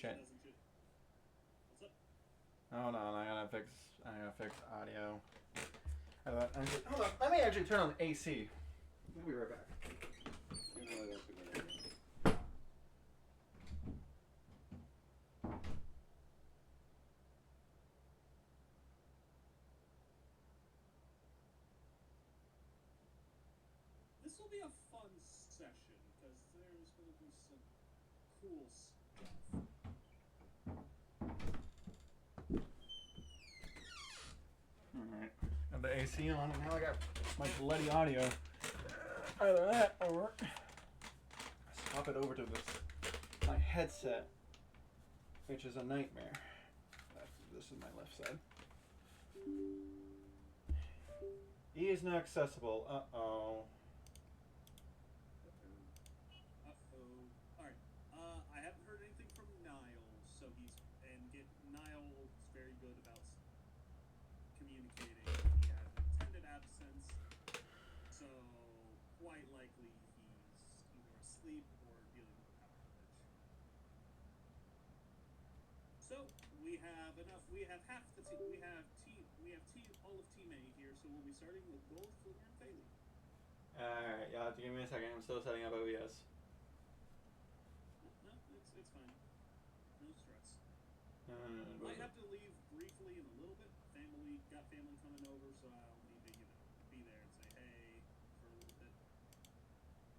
shit. Hold on, I gotta fix audio. Hold on, let me actually turn on the AC. We'll be right back. This will be a fun session because there's going to be some cool stuff. Alright, got the AC on, and now I got my bloody audio. Either that, or swap it over to my headset, which is a nightmare. This is my left side. E is not accessible. Uh-oh. Alright, I haven't heard anything from Niall, so Niall is very good about communicating. He had an intended absence, so quite likely he's either asleep or dealing with power outage. So we have enough. We have half the team. We have all of Team A here. So we'll be starting with Gold, Flinger, and Phaley. Alright, you'll have to give me a second. I'm still setting up OBS. No, it's fine. No stress. Might have to leave briefly in a little bit. Got family coming over, so I'll need to, be there and say hey for a little bit.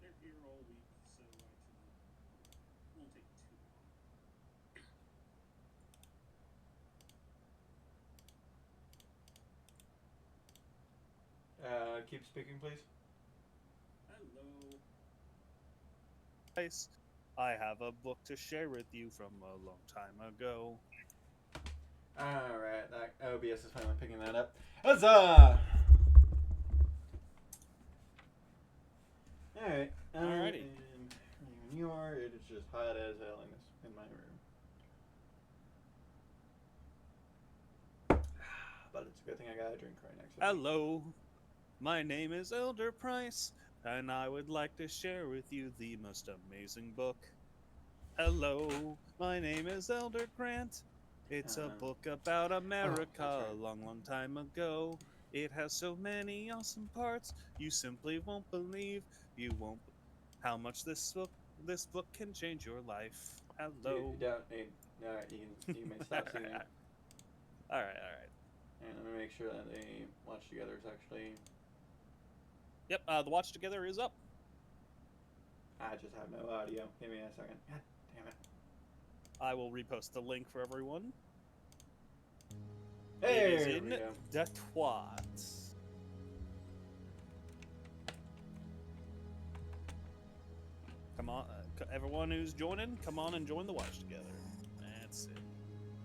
They're here all week, so actually won't take too long. Keep speaking, please. Hello. I have a book to share with you from a long time ago. Alright, that OBS is finally picking that up. Huzzah! Alright. Alrighty. And you are, it is just hot as hell in my room. But it's a good thing I got a drink right next to me. Hello, my name is Elder Price, and I would like to share with you the most amazing book. Hello, my name is Elder Grant. It's a book about America a long, long time ago. It has so many awesome parts, you simply won't believe. How much this book can change your life. Hello. You don't need. Alright, you may stop singing. Alright. And let me make sure that the Watch Together is actually. Yep, the Watch Together is up. I just have no audio. Give me a second. God damn it. I will repost the link for everyone. Hey, it is in the twats. Come on, everyone who's joining, come on and join the Watch Together. That's it.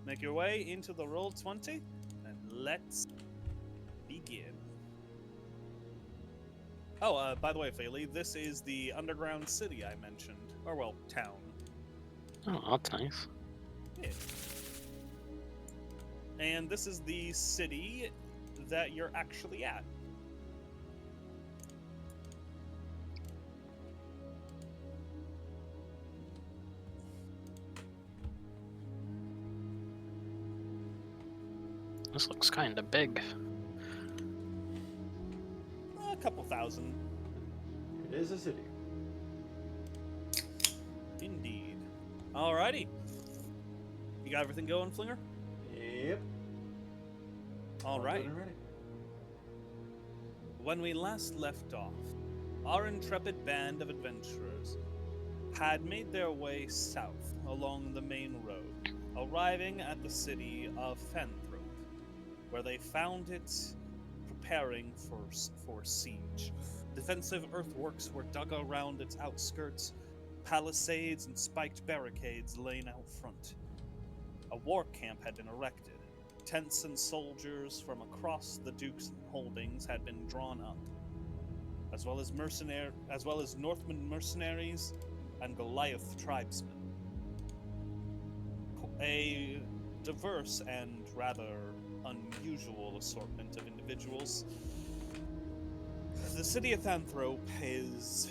Make your way into the Roll20, and let's begin. Oh, by the way, Phaley, this is the underground city I mentioned. Or, well, town. Oh, that's nice. Yeah. And this is the city that you're actually at. This looks kind of big. A couple thousand. It is a city. Indeed. Alrighty. You got everything going, Flinger? Yep. Alright. When we last left off, our intrepid band of adventurers had made their way south along the main road, arriving at the city of Fenthrope, where they found it preparing for siege. Defensive earthworks were dug around its outskirts, palisades and spiked barricades laid out front. A war camp had been erected. Tents and soldiers from across the Duke's holdings had been drawn up, as well as Northman mercenaries and Goliath tribesmen. A diverse and rather unusual assortment of individuals. The city of Fenthrope is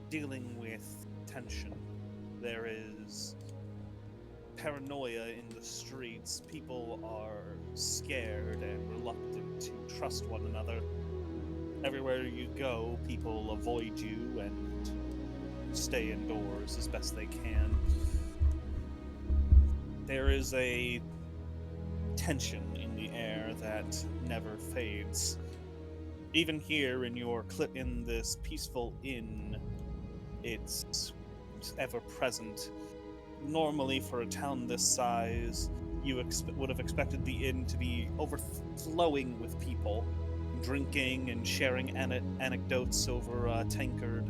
dealing with tension There is paranoia in the streets. People are scared and reluctant to trust one another. Everywhere you go, people avoid you and stay indoors as best they can. There is a tension in the air that never fades. Even here in this peaceful inn, it's ever present. Normally, for a town this size, you would have expected the inn to be overflowing with people, drinking and sharing anecdotes over a tankard,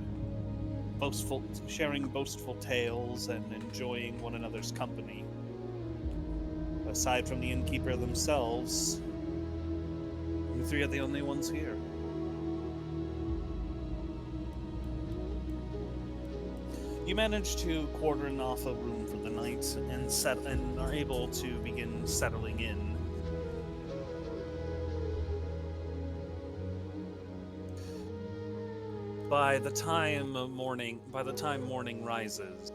sharing boastful tales and enjoying one another's company. Aside from the innkeeper themselves, you three are the only ones here. You manage to cordon off a room for the night and are able to begin settling in. By the time morning rises,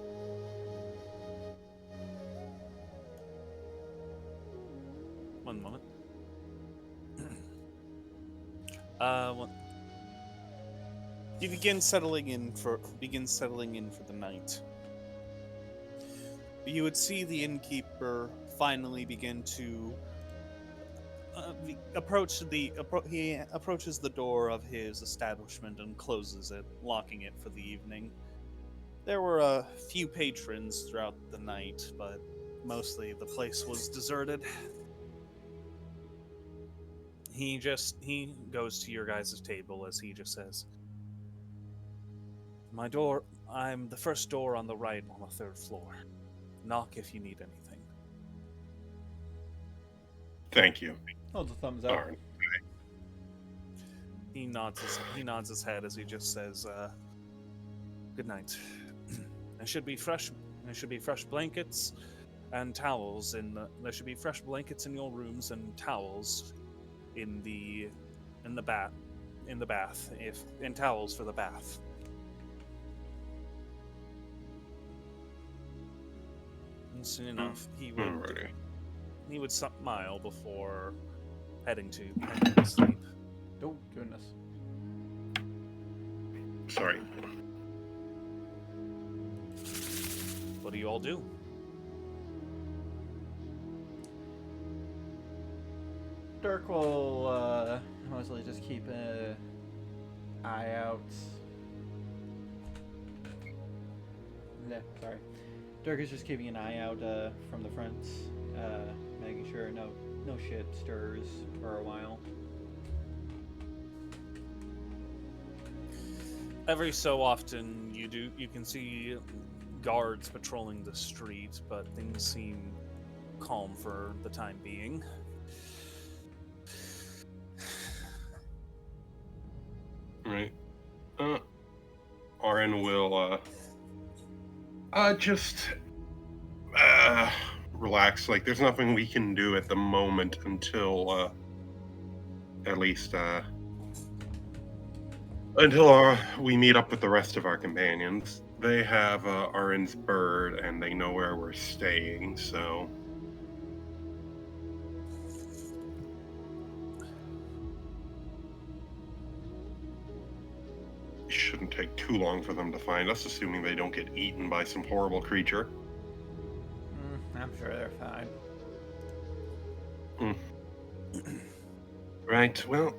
one moment. You begin settling in for the night. You would see the innkeeper finally begin to he approaches the door of his establishment and closes it, locking it for the evening. There were a few patrons throughout the night, but mostly the place was deserted. He goes to your guys' table as he just says, I'm the first door on the right on the 3rd floor. Knock if you need anything. Thank you. Holds a thumbs up. Darn. He nods his head as he just says, good night. There should be fresh blankets and towels there should be fresh blankets in your rooms and towels in the bath, and towels for the bath. And soon enough, he would smile before heading to sleep. Oh, goodness. Sorry. What do you all do? Dirk will mostly just keep an eye out. Yeah, sorry. Dirk is just keeping an eye out from the front, making sure no shit stirs for a while. Every so often, you can see guards patrolling the street, but things seem calm for the time being. Right. Ahran will just relax. Like, there's nothing we can do at the moment until at least until we meet up with the rest of our companions. They have Ahran's bird, and they know where we're staying, so... It shouldn't take too long for them to find us, assuming they don't get eaten by some horrible creature. I'm sure they're fine. Right, well,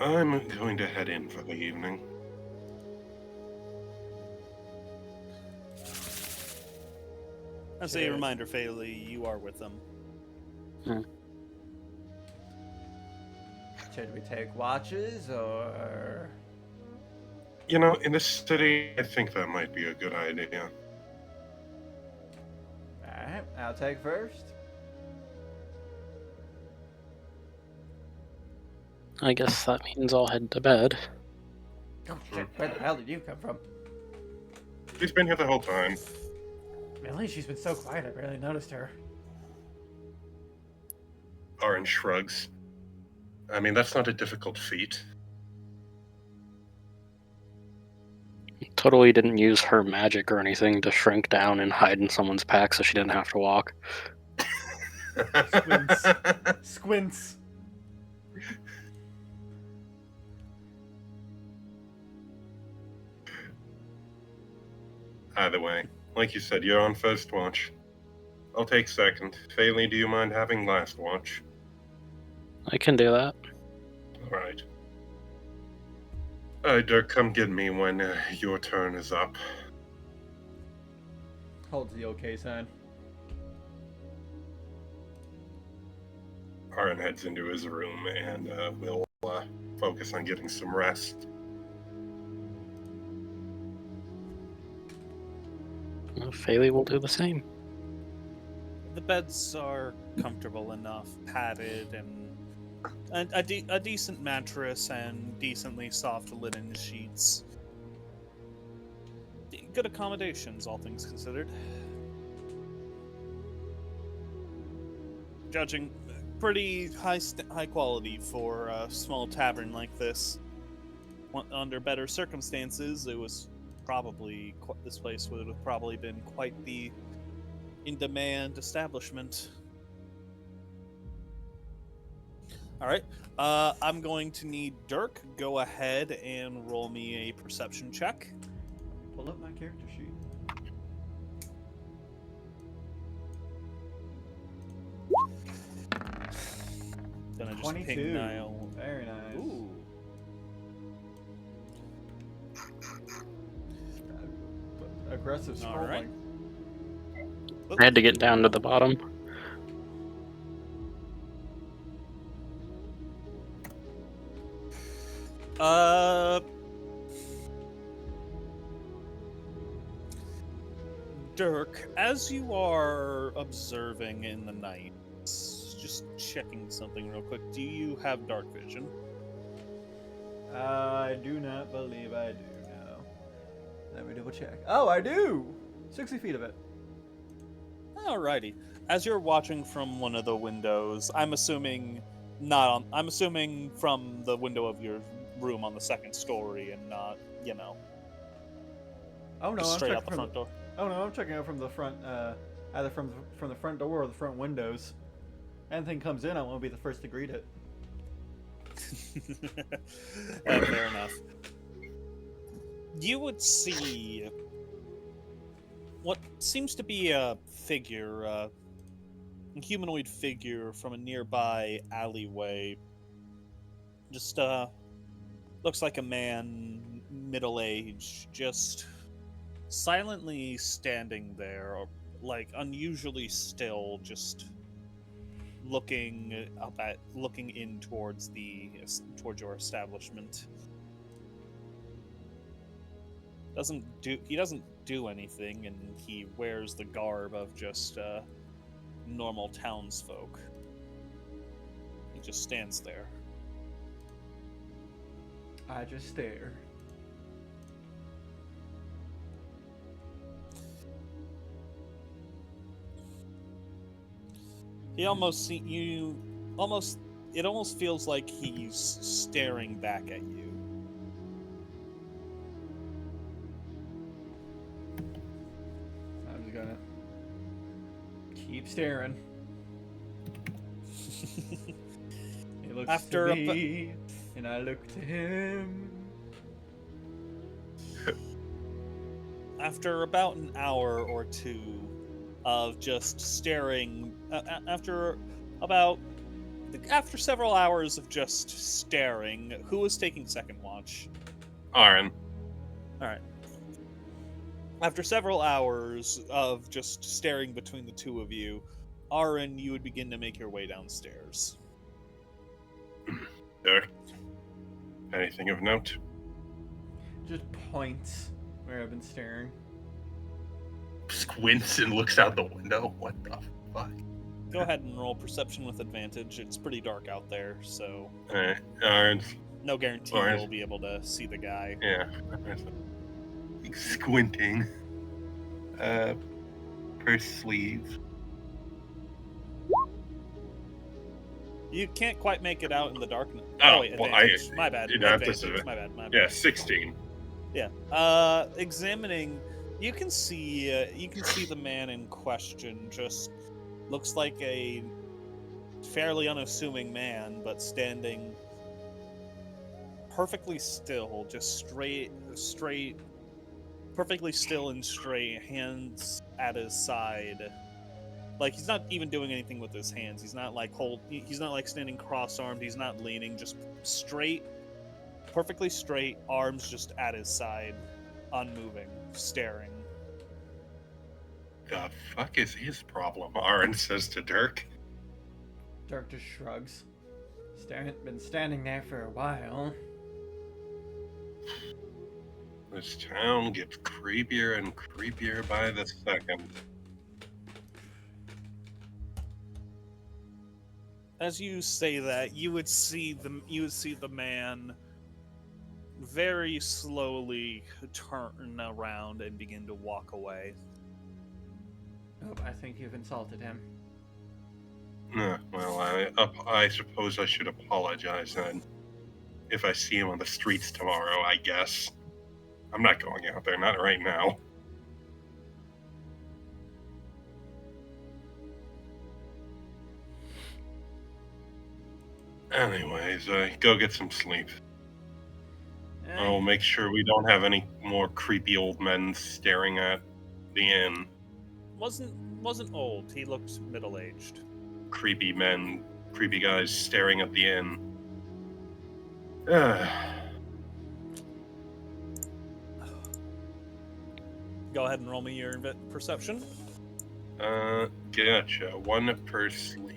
I'm going to head in for the evening. As a reminder, Fairley, you are with them. Should we take watches, or... You know, in this city, I think that might be a good idea. Alright, I'll take first. I guess that means I'll head to bed. Oh shit, where the hell did you come from? She's been here the whole time. Really? She's been so quiet, I barely noticed her. Ahran shrugs. I mean, that's not a difficult feat. totally didn't use her magic or anything to shrink down and hide in someone's pack so she didn't have to walk. Squints. Squints. Either way, like you said, you're on first watch. I'll take second. Faley, do you mind having last watch? I can do that. Alright. Dirk, come get me when your turn is up. Holds the okay sign. Aaron heads into his room and will focus on getting some rest. Well, Faley will do the same. The beds are comfortable enough, padded, and a decent mattress and decently soft linen sheets. Good accommodations, all things considered. Judging, pretty high quality for a small tavern like this. Under better circumstances, it was probably this place would have probably been quite the in-demand establishment. All right, I'm going to need Dirk. Go ahead and roll me a perception check. Pull up my character sheet. Then I just 22. ping Niall. Very nice. Ooh. Aggressive scroll. Alright. I had to get down to the bottom. Dirk, as you are observing in the night, just checking something real quick, do you have dark vision? I do not believe I do, no. Let me double check. Oh, I do! 60 feet of it. Alrighty. As you're watching from one of the windows, I'm assuming from the window of your room on the second story and not, Oh no, straight out the from front door. Oh no, I'm checking out from the front, either from the front door or the front windows. Anything comes in, I want to be the first to greet it. Fair enough. You would see what seems to be a figure, a humanoid figure from a nearby alleyway. Just, looks like a man, middle-aged, just silently standing there, like unusually still, just looking in towards your establishment. He doesn't do anything, and he wears the garb of just normal townsfolk. He just stands there. I just stare. It almost feels like he's staring back at you. I'm just gonna keep staring. He looks After to me, and I look to him. After about an hour or two of just staring, after several hours of just staring, who is taking second watch? Aaron. All right. After several hours of just staring between the two of you, Ahran, you would begin to make your way downstairs. Dirk. Anything of note? Just points where I've been staring. Squints and looks out the window. What the fuck? Go ahead and roll perception with advantage. It's pretty dark out there, so Aaron's. no guarantee you'll be able to see the guy. Yeah. Squinting. Purse sleeve. You can't quite make it out in the darkness. Oh, wait, well, advantage. My bad. Yeah, Advantage. My bad. Yeah, 16. Yeah. Examining, you can see the man in question. Just looks like a fairly unassuming man, but standing perfectly still, just straight, perfectly still and straight, hands at his side. Like he's not even doing anything with his hands. He's not like he's not like standing cross-armed. He's not leaning. Just straight, perfectly straight, arms just at his side, unmoving, staring. The fuck is his problem? Ahran says to Dirk. Dirk just shrugs. Been standing there for a while. This town gets creepier and creepier by the second. As you say that, you would see the man very slowly turn around and begin to walk away. Oh, I think you've insulted him. Well, I suppose I should apologize then. If I see him on the streets tomorrow, I guess. I'm not going out there, not right now. Anyways, go get some sleep. I'll make sure we don't have any more creepy old men staring at the inn. Wasn't old. He looked middle-aged. Creepy men, creepy guys staring at the inn. Go ahead and roll me your perception. Gotcha. 1 per sleeve.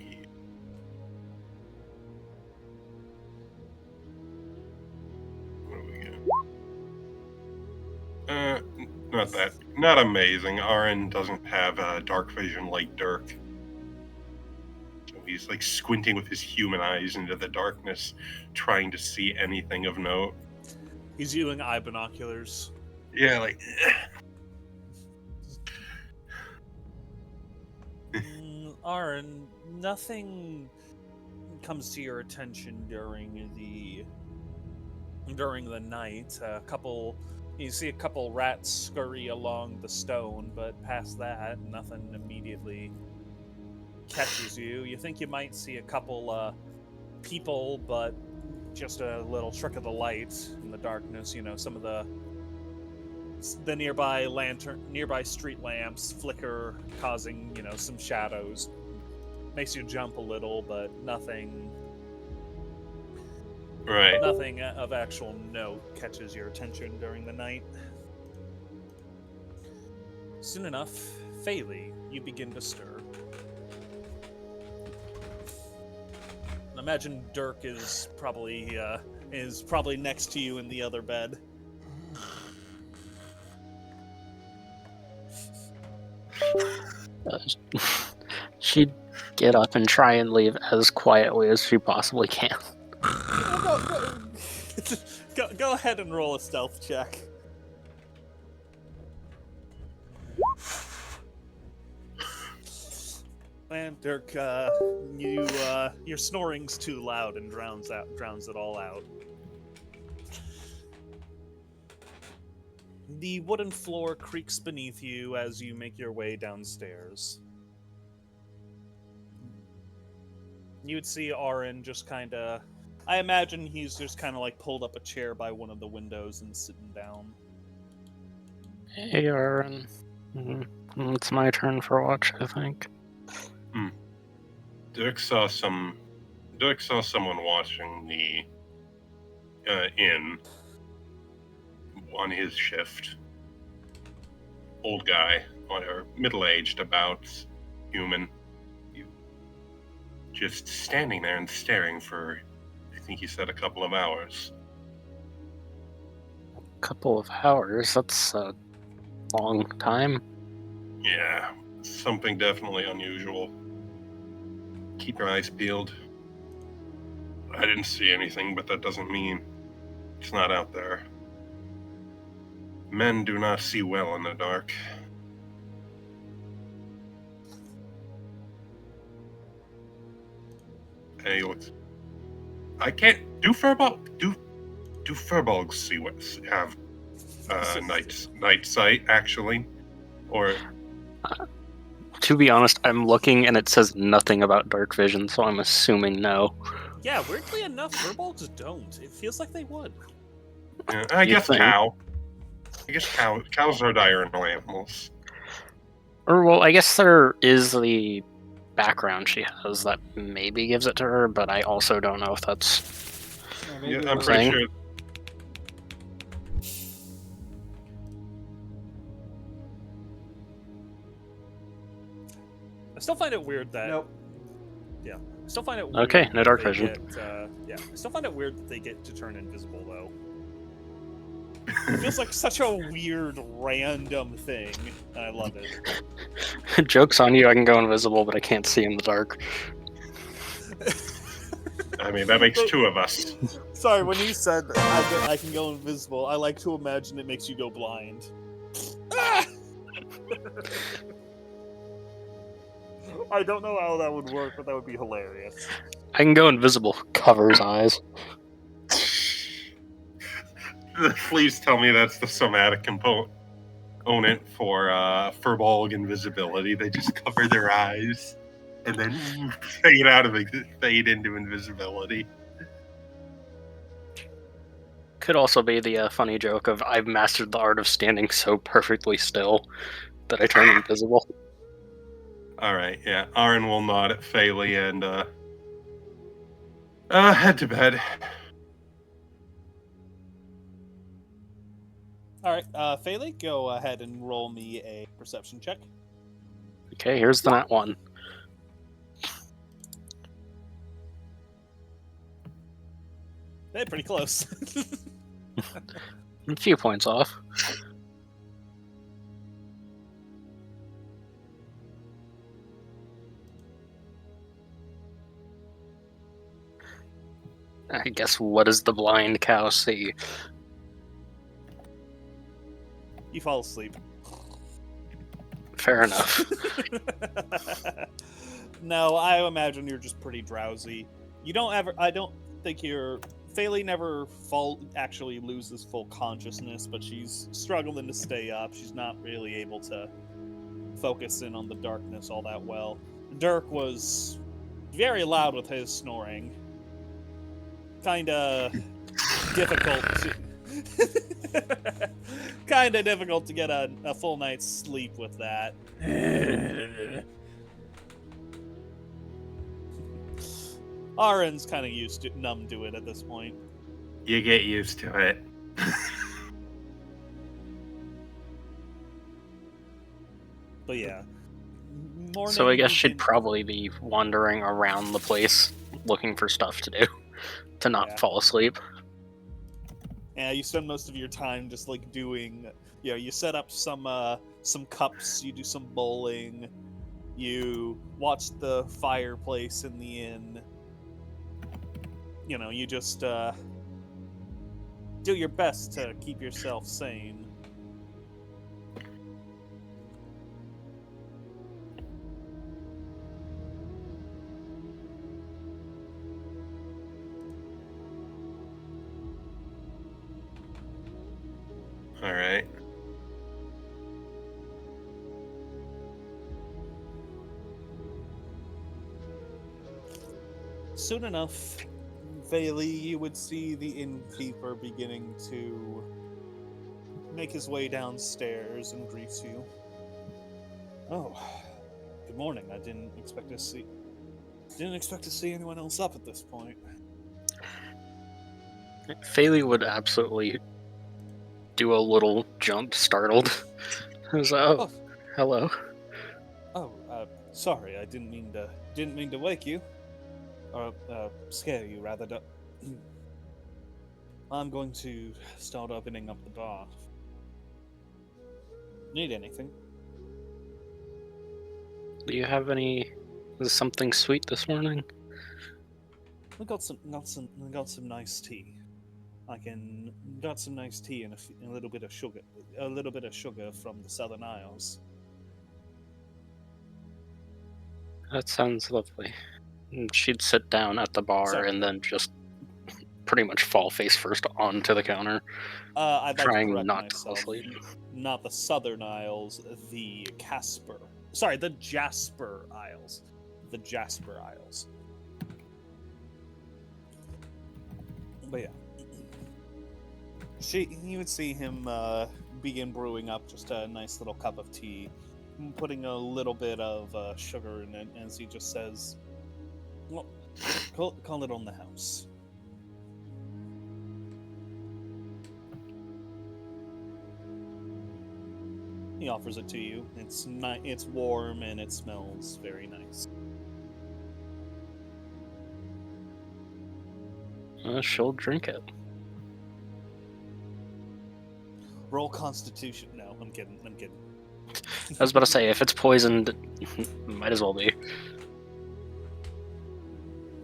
Not amazing. Ahran doesn't have dark vision like Dirk. So he's like squinting with his human eyes into the darkness, trying to see anything of note. He's using eye binoculars. Yeah, like... Ahran, nothing comes to your attention during the night. You see a couple rats scurry along the stone, but past that, nothing immediately catches you. You think you might see a couple people, but just a little trick of the light in the darkness. You know, some of the nearby street lamps flicker, causing, some shadows. Makes you jump a little, but nothing. Right. Nothing of actual note catches your attention during the night. Soon enough, Faylee, you begin to stir. I imagine Dirk is probably next to you in the other bed. She'd get up and try and leave as quietly as she possibly can. Go ahead and roll a stealth check. And Dirk, your snoring's too loud and drowns it all out. The wooden floor creaks beneath you as you make your way downstairs. You would see Ahran just I imagine he's just kind of like pulled up a chair by one of the windows and sitting down. Hey, Ahran. It's my turn for watch, I think. Dirk saw someone watching the inn on his shift. Old guy, whatever, middle-aged, about human. Just standing there and staring for, I think he said, a couple of hours. Couple of hours? That's a long time. Yeah, something definitely unusual. Keep your eyes peeled. I didn't see anything, but that doesn't mean it's not out there. Men do not see well in the dark. Hey, I can't do furbolgs. Do furbolgs have night sight, actually, or To be honest, I'm looking and it says nothing about dark vision, so I'm assuming no. Yeah, weirdly enough, furbolgs don't. It feels like they would. I You'd guess think. cow. I guess cows are diurnal animals. Or, well, I guess there is the background she has that maybe gives it to her, but I also don't know if that's... Or maybe Yeah, it I'm was- pretty Thing. sure. I still find it weird that. Nope. Yeah. I still find it weird. Okay, no that dark they vision. Yeah. I still find it weird that they get to turn invisible, though. It feels like such a weird, random thing. And I love it. Joke's on you, I can go invisible, but I can't see in the dark. I mean, that makes two of us. Sorry, when you said I can go invisible, I like to imagine it makes you go blind. Ah! I don't know how that would work, but that would be hilarious. I can go invisible, covers eyes. Please tell me that's the somatic component for Furbolg invisibility. They just cover their eyes and then fade into invisibility. Could also be the funny joke of I've mastered the art of standing so perfectly still that I turn invisible. All right, yeah. Ahran will nod at Phaley and head to bed. Alright, Phaley, go ahead and roll me a perception check. Okay, here's the nat 1. Hey, pretty close. A few points off. I guess what does the blind cow see? You fall asleep. Fair enough. No, I imagine you're just pretty drowsy. I don't think Phaley never actually loses full consciousness, but she's struggling to stay up. She's not really able to focus in on the darkness all that well. Dirk was very loud with his snoring. Kinda difficult to get a full night's sleep with that. Ahran's kind of numb to it at this point. You get used to it. But yeah. So I guess she'd begin- probably be wandering around the place looking for stuff to do to not Yeah. fall asleep. Yeah, you spend most of your time just like doing, you set up some cups, you do some bowling, you watch the fireplace in the inn. You just do your best to keep yourself sane. All right. Soon enough, Bailey, you would see the innkeeper beginning to make his way downstairs and greet you. Oh, good morning. I didn't expect to see anyone else up at this point. Phaley would absolutely do a little jump, startled. I was like, oh, hello. Oh, sorry. I didn't mean to wake you, or scare you rather. I'm going to start opening up the bar. Need anything? Do you have something sweet this morning? We got some nice tea. Got some nice tea and a little bit of sugar from the Southern Isles. That sounds lovely. And she'd sit down at the bar Sorry. and then just pretty much fall face first onto the counter, I'd like to trying correct not to fall myself. asleep. Not the Southern Isles, the Casper. Sorry, the Jasper Isles. The Jasper Isles. But yeah. You would see him begin brewing up just a nice little cup of tea, putting a little bit of sugar in it, as he just says, well, call it on the house. He offers it to you. It's it's warm and it smells very nice. She'll drink it. Roll Constitution. No, I'm kidding. I was about to say, if it's poisoned, might as well be.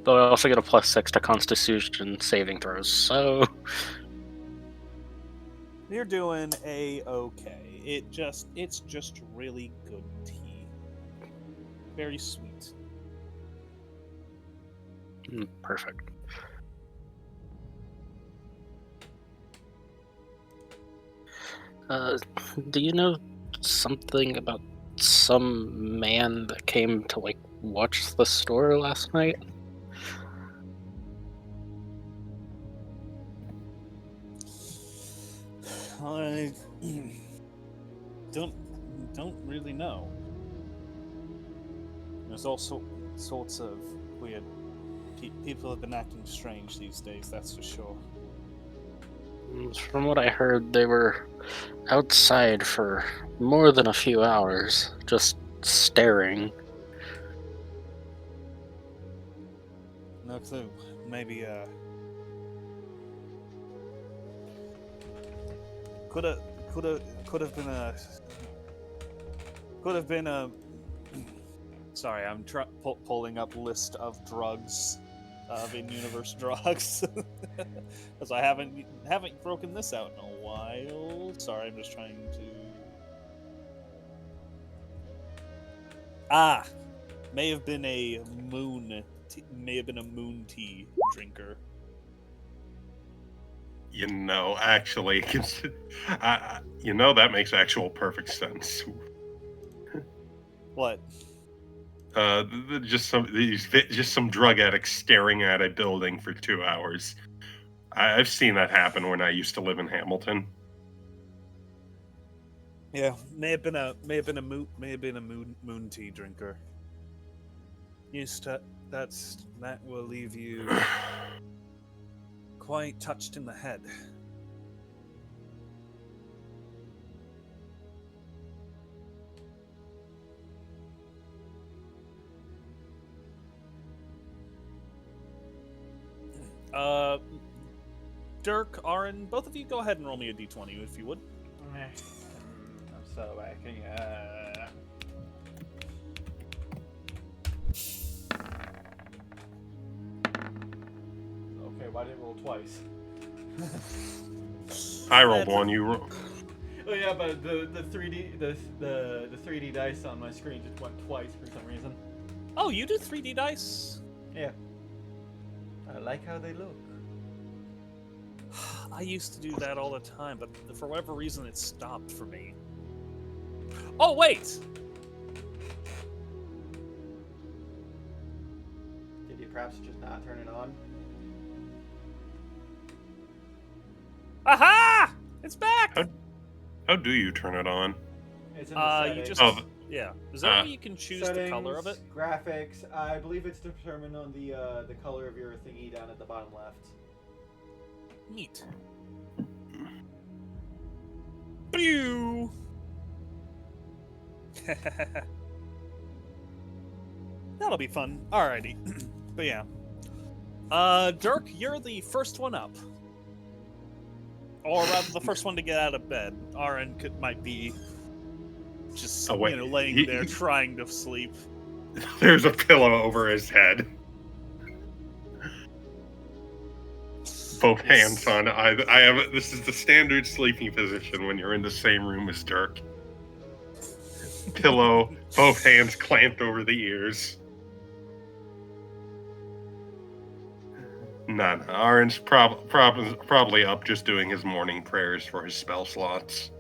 But I also get a +6 to Constitution saving throws, so... You're doing a-okay. It's just really good tea. Very sweet. Perfect. Do you know something about some man that came to, like, watch the store last night? I don't really know. There's all sorts of weird people have been acting strange these days, that's for sure. From what I heard, they were outside for more than a few hours, just staring. No clue. Maybe could have been a sorry, I'm pulling up list of drugs of in-universe drugs because I haven't broken this out in a while. Sorry, I'm just trying to may have been a moon tea drinker. You know, actually, that makes actual perfect sense. What? Just some drug addicts staring at a building for 2 hours. I've seen that happen when I used to live in Hamilton. Yeah, may have been a moon tea drinker. That will leave you quite touched in the head. Dirk, Ahran, both of you go ahead and roll me a d20 if you would. I'm so lacking. Okay, why did it roll twice? I rolled one. You roll. Oh yeah, but the 3D dice on my screen just went twice for some reason. Oh, you do 3D dice? Yeah. I like how they look. I used to do that all the time, but for whatever reason it stopped for me. Oh, wait! Did you perhaps just not turn it on? Aha! It's back! How do you turn it on? It's in the settings. You just... Yeah. Is that where you can choose settings, the color of it? Graphics. I believe it's determined on the color of your thingy down at the bottom left. Neat. Pew! That'll be fun. Alrighty. But yeah. Dirk, you're the first one up. Or rather, the first one to get out of bed. Ahran might be just, laying there trying to sleep. There's a pillow over his head. Both hands on. This is the standard sleeping position when you're in the same room as Dirk. Pillow, both hands clamped over the ears. No. Aaron's probably up just doing his morning prayers for his spell slots.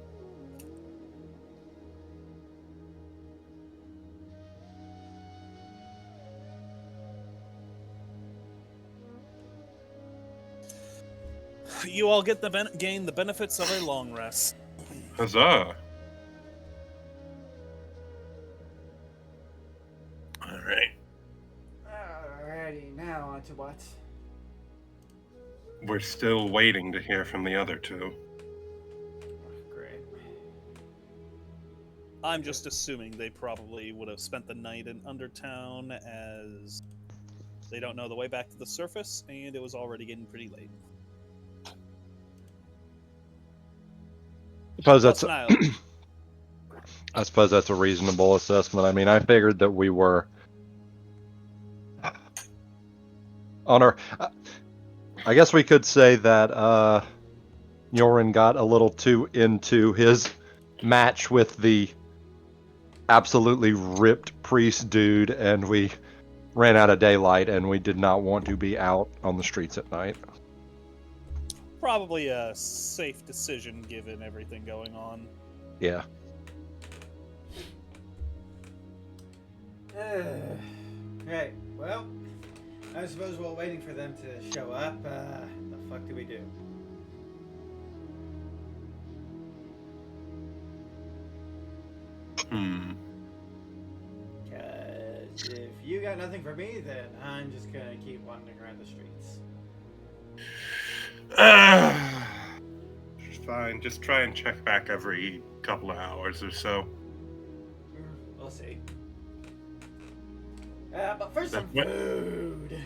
You all get gain the benefits of a long rest. Huzzah! Alright. Alrighty, now on to what? We're still waiting to hear from the other two. Great. I'm just assuming they probably would have spent the night in Undertown, as they don't know the way back to the surface, and it was already getting pretty late. I suppose that's a reasonable assessment. I mean, I figured that we were on our. I guess we could say that Nyulrin got a little too into his match with the absolutely ripped priest dude, and we ran out of daylight, and we did not want to be out on the streets at night. Probably a safe decision given everything going on. Yeah. Right, well, I suppose while waiting for them to show up, the fuck do we do? Because if you got nothing for me, then I'm just gonna keep wandering around the streets. Fine, just try and check back every couple of hours or so. We'll see. But first, some What? food.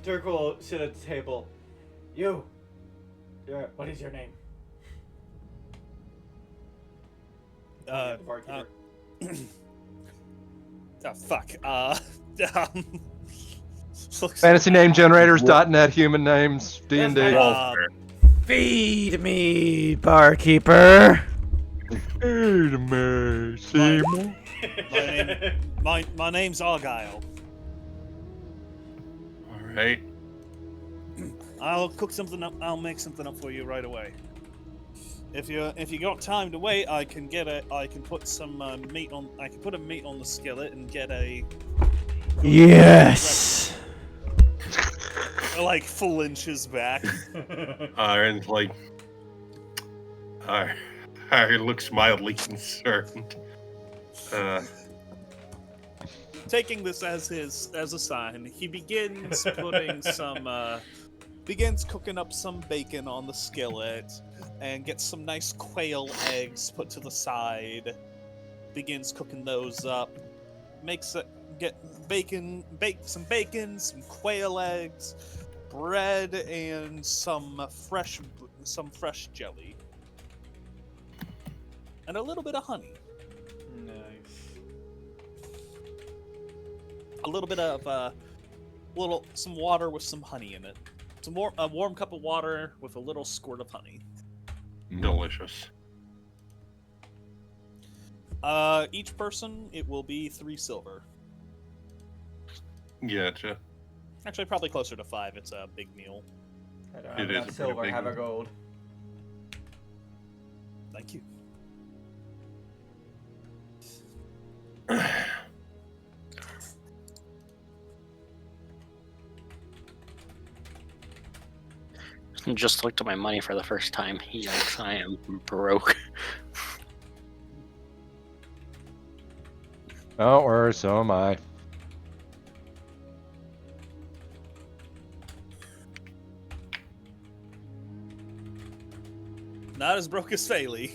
Dirk will sit at the table. You. What is your name? The barkeeper. Oh, fuck. FantasyNameGenerators.net, human names, D&D. Feed me, barkeeper. Feed me, Seymour. My name's Argyle. Alright. I'll cook something up. I'll make something up for you right away. If you got time to wait, I can put some meat on. I can put a meat on the skillet and get a. Yes. Like full inches back. Aaron's like, Aaron looks mildly concerned. Taking this as a sign, he begins putting begins cooking up some bacon on the skillet, and gets some nice quail eggs put to the side. Begins cooking those up. Get some bacon, some quail eggs, bread, and some fresh jelly, and a little bit of honey. Nice. A little bit of some water with some honey in it. A warm cup of water with a little squirt of honey. Delicious. Each person, it will be 3 silver. Gotcha. Actually, probably closer to 5. It's a big meal. I don't It have is enough a silver, pretty have a big gold. Thank you. Just looked at my money for the first time. Yikes, I am broke. Don't worry, so am I. Not as broke as Faley.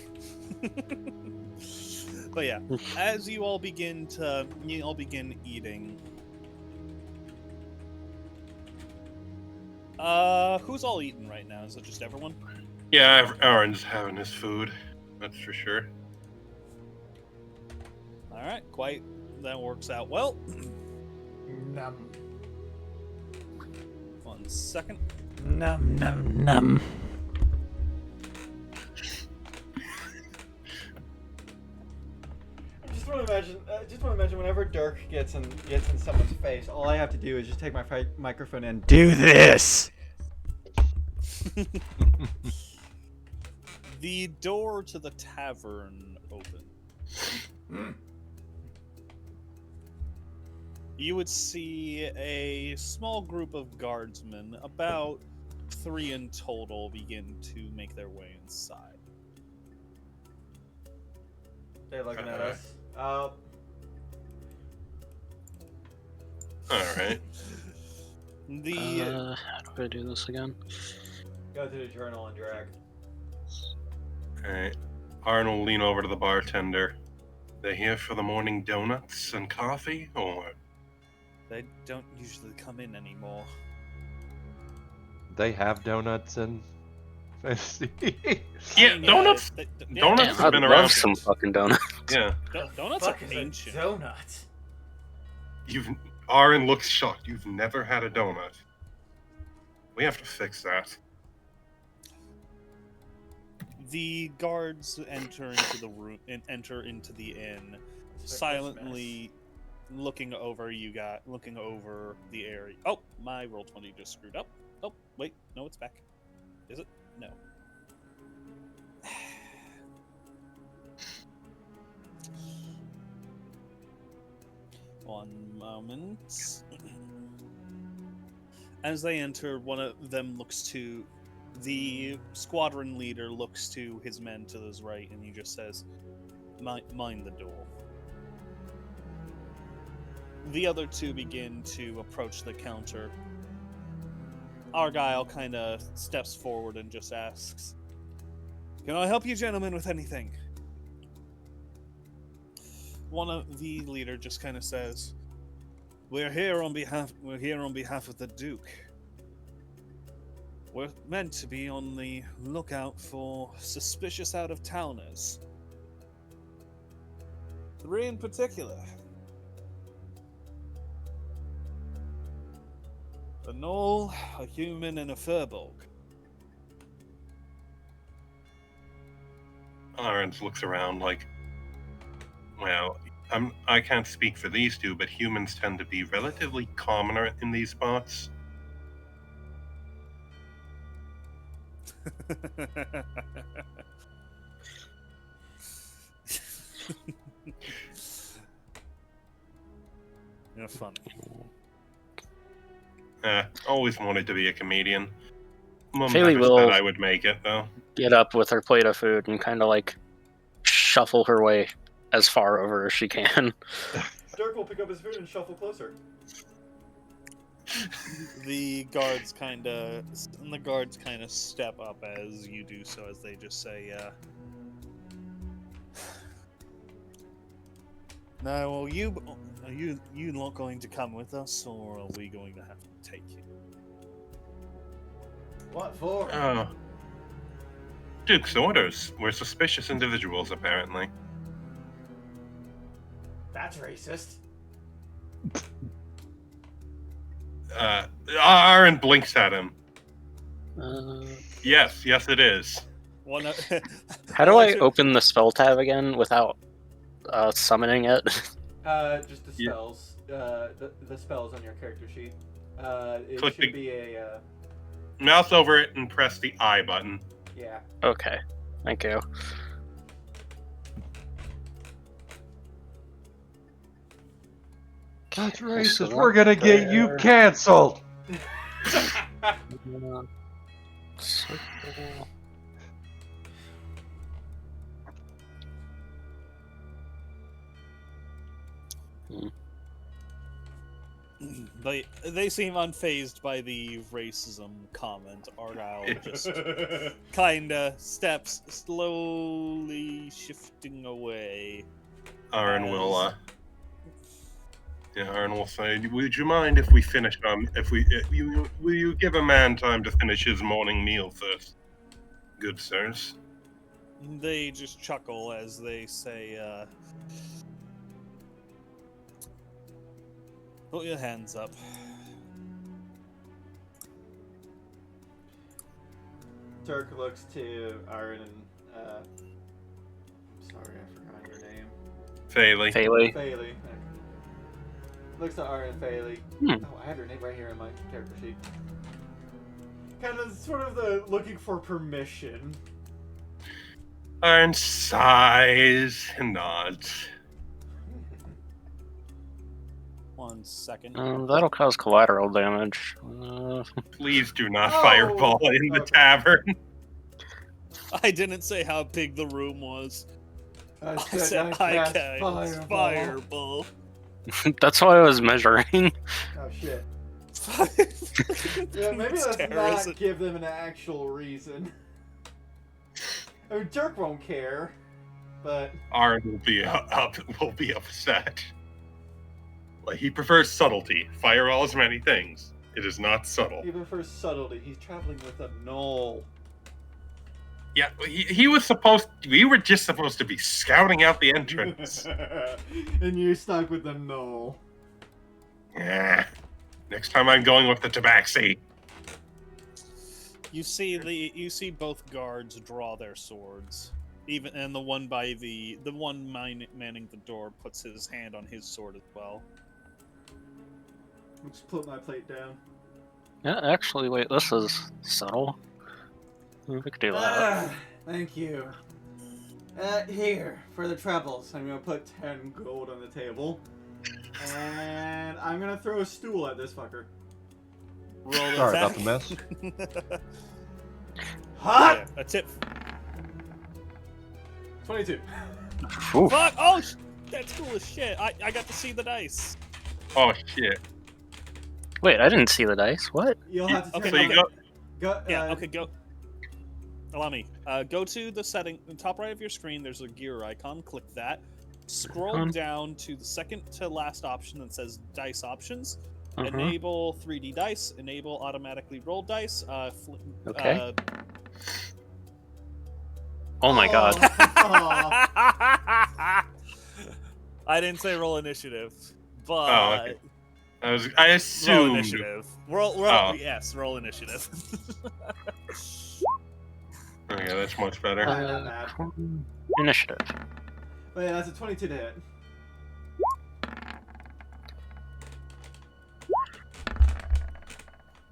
But yeah, as you all begin eating. Who's all eating right now? Is it just everyone? Yeah, Aaron's having his food. That's for sure. All right, quite. That works out well. Num. 1 second. Num num num. I just want to imagine just want to mention, whenever Dirk gets in someone's face, all I have to do is just take my microphone and do this. The door to the tavern opens. You would see a small group of guardsmen, about 3 in total, begin to make their way inside. They're looking at us. All right. How do I do this again? Go to the journal and drag. All right. Ahran will lean over to the bartender. They're here for the morning donuts and coffee, or? They don't usually come in anymore. They have donuts and fantasy. Yeah, donuts. Donuts Damn, have I'd been love around. some fucking donuts. Yeah. Donuts are Fuck is a ancient. donut? Ahran looks shocked. You've never had a donut. We have to fix that. The guards enter into the room and enter into the inn, silently looking over the area. Oh, my roll 20 just screwed up. Oh, wait, no, it's back. Is it? No. One moment. As they enter, one of them looks to the squadron leader, looks to his men to his right, and he just says, mind the door. The other two begin to approach the counter. Argyle kind of steps forward and just asks, "Can I help you gentlemen with anything?" One of the leader just kind of says, We're here on behalf of the Duke. We're meant to be on the lookout for suspicious out-of-towners. 3 in particular. A Gnoll, a human, and a Furbolg. Ahran looks around like, well, I can't speak for these two, but humans tend to be relatively commoner in these spots. You're funny. Always wanted to be a comedian. Mum Haley never will- said I would make it, though. Get up with her plate of food and kind of like shuffle her way as far over as she can. Dirk will pick up his food and shuffle closer. The guards kind of step up as you do so, as they just say, "Now, are you not going to come with us, or are we going to have to take you?" What for? Duke's orders. We're suspicious individuals, apparently. That's racist. Ahran blinks at him. Uh, Yes, it is. how do I open the spell tab again without summoning it? Just the Yeah. spells. The spells on your character sheet. It Click should the- be a, Mouse over it and press the I button. yeah. Okay, thank you. That's So racist. We're gonna get you there. canceled. Circle. They seem unfazed by the racism comment. Argyle just kinda steps slowly shifting away. Ahran will, As- Ahran will say, "Would you mind if we finish? Will you give a man time to finish his morning meal first, good sirs?" They just chuckle as they say, "Put your hands up." Dirk looks to Aaron and sorry, I forgot your name. Fairly. Fayley. Fayley. Looks to Ahran Fayley. Hmm. Oh, I have your name right here in my character sheet. Kind of, sort of the looking for permission. Iron sighs and nods. 1 second. That'll cause collateral damage. Please do not Oh, fireball in the okay. tavern. I didn't say how big the room was. I I said I cast fireball. That's why I was measuring. Oh shit. Yeah, maybe let's not give them an actual reason. I mean, Dirk won't care, but Arn will be upset. Like, he prefers subtlety. Fireball is many things. It is not subtle. even for subtlety, he's traveling with a Gnoll. Yeah, he was supposed. We were just supposed to be scouting out the entrance. And you're stuck with the Gnoll. Yeah. Next time I'm going with the Tabaxi. You see both guards draw their swords. And the one manning the door puts his hand on his sword as well. I'll just put my plate down. Yeah, actually, wait, this is subtle. We could do that. Thank you. Here, for the troubles, I'm gonna put 10 gold on the table. And I'm gonna throw a stool at this fucker. Roll Sorry about attack. the mess. Hot! Yeah, a tip. 22. Oof. Fuck! Oh, that's cool as shit. I got to see the dice. Oh shit! Wait, I didn't see the dice. What? You'll have to Okay, turn So you go. Yeah. Okay. Go. Allow me. Go to the setting, the top right of your screen. There's a gear icon. Click that. Scroll down to the second to last option that says Dice Options. Enable 3D dice. Enable automatically roll dice. Okay. Oh my god. I didn't say roll initiative, but Oh, okay. I roll assumed. initiative. Roll, Oh. yes, roll initiative. Okay, that's much better. Not bad. Initiative. But yeah, that's a 22 to hit.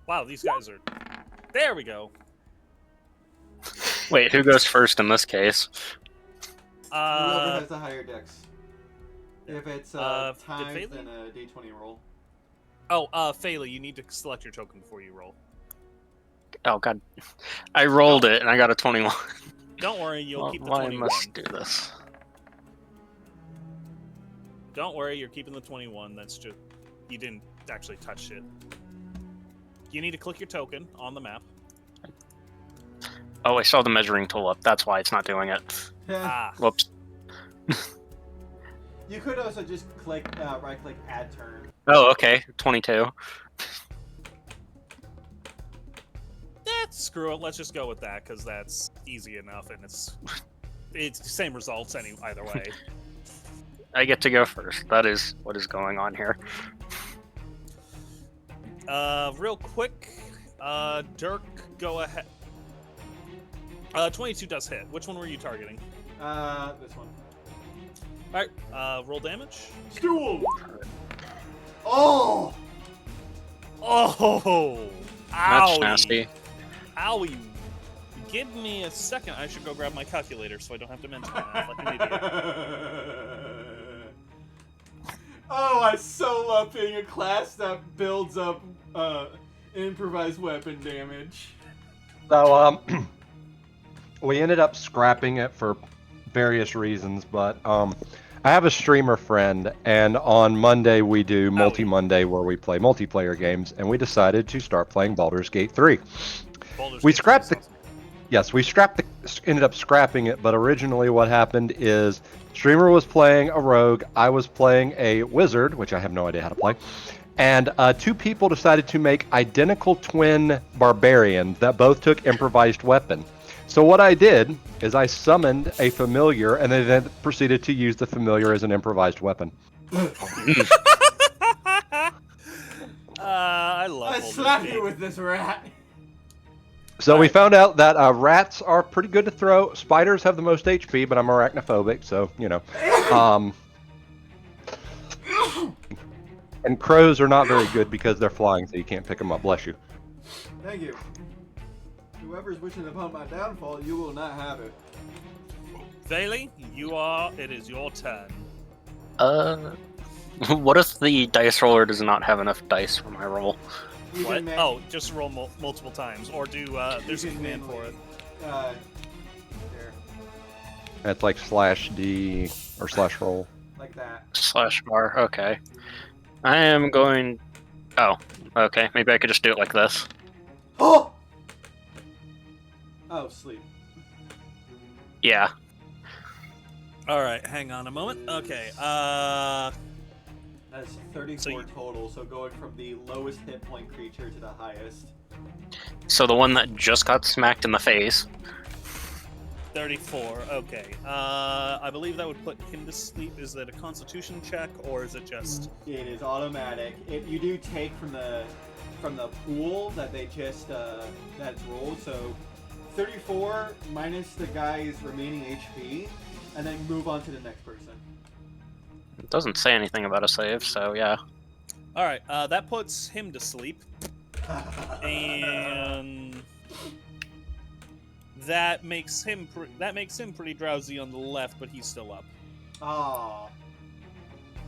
Wow, these guys are. There we go. Wait, who goes first in this case? Whoever has the higher dex. If it's times, Fayley? then a d20 roll. Oh, Fayley, you need to select your token before you roll. Oh god. I rolled it and I got a 21. Don't worry, you'll keep the Why 21. must do this? Don't worry, you're keeping the 21. That's just you didn't actually touch it. You need to click your token on the map. Oh, I saw the measuring tool up. That's why it's not doing it. Ah, Whoops. You could also just click, right-click, add turn. Oh, okay. 22. screw it. Let's just go with that because that's easy enough, and it's the same results either way. I get to go first. That is what is going on here. Real quick, Dirk, go ahead. 22 does hit. Which one were you targeting? This one. Alright, roll damage. Stool! Oh! Oh! That's Owie! nasty. Owie! Give me a second. I should go grab my calculator so I don't have to mention that like an idiot. Oh, I so love being a class that builds up improvised weapon damage. So, we ended up scrapping it for various reasons, but I have a streamer friend, and on Monday we do Multi-Monday where we play multiplayer games, and we decided to start playing Baldur's Gate 3. We scrapped the... Yes, we ended up scrapping it, but originally what happened is streamer was playing a rogue, I was playing a wizard, which I have no idea how to play, and two people decided to make identical twin barbarians that both took improvised weapon. So what I did is I summoned a familiar and then proceeded to use the familiar as an improvised weapon. I love I slap you with this rat. So we found out that rats are pretty good to throw. Spiders have the most HP, but I'm arachnophobic, so, you know. And crows are not very good because they're flying, so you can't pick them up. Bless you. Thank you. Whoever's wishing upon my downfall, you will not have it. Vayli, it is your turn. What if the dice roller does not have enough dice for my roll? You What? can make- Oh, just roll multiple times, or do there's a can command for it. There. That's like /D or /roll. Like that. /bar, okay. I am going... Oh, okay. Maybe I could just do it like this. Oh! Oh, sleep. Yeah. All right, hang on a moment. Okay, That's 34 So you- total, so going from the lowest hit point creature to the highest. So the one that just got smacked in the face. 34. Okay. I believe that would put him to sleep. Is that a Constitution check, or is it just? It is automatic. You do take from the pool that they just that's rolled. So 34 minus the guy's remaining HP, and then move on to the next person. It doesn't say anything about a save, so yeah. All right. That puts him to sleep, and that makes him pretty drowsy on the left, but he's still up. Aw.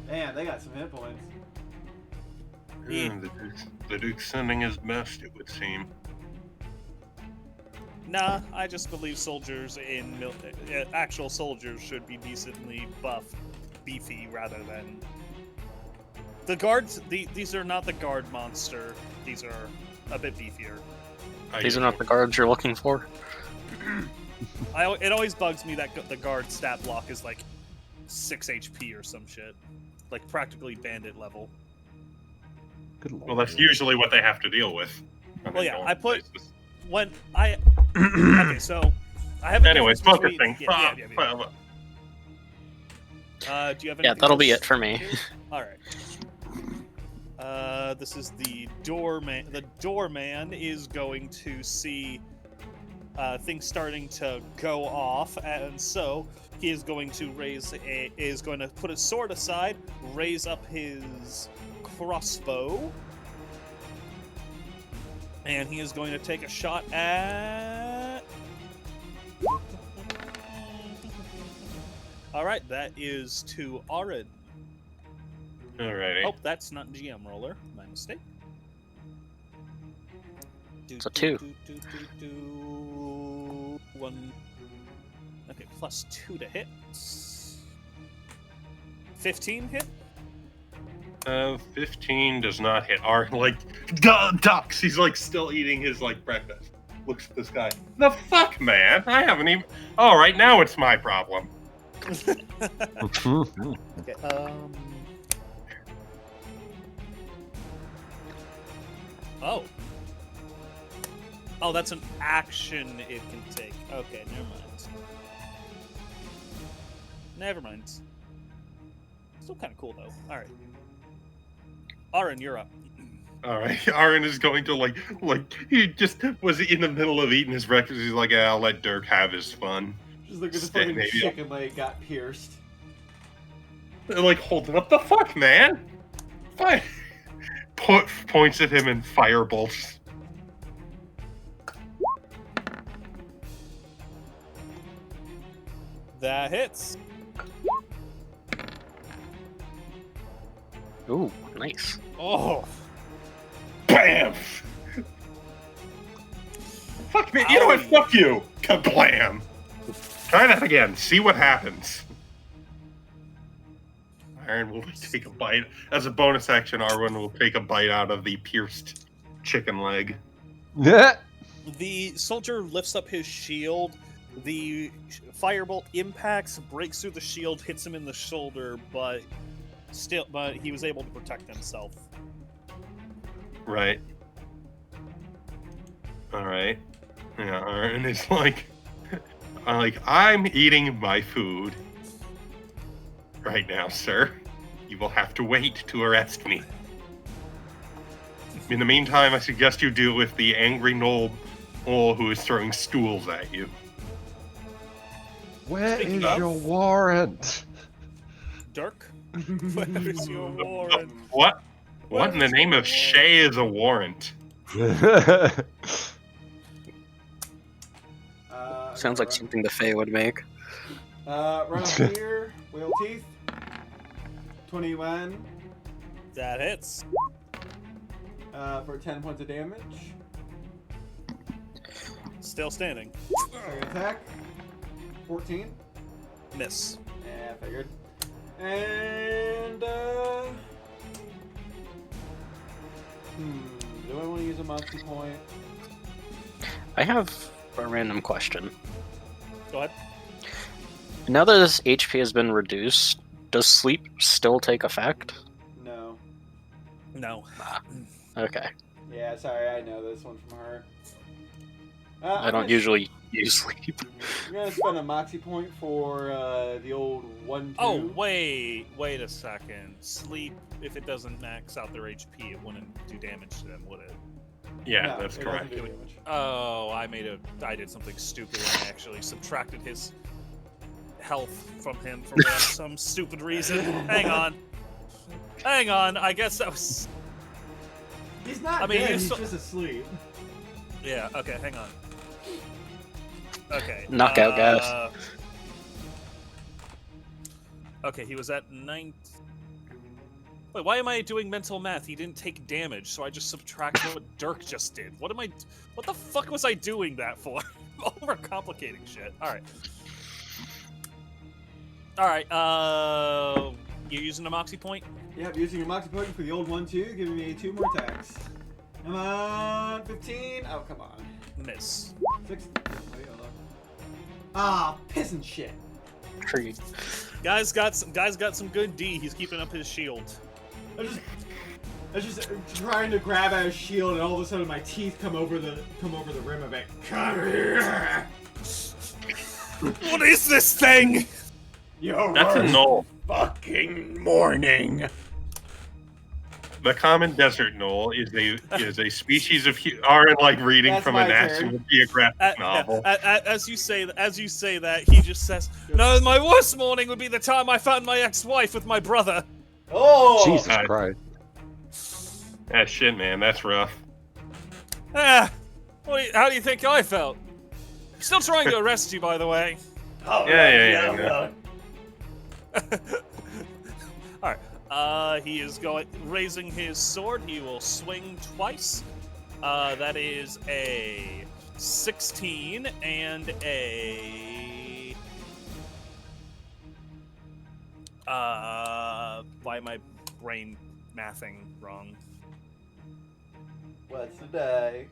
Man, they got some hit points. The Duke's sending his best, it would seem. Nah, I just believe soldiers actual soldiers should be decently beefy rather than the guards. These are not the guard monster. These are a bit beefier. These are not the guards you're looking for. It always bugs me that the guard stat block is like 6 HP or some shit, like practically bandit level. Good lord. Well, that's usually what they have to deal with. Well, yeah, I put places. when I okay, so I have. Anyways, focus thing. Do you have anything? Yeah, that'll be else it for me. to do? All right. This is the doorman. The doorman is going to see things starting to go off, and so he is going to put his sword aside, raise up his crossbow, and he is going to take a shot at. All right, that is to Ahran. Alrighty. Oh, that's not GM roller. My mistake. So 2. One. Okay, plus 2 to hit. 15 hit. 15 does not hit. Ducks. He's like still eating his breakfast. Looks at this guy. The fuck, man? I haven't even. All right, now it's my problem. Okay. Oh, that's an action it can take. Okay, never mind. Never mind. Still kind of cool though. All right. Ahran, you're up. All right, Ahran is going to he just was in the middle of eating his breakfast. He's like, yeah, I'll let Dirk have his fun. Just look at the Stay, fucking maybe. chicken leg got pierced. They're like holding up. The fuck, man? Fine. Points at him and fire bolts. That hits. Ooh, nice. Oh. Bam! Fuck me. You know what? Owie. Fuck you. Kablam. Try that again. See what happens. Ahran will take a bite. As a bonus action, Arwen will take a bite out of the pierced chicken leg. Yeah. The soldier lifts up his shield. The firebolt impacts, breaks through the shield, hits him in the shoulder, but he was able to protect himself. Right. Alright. Yeah, Ahran is like, I'm eating my food. Right now, sir. You will have to wait to arrest me. In the meantime, I suggest you deal with the angry Gnoll who is throwing stools at you. Where Speaking is of- your warrant? Dirk, where's your warrant? What? What in the name of Shay is a warrant? Sounds like something the Fae would make. Run up here. Whale teeth. 21 That hits. for 10 points of damage. Still standing. Second attack. 14. Miss. Yeah, I figured. And do I want to use a moxie point? I have a random question. Go ahead. Now that this HP has been reduced, does sleep still take effect? No. No. Okay. Yeah, sorry, I know this one from her. I don't usually use sleep. I'm gonna spend a moxie point for the old 1-2. Oh, wait a second. Sleep, if it doesn't max out their HP, it wouldn't do damage to them, would it? Yeah, No, that's it correct. doesn't do damage. Oh, I did something stupid and I actually subtracted his health from him for some stupid reason. Hang on, I guess that was... He's not I mean, dead, he's he's so- just asleep. Yeah, okay, hang on. Okay. Knockout, guys. Okay, he was at 9... Wait, why am I doing mental math? He didn't take damage, so I just subtracted what Dirk just did. What the fuck was I doing that for? Overcomplicating shit. Alright, you're using a moxie point? Yep, using your moxie point for the old 1-2, giving me 2 more attacks. Come on, 15. Oh, come on. Miss. 16. Wait, hold on. Ah, piss and shit. Tree. Guy's got some good D. He's keeping up his shield. I was just trying to grab at his shield, and all of a sudden my teeth come over the rim of it. Come here! What is this thing? Your That's a worst gnoll. fucking morning. The common desert gnoll is a species of Ahran like reading That's from my a National turn. Geographic novel. As you say that, he just says, "No, my worst morning would be the time I found my ex-wife with my brother." Oh! Jesus Nice. Christ. That shit, man. That's rough. Ah, how do you think I felt? Still trying to arrest you, by the way. Oh, Yeah. Alright, he is raising his sword. He will swing twice. That is a 16 and a... why am I brain mathing wrong? What's the day?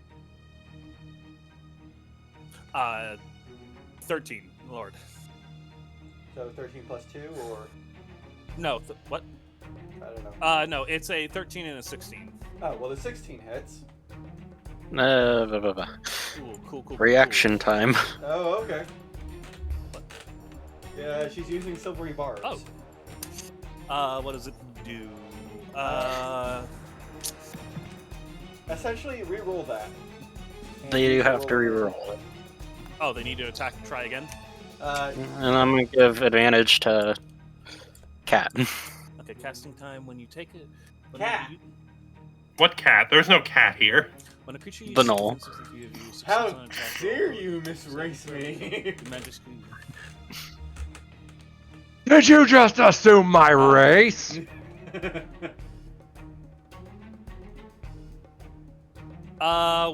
13, Lord. So 13 plus 2, or No, what? I don't know. No, it's a 13 and a 16. Oh, well, the 16 hits. Blah, blah, blah. Ooh, cool. Reaction time. Oh, okay. Yeah, she's using silvery barbs. Oh. What does it do? Essentially, re-roll that. They do have to reroll it. Oh, they need to try again? And I'm gonna give advantage to Cat. Okay, casting time when you take it. Cat. What cat? There's no cat here. When a creature The Gnoll. How dare you misrace me? Did you just assume my race?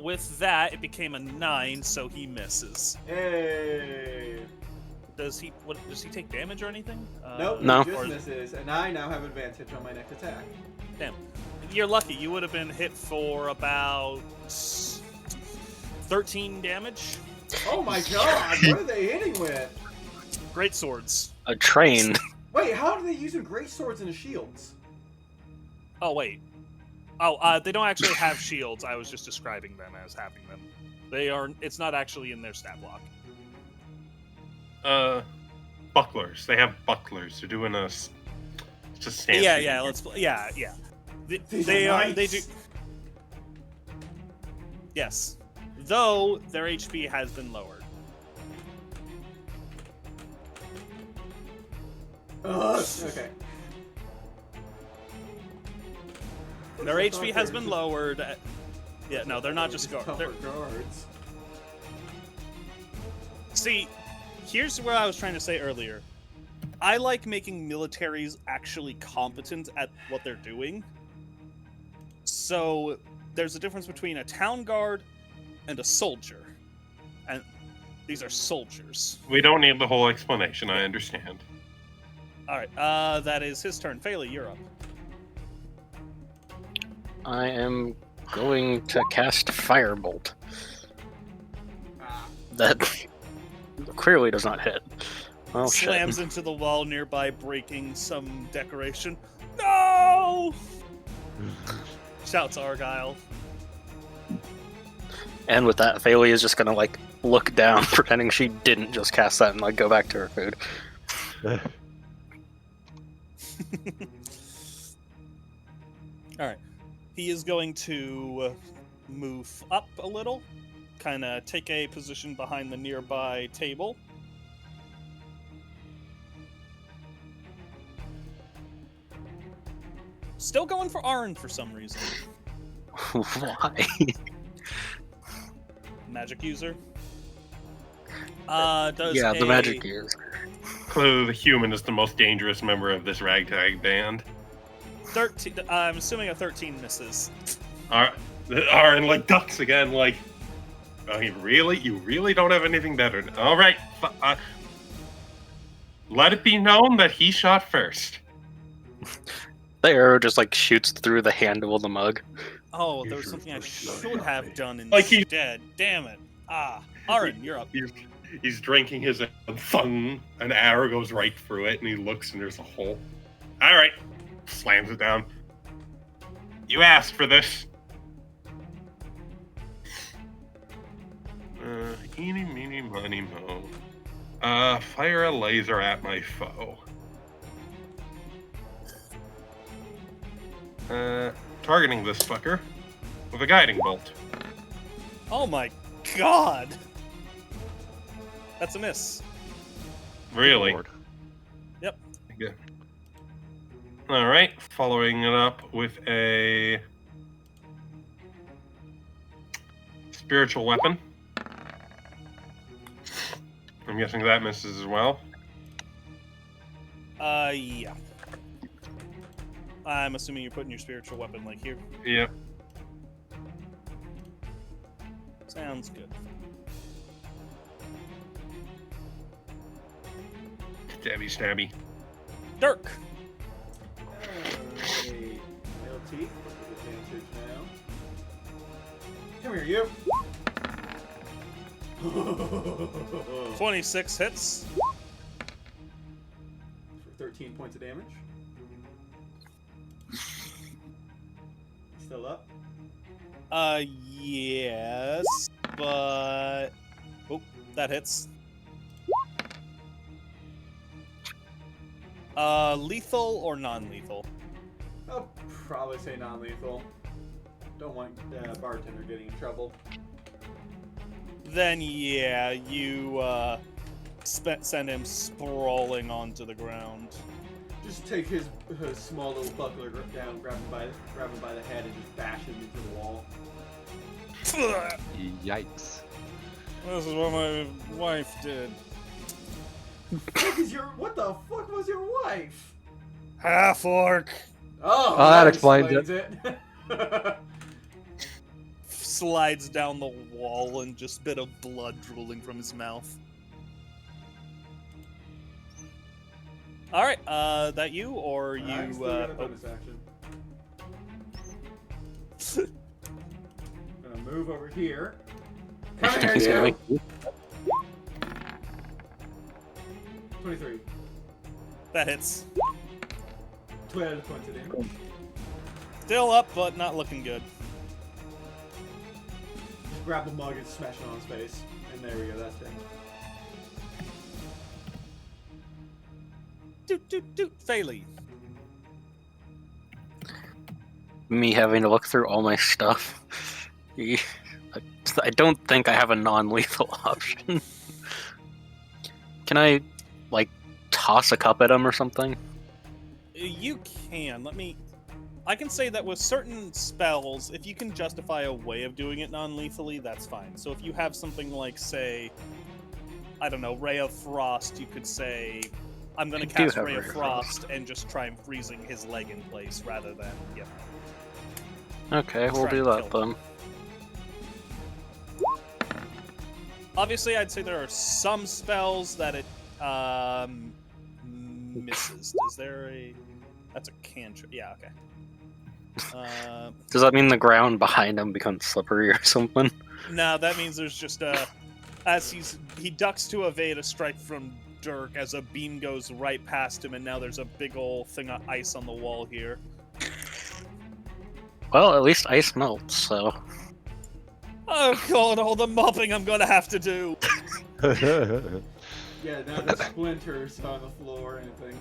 With that, it became a 9, so he misses. Hey. Does he take damage or anything? Nope, No. he just misses, and I now have advantage on my next attack. Damn. You're lucky. You would have been hit for about 13 damage. Oh my god, what are they hitting with? Great swords. A train. Wait, how are they using great swords and shields? Oh, wait. Oh, they don't actually have shields. I was just describing them as having them. It's not actually in their stat block. Bucklers. They have bucklers. They're doing a stance. Yeah. Yeah. They do. Yes. Though their HP has been lowered. Okay. Their I HP thought has they were been just- lowered. Yeah, no, they're not They were just guards. tougher guards. See, here's where I was trying to say earlier. I like making militaries actually competent at what they're doing. So there's a difference between a town guard and a soldier. And these are soldiers. We don't need the whole explanation. I understand. Alright, that is his turn. Phaley, you're up. I am going to cast Firebolt. That clearly does not hit. Oh, Slams shit. into the wall nearby, breaking some decoration. No! Shouts Argyle. And with that, Thalia is just gonna, like, look down, pretending she didn't just cast that and, like, go back to her food. Alright. He is going to move up a little, kind of take a position behind the nearby table. Still going for Ahran for some reason. Why? Magic user. Does Yeah, the a magic user. Clearly, the human is the most dangerous member of this ragtag band. 13. I'm assuming a 13 misses. Aaron like ducks again, like, oh, you really don't have anything better. All right, let it be known that he shot first. The arrow just, like, shoots through the handle of the mug. Oh, there was something I should have done Like he- instead. Damn it. Ahran, you're up. He's drinking his thung. An arrow goes right through it, and he looks, and there's a hole. All right, slams it down. You asked for this. Eeny, meeny, miny, mo. Fire a laser at my foe. Targeting this fucker with a guiding bolt. Oh my god! That's a miss. Really? Lord. Yep. Good. All right, following it up with a spiritual weapon. I'm guessing that misses as well. Yeah. I'm assuming you're putting your spiritual weapon, like, here. Yep. Sounds good. Stabby, stabby. Dirk! Alright. Male teeth with advantage now. Come here, you! 26 hits. For 13 points of damage. Still up? Yes, but... Oh, that hits. Lethal or non-lethal? I'll probably say non-lethal. Don't want bartender getting in trouble. Then, yeah, you, send him sprawling onto the ground. Just take his small little buckler down, grab him by the head, and just bash him into the wall. Yikes. This is what my wife did. What the fuck was your wife? Half-orc! Oh, that explains it. Slides down the wall and just a bit of blood drooling from his mouth. Alright, that you, or you, I'm still gonna bonus action. I'm gonna move over here. Come here, He's gonna you! make- 23. that hits. 12 points of damage. Still up, but not looking good. Just grab the mug and smash it on his face. And there we go, that's it. Doot, Phaley. Me having to look through all my stuff. I don't think I have a non-lethal option. Can I, like, toss a cup at him or something? You can. Let me I can say that with certain spells, if you can justify a way of doing it non-lethally, that's fine. So if you have something like, say, I don't know, Ray of Frost, you could say, I'm going to I do cast have Ray of Frost and just try and freezing his leg in place rather than, you know. Okay, we'll Try do and that kill then. Obviously, I'd say there are some spells that it misses. Is there a... That's a cantrip. Yeah, okay. Does that mean the ground behind him becomes slippery or something? No, that means there's just a... As he ducks to evade a strike from Dirk as a beam goes right past him, and now there's a big ol' thing of ice on the wall here. Well, at least ice melts, so... Oh god, all the mopping I'm gonna have to do! Yeah, no, the splinters on the floor or anything.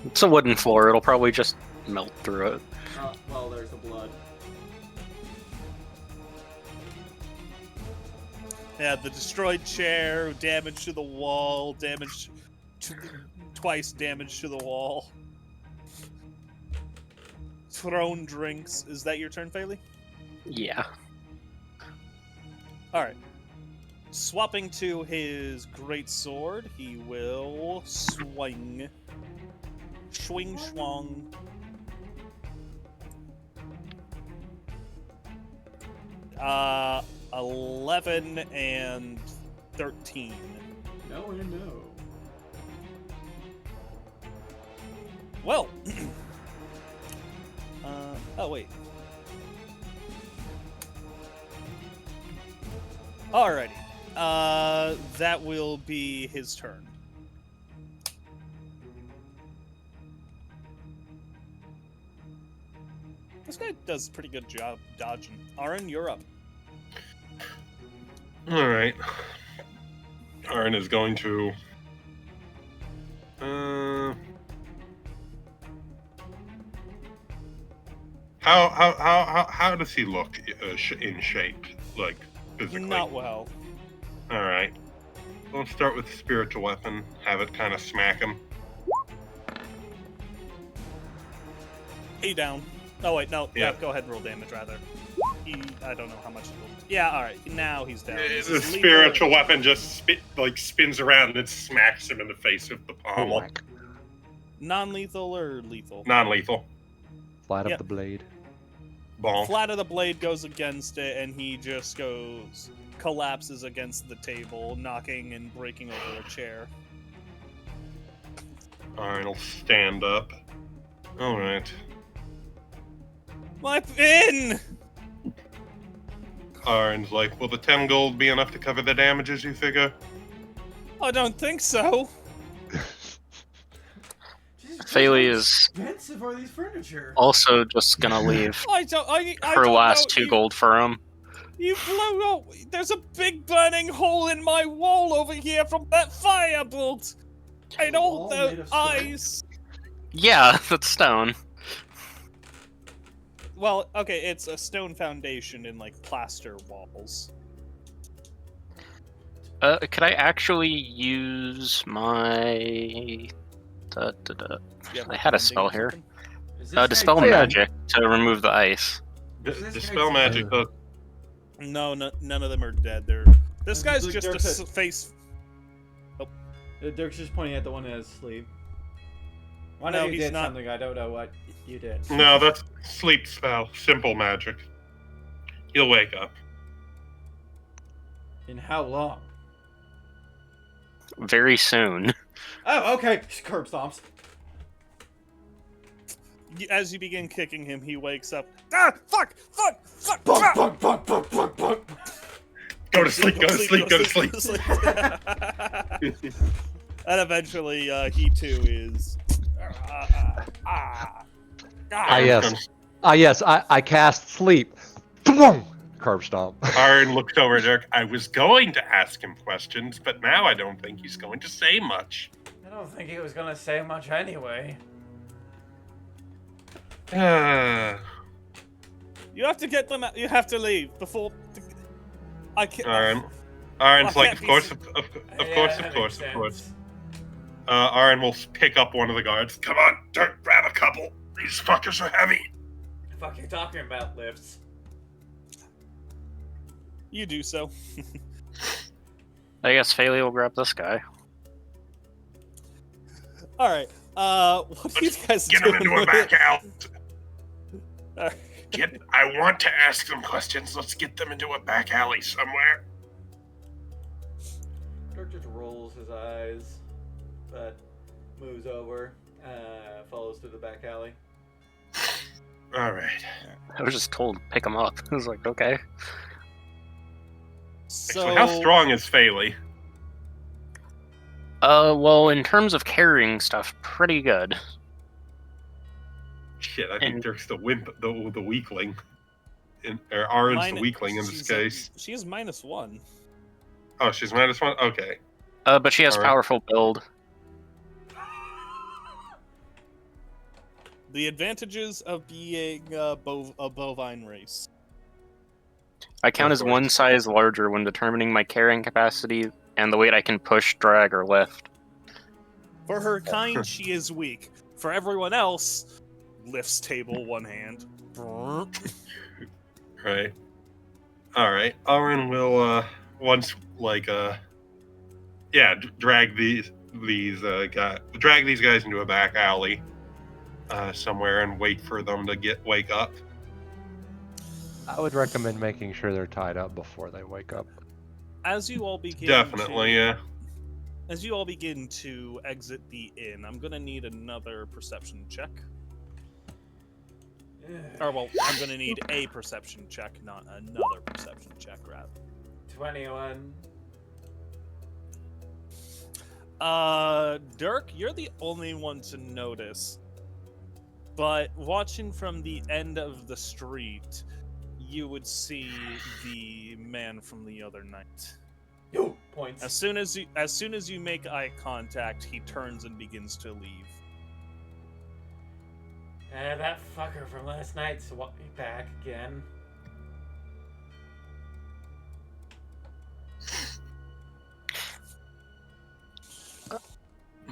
It's a wooden floor, it'll probably just melt through it. Oh, well, there's the blood. Yeah, the destroyed chair, damage to the wall, twice damage to the wall. Thrown drinks. Is that your turn, Faley? Yeah. Alright. Swapping to his great sword, he will swing. Swing swung. Uh, 11 and 13. No and no. Well. Oh wait. Alrighty. That will be his turn. This guy does a pretty good job dodging. Ahran, you're up. Alright. Ahran is going to... How does he look in shape, like, physically? Not well. Alright. Let's start with the spiritual weapon, have it kind of smack him. He down. Oh wait, no. Yeah. Go ahead and roll damage, rather. I don't know how much it will... Yeah, alright. Now he's down. This The is lethal. spiritual weapon just spins around and smacks him in the face with the pommel. Non-lethal or lethal? Non-lethal. Flat of Yep. the blade. Bonk. Flat of the blade goes against it, and he just collapses against the table, knocking and breaking over a chair. Alright, I'll stand up. Alright. My pin! Ahran's like, will the 10 gold be enough to cover the damages, you figure? I don't think so. Faley is Expensive are these furniture? also just gonna leave I her don't last know. 2 gold for him. You blew up. There's a big burning hole in my wall over here from that firebolt. And all Wall made the of stone? ice. Yeah, that's stone. Well, okay, it's a stone foundation in like plaster walls. Could I actually use my... You have, I like, had a mending spell or here. something? Is this guy Dispel dead? magic to remove the ice. Is this Dispel guy magic does. No, none of them are dead. This guy's Look, just Dirk's a face. Dirk's just pointing at the one that is asleep. I No, know you he's did not. something. I don't know what you did. No, that's sleep spell. Simple magic. He'll wake up. In how long? Very soon. Oh, okay. Curb stomps. As you begin kicking him, he wakes up. Ah! Fuck! Bunk, ah! bunk, bunk, bunk, bunk, bunk. Go to sleep, go to sleep, go to sleep. And eventually, he too is. Yes, I cast sleep. Curb stomp. Ahran looked over at Dirk. I was going to ask him questions, but now I don't think he's going to say much. I don't think he was gonna say much anyway. You have to get them out. You have to leave before. I can't. Ahran's I like, can't of be course, so- of course. Ahran will pick up one of the guards. Come on, Dirk, grab a couple. These fuckers are heavy. The fuck are you talking about, lifts? You do so. I guess Faley will grab this guy. All right. What are you guys Get doing? them into a with back it? alley. Alright. I want to ask them questions. Let's get them into a back alley somewhere. Dirk just rolls his eyes, but moves over, follows through the back alley. All right. I was just told to pick him up. I was like, okay. So, Actually, how strong is Faley? Well, in terms of carrying stuff, pretty good. Shit, I think And- Dirk's the wimp, the weakling. Or Ahran's the weakling in this she's case. she is -1. Oh, she's -1? Okay. But she has Alright. powerful build. The advantages of being a bovine race. I count Of as course. one size larger when determining my carrying capacity and the weight I can push, drag, or lift. For her kind, she is weak. For everyone else, lifts table one hand. Right. Alright. Ahran will, drag these guys into a back alley somewhere and wait for them to wake up. I would recommend making sure they're tied up before they wake up. As you all begin Definitely, to, yeah. As you all begin to exit the inn, I'm gonna need another perception check. Or, well, I'm gonna need a perception check, not another perception check, rather. 21. Dirk, you're the only one to notice. But watching from the end of the street, you would see the man from the other night. Yo, points. As soon as you make eye contact, he turns and begins to leave. That fucker from last night's back again.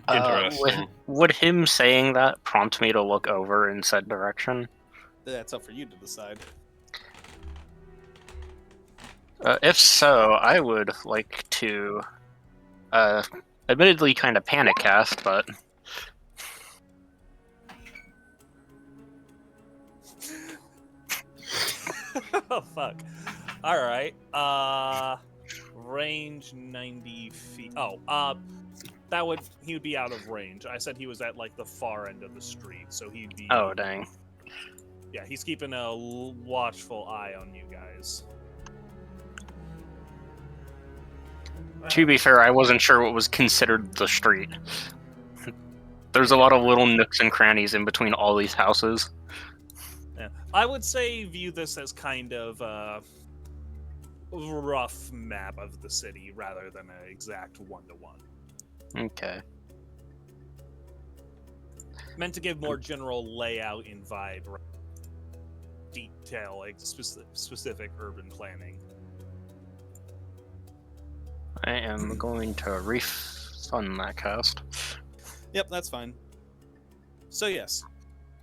Interesting. Would him saying that prompt me to look over in said direction? That's up for you to decide. If so, I would like to, admittedly kind of panic cast, but Oh fuck. Alright. Range 90 feet. He would be out of range. I said he was at like the far end of the street, so he'd be oh dang. Yeah, he's keeping a watchful eye on you guys. To be fair, I wasn't sure what was considered the street. There's a lot of little nooks and crannies in between all these houses. Yeah. I would say view this as kind of a rough map of the city rather than an exact one-to-one. Okay. Meant to give more general layout and vibe, detail, like specific urban planning. I am going to refund that cast. Yep, that's fine. So yes,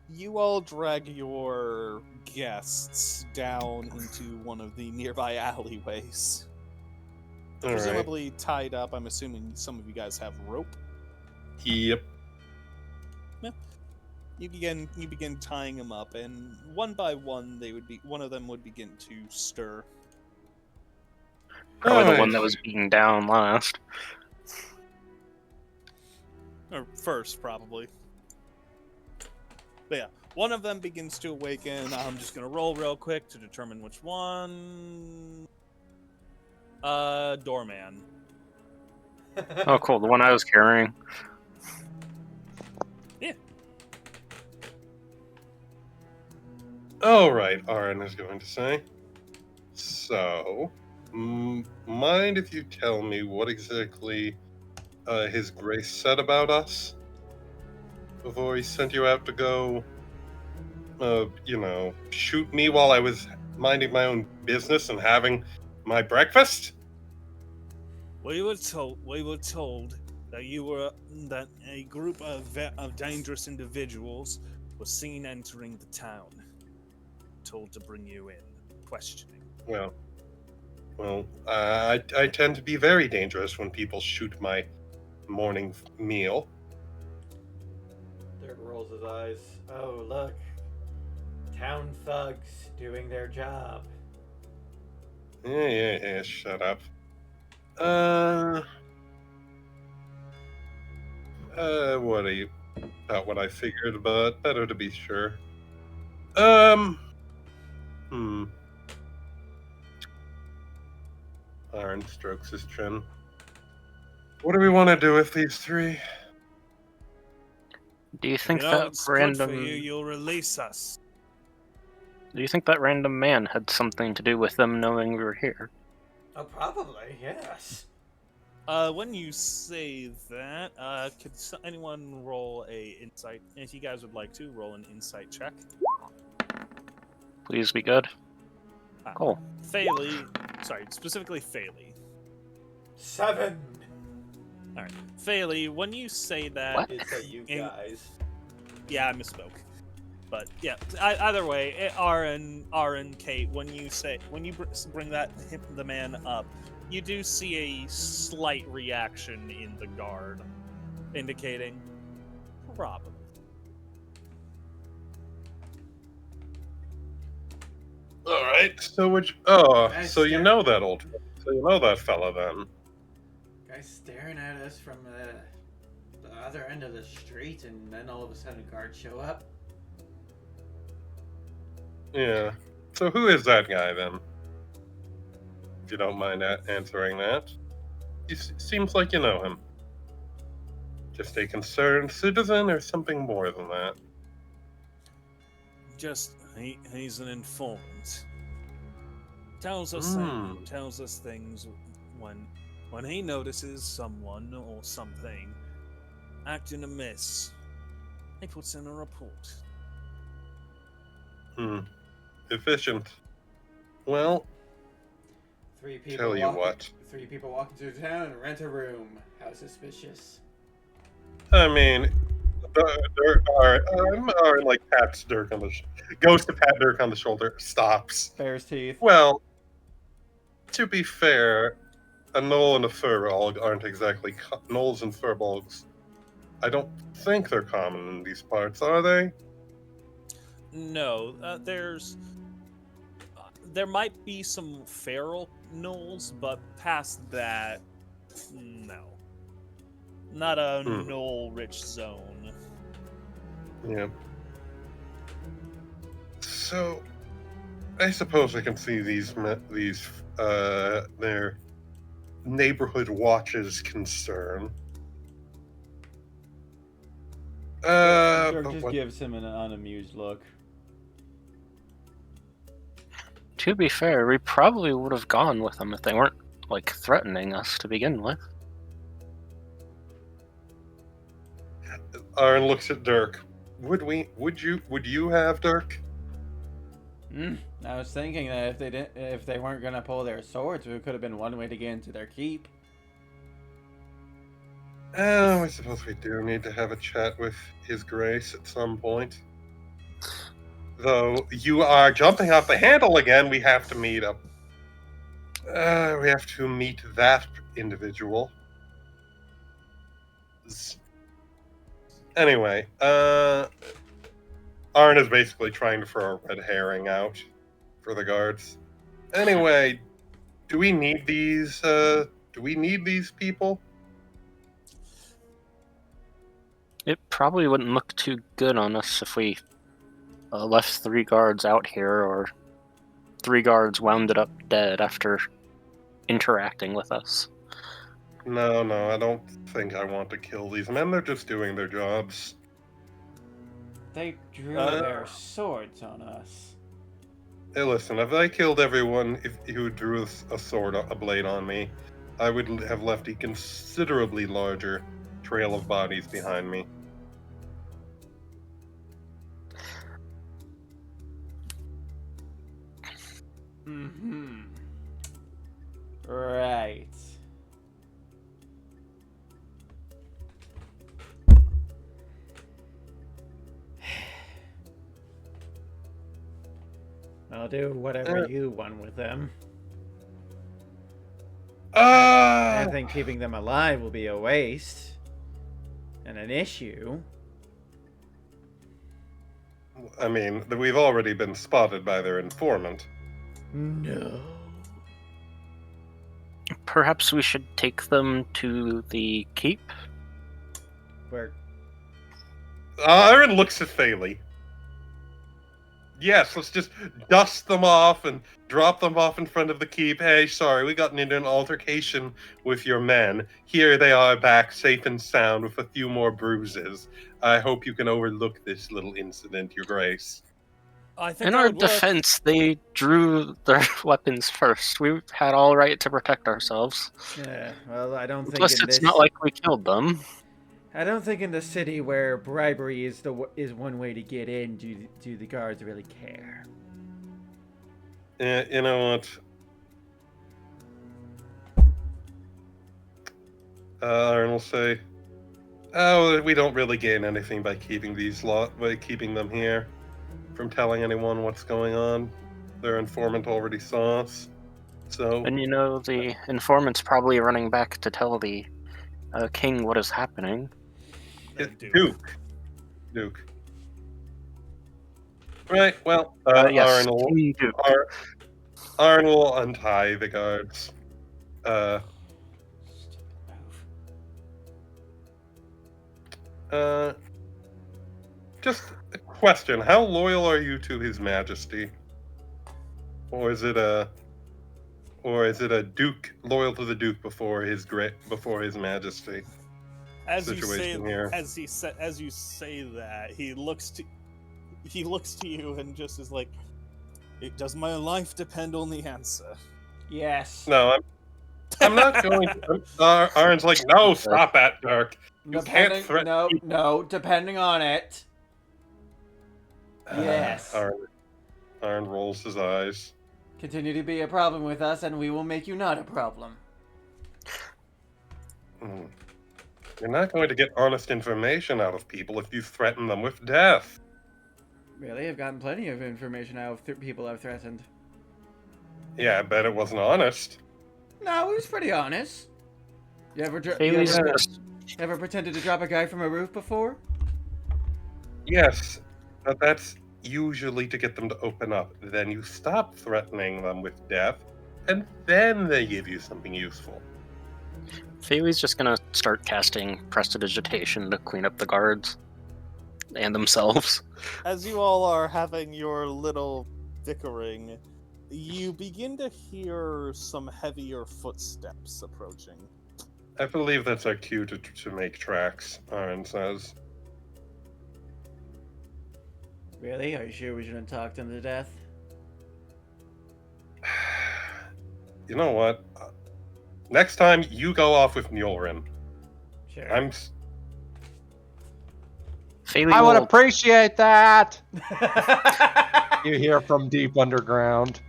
you all drag your guests down into one of the nearby alleyways. All right. Presumably tied up. I'm assuming some of you guys have rope. Yep. You begin tying them up, and one by one, one of them would begin to stir. Probably the Alright. one that was beaten down last. Or first, probably. But yeah, one of them begins to awaken. I'm just gonna roll real quick to determine which one. Doorman. Oh, cool. The one I was carrying. Yeah. All right, Ahran is going to say. So, mind if you tell me what exactly His Grace said about us before he sent you out to go, shoot me while I was minding my own business and having my breakfast? We were told that a group of dangerous individuals Was seen entering the town. Told to bring you in. Questioning. Well, I tend to be very dangerous when people shoot my morning meal. Dirk rolls his eyes. Oh, look. Town thugs doing their job. Yeah, shut up. What are you? Not what I figured, but better to be sure. Ahran strokes his chin. What do we want to do with these three? Do you think You know, that it's random? good for you. You'll release us. Do you think that random man had something to do with them knowing we were here? Oh, probably, yes. When you say that, could anyone roll a insight? If you guys would like to, roll an insight check. Please be good. Cool. Specifically Phaley. 7. Alright. Phaley, when you say that... What? It's a you guys. Yeah, I misspoke. But, yeah, either way, Ahran, Kate, when you bring the man up, you do see a slight reaction in the guard, indicating probably. All right. So so you know that fella then? Guy's staring at us from the other end of the street, and then all of a sudden guards show up. Yeah. So who is that guy then? If you don't mind answering that. He seems like you know him. Just a concerned citizen or something more than that? Just, he's an informant. Tells us things when he notices someone or something acting amiss. He puts in a report. Efficient. Well, Three people tell you what. 3 people walking through town and rent a room. How suspicious. I mean, Ahran like pats Dirk on the goes to pat Dirk on the shoulder, stops. Bear's teeth. Well, to be fair, a gnoll and a furbolg aren't exactly gnolls and furbolgs. I don't think they're common in these parts, are they? No, there might be some feral gnolls, but past that, no. Not a gnoll-rich zone. Yeah. So, I suppose I can see their neighborhood watch's concern. Dirk but just what... gives him an unamused look. To be fair, we probably would have gone with them if they weren't, like, threatening us to begin with. Ahran looks at Dirk. Would you have, Dirk? I was thinking that if they weren't gonna pull their swords, it could have been one way to get into their keep. I suppose we do need to have a chat with His Grace at some point. Though you are jumping off the handle again, we have to meet up. We have to meet that individual. Anyway, Ahran is basically trying to throw a red herring out for the guards. Anyway, do we need these people? It probably wouldn't look too good on us if we left 3 guards out here, or 3 guards wounded up dead after interacting with us. No, I don't think I want to kill these men. They're just doing their jobs. They drew their swords on us. Hey, listen, if I killed everyone who drew a blade on me, I would have left a considerably larger trail of bodies behind me. Right. I'll do whatever you want with them. I think keeping them alive will be a waste and an issue. I mean, we've already been spotted by their informant. No. Perhaps we should take them to the keep? Where? Ahran looks at Thalie. Yes, let's just dust them off and drop them off in front of the keep. Hey, sorry, we got into an altercation with your men. Here they are back, safe and sound, with a few more bruises. I hope you can overlook this little incident, Your Grace. I think In that our would work. defense, they drew their weapons first. We had all right to protect ourselves. Yeah, well, I don't think Plus, in it's this... not like we killed them. I don't think in the city where bribery is one way to get in, do the guards really care? You know what? Ahran will say, "Oh, we don't really gain anything by keeping keeping them here, from telling anyone what's going on. Their informant already saw us, so." And you know, the informant's probably running back to tell the king what is happening. Duke. Right. Well, Yes, Ahran King Duke. Ahran will untie the guards. Just a question: how loyal are you to His Majesty, or is it a Duke loyal to the Duke before His Majesty? As you Situation say, here. as you say that, he looks to you and just is like, "Does my life depend on the answer?" Yes. No, I'm not going to. Ahran's like, no, stop that, Dirk. You can't threaten. No, depending on it. Yes. Ahran rolls his eyes. Continue to be a problem with us, and we will make you not a problem. You're not going to get honest information out of people if you threaten them with death. Really? I've gotten plenty of information out of people I've threatened. Yeah, I bet it wasn't honest. No, it was pretty honest. You ever pretended to drop a guy from a roof before? Yes, but that's usually to get them to open up. Then you stop threatening them with death, and then they give you something useful. Thalie's just gonna start casting Prestidigitation to clean up the guards and themselves. As you all are having your little bickering, you begin to hear some heavier footsteps approaching. I believe that's our cue to make tracks, Ahran says. Really? Are you sure we shouldn't talk them to death? You know what? Next time, you go off with Nyulrin. Sure. Thalie I would will- appreciate that. You hear from deep underground.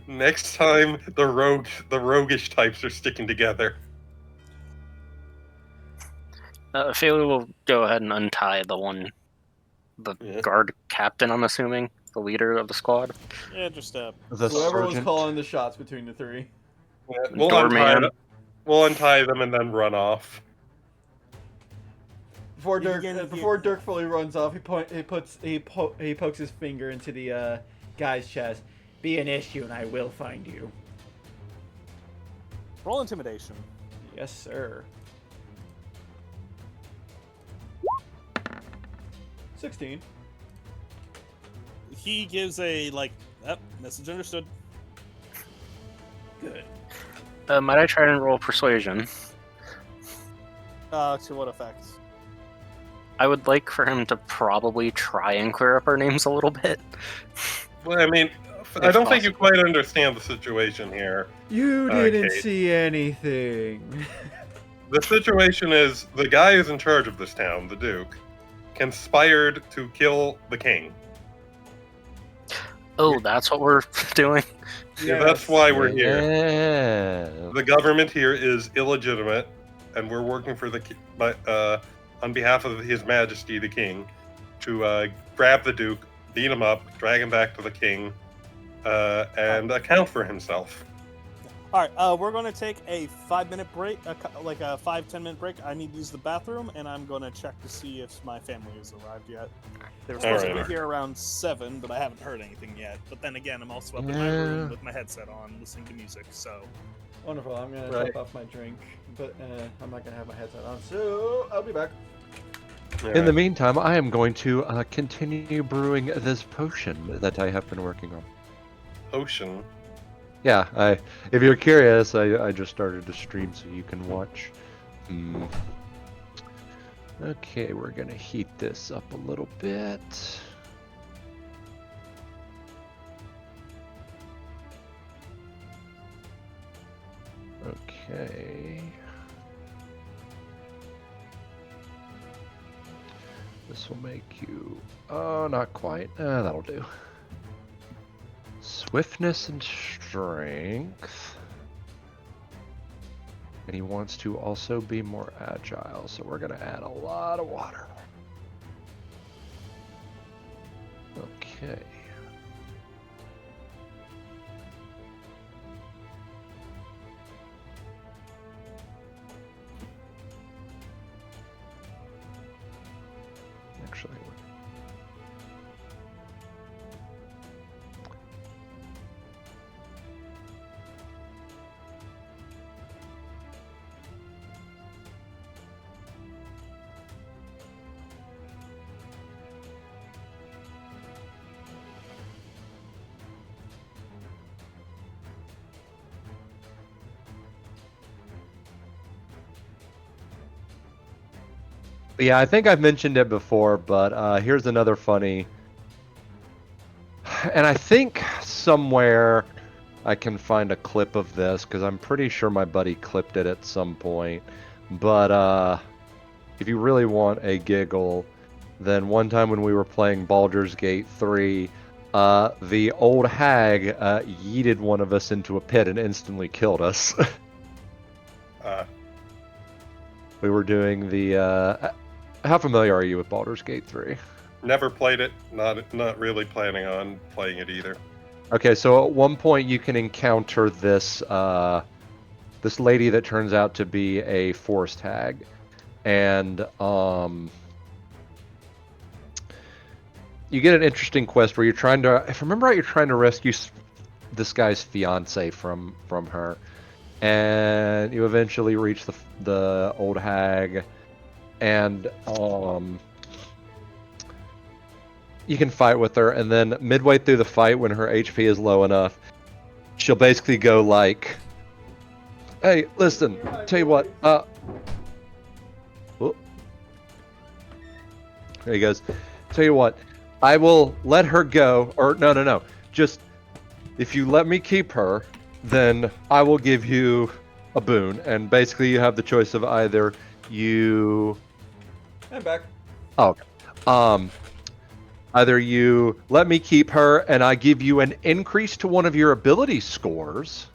Next time, the roguish types are sticking together. Thalie will go ahead and untie the Yeah. guard captain, I'm assuming, the leader of the squad. Yeah, just The Whoever was sergeant. calling the shots between the three. Yeah, we'll untie them and then run off. Before You Dirk, can get- before Dirk fully runs off, he pokes his finger into the guy's chest. Be an issue, and I will find you. roll intimidation. Yes, sir. 16. He gives a message understood. Good. Might I try and roll Persuasion? To what effect? I would like for him to probably try and clear up our names a little bit. Well, I mean, I don't think you quite understand the situation here. You didn't Kate. see anything. The situation is the guy who's in charge of this town, the Duke, conspired to kill the king. Oh, that's what we're doing? Yeah, that's why we're here. Yeah. The government here is illegitimate, and we're working for on behalf of His Majesty the King to grab the Duke, beat him up, drag him back to the king, and account for himself. All right, we're going to take a 5-minute break, like a 5-10 minute break. I need to use the bathroom, and I'm going to check to see if my family has arrived yet. They were supposed to be here around 7, but I haven't heard anything yet. But then again, I'm also up in my room with my headset on, listening to music, so... Wonderful. I'm going to top off my drink, but I'm not going to have my headset on, so I'll be back. In the meantime, I am going to continue brewing this potion that I have been working on. Potion? Yeah, if you're curious, I just started to stream so you can watch. Okay, we're gonna heat this up a little bit. Okay. This will make you... Oh, not quite. That'll do. Swiftness and strength. And he wants to also be more agile, so we're going to add a lot of water. Okay. Actually, yeah, I think I've mentioned it before, but here's another funny. And I think somewhere I can find a clip of this, because I'm pretty sure my buddy clipped it at some point. But if you really want a giggle, then one time when we were playing Baldur's Gate 3, the old hag yeeted one of us into a pit and instantly killed us. We were doing the... how familiar are you with Baldur's Gate 3? Never played it. Not really planning on playing it either. Okay, so at one point you can encounter this this lady that turns out to be a forest hag, and you get an interesting quest where you're trying to, if I remember right, you're trying to rescue this guy's fiance from her, and you eventually reach the old hag, and you can fight with her, and then midway through the fight, when her HP is low enough, she'll basically go like, "Hey, listen, tell you what, there he goes. Tell you what, I will let her go, or no, just, if you let me keep her, then I will give you a boon," and basically you have the choice of either you... I'm back. Oh, either you let me keep her and I give you an increase to one of your ability scores,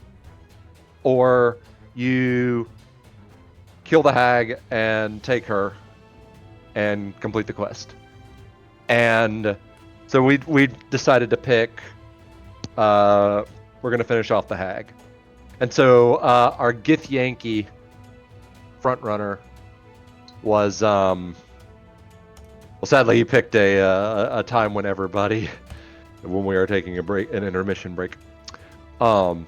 or you kill the hag and take her and complete the quest. And so we decided to pick, we're going to finish off the hag. And so our Githyanki frontrunner was... Well, sadly, he picked a time when everybody, when we were taking a break, an intermission break. But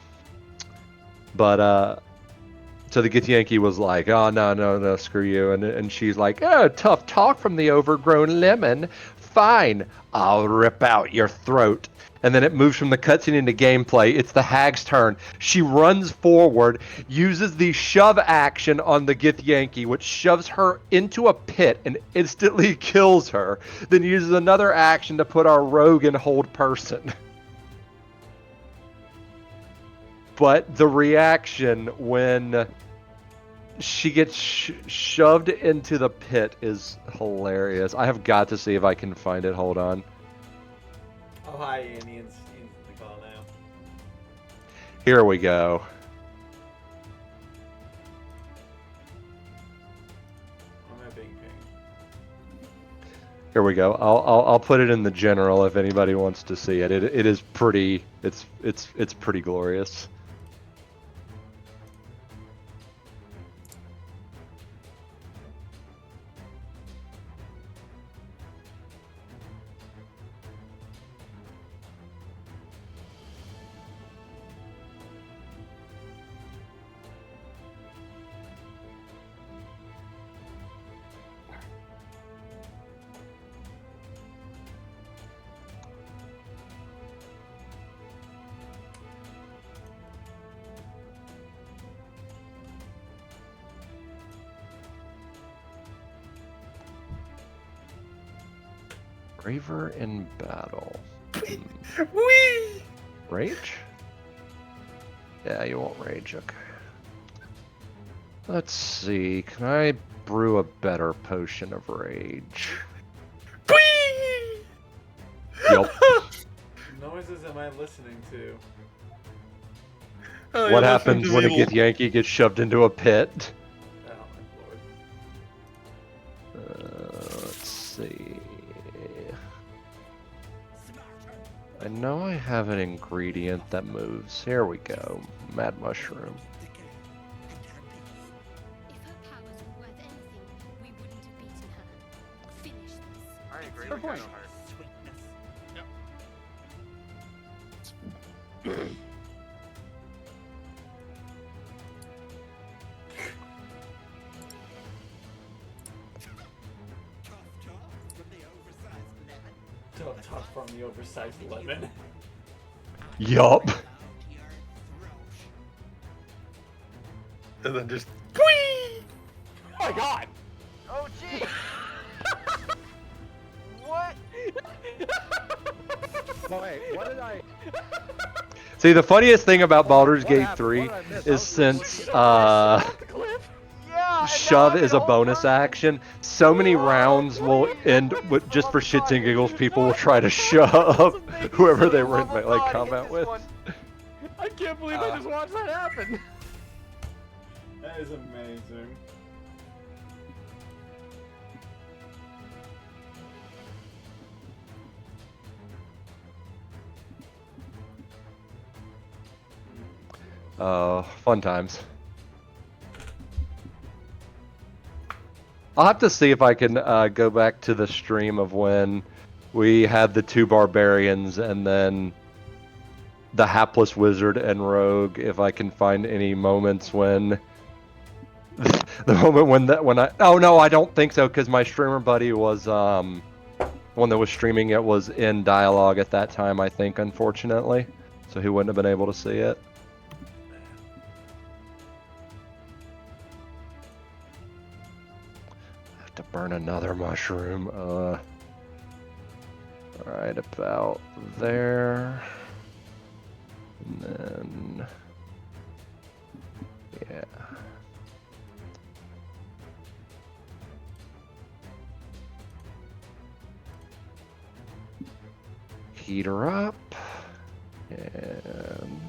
so the Githyanki was like, "Oh no, screw you," and she's like, "Oh, tough talk from the overgrown lemon. Fine, I'll rip out your throat." And then it moves from the cutscene into gameplay. It's the hag's turn. She runs forward, uses the shove action on the Githyanki, which shoves her into a pit and instantly kills her. Then uses another action to put our rogue in hold person. But the reaction when she gets shoved into the pit is hilarious. I have got to see if I can find it. Hold on. Oh, hi, Ian's the call now. Here we go. I'm not being pinged. Here we go. I'll put it in the general if anybody wants to see it. It is pretty. It's pretty glorious. Braver in battle. Whee! Rage? Yeah, you won't rage. Okay. Let's see. Can I brew a better potion of rage? Whee! Yup. Noises am I listening to? Oh, What you're happens listening when to a the Githyanki gets shoved into a pit? Oh my lord. Let's see. I know I have an ingredient that moves. Here we go. Mad mushroom. If her powers were worth anything, we wouldn't have beaten her. Finish this. I agree. Fair We kind point. of hard. Tough from the oversized lemon. Yup. And then just Oh my god! Oh, gee. What? Wait, what did I? See, the funniest thing about Baldur's What Gate happened? 3 What did I miss? is since Yeah. and shove now I'm is a an old bonus person. action, so many Whoa, rounds will please. end with just for shits and giggles. People will try to shove whoever they were in Oh, like God, combat hit with. this one. I can't believe I just watched that happen. That is amazing. Fun times. I'll have to see if I can go back to the stream of when we had the two barbarians and then the hapless wizard and rogue. If I can find any moments when the moment when I oh no, I don't think so, because my streamer buddy was one that was streaming it was in dialogue at that time, I think, unfortunately, so he wouldn't have been able to see it. To burn another mushroom. Right about there. And then yeah. Heat her up. And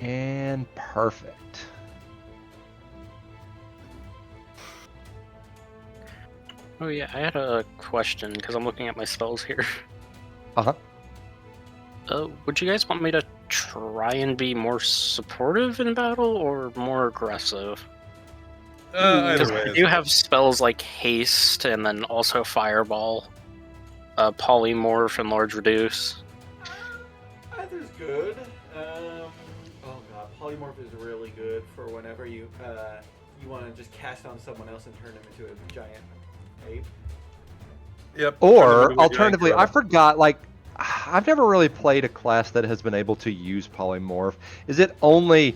and perfect. Oh yeah, I had a question because I'm looking at my spells here. Uh-huh. Would you guys want me to try and be more supportive in battle or more aggressive? either Because way. I do have spells like haste and then also fireball, polymorph and large reduce. Either's good. Oh god, Polymorph is really good for whenever you want to just cast on someone else and turn them into a giant ape. Yep. Or alternatively, I forgot. Like, I've never really played a class that has been able to use polymorph. Is it only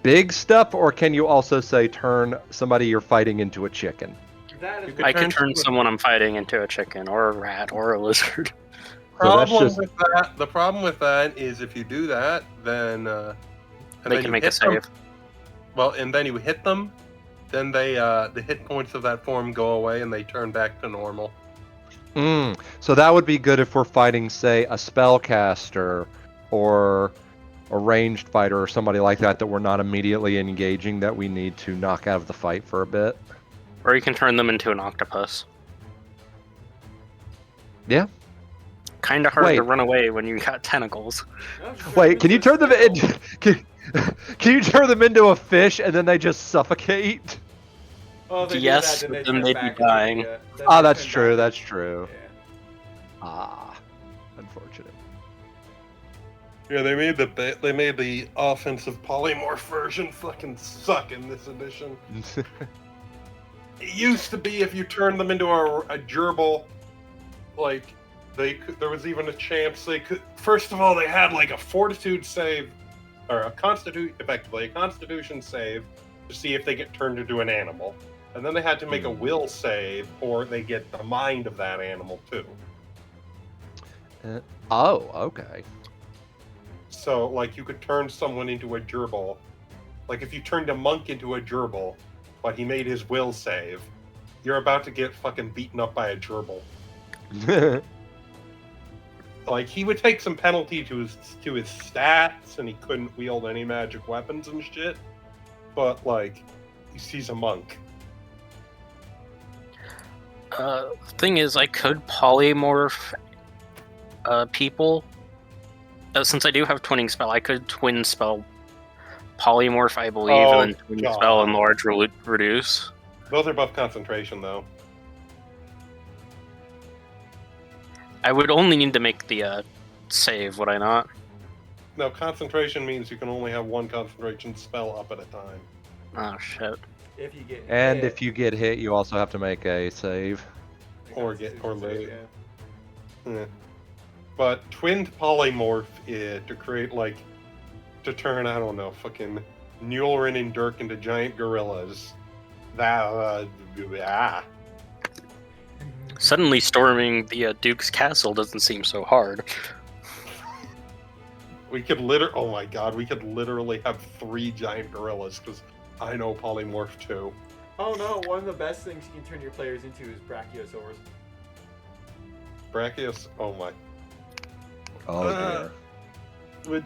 big stuff, or can you also say turn somebody you're fighting into a chicken? That is could I can turn turn someone I'm fighting into a chicken or a rat or a lizard. So that's problem just- with that. The problem with that is if you do that, then and They then can you make a hit them- save. Well, and then you hit them, then they the hit points of that form go away and they turn back to normal. So that would be good if we're fighting, say, a spellcaster or a ranged fighter or somebody like that we're not immediately engaging that we need to knock out of the fight for a bit. Or you can turn them into an octopus. Yeah. Kind of hard Wait. to run away when you got tentacles. Wait, can you turn them into can you turn them into a fish and then they just suffocate? Oh, if they do Yes, that, then but they then turn they'd be back into dying. then Ah, they that's turn true. back That's into- true. Yeah. Ah, unfortunate. Yeah, they made the offensive polymorph version fucking suck in this edition. It used to be if you turned them into a gerbil, like there was even a chance they could. First of all, they had like a fortitude save, or a constitution save to see if they get turned into an animal, and then they had to make a will save, or they get the mind of that animal too. Oh, okay. So, like, you could turn someone into a gerbil. Like, if you turned a monk into a gerbil, but he made his will save, you're about to get fucking beaten up by a gerbil. Like, he would take some penalty to his stats, and he couldn't wield any magic weapons and shit. But, like, he's a monk. Thing is, I could polymorph people. Since I do have twinning spell, I could twin spell polymorph, I believe, Oh, and then twin God. spell enlarge reduce. Those are both concentration, though. I would only need to make the save, would I not? No, concentration means you can only have one concentration spell up at a time. Oh shit. If you get And hit, if you get hit, you also have to make a save. Or lose. yeah. Yeah. But twinned polymorph to create, like, to turn, I don't know, fucking Nyulrin and Dirk into giant gorillas. That, Suddenly storming the Duke's castle doesn't seem so hard. we could oh my god, we could literally have 3 giant gorillas, because I know polymorph too. Oh no, one of the best things you can turn your players into is Brachiosaurs. Brachios, oh my. Oh dear.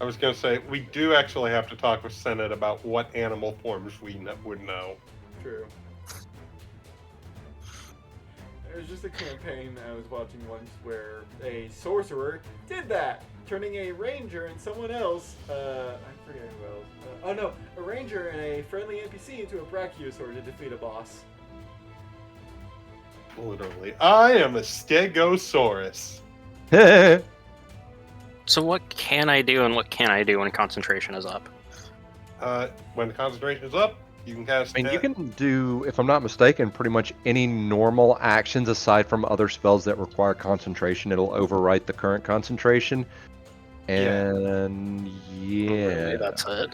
I was going to say, we do actually have to talk with Senate about what animal forms we would know. True. There was just a campaign I was watching once where a sorcerer did that, turning a ranger and someone else, I forget who else. A ranger and a friendly NPC into a Brachiosaur to defeat a boss. Literally. I am a Stegosaurus. So what can I do and what can't I do when concentration is up? When the concentration is up, you can cast. I mean, you can do, if I'm not mistaken, pretty much any normal actions aside from other spells that require concentration. It'll overwrite the current concentration. And Really, that's it.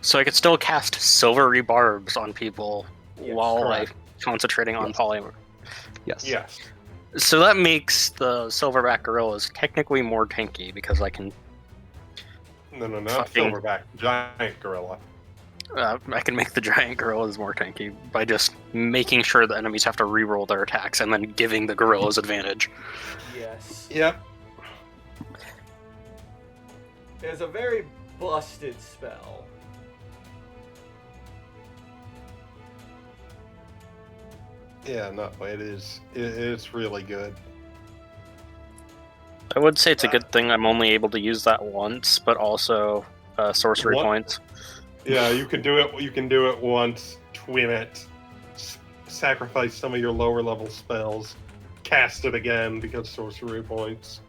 So I could still cast silvery barbs on people while correct. I'm concentrating on polymer. Yes. Yes. So that makes the silverback gorillas technically more tanky because I can No, not Fucking- silverback. Giant gorilla. I can make the giant gorillas more tanky by just making sure the enemies have to reroll their attacks and then giving the gorillas advantage. Yes. Yep. It's a very busted spell. Yeah, no, it is. It's really good. I would say it's a good thing I'm only able to use that once, but also sorcery What? points. Yeah, you can do it. You can do it once, twin it, sacrifice some of your lower level spells, cast it again because sorcery points.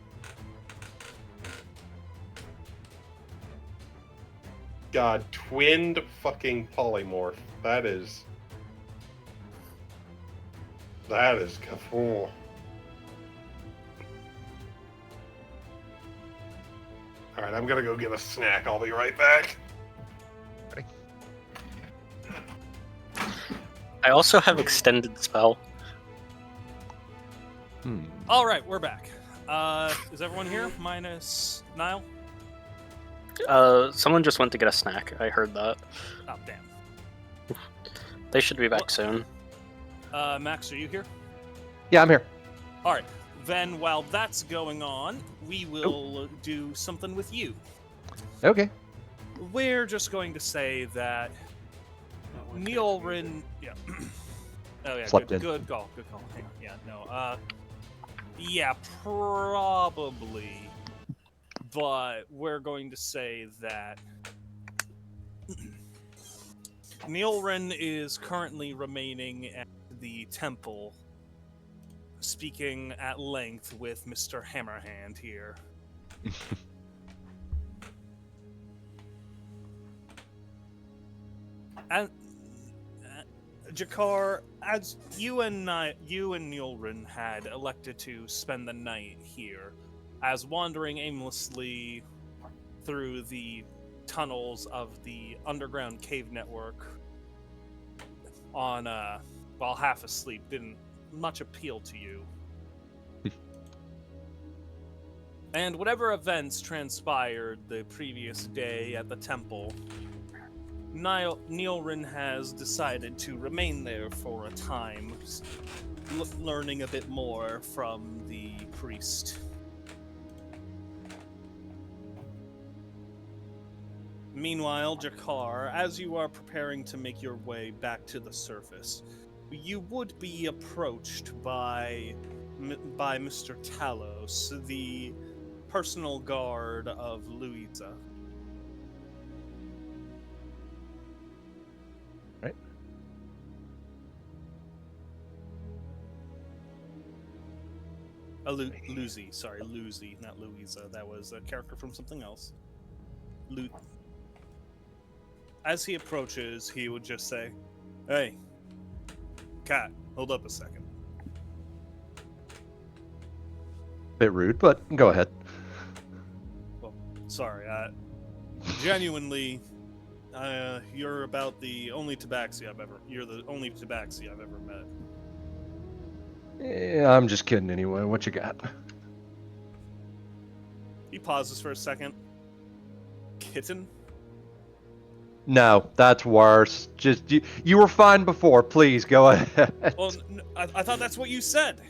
God, twinned fucking polymorph. That is cool. Alright, I'm gonna go get a snack. I'll be right back. I also have extended spell. All right, we're back. Is everyone here? Minus Nile? Someone just went to get a snack. I heard that. Oh, damn. They should be back soon. Max, are you here? Yeah, I'm here. All right. Then, while that's going on, we will do something with you. Okay. We're just going to say that Nyulrin... Yeah. Oh, yeah. Slept in. Good call. Good call. Hang on. Yeah, no. Yeah, probably. But we're going to say that Nyulrin is currently remaining at the temple, speaking at length with Mr. Hammerhand here. And Jakar, as you and Nyulrin had elected to spend the night here, as wandering aimlessly through the tunnels of the underground cave network on while half asleep didn't much appeal to you. And whatever events transpired the previous day at the temple, Nyulrin has decided to remain there for a time, learning a bit more from the priest. Meanwhile, Jakar, as you are preparing to make your way back to the surface, you would be approached by Mr. Talos, the personal guard of Louisa. Right. Lucy, not Louisa. That was a character from something else. As he approaches, he would just say, "Hey, Cat, hold up a second." Bit rude, but go ahead. Well, sorry. Genuinely, you're about the only Tabaxi I've ever. You're the only Tabaxi I've ever met. Yeah, I'm just kidding anyway. What you got? He pauses for a second. Kitten? No, that's worse. Just you were fine before. Please go ahead. Well, I thought that's what you said.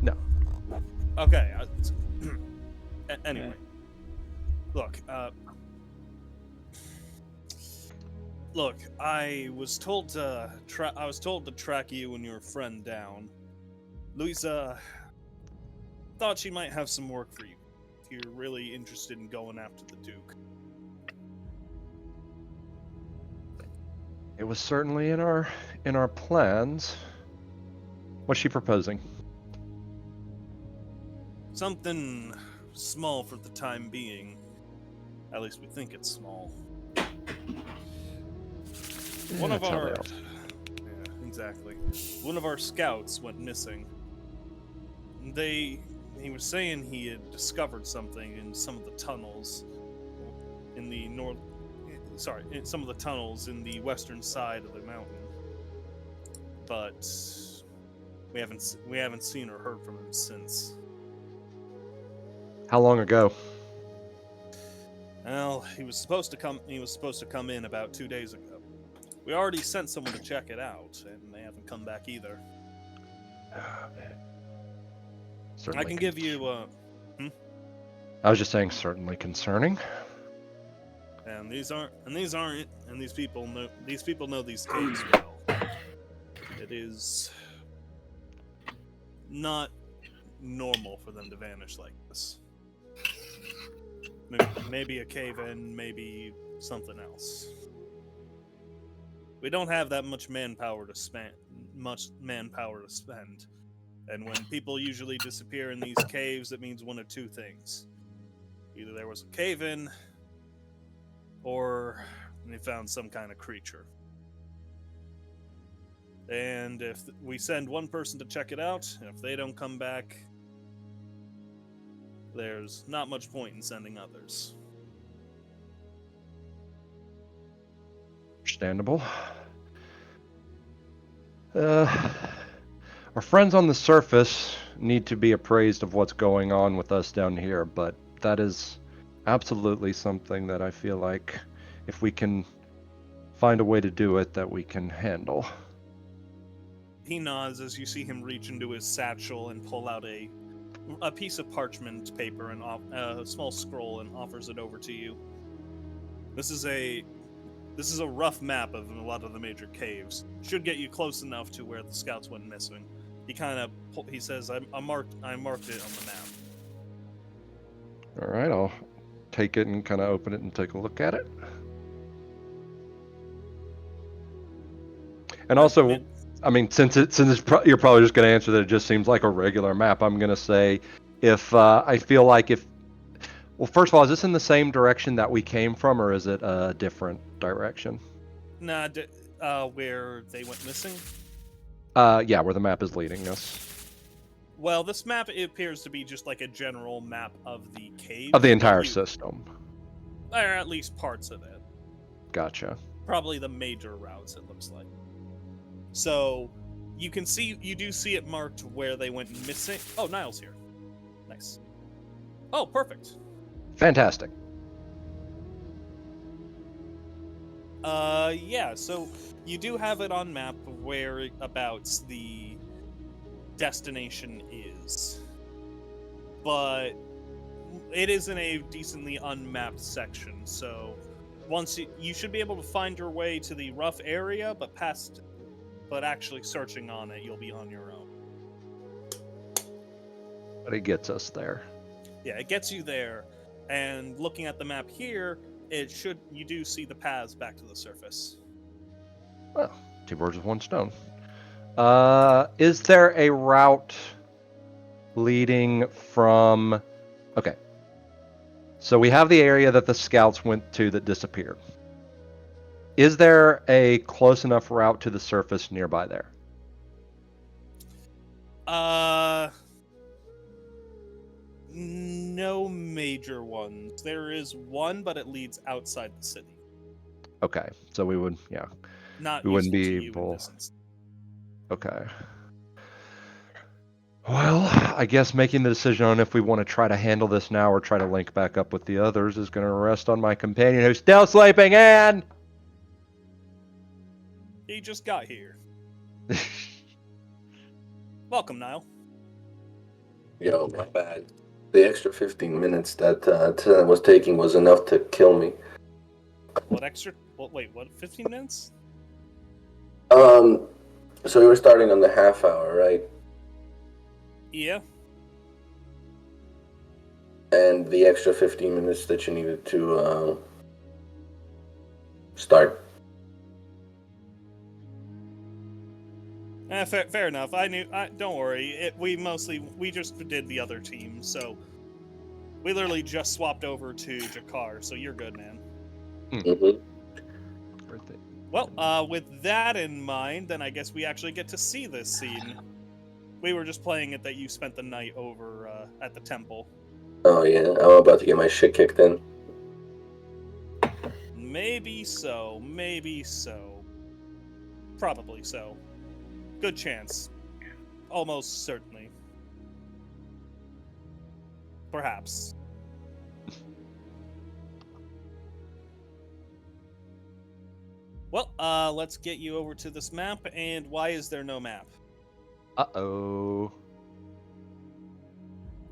No. Okay. Anyway, look. Look. I was told to track you and your friend down. Louisa thought she might have some work for you if you're really interested in going after the Duke. It was certainly in our plans. What's she proposing? Something small for the time being. At least we think it's small. One of That's how our... they are. Yeah, exactly. One of our scouts went missing. He was saying he had discovered something in some of the tunnels in the north... Sorry, in some of the tunnels in the western side of the mountain. But we haven't seen or heard from him since. How long ago? Well, he was supposed to come in about 2 days ago. We already sent someone to check it out, and they haven't come back either. Oh, man. I Certainly can give you I was just saying, certainly concerning. and these people know these caves well. It is not normal for them to vanish like this. Maybe a cave-in, maybe something else. We don't have that much manpower to spend. And when people usually disappear in these caves, it means one of two things. Either there was a cave-in, or they found some kind of creature. And if we send one person to check it out, and if they don't come back, there's not much point in sending others. Understandable. Our friends on the surface need to be appraised of what's going on with us down here, but that is absolutely something that I feel like if we can find a way to do it, that we can handle. He nods as you see him reach into his satchel and pull out a piece of parchment paper and a small scroll and offers it over to you. This is a rough map of a lot of the major caves. Should get you close enough to where the scouts went missing. He says, I marked it on the map. All right, I'll take it and kind of open it and take a look at it. And also, I mean, since you're probably just going to answer that it just seems like a regular map, I'm going to say I feel like well, first of all, is this in the same direction that we came from, or is it a different direction? Nah, where they went missing? Yeah, where the map is leading us. Well, this map appears to be just like a general map of the cave. Of the entire system. Or at least parts of it. Gotcha. Probably the major routes, it looks like. So, you do see it marked where they went missing. Oh, Niall's here. Nice. Oh, perfect. Fantastic. Yeah, so you do have it on map whereabouts the destination is. But it is in a decently unmapped section, so once you should be able to find your way to the rough area, but actually searching on it, you'll be on your own. But it gets us there. Yeah, it gets you there, and looking at the map here, you do see the paths back to the surface. Well, two birds with one stone. Is there a route leading from... Okay. So we have the area that the scouts went to that disappeared. Is there a close enough route to the surface nearby there? No major ones. There is one, but it leads outside the city. Okay, so we would, yeah. Not we wouldn't useful be to you in able... this instance. Okay. Well, I guess making the decision on if we want to try to handle this now or try to link back up with the others is going to rest on my companion who's still sleeping in! He just got here. Welcome, Niall. Yo, my bad. The extra 15 minutes that Tina was taking was enough to kill me. Wait, what, 15 minutes? So we were starting on the half hour, right? Yeah. And the extra 15 minutes that you needed to start. Fair enough. Don't worry. We just did the other team, so we literally just swapped over to Jakar, so you're good, man. Mm-hmm. Well, with that in mind, then I guess we actually get to see this scene. We were just playing it that you spent the night over at the temple. Oh yeah, I'm about to get my shit kicked in. Maybe so. Probably so. Good chance. Almost certainly. Perhaps. Well, let's get you over to this map, and why is there no map? Uh-oh.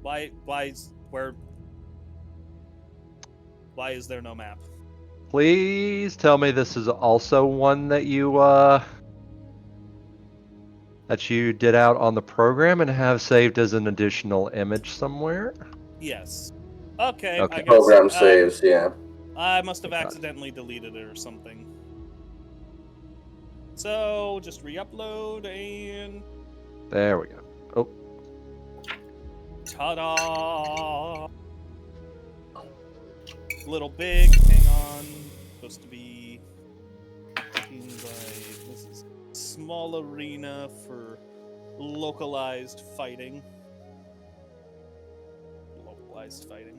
Why is there no map? Please tell me this is also one that you did out on the program and have saved as an additional image somewhere? Yes. Okay. Okay. I guess, Program saves, yeah. I must have Okay. accidentally deleted it or something. So, just re-upload and... There we go. Oh. Ta-da! Little big, hang on. supposed to be this is small arena for localized fighting. Localized fighting.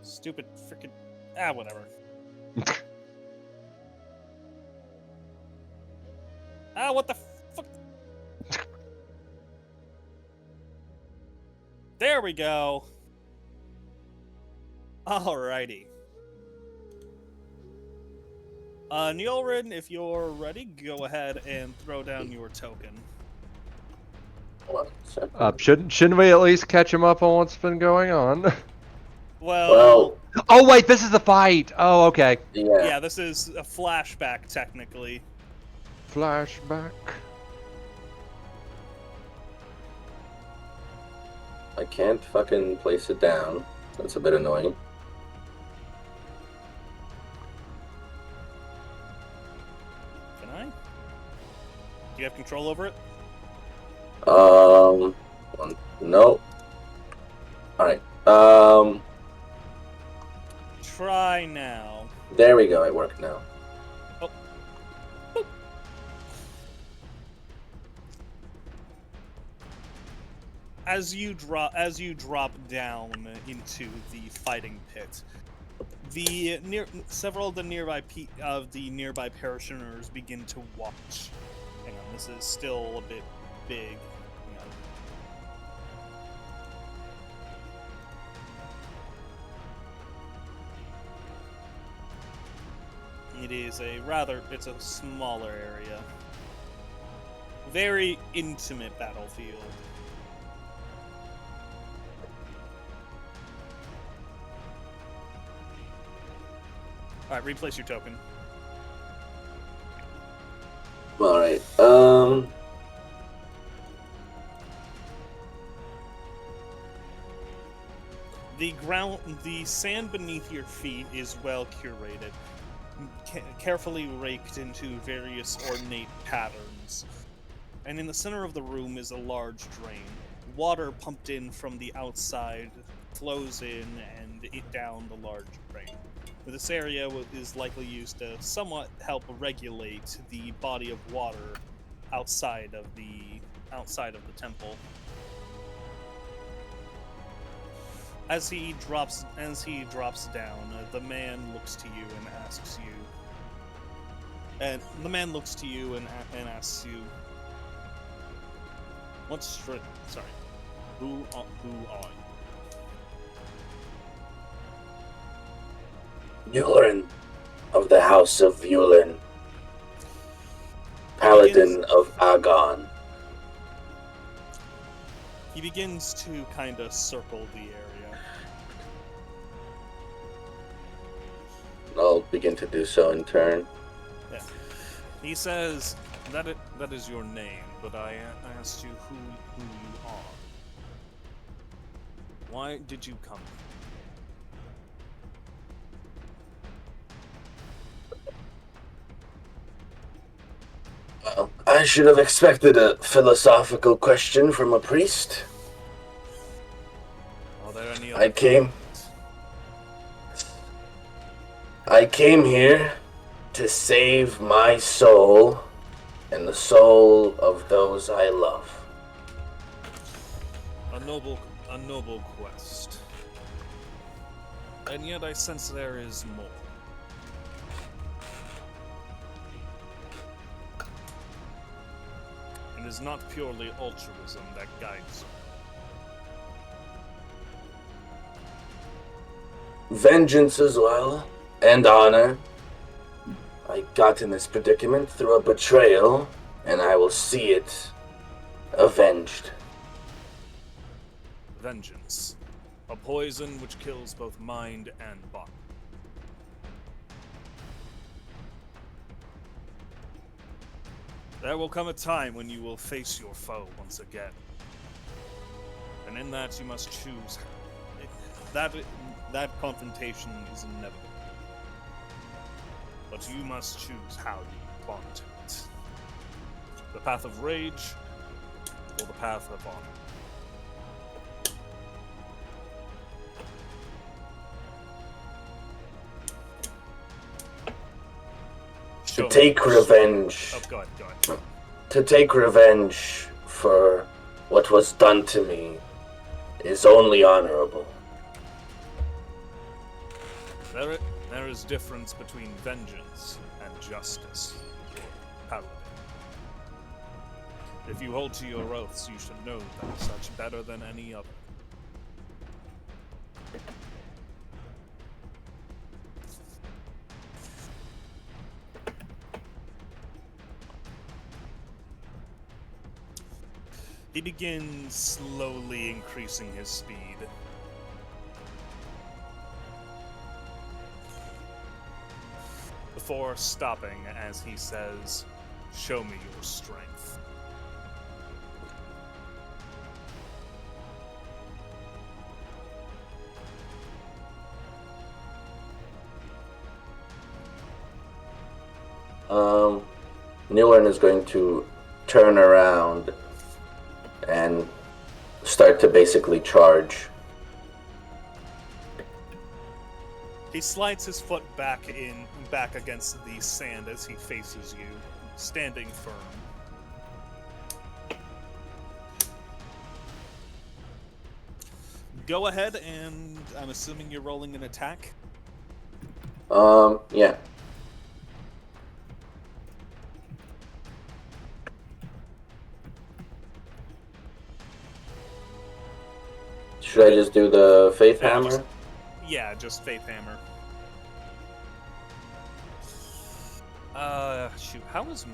Stupid frickin' whatever. What the fuck? There we go. Alrighty. Nyulrin, if you're ready, go ahead and throw down your token. Shouldn't we at least catch him up on what's been going on? Well, oh wait, this is the fight. Oh, okay. yeah, this is a flashback technically. Flashback. I can't fucking place it down. That's a bit annoying. Can I? Do you have control over it? No. Alright. Try now. There we go, it worked now. Oh. As you drop down into the fighting pit, several of the nearby parishioners begin to watch. Hang on, this is still a bit big. It's a smaller area. Very intimate battlefield. Alright, replace your token. Alright, The sand beneath your feet is well curated, carefully raked into various ornate patterns. And in the center of the room is a large drain. Water pumped in from the outside flows in and down the large drain. This area is likely used to somewhat help regulate the body of water outside of the temple. As he drops down, the man looks to you and asks you. And the man looks to you and asks you, who are you? Nyulrin of the House of Yulin, Paladin of Ahran. He begins to kind of circle the area. I'll begin to do so in turn. Yeah. He says, that is your name, but I asked you who you are. Why did you come? Well, I should have expected a philosophical question from a priest. Are there any other I came here to save my soul and the soul of those I love. A noble quest. And yet I sense there is more. It is not purely altruism that guides you. Vengeance as well, and honor. I got in this predicament through a betrayal, and I will see it avenged. Vengeance. A poison which kills both mind and body. There will come a time when you will face your foe once again. And in that you must choose. That confrontation is inevitable. But you must choose how you respond to it. The path of rage, or the path of honor. To take revenge. Oh, go ahead. To take revenge for what was done to me is only honorable. There is difference between vengeance and justice, Paladin. If you hold to your oaths, you should know that such better than any other. He begins slowly increasing his speed. Before stopping as he says, "Show me your strength." Nyulrin is going to turn around and start to basically charge. He slides his foot back against the sand as he faces you, standing firm. Go ahead, and I'm assuming you're rolling an attack. Yeah. Should I just do the Faith Hammer? Yeah, just Faith Hammer. Shoot, how is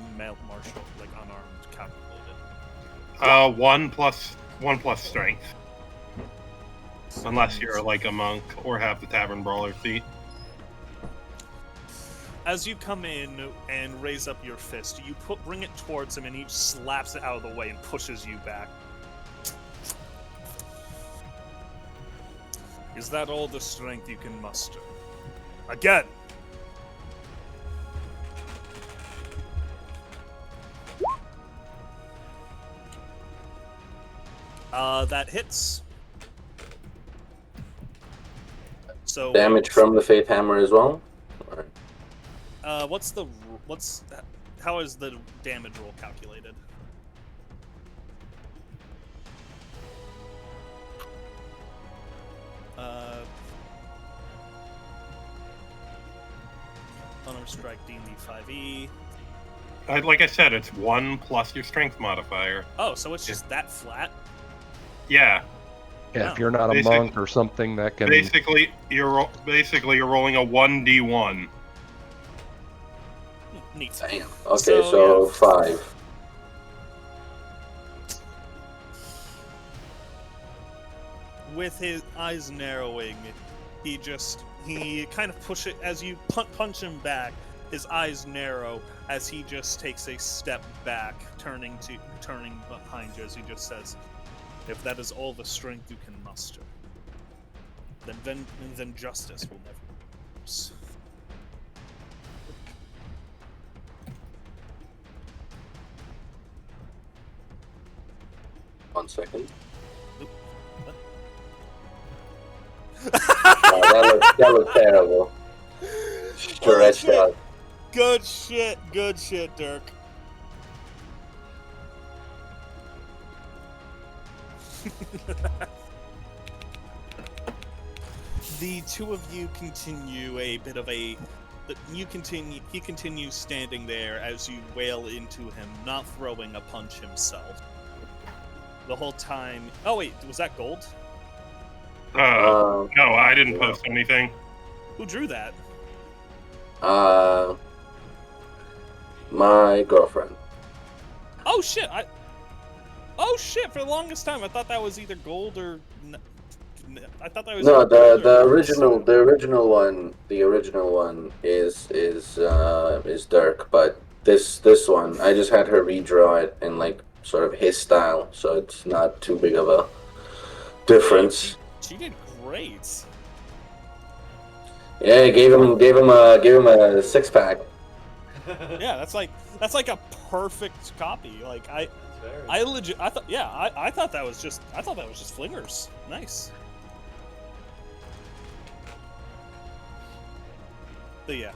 martial, like, unarmed calculated? 1 plus strength. Unless you're like a monk or have the tavern brawler feat. As you come in and raise up your fist, you bring it towards him, and he slaps it out of the way and pushes you back. Is that all the strength you can muster? Again! That hits. So damage from the Faith Hammer as well? Or... how is the damage roll calculated? Honor Strike D&D 5e. Like I said, it's 1 plus your strength modifier. Oh, so it's just that flat? Yeah. Yeah, No. if you're not a monk or something that can... Basically, you're rolling a 1d1. Neat. Damn. Okay, so yeah. 5. With his eyes narrowing, he kind of push it as you punch him back. His eyes narrow as he just takes a step back, turning behind you as he just says, "If that is all the strength you can muster, then justice will never lose." One second. Oop. That looks terrible. Stretched out. Good shit, Dirk. The two of you continue he continues standing there as you wail into him, not throwing a punch himself. The whole time. Oh wait, was that gold? No, I didn't post anything. Who drew that? My girlfriend. Oh shit! For the longest time, I thought that was either gold or. I thought that was. No, the original one is Dirk, but this one I just had her redraw it in like sort of his style, so it's not too big of a difference. She did great. Yeah, gave him a 6-pack. Yeah, that's like a perfect copy. Like I thought that was just flingers. Nice. So yeah,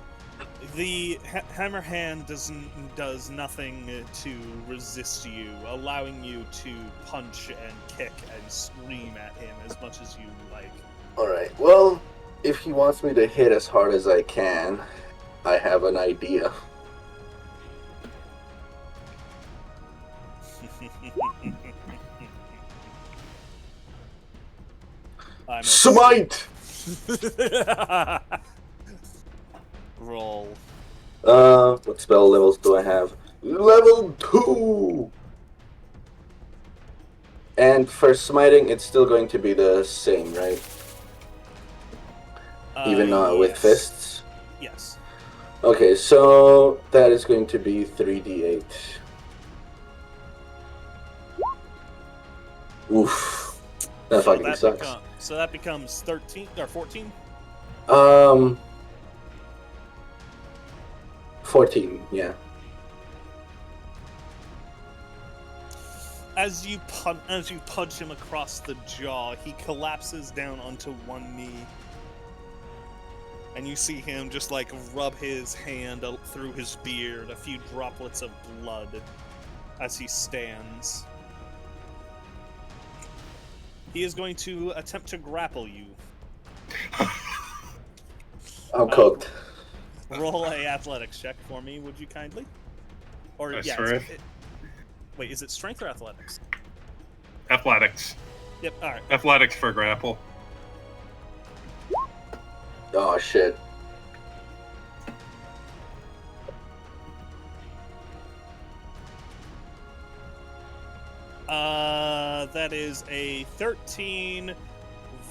The hammer hand does nothing to resist you, allowing you to punch and kick and scream at him as much as you like. Alright, well, if he wants me to hit as hard as I can, I have an idea. Smite! Roll. What spell levels do I have? Level 2! And for smiting, it's still going to be the same, right? Even with Yes. fists? Yes. Okay, so that is going to be 3d8. Oof. That fucking sucks. So that becomes 13 or 14? 14, yeah. As you punch him across the jaw, he collapses down onto one knee. And you see him just like rub his hand through his beard, a few droplets of blood as he stands. He is going to attempt to grapple you. I'm cooked. Roll a athletics check for me, would you kindly? Or Strength. Wait, is it strength or athletics? Athletics. Yep. All right. Athletics for grapple. Oh shit. That is a 13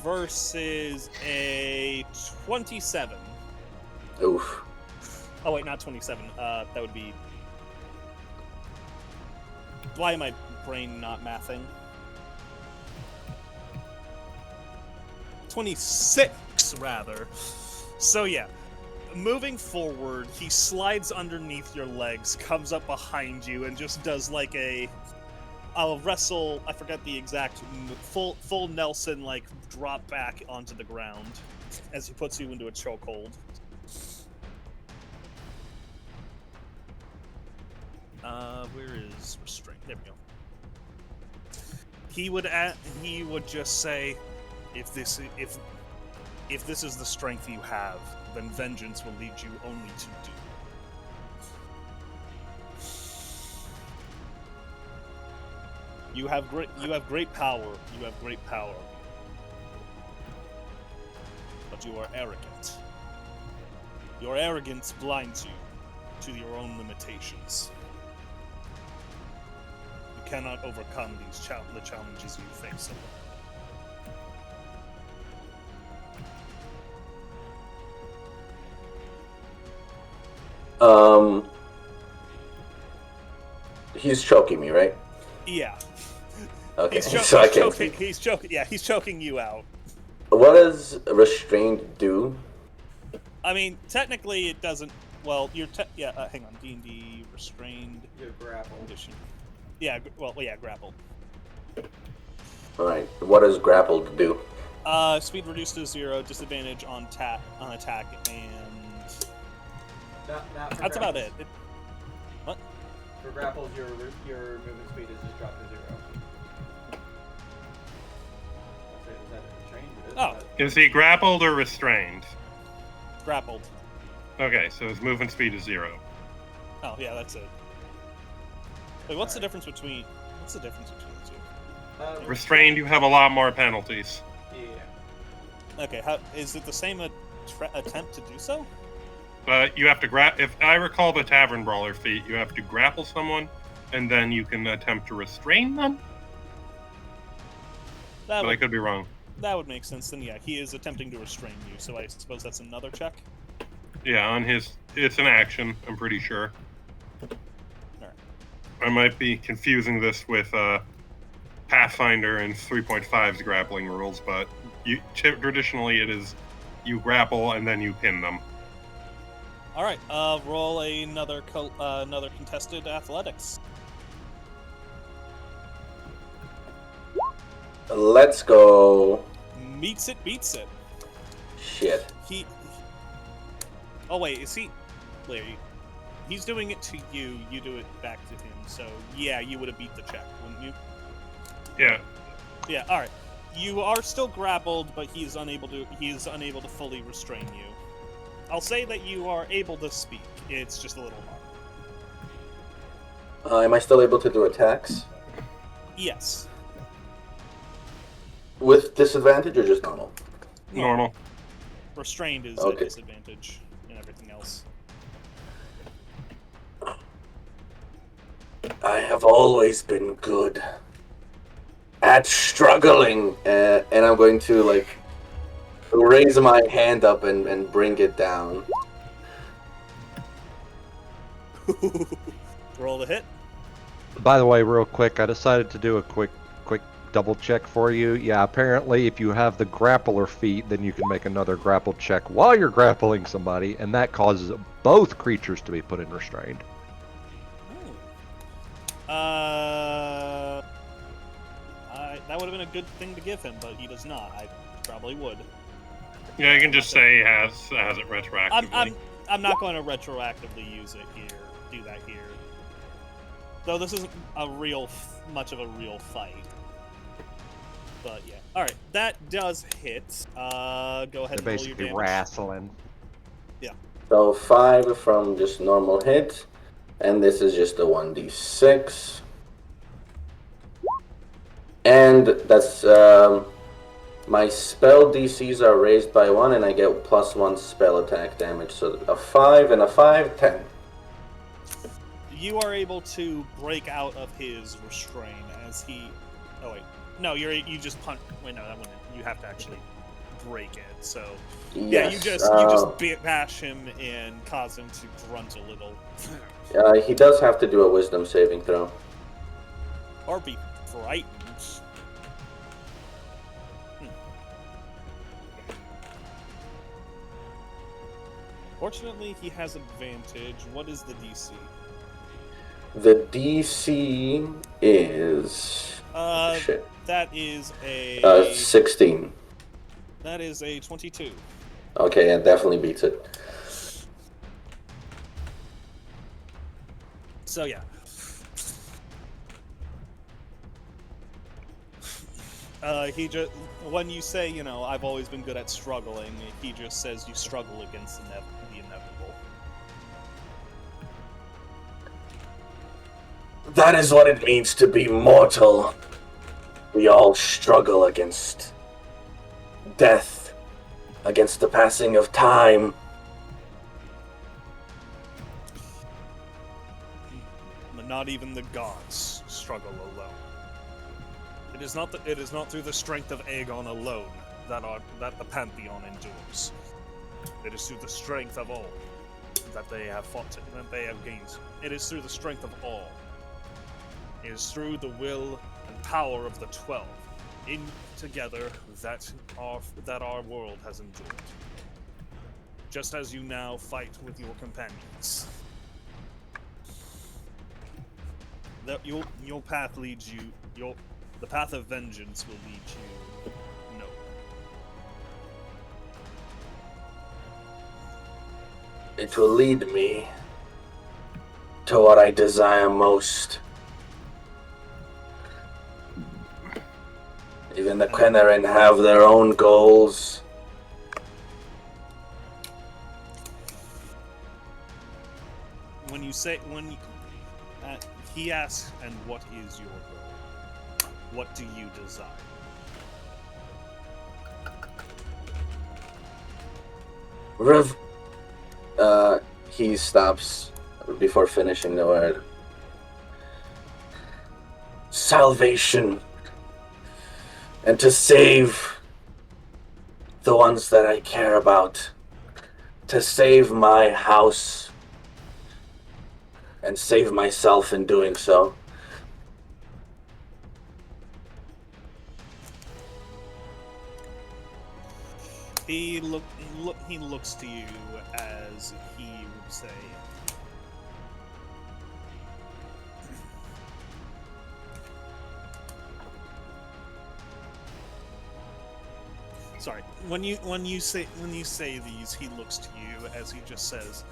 versus a 27. Oof. Oh wait, not 27. That would be. Why am my brain not mathing? 26, rather. So yeah, moving forward, he slides underneath your legs, comes up behind you, and just does like I'll wrestle. I forget the exact full Nelson like drop back onto the ground as he puts you into a chokehold. Where is restraint? There we go. He would just say, if this is the strength you have, then vengeance will lead you only to doom. You have great power. You have great power. But you are arrogant. Your arrogance blinds you to your own limitations. You cannot overcome the challenges you face alone. He's choking me, right? Yeah. Okay, He's choking you out. What does restrained do? I mean, technically it doesn't. Well, hang on. D&D restrained. You're grappled. Condition. Grappled. All right. What does grappled do? Speed reduced to 0, disadvantage on attack, and that's about it. What? For grapples, your movement speed is just dropped to 0. Is that a change? Is he grappled or restrained? Grappled. Okay, so his movement speed is 0. Oh yeah, that's it. Wait, what's the difference between the two? Restrained, you have a lot more penalties. Yeah. Okay, is it the same attempt to do so? You have to if I recall the Tavern Brawler feat, you have to grapple someone, and then you can attempt to restrain them? I could be wrong. That would make sense. Then yeah, he is attempting to restrain you, so I suppose that's another check? Yeah, it's an action, I'm pretty sure. Alright. I might be confusing this with Pathfinder and 3.5's grappling rules, but traditionally it is you grapple and then you pin them. All right, roll another contested athletics. Let's go. Beats it. Shit. Oh wait, is he? Larry, he's doing it to you. You do it back to him. So yeah, you would have beat the check, wouldn't you? Yeah. Yeah. All right. You are still grappled, but he is unable to fully restrain you. I'll say that you are able to speak. It's just a little hard. Am I still able to do attacks? Yes. With disadvantage or just normal? Normal. Restrained is Okay. a disadvantage and everything else. I have always been good at struggling, and I'm going to like raise my hand up and bring it down. Roll the hit. By the way, real quick, I decided to do a quick double check for you. Yeah, apparently if you have the grappler feat, then you can make another grapple check while you're grappling somebody, and that causes both creatures to be put in restrained. That would have been a good thing to give him, but he does not. I probably would. Yeah, you can just say he has it retroactively. I'm not going to retroactively use it here. Do that here. Though this isn't much of a real fight. But yeah. All right, that does hit. Go ahead They're and roll your basically damage. wrestling. Yeah. So 5 from just normal hit, and this is just a 1d6. And that's my spell DCs are raised by 1, and I get +1 spell attack damage. So a 5 and a 5, 10. You are able to break out of his restraint as he. Oh wait, no, you just punch. Wait, no, that wouldn't. You have to actually break it. So yeah, Yes, you just bash him and cause him to grunt a little. He does have to do a wisdom saving throw. Or be frightened. Fortunately, he has advantage. What is the DC? The DC is... shit. That is a... 16. That is a 22. Okay, it definitely beats it. So yeah. He just, when you say, I've always been good at struggling, he just says you struggle against the inevitable. That is what it means to be mortal. We all struggle against death, against the passing of time. But not even the gods struggle alone. It is not through the strength of Aegon alone that the Pantheon endures. It is through the strength of all that they have fought, that they have gained. It is through the strength of all. It is through the will and power of the 12 in together that our world has endured. Just as you now fight with your companions. Your path leads you. The path of vengeance will lead you nowhere. It will lead me to what I desire most. Even the Qenerin have their own goals. He asks, and what is your goal? What do you desire? He stops before finishing the word. Salvation. And to save the ones that I care about. To save my house. And save myself in doing so. He looks to you as he would say, sorry, when you say these, he looks to you as he just says,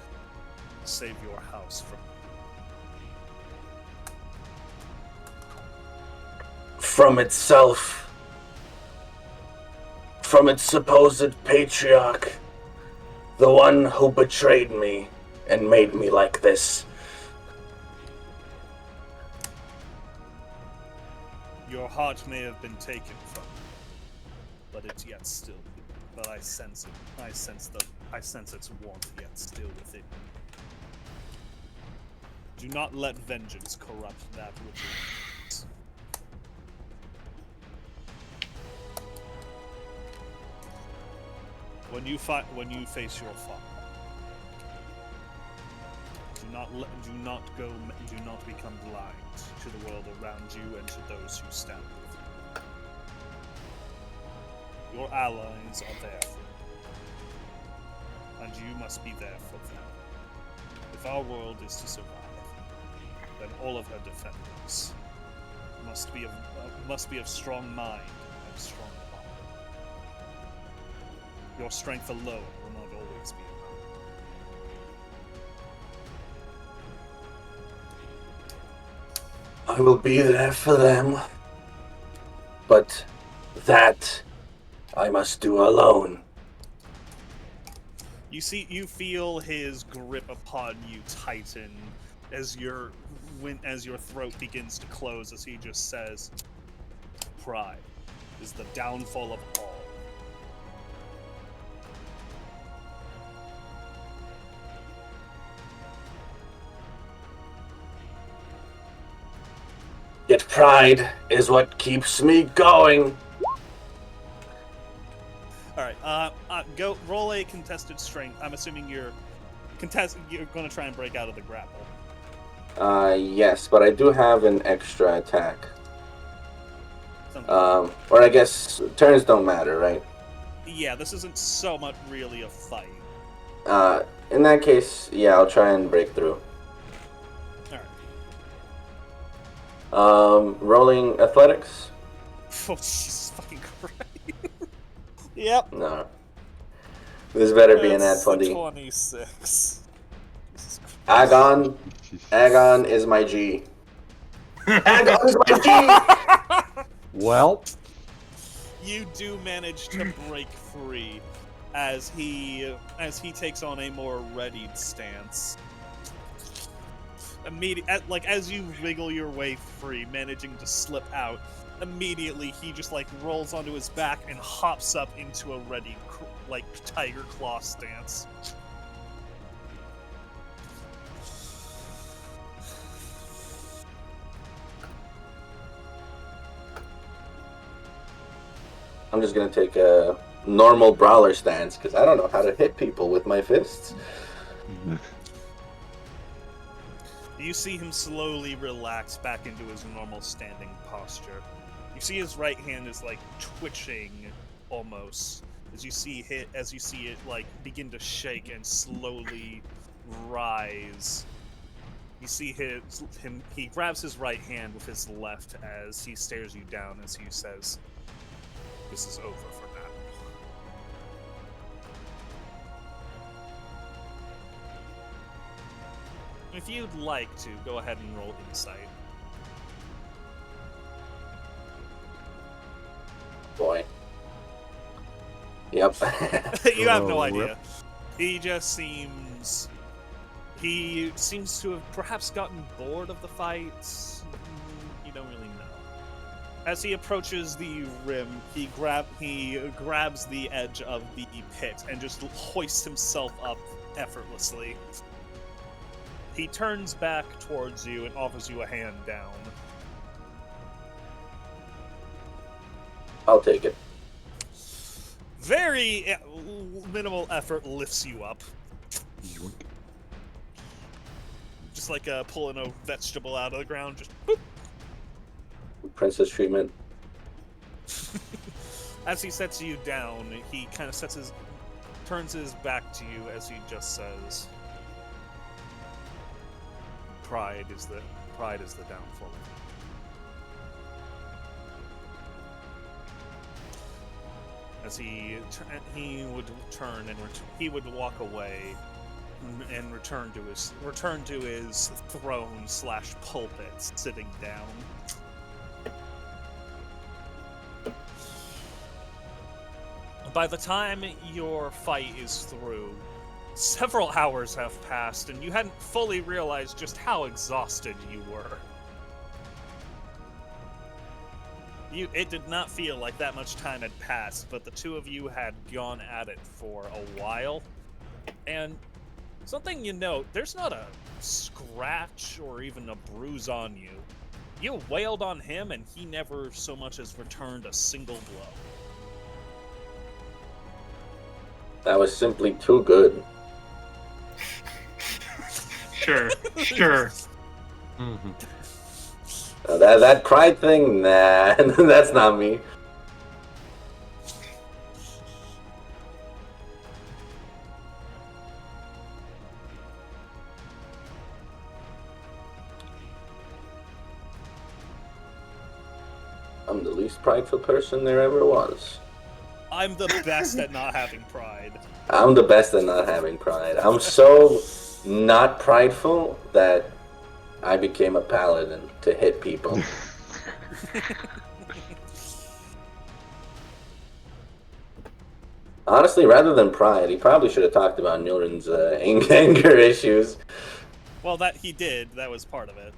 save your house From itself. From its supposed patriarch. The one who betrayed me and made me like this. Your heart may have been taken from you, but it's yet still. But I sense it. I sense its warmth yet still within you. Do not let vengeance corrupt that which remains. When you face your father, do not become blind to the world around you and to those who stand with you. Your allies are there for you, and you must be there for them. If our world is to survive, then all of her defenders must be of strong mind and strong body. Your strength alone will not always be enough. I will be there for them. But that I must do alone. You feel his grip upon you tighten as your throat begins to close, as he just says, "Pride is the downfall of all." Yet pride is what keeps me going. All right, go roll a contested strength. I'm assuming you're going to try and break out of the grapple. Yes, but I do have an extra attack. Or I guess turns don't matter, right? Yeah, this isn't so much really a fight. In that case, yeah, I'll try and break through. Alright. Rolling athletics? Oh, Jesus fucking Christ. Yep. No. This better be an ad 20. 26. Agon is my G. Agon is my G! Well, You do manage to break free as he takes on a more readied stance. As you wriggle your way free, managing to slip out, immediately he just rolls onto his back and hops up into a ready tiger claw stance. I'm just gonna take a normal brawler stance because I don't know how to hit people with my fists. You see him slowly relax back into his normal standing posture. You see his right hand is twitching almost as you see it begin to shake and slowly rise. You see he grabs his right hand with his left as he stares you down as he says, "This is over for now." If you'd like to, go ahead and roll insight. Boy. Yep. You have no Oh, idea. He seems to have perhaps gotten bored of the fight. You don't really know. As he approaches the rim, he grabs the edge of the pit and just hoists himself up effortlessly. He turns back towards you and offers you a hand down. I'll take it. Very minimal effort lifts you up. Just like pulling a vegetable out of the ground. Just boop. Princess treatment. As he sets you down, he kind of turns his back to you as he just says, Pride is the downfall. As he would turn and he would walk away, and return to his throne/pulpit, sitting down. By the time your fight is through, several hours have passed, and you hadn't fully realized just how exhausted you were. It did not feel like that much time had passed, but the two of you had gone at it for a while. And something you note, there's not a scratch or even a bruise on you. You wailed on him, and he never so much as returned a single blow. That was simply too good. Sure, sure. Mm-hmm. That pride thing, nah, that's not me. I'm the least prideful person there ever was. I'm the best at not having pride. I'm the best at not having pride. I'm so not prideful that I became a paladin to hit people. Honestly, rather than pride, he probably should have talked about Nyulrin's anger issues. Well, that he did. That was part of it.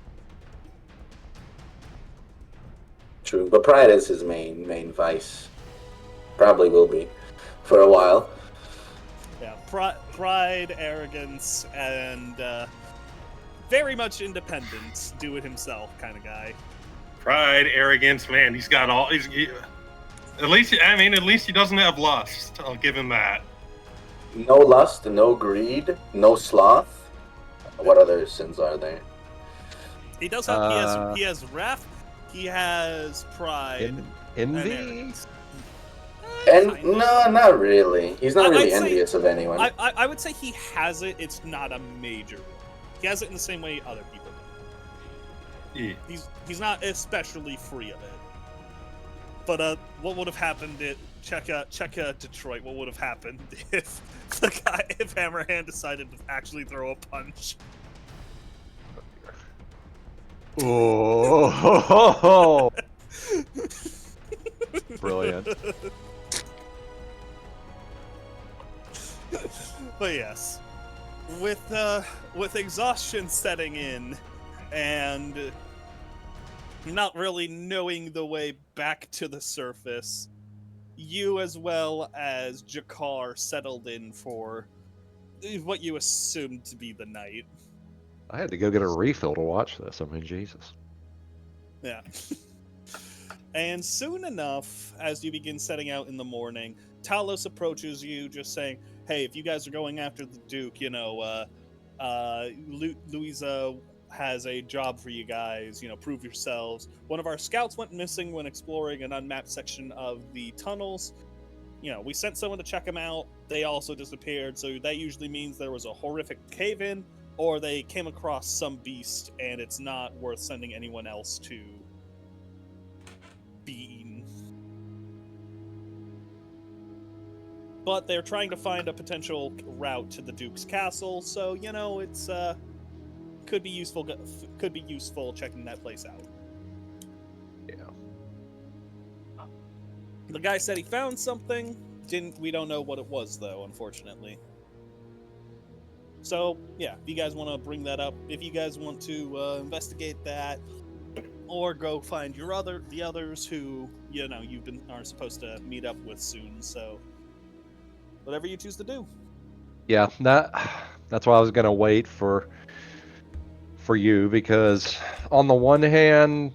True, but pride is his main vice. Probably will be for a while. Yeah, pride, arrogance, and very much independent, do it himself kind of guy. Pride, arrogance, man. He's got all. At least he doesn't have lust. I'll give him that. No lust, no greed, no sloth. What other sins are there? He does have. He has wrath. He has pride. Envy? And no, not really. He's not really envious of anyone. I would say he has it. It's not a major. He has it in the same way other people do. Yeah. He's not especially free of it. But what would have happened? Check Detroit. What would have happened if if Hammerhand decided to actually throw a punch? Oh, brilliant. But yes, with exhaustion setting in, and not really knowing the way back to the surface, you as well as Jakar settled in for what you assumed to be the night. I had to go get a refill to watch this. I mean, Jesus. Yeah. And soon enough, as you begin setting out in the morning, Talos approaches you, just saying, "Hey, if you guys are going after the Duke, Louisa has a job for you guys. Prove yourselves. One of our scouts went missing when exploring an unmapped section of the tunnels. We sent someone to check them out. They also disappeared. So that usually means there was a horrific cave-in, or they came across some beast, and it's not worth sending anyone else to be eaten. But they're trying to find a potential route to the Duke's castle, so it's could be useful checking that place out." Yeah. The guy said he found something. We don't know what it was, though, unfortunately. So, yeah, if you guys want to bring that up, if you guys want to investigate that, or go find the others who, are supposed to meet up with soon, so whatever you choose to do. Yeah, that's why I was gonna wait for you, because on the one hand,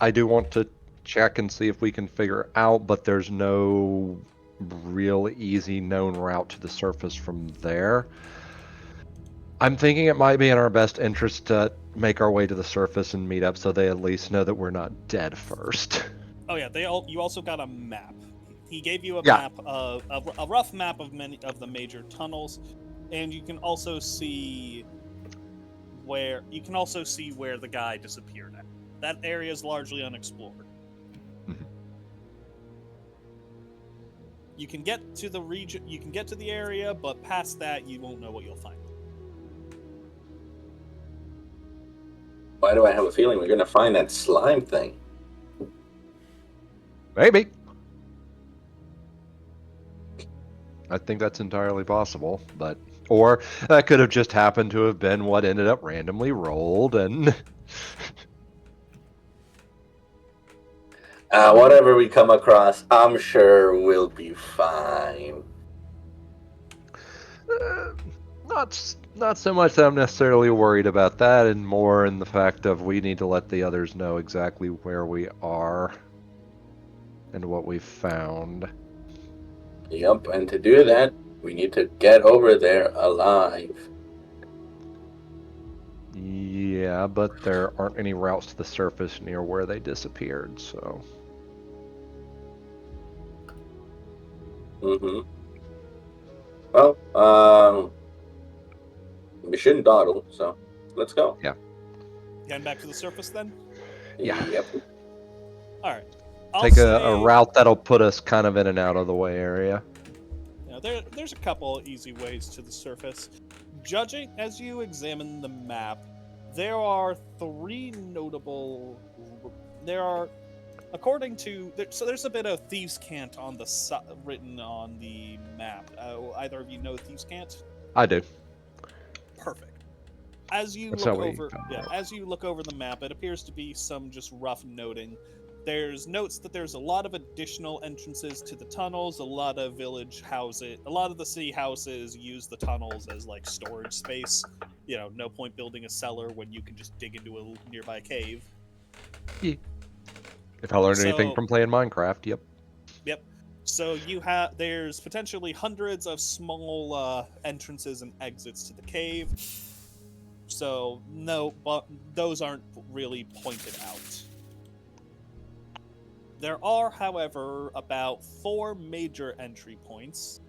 I do want to check and see if we can figure out, but there's no real easy known route to the surface from there. I'm thinking it might be in our best interest to make our way to the surface and meet up, so they at least know that we're not dead first. Oh yeah, you also got a map. He gave you a map of a rough map of many of the major tunnels, and you can also see where the guy disappeared at. That area is largely unexplored. You can get to the region, you can get to the area, but past that, you won't know what you'll find. Why do I have a feeling we're gonna find that slime thing? Maybe. I think that's entirely possible, but or that could have just happened to have been what ended up randomly rolled, and Whatever we come across, I'm sure we'll be fine. not so much that I'm necessarily worried about that, and more in the fact of we need to let the others know exactly where we are and what we've found. Yep, and to do that, we need to get over there alive. Yeah, but there aren't any routes to the surface near where they disappeared, so. Mm-hmm. Well, we shouldn't dawdle, so let's go. Yeah. Getting back to the surface then? Yeah. Yep. Alright. Take a route that'll put us kind of in and out of the way area. There's a couple easy ways to the surface. Judging as you examine the map, there are three notable. There are, according to, so there's a bit of Thieves' Cant on the written on the map. Either of you know Thieves' Cant? I do. Perfect. As you That's look how we over, found yeah, it. as you look over the map, it appears to be some just rough noting. There's notes that there's a lot of additional entrances to the tunnels, a lot of village houses, a lot of the city houses use the tunnels as like storage space. You know, no point building a cellar when you can just dig into a nearby cave. Yeah. If I learned anything from playing Minecraft, yep. Yep. So there's potentially hundreds of small entrances and exits to the cave. So no, but those aren't really pointed out. There are, however, about 4 major entry points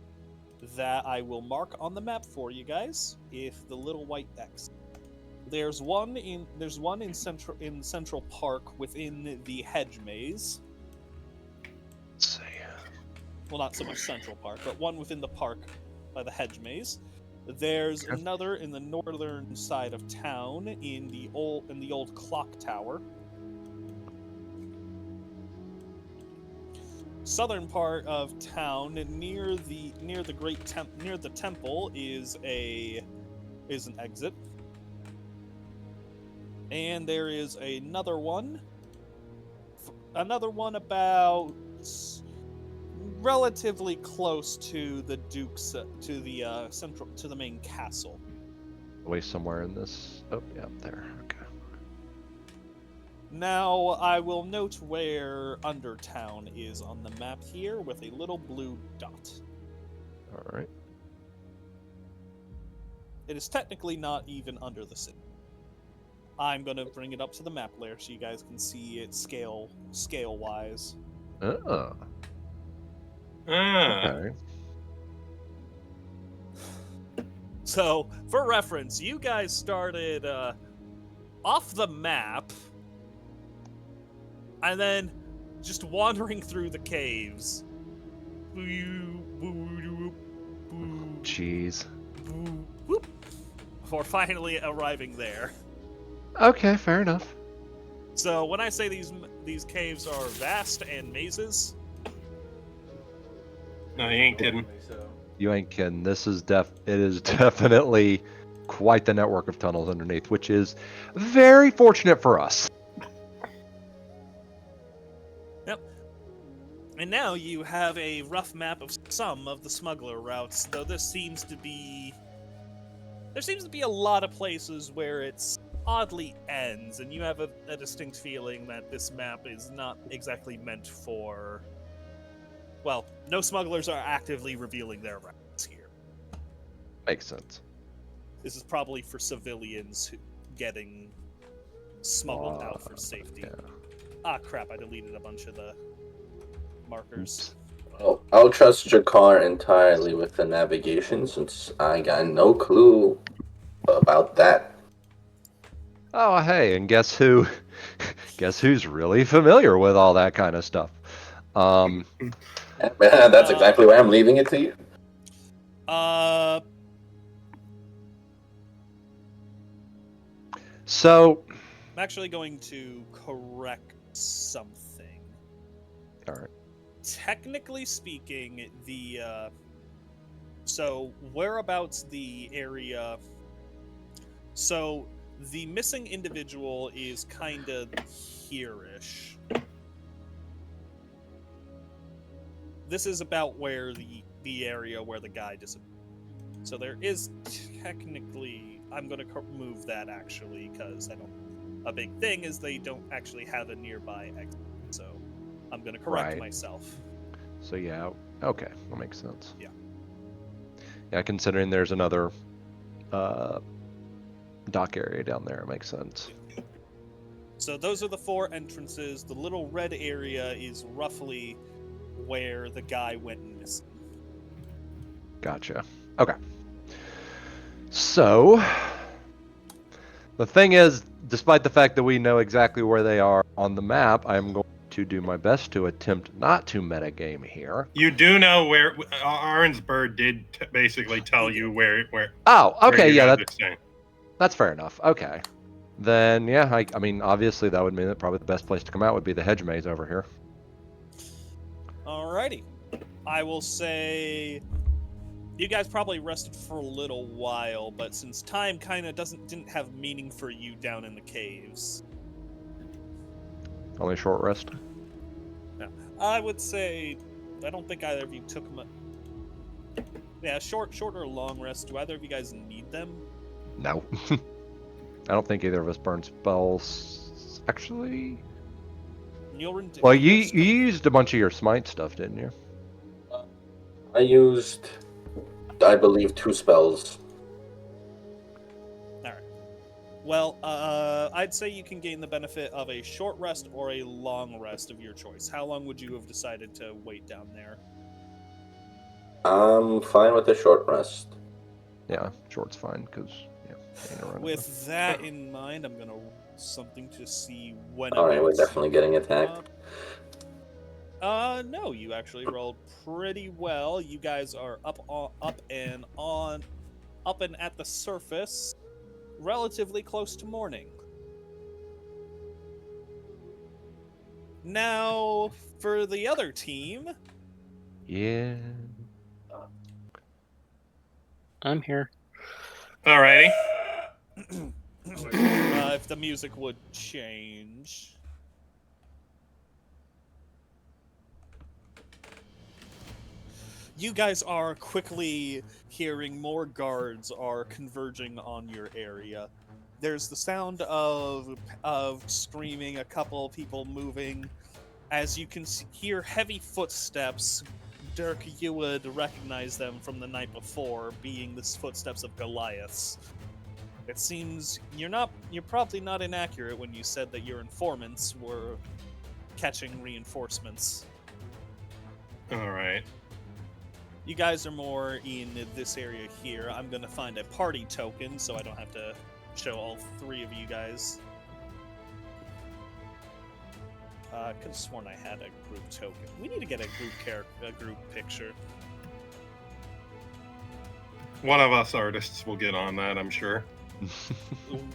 that I will mark on the map for you guys. If the little white X. There's one in Central Park within the hedge maze. Let's see. Well, not so much Central Park, but one within the park by the hedge maze. There's another in the northern side of town in the old clock tower. Southern part of town near the temple is an exit. And there is another one about relatively close to the Duke's to the main castle. Away somewhere in this. Oh, yeah, there. Okay. Now, I will note where Undertown is on the map here with a little blue dot. Alright. It is technically not even under the city. I'm going to bring it up to the map layer so you guys can see it scale-wise. Okay. So, for reference, you guys started off the map and then just wandering through the caves. Jeez. Before finally arriving there. Okay, fair enough. So when I say these caves are vast and mazes, No, you ain't kidding. You ain't kidding. This is it is definitely quite the network of tunnels underneath, which is very fortunate for us. yep. And now you have a rough map of some of the smuggler routes, though there seems to be a lot of places where it's oddly ends, and you have a distinct feeling that this map is not exactly meant for... Well, no smugglers are actively revealing their routes here. Makes sense. This is probably for civilians getting smuggled out for safety. Yeah. Ah, crap, I deleted a bunch of the markers. Well, I'll trust Jakar entirely with the navigation since I got no clue about that. Oh, hey, and guess who? Guess who's really familiar with all that kind of stuff? That's exactly why I'm leaving it to you. So, I'm actually going to correct something. all right. Technically speaking, so whereabouts the area. So the missing individual is kind of here-ish. This is about where the area where the guy disappeared. So there is technically, I'm going to move that actually because I don't. A big thing is they don't actually have a nearby exit, so I'm going to correct myself. So yeah, okay, that makes sense. Yeah. Yeah, considering there's another dock area down there, it makes sense. So those are the 4 entrances. The little red area is roughly where the guy went missing. Gotcha. Okay. So, the thing is, despite the fact that we know exactly where they are on the map, I'm going to do my best to attempt not to metagame here. You do know where Ahran's bird did basically tell you where. Oh, okay, where you yeah, guys are staying. that's fair enough. Okay. Then, yeah, I mean, obviously that would mean that probably the best place to come out would be the hedge maze over here. Alrighty. I will say you guys probably rested for a little while, but since time kind of didn't have meaning for you down in the caves. Only a short rest. Yeah, I would say I don't think either of you took much. Yeah, short or long rest. Do either of you guys need them? No. I don't think either of us burned spells. Actually, Nyulrin did. well, you used a bunch of your smite stuff, didn't you? I used, I believe, 2 spells. All right. Well, I'd say you can gain the benefit of a short rest or a long rest of your choice. How long would you have decided to wait down there? I'm fine with a short rest. Yeah, short's fine, because, yeah. With that in mind, I'm going to roll something to see when Alright, we're definitely getting attacked. No, you actually rolled pretty well. You guys are up and at the surface, relatively close to morning. Now, for the other team. Yeah. I'm here. Alrighty. If the music would change. You guys are quickly hearing more guards are converging on your area. There's the sound of screaming, a couple people moving. As you can hear heavy footsteps. Dirk, you would recognize them from the night before, being the footsteps of Goliaths. It seems you're probably not inaccurate when you said that your informants were catching reinforcements. Alright. You guys are more in this area here. I'm going to find a party token so I don't have to show all 3 of you guys. I could have sworn I had a group token. We need to get a group picture. One of us artists will get on that, I'm sure.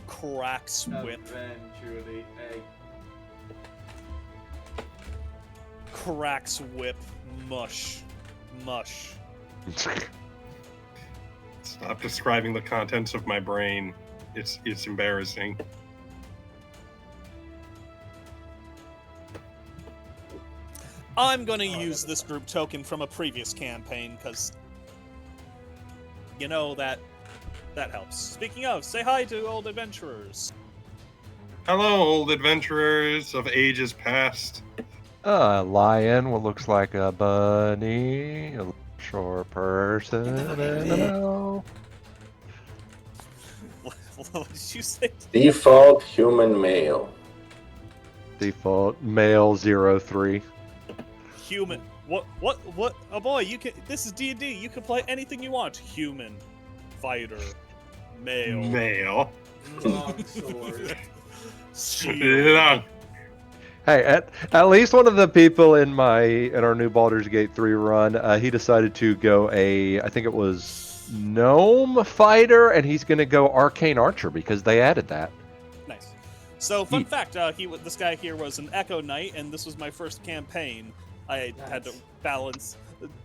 Cracks whip. Eventually, Cracks whip. Mush. Stop describing the contents of my brain. It's embarrassing. I'm gonna use this group token from a previous campaign, because you know that helps. Speaking of, say hi to old adventurers. Hello, old adventurers of ages past. A lion, what looks like a bunny, a short person, and a male. What did you say? Default human male. Default male 03. Human. What? Oh boy, you can. This is D&D. You can play anything you want. Human, fighter, male. long sword. Shield. Long. Hey, at least one of the people in our new Baldur's Gate 3 run, he decided to go I think it was Gnome Fighter, and he's gonna go Arcane Archer because they added that. Nice. So, fun fact: this guy here was an Echo Knight, and this was my first campaign. I had to balance.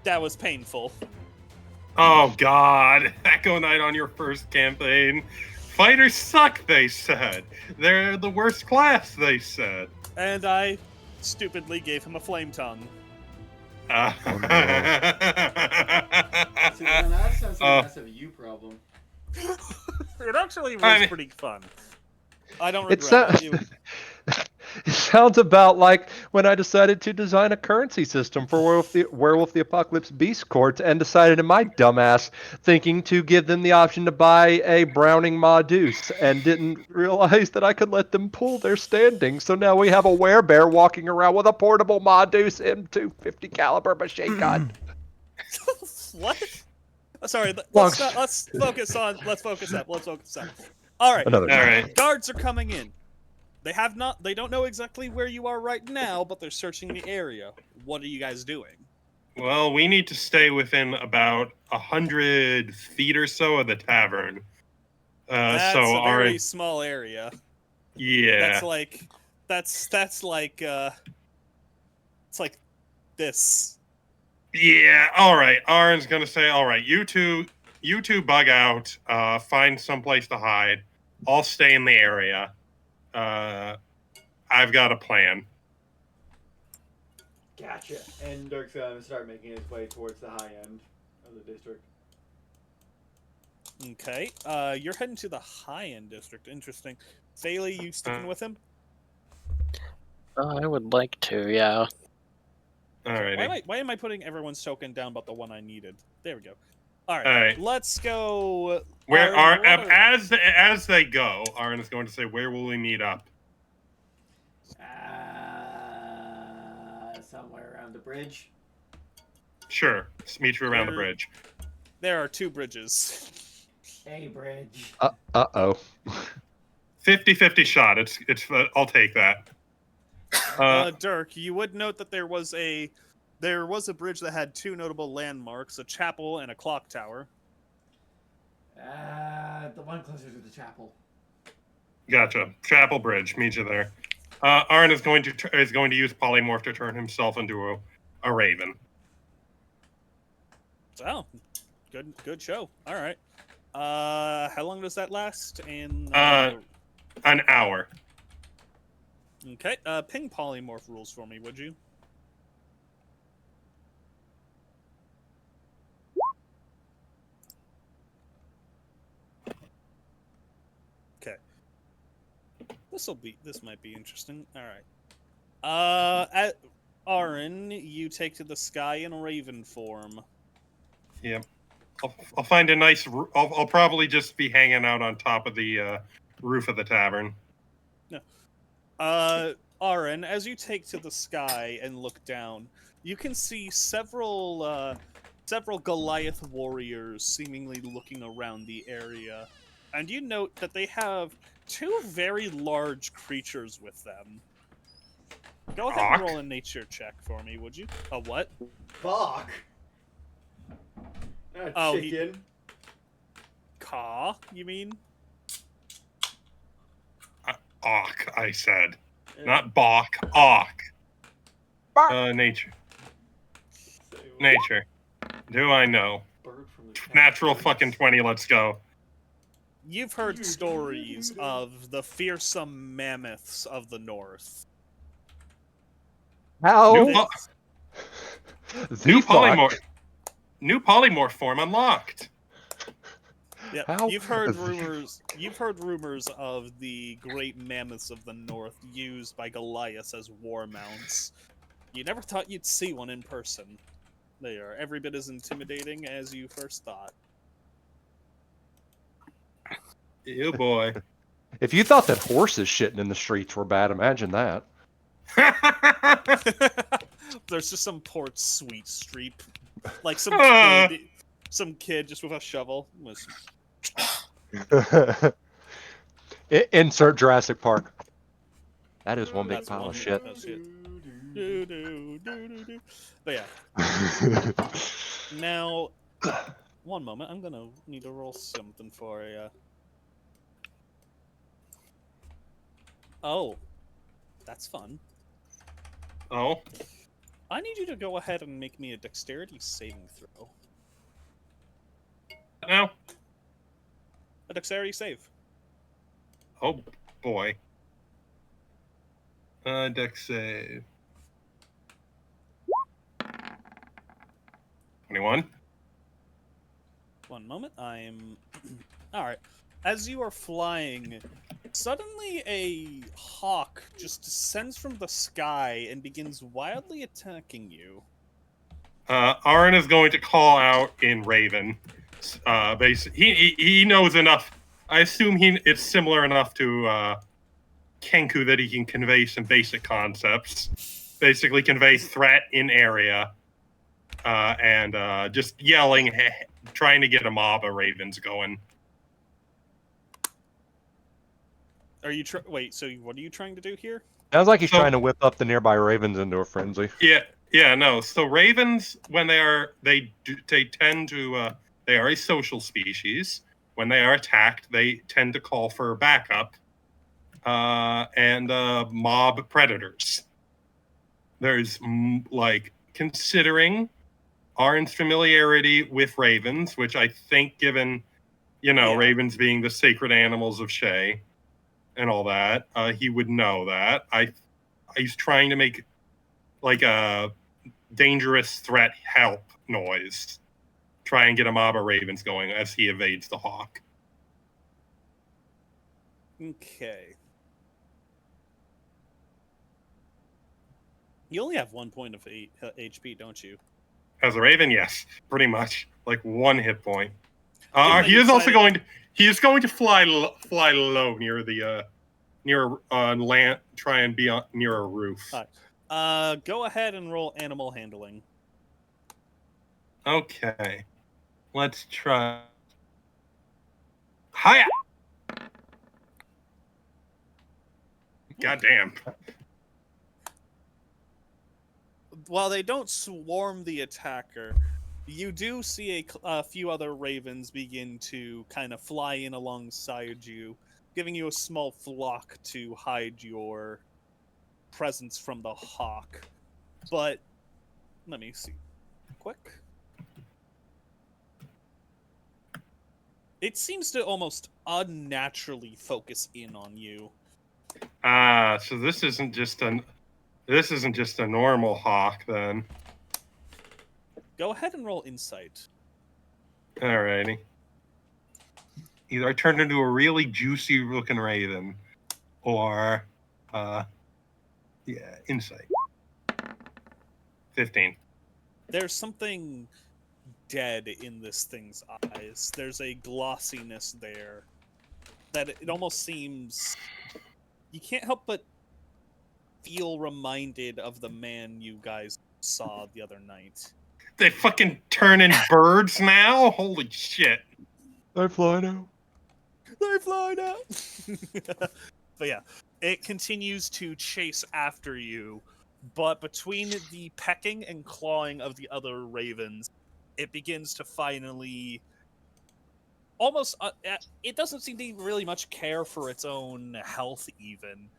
That was painful. Oh God, Echo Knight on your first campaign. Fighters suck, they said. They're the worst class, they said. And I stupidly gave him a flame tongue. See, then that sounds like a massive you problem. It actually was pretty fun. I don't It regret it. It sounds about like when I decided to design a currency system for Werewolf the Apocalypse Beast Court and decided in my dumbass thinking to give them the option to buy a Browning Maudus and didn't realize that I could let them pull their standing. So now we have a werebear walking around with a portable Maudus M250 caliber machine gun. What? Sorry, let's focus up. All right. All right. Guards are coming in. They don't know exactly where you are right now, but they're searching the area. What are you guys doing? Well, we need to stay within about 100 feet or so of the tavern. That's a very small area. Yeah. It's like this. Yeah, alright. Ahran's gonna say, alright, you two bug out, find someplace to hide. I'll stay in the area. I've got a plan. Gotcha. And Dirk's gonna start making his way towards the high end of the district. Okay. You're heading to the high end district. Interesting. Thalie, you sticking with him? I would like to, yeah. Alrighty. Why am I putting everyone's token down but the one I needed? There we go. All right. Alright. Let's go. As they go, Ahran is going to say, "Where will we meet up?" Somewhere around the bridge. Sure. Let's meet you around the bridge. There are 2 bridges. A bridge. Uh-oh. 50-50 shot. It's. I'll take that. Dirk, you would note that there was a bridge that had 2 notable landmarks: a chapel and a clock tower. The one closer to the chapel. Gotcha. Chapel Bridge. Meet you there. Ahran is going to use polymorph to turn himself into a raven. Oh, good show. All right. How long does that last? And an hour. Okay. Ping polymorph rules for me, would you? Okay. This might be interesting. All right. At Ahran, you take to the sky in raven form. Yeah. I'll find a nice. I'll probably just be hanging out on top of the roof of the tavern. Ahran, as you take to the sky and look down, you can see several Goliath warriors seemingly looking around the area, and you note that they have 2 very large creatures with them. Go ahead and roll a nature check for me, would you? A what? Bok. Not chicken. Caw, you mean? Auk, I said. Not Bok, Auk. Nature. Nature. Do I know? Natural fucking 20, let's go. You've heard stories of the fearsome mammoths of the north. How? New polymorph form unlocked. Yeah, How? You've heard rumors of the great mammoths of the north used by Goliaths as war mounts. You never thought you'd see one in person. They are every bit as intimidating as you first thought. Ew, boy. If you thought that horses shitting in the streets were bad, imagine that. There's just some poor sweet streep, like some kid just with a shovel. Insert Jurassic Park. That is one big That's pile one of shit. That's shit. But yeah. Now, one moment. I'm gonna need to roll something for you. Oh, that's fun. Oh, I need you to go ahead and make me a dexterity saving throw. now? A dexterity save. Oh, boy. Dex save. 21. One moment. I'm. Alright. As you are flying, suddenly a hawk just descends from the sky and begins wildly attacking you. Ahran is going to call out in Raven. He knows enough. I assume it's similar enough to Kenku that he can convey some basic concepts. Basically convey threat in area. And just yelling, trying to get a mob of ravens going. Are you wait, so what are you trying to do here? Sounds like he's trying to whip up the nearby ravens into a frenzy. Yeah, no. So ravens, when they are a social species. When they are attacked, they tend to call for backup and mob predators. There's considering Ahran's familiarity with ravens, which I think, given ravens being the sacred animals of Shay and all that, he would know that. He's trying to make a dangerous threat help noise. Try and get a mob of ravens going as he evades the hawk. Okay. You only have 1 point of HP, don't you? As a raven, yes, pretty much. 1 hit point. He is going to fly low near the land, try and be near a roof. Go ahead and roll animal handling. Okay. Let's try. Hiya! Goddamn. While they don't swarm the attacker, you do see a few other ravens begin to kind of fly in alongside you, giving you a small flock to hide your presence from the hawk. But let me see. Quick. It seems to almost unnaturally focus in on you. So this isn't just a normal hawk then. Go ahead and roll insight. Alrighty. Either I turn into a really juicy looking raven, or insight. 15. There's something dead in this thing's eyes. There's a glossiness there that it almost seems you can't help but feel reminded of the man you guys saw the other night. They fucking turn in birds now? Holy shit. They fly now. They fly now. But yeah, it continues to chase after you, but between the pecking and clawing of the other ravens, it begins to finally almost it doesn't seem to really much care for its own health even.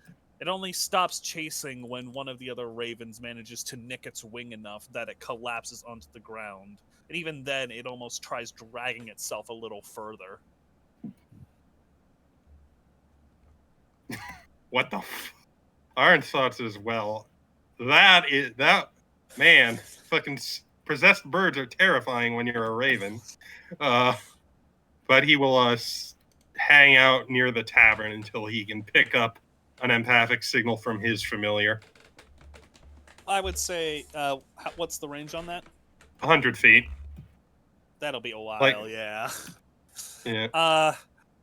It only stops chasing when one of the other ravens manages to nick its wing enough that it collapses onto the ground. And even then, it almost tries dragging itself a little further. What the Ahran thoughts as well. Man, fucking possessed birds are terrifying when you're a raven. But he will hang out near the tavern until he can pick up an empathic signal from his familiar. I would say, what's the range on that? 100 feet. That'll be a while, yeah. Yeah.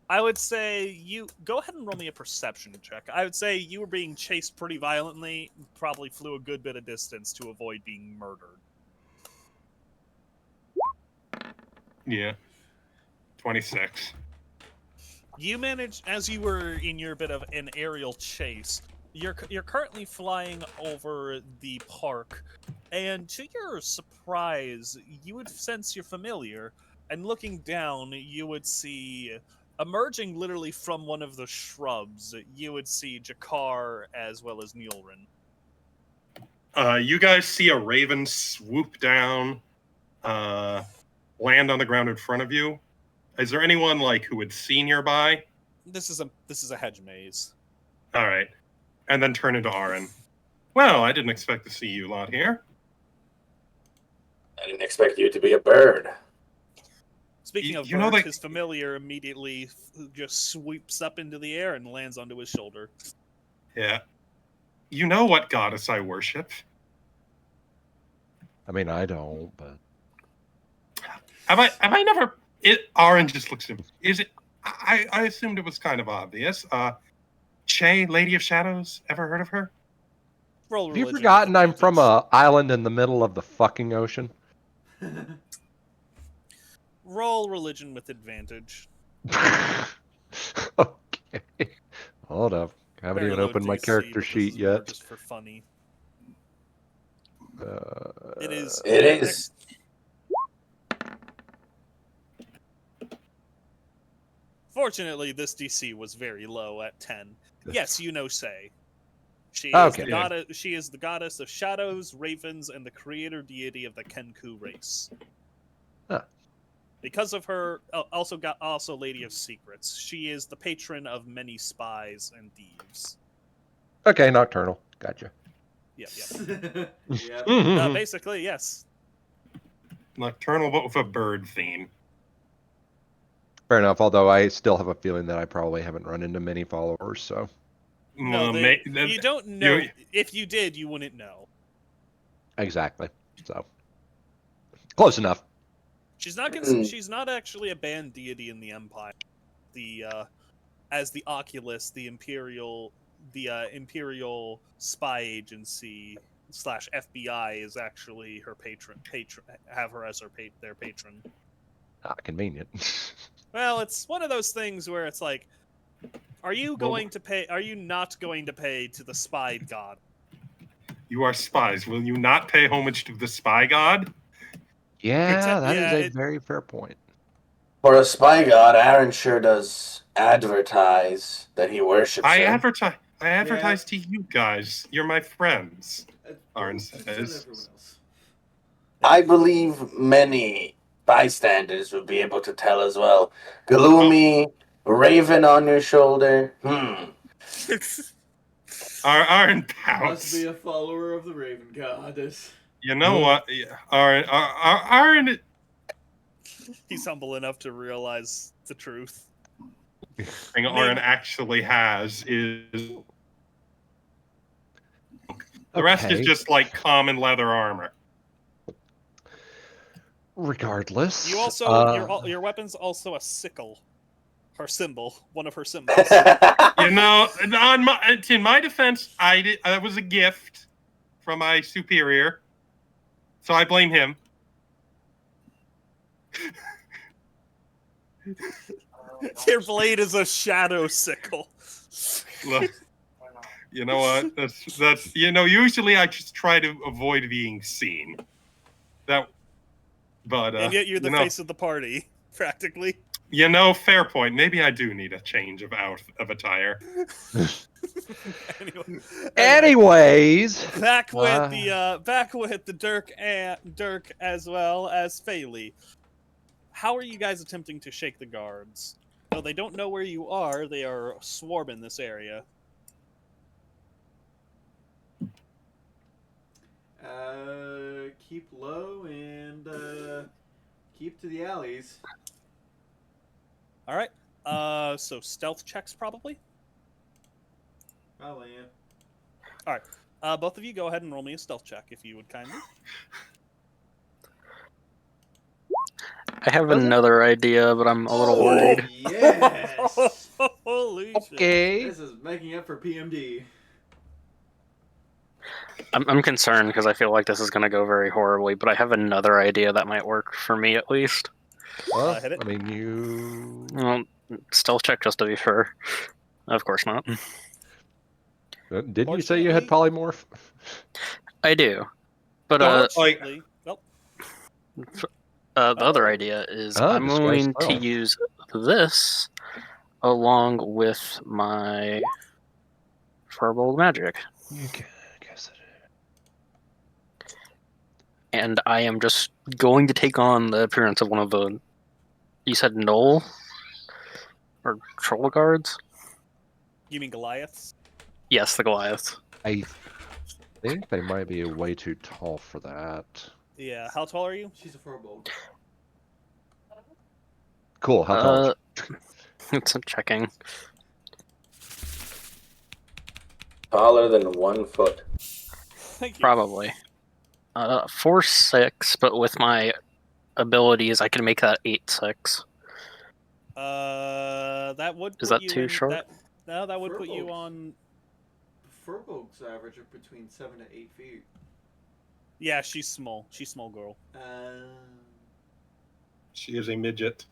I would say you go ahead and roll me a perception check. I would say you were being chased pretty violently, probably flew a good bit of distance to avoid being murdered. Yeah. 26. You managed, as you were in your bit of an aerial chase, You're currently flying over the park, and to your surprise, you would sense you're familiar. And looking down, you would see, emerging literally from one of the shrubs, you would see Jakar as well as Nyulrin. You guys see a raven swoop down, land on the ground in front of you. Is there anyone like who would see nearby? This is a hedge maze. All right, and then turn into Ahran. Well, I didn't expect to see you lot here. I didn't expect you to be a bird. Speaking of you know birds, that- his familiar immediately just sweeps up into the air and lands onto his shoulder. Yeah. You know what goddess I worship? I mean, I don't, but Have I never? Ahran just looks at him. Is it? I assumed it was kind of obvious. Che, Lady of Shadows. Ever heard of her? Roll have you religion forgotten with I'm from advantage. a island in the middle of the fucking ocean? Roll religion with advantage. Okay. Hold up. I haven't Very even low opened my DC, character but this sheet is more yet. just for funny. It It is. Fortunately, this DC was very low at 10. Yes, you know Say. She is Okay. the goddess. She is the goddess of shadows, ravens, and the creator deity of the Kenku race. Huh. Because of her, also Lady of Secrets. She is the patron of many spies and thieves. Okay, nocturnal. Gotcha. Yep. Yeah. Basically, yes. Nocturnal, but with a bird theme. Fair enough, although I still have a feeling that I probably haven't run into many followers, so. No, you don't know. If you did, you wouldn't know. Exactly. So. Close enough. She's not. She's not actually a banned deity in the Empire. As the Oculus, the Imperial spy agency / FBI is actually her patron. Have her as their patron. Ah, convenient. Well, it's one of those things where it's like, are you going to pay? Are you not going to pay to the spy god? You are spies. Will you not pay homage to the spy god? Yeah, that is a very fair point. For a spy god, Aaron sure does advertise that he worships I her. advertise to you guys. You're my friends. Ahran says. I believe many bystanders would be able to tell as well. Gloomy, raven on your shoulder. Ahran pouts. Must be a follower of the Raven Goddess. You know what? Ahran. He's humble enough to realize the truth. Thing Ahran actually has is the rest is just like common leather armor. Regardless, You also your weapon's also a sickle. Her symbol, one of her symbols. You know, in my defense, that was a gift from my superior, so I blame him. Your blade is a shadow sickle. Look, you know what? That's usually I just try to avoid being seen. And yet you're the face of the party, practically. Fair point. Maybe I do need a change of attire. Anyways, back with the Dirk as well as Phaley. How are you guys attempting to shake the guards? Though they don't know where you are, they are swarming this area. Keep low and keep to the alleys. All right. So stealth checks probably. Probably, yeah. All right. Both of you go ahead and roll me a stealth check if you would kindly. I have another idea, but I'm a little worried. Yes. Holy okay. Shit. This is making up for PMD. I'm concerned because I feel like this is going to go very horribly, but I have another idea that might work for me at least. Well, hit it. I mean, you... Well, stealth check just to be fair. Of course not. Didn't you say you had polymorph? I do. But Fortunately, well, the other idea is I'm disguise going to self. use this along with my Firbolg magic. You can guess it. And I am just going to take on the appearance of one of the... You said Gnoll? Or Troll Guards? you mean Goliaths? Yes, the Goliaths. I think they might be way too tall for that. Yeah. How tall are you? She's a furbolg. Cool. How tall? Is It's checking. Taller than 1 foot. Thank you. Probably. 4'6", but with my abilities, I can make that 8'6". That would. Is put that you too in, short? That would put you Furbolgs. on. Furbolgs average are between 7 to 8 feet. Yeah, she's small. She's small girl. She is a midget.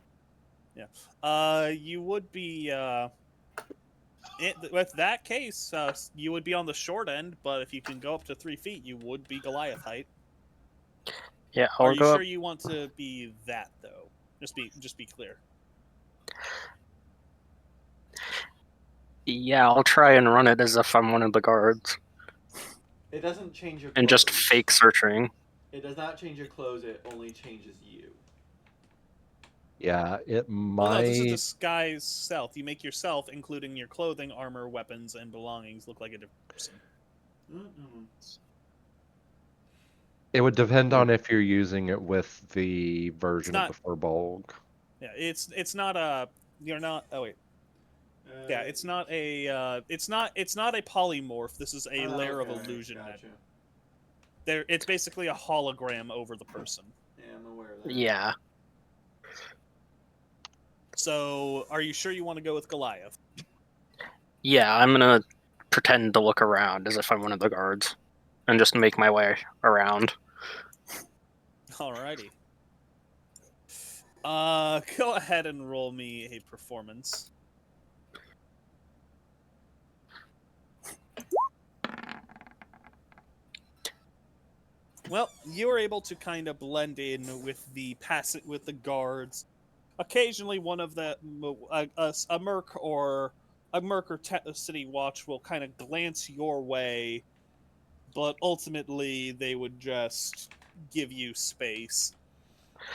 You would be. With that case, you would be on the short end, but if you can go up to 3 feet, you would be Goliath height. Yeah, I'll Are you go sure up. you want to be that though? Just be clear. Yeah, I'll try and run it as if I'm one of the guards. It doesn't change your clothes. And just fake searching. It does not change your clothes, it only changes you. Yeah, it might. Well, no, this is disguise self. You make yourself, including your clothing, armor, weapons, and belongings, look like a different person. Mm-mm. It would depend on if you're using it with the version not- of the Firbolg. Yeah, it's not a. You're not. Oh wait. Yeah, it's not a. It's not a polymorph. This is a layer of illusion. Gotcha. It's basically a hologram over the person. Yeah, I'm aware of that. Yeah. So, are you sure you want to go with Goliath? Yeah, I'm gonna pretend to look around as if I'm one of the guards. And just make my way around. Alrighty. Go ahead and roll me a performance. Well, you were able to kind of blend in with the guards. Occasionally, one of the a merc or city watch will kind of glance your way, but ultimately they would just give you space.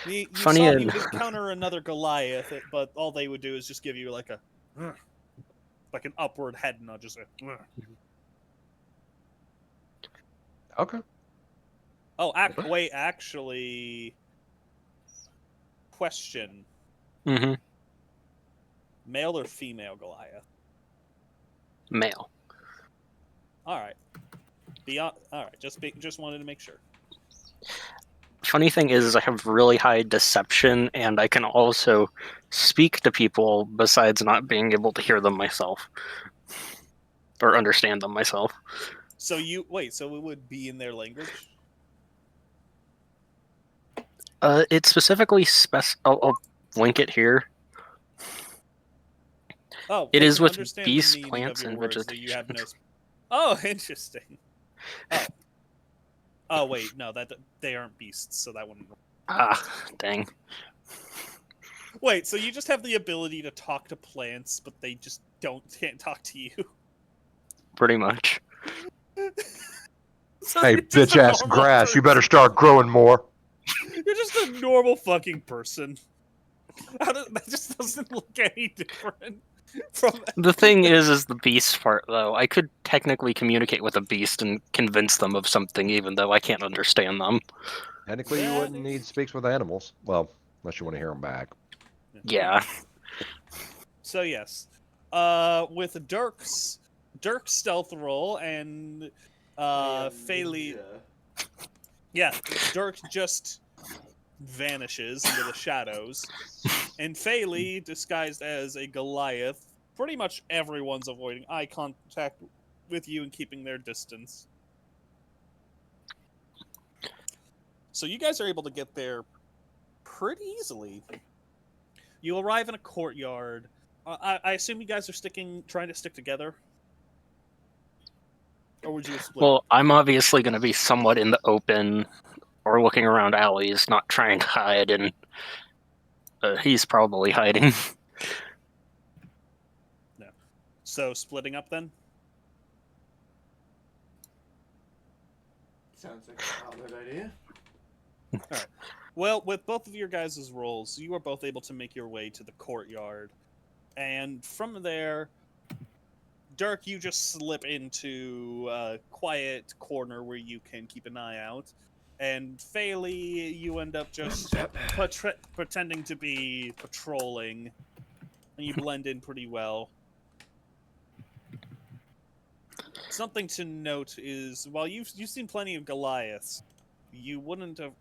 You would encounter another Goliath, but all they would do is just give you like an upward head nudge. Just Okay. oh, wait, actually, question: Mm-hmm. male or female Goliath? Male. All right. All right. Just wanted to make sure. Funny thing is I have really high deception, and I can also speak to people besides not being able to hear them myself. Or understand them myself. So so it would be in their language? It specifically I'll link it here. Oh, it is with understand beasts, the meaning plants, of your and words that you have vegetation. Oh, interesting. Oh. Oh wait, no, that they aren't beasts, so that wouldn't. Ah, dang. Wait, so you just have the ability to talk to plants, but they just can't talk to you? Pretty much. So Hey, you're just bitch a ass normal grass, you better person. start growing more. You're just a normal fucking person. That just doesn't look any different from. The thing is the beast part, though. I could technically communicate with a beast and convince them of something, even though I can't understand them. Technically, you wouldn't need speaks with animals. Well, unless you want to hear them back. Yeah. So yes, with Dirk's stealth roll and Faylee. Yeah, Dirk just vanishes into the shadows, and Faylee, disguised as a Goliath, pretty much everyone's avoiding eye contact with you and keeping their distance. So you guys are able to get there pretty easily. You arrive in a courtyard. I assume you guys are trying to stick together. Or would you split? Well, I'm obviously going to be somewhat in the open or looking around alleys, not trying to hide, and he's probably hiding. No. So splitting up then? Sounds like a solid idea. Alright. Well, with both of your guys' rolls, you are both able to make your way to the courtyard. And from there, Dirk, you just slip into a quiet corner where you can keep an eye out. And Fayley, you end up just pretending to be patrolling. And you blend in pretty well. Something to note is, while you've seen plenty of Goliaths, you wouldn't have...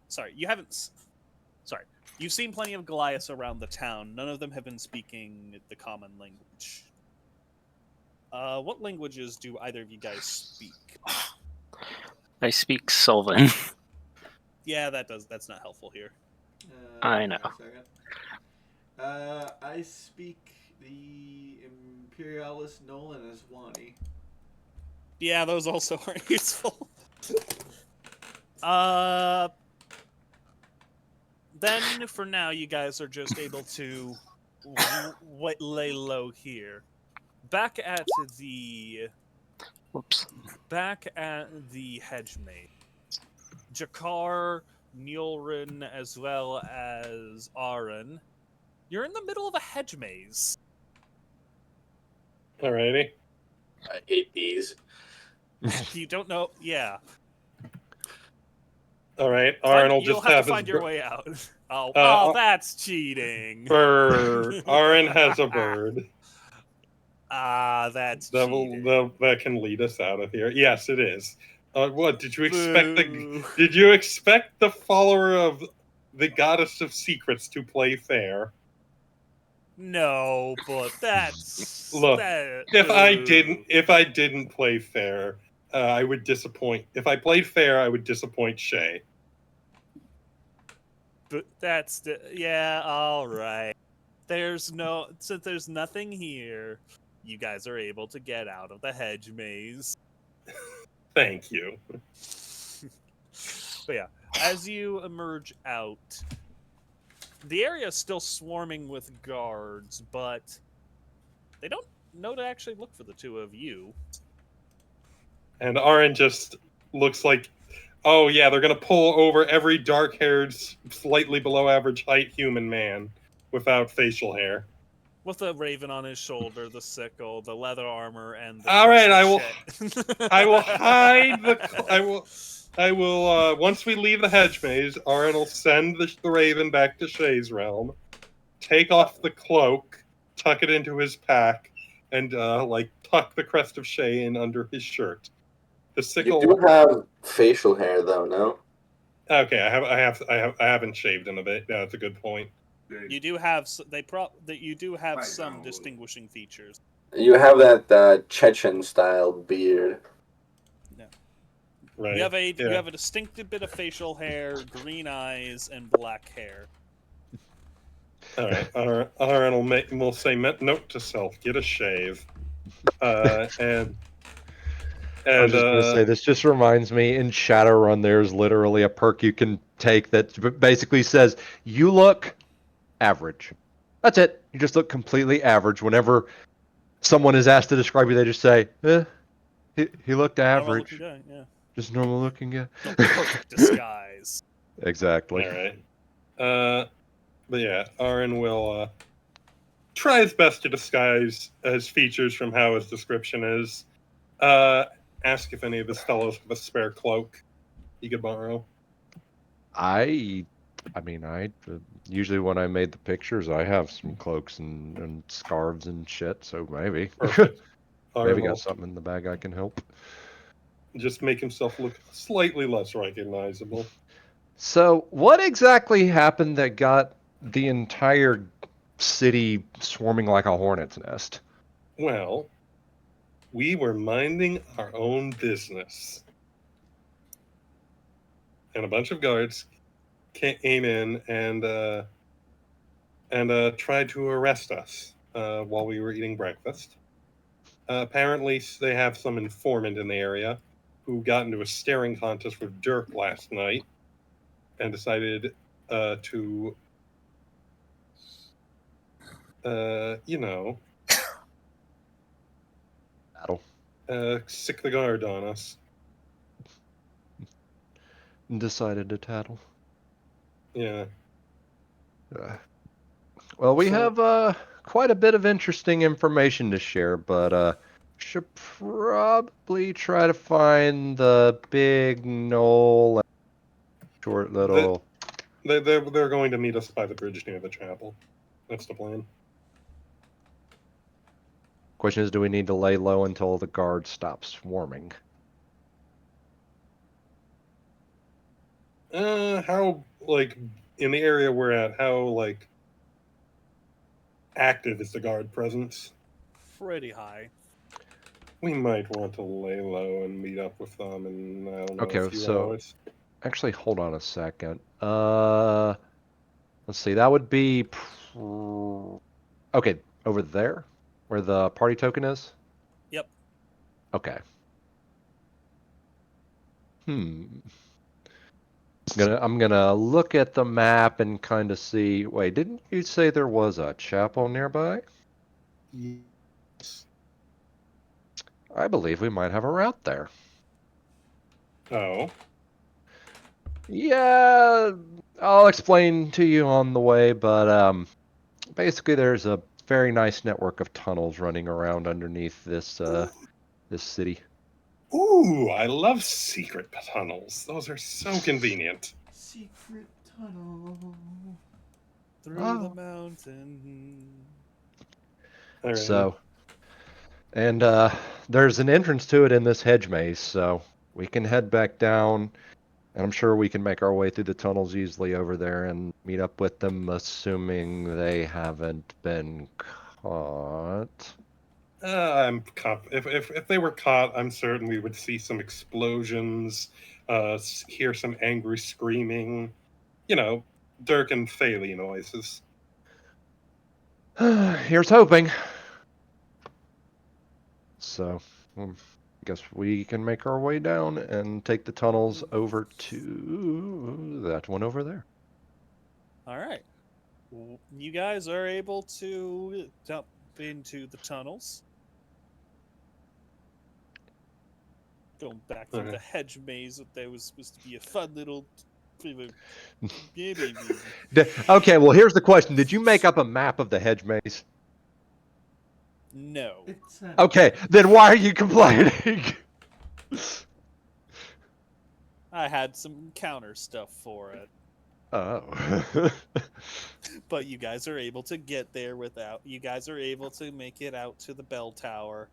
You've seen plenty of Goliaths around the town. None of them have been speaking the common language. What languages do either of you guys speak? I speak Sylvan. Yeah, that's not helpful here. I know. I speak the Imperialist Gnoll and Aswani. Yeah, those also aren't useful. Then, for now, you guys are just able to lay low here. Back at the hedge maze, Jakar, Nyulrin, as well as Ahran, you're in the middle of a hedge maze. Alrighty. I hate these. You don't know, yeah. All right, Arnold You'll just have have to find his your way out. Oh, that's cheating. bird. Aaron has a bird. That's cheating. cheating. That can lead us out of here. Yes, it is. What did you expect? Boo. Did you expect the follower of the Goddess of Secrets to play fair? No, but that's Look. If I didn't play fair, I would disappoint. If I played fair, I would disappoint Shay. But all right. Since there's nothing here, you guys are able to get out of the hedge maze. Thank you. But yeah, as you emerge out, the area is still swarming with guards, but they don't know to actually look for the two of you. And Aaron just looks like, oh yeah, they're gonna pull over every dark-haired, slightly below average height human man without facial hair. With the raven on his shoulder, the sickle, the leather armor, and the all right, I will hide I will once we leave the hedge maze, Aaron will send the raven back to Shay's realm, take off the cloak, tuck it into his pack, and tuck the crest of Shay in under his shirt. The sickle. You do have facial hair, though, no? Okay, I haven't shaved in a bit. Yeah, that's a good point. You do have some distinguishing features. You have that Chechen style beard. No. Right. You have a distinctive bit of facial hair, green eyes, and black hair. All right. Aaron will say, note to self: get a shave. And I was just going to say, this just reminds me, in Shadowrun, there's literally a perk you can take that basically says, you look average. That's it. You just look completely average. Whenever someone is asked to describe you, they just say, he looked average. Guy, yeah. Just normal looking guy. The perfect disguise. Exactly. All right. But yeah, Aaron will try his best to disguise his features from how his description is. Ask if any of his fellows have a spare cloak he could borrow. I usually when I made the pictures, I have some cloaks and scarves and shit. So maybe, maybe got something in the bag I can help. Just make himself look slightly less recognizable. So, what exactly happened that got the entire city swarming like a hornet's nest? Well, we were minding our own business. And a bunch of guards came in and tried to arrest us while we were eating breakfast. Apparently, they have some informant in the area who got into a staring contest with Dirk last night and decided to, Battle. sick the guard on us. Decided to tattle. Yeah. Well, we So- have quite a bit of interesting information to share, but should probably try to find the big Gnoll short little. They're going to meet us by the bridge near the chapel. That's the plan. Question is, do we need to lay low until the guard stops swarming? How, like, in the area we're at, how, like, active is the guard presence? Pretty high. We might want to lay low and meet up with them in, I don't know, Okay, a few so- hours. Actually, hold on a second. Let's see. That would be okay over there, where the party token is. Yep. Okay. I'm gonna look at the map and kind of see. Wait, didn't you say there was a chapel nearby? Yes. I believe we might have a route there. Oh. Yeah, I'll explain to you on the way, but basically there's a very nice network of tunnels running around underneath this this city. Ooh, I love secret tunnels. Those are so convenient. Secret tunnel. Through Oh. the mountain. Alright. So, and there's an entrance to it in this hedge maze, so we can head back down, and I'm sure we can make our way through the tunnels easily over there and meet up with them, assuming they haven't been caught. If they were caught, I'm certain we would see some explosions, hear some angry screaming, Dirk and Thalie noises. Here's hoping. So, I guess we can make our way down and take the tunnels over to that one over there. All right. You guys are able to jump into the tunnels. Going back through the hedge maze, that was supposed to be a fun little. Okay, well, here's the question. Did you make up a map of the hedge maze? No. It's Okay, then why are you complaining? I had some counter stuff for it. Oh. But you guys are able to get there without. You guys are able to make it out to the bell tower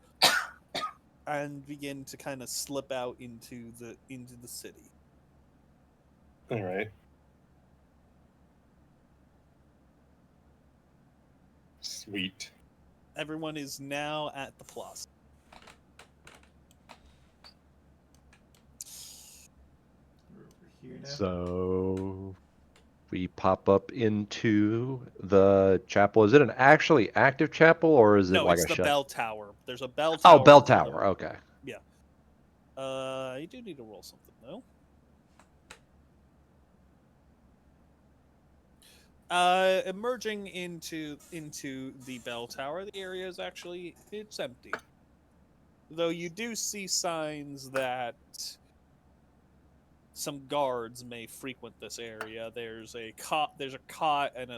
and begin to kind of slip out into the city. All right. Sweet. Everyone is now at the plaza. We're over here now. So we pop up into the chapel. Is it an actually active chapel, or is it No, like it's a the shut? bell tower. There's a bell tower. Oh, bell in front of tower. it. Okay. You do need to roll something though. Emerging into the bell tower, the area is actually it's empty. Though you do see signs that some guards may frequent this area. There's a cot, and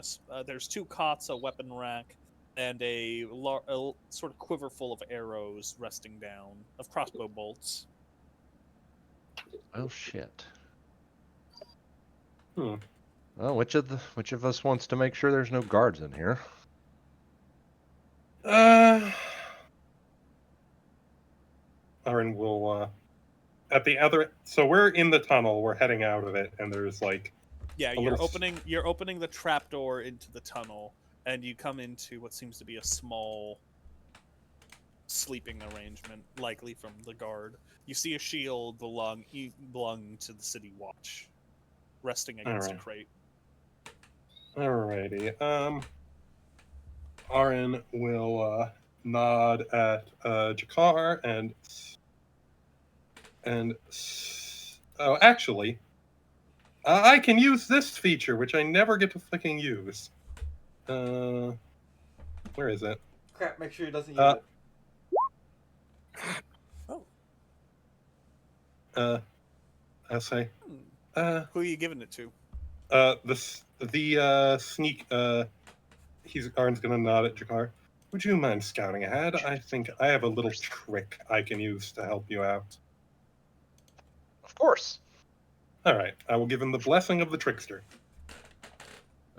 there's two cots, a weapon rack, and a sort of quiver full of arrows resting down, of crossbow bolts. Oh shit. Hmm. Well, which of us wants to make sure there's no guards in here? Ahran will, at the other. So we're in the tunnel. We're heading out of it, and there's like. Yeah, A you're little opening the trapdoor into the tunnel, and you come into what seems to be a small sleeping arrangement, likely from the guard. You see a shield belonging to the city watch, resting against a crate. Alrighty. Ahran will nod at Jakar And oh, actually, I can use this feature, which I never get to fucking use. Where is it? Crap, make sure he doesn't use it. I'll say. Who are you giving it to? The sneak. Arn's gonna nod at Jakar. Would you mind scouting ahead? I think I have a little trick I can use to help you out. Of course. All right, I will give him the blessing of the trickster.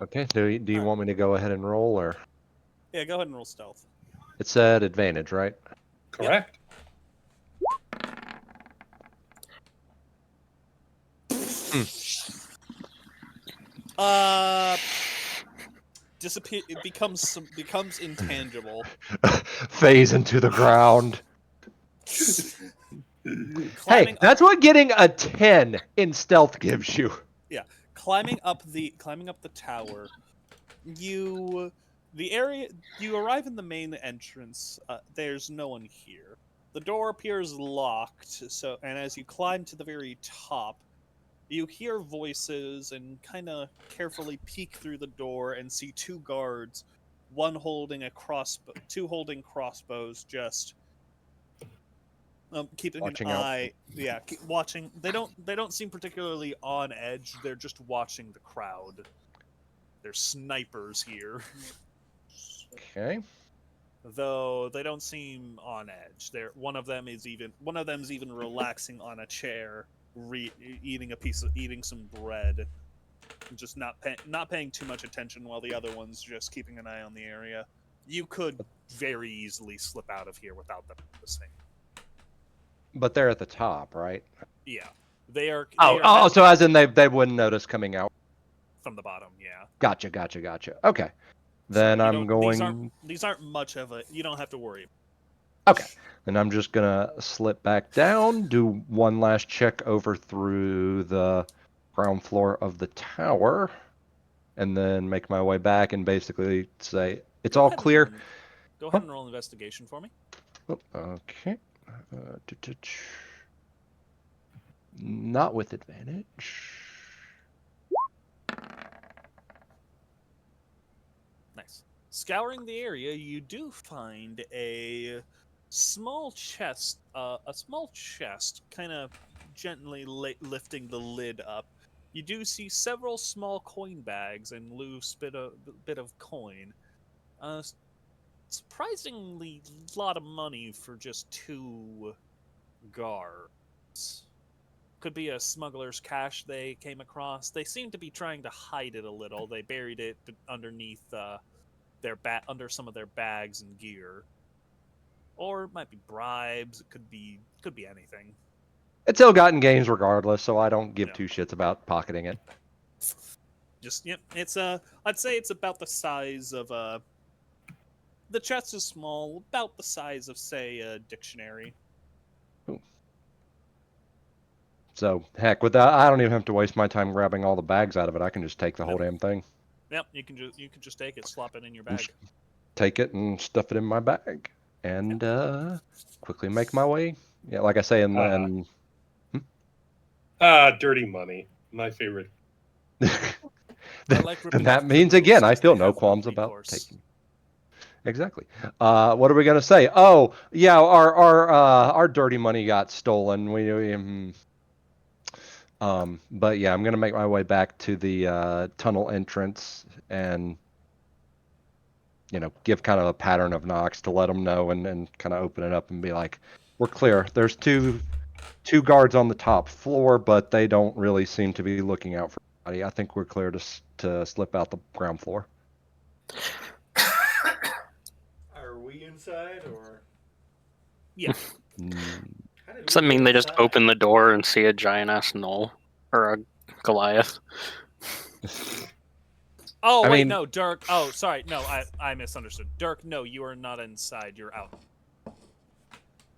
Okay. Do you want me to go ahead and roll, or Yeah, go ahead and roll stealth. it said advantage, right? Correct. Disappear. It becomes intangible. Phase into the ground. Hey, Climbing that's what getting a 10 in stealth gives you. Yeah, climbing up the tower, you arrive in the main entrance. There's no one here. The door appears locked. So, and as you climb to the very top, you hear voices and kind of carefully peek through the door and see two guards, one holding a crossbow, two holding crossbows, just keeping Watching an out. eye. Yeah, keep watching. They don't seem particularly on edge. They're just watching the crowd. They're snipers here. Okay. Though they don't seem on edge. One of them's even relaxing on a chair, eating some bread, just not paying too much attention, while the other one's just keeping an eye on the area. You could very easily slip out of here without them noticing. But they're at the top, right? Yeah, they are. So as in they wouldn't notice coming out from the bottom. Yeah. Gotcha. Okay. Then I'm going. These aren't much of a. You don't have to worry. Okay. Then I'm just gonna slip back down, do one last check over through the ground floor of the tower, and then make my way back and basically say it's all clear. Go ahead and roll investigation for me. Oh, okay. Not with advantage. Nice. Scouring the area, you do find a small chest. Kind of gently lifting the lid up. You do see several small coin bags and loose bit of coin. Surprisingly, a lot of money for just 2 guards. Could be a smuggler's cache they came across. They seem to be trying to hide it a little. They buried it underneath under some of their bags and gear. Or it might be bribes. It could be anything. It's ill-gotten gains regardless, so I don't give 2 shits about pocketing it. It's I'd say it's about the size of the chest is small, about the size of, say, a dictionary. Ooh. So, heck, with that, I don't even have to waste my time grabbing all the bags out of it. I can just take the whole damn thing. Yep, you can just take it, slop it in your bag. Just take it and stuff it in my bag, and quickly make my way. Yeah, like I say, Dirty money, my favorite. That means again, I feel no qualms about taking. Exactly. What are we gonna say? Oh, yeah, our dirty money got stolen. But yeah, I'm gonna make my way back to the tunnel entrance and give kind of a pattern of knocks to let them know, and kind of open it up and be like, "We're clear. There's two guards on the top floor, but they don't really seem to be looking out for anybody. I think we're clear to slip out the ground floor." Are we inside, or? Yeah. Does that mean they just open the door and see a giant-ass gnoll? Or a Goliath? Oh, wait, no, Dirk. Oh, sorry. No, I misunderstood. Dirk, no, you are not inside. You're out.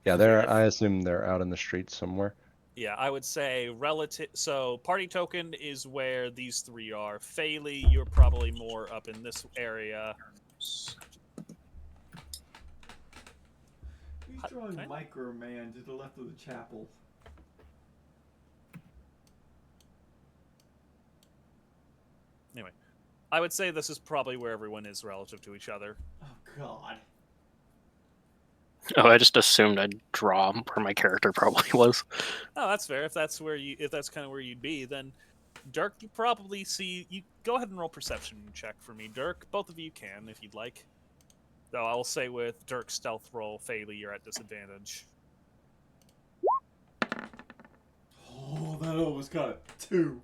Yeah, I assume they're out in the streets somewhere. Yeah, I would say relative. So, party token is where these 3 are. Fayley, you're probably more up in this area. He's drawing Micro Man to the left of the chapel. I would say this is probably where everyone is relative to each other. Oh God. Oh, I just assumed I'd draw where my character probably was. Oh, that's fair. If that's kind of where you'd be, then Dirk, you probably see. You go ahead and roll perception check for me, Dirk. Both of you can if you'd like. Though I will say with Dirk's stealth roll, Phaley, you're at disadvantage. Oh, that almost got a 2.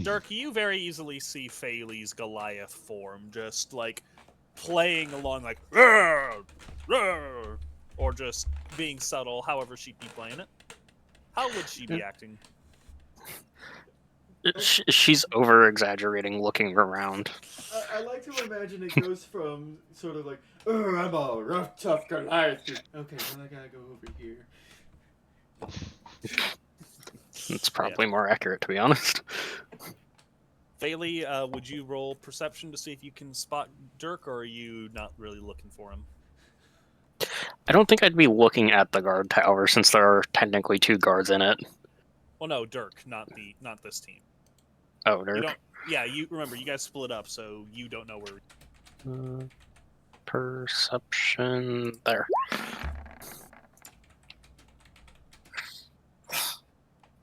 Dirk, you very easily see Phaley's Goliath form, just like playing along, like "Rrr, rrr," or just being subtle, however she'd be playing it. How would she be acting? She's over-exaggerating, looking around. I like to imagine it goes from sort of like, oh, I'm a rough, tough Goliath. Okay, then I gotta go over here. It's probably more accurate, to be honest. Phaley, would you roll perception to see if you can spot Dirk, or are you not really looking for him? I don't think I'd be looking at the guard tower since there are technically 2 guards in it. Well, no, Dirk, not this team. Oh, You Dirk. don't. Yeah, you remember you guys split up, so you don't know where. Perception there.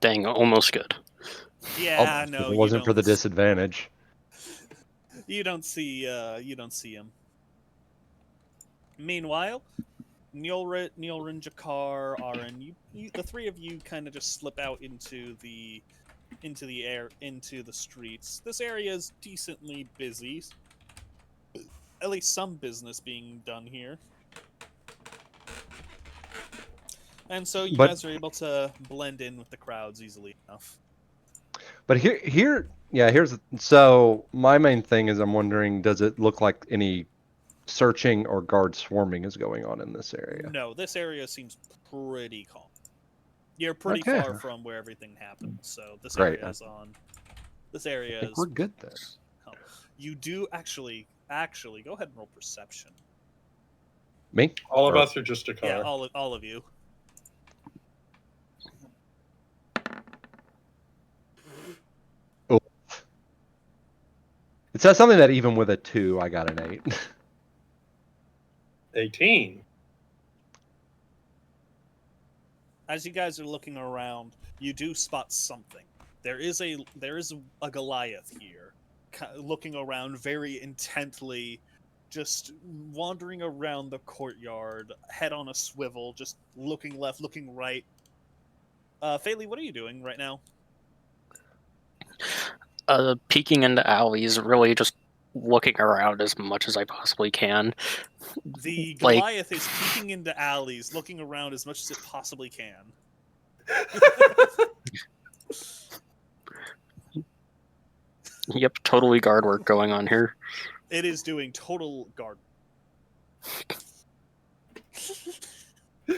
Dang, almost good. Yeah, Oh, no, if it wasn't for the you don't. disadvantage. You don't see him. Meanwhile, Nyulrin, Jakar, Ahran, the three of you kind of just slip out into the streets. This area is decently busy. At least some business being done here. And so you guys are able to blend in with the crowds easily enough. But here's so my main thing is I'm wondering, does it look like any searching or guard swarming is going on in this area? No, this area seems pretty calm. You're pretty Okay. far from where everything happened, so this Great. area is on. This area I think is. we're good there. You do actually go ahead and roll perception. Me? All of Or- us are just a car. Yeah, all of you. It says something that even with a 2, I got an 8. 18. As you guys are looking around, you do spot something. There is a Goliath here, looking around very intently, just wandering around the courtyard, head on a swivel, just looking left, looking right. Phaley, what are you doing right now? Peeking into alleys, really just looking around as much as I possibly can. The Like- Goliath is peeking into alleys, looking around as much as it possibly can. Yep, totally guard work going on here. It is doing total guard. I'm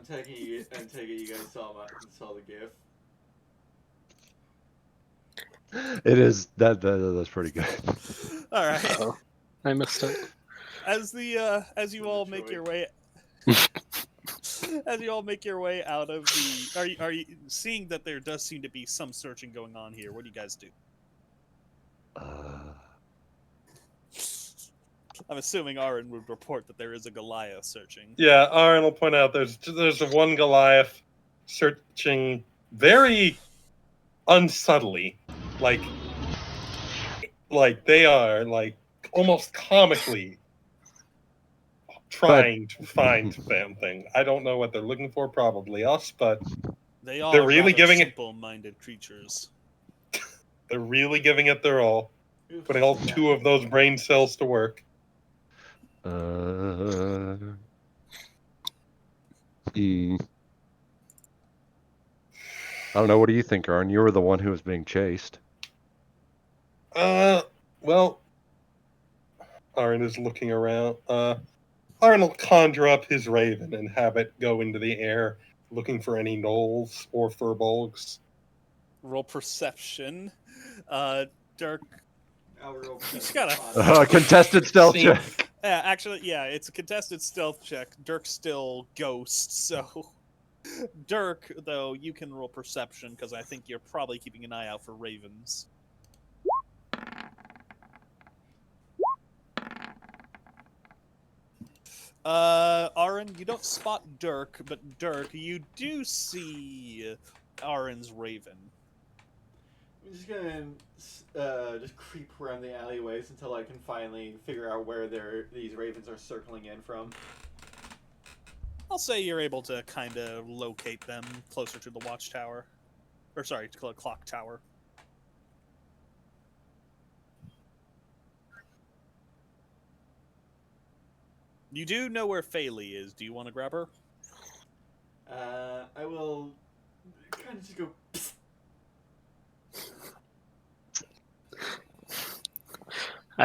taking you guys saw the GIF. It is that's pretty good. All right. Uh-oh. I missed it. As you all make your way out of the are you seeing that there does seem to be some searching going on here? What do you guys do? I'm assuming Ahran would report that there is a Goliath searching. Yeah, Ahran will point out there's a one Goliath searching very unsubtly, like they are like almost comically trying to find something. I don't know what they're looking for, probably us, but They are They're really rather giving it- simple-minded creatures. they're really giving it their all, putting all 2 of those brain cells to work. I don't know. What do you think, Arn? You were the one who was being chased. Well, Ahran is looking around. Ahran will conjure up his raven and have it go into the air, looking for any gnolls or furbolgs. Roll perception. Dirk. Just gotta- Contested stealth See- check. Actually, yeah, it's a contested stealth check. Dirk's still ghost, so Dirk, though, you can roll perception because I think you're probably keeping an eye out for ravens. Ahran, you don't spot Dirk, but Dirk, you do see Ahran's raven. I'm just gonna just creep around the alleyways until I can finally figure out where these ravens are circling in from. I'll say you're able to kind of locate them closer to the watchtower. Or, sorry, to the clock tower. You do know where Faylee is. Do you want to grab her? I will kind of just go. Psst.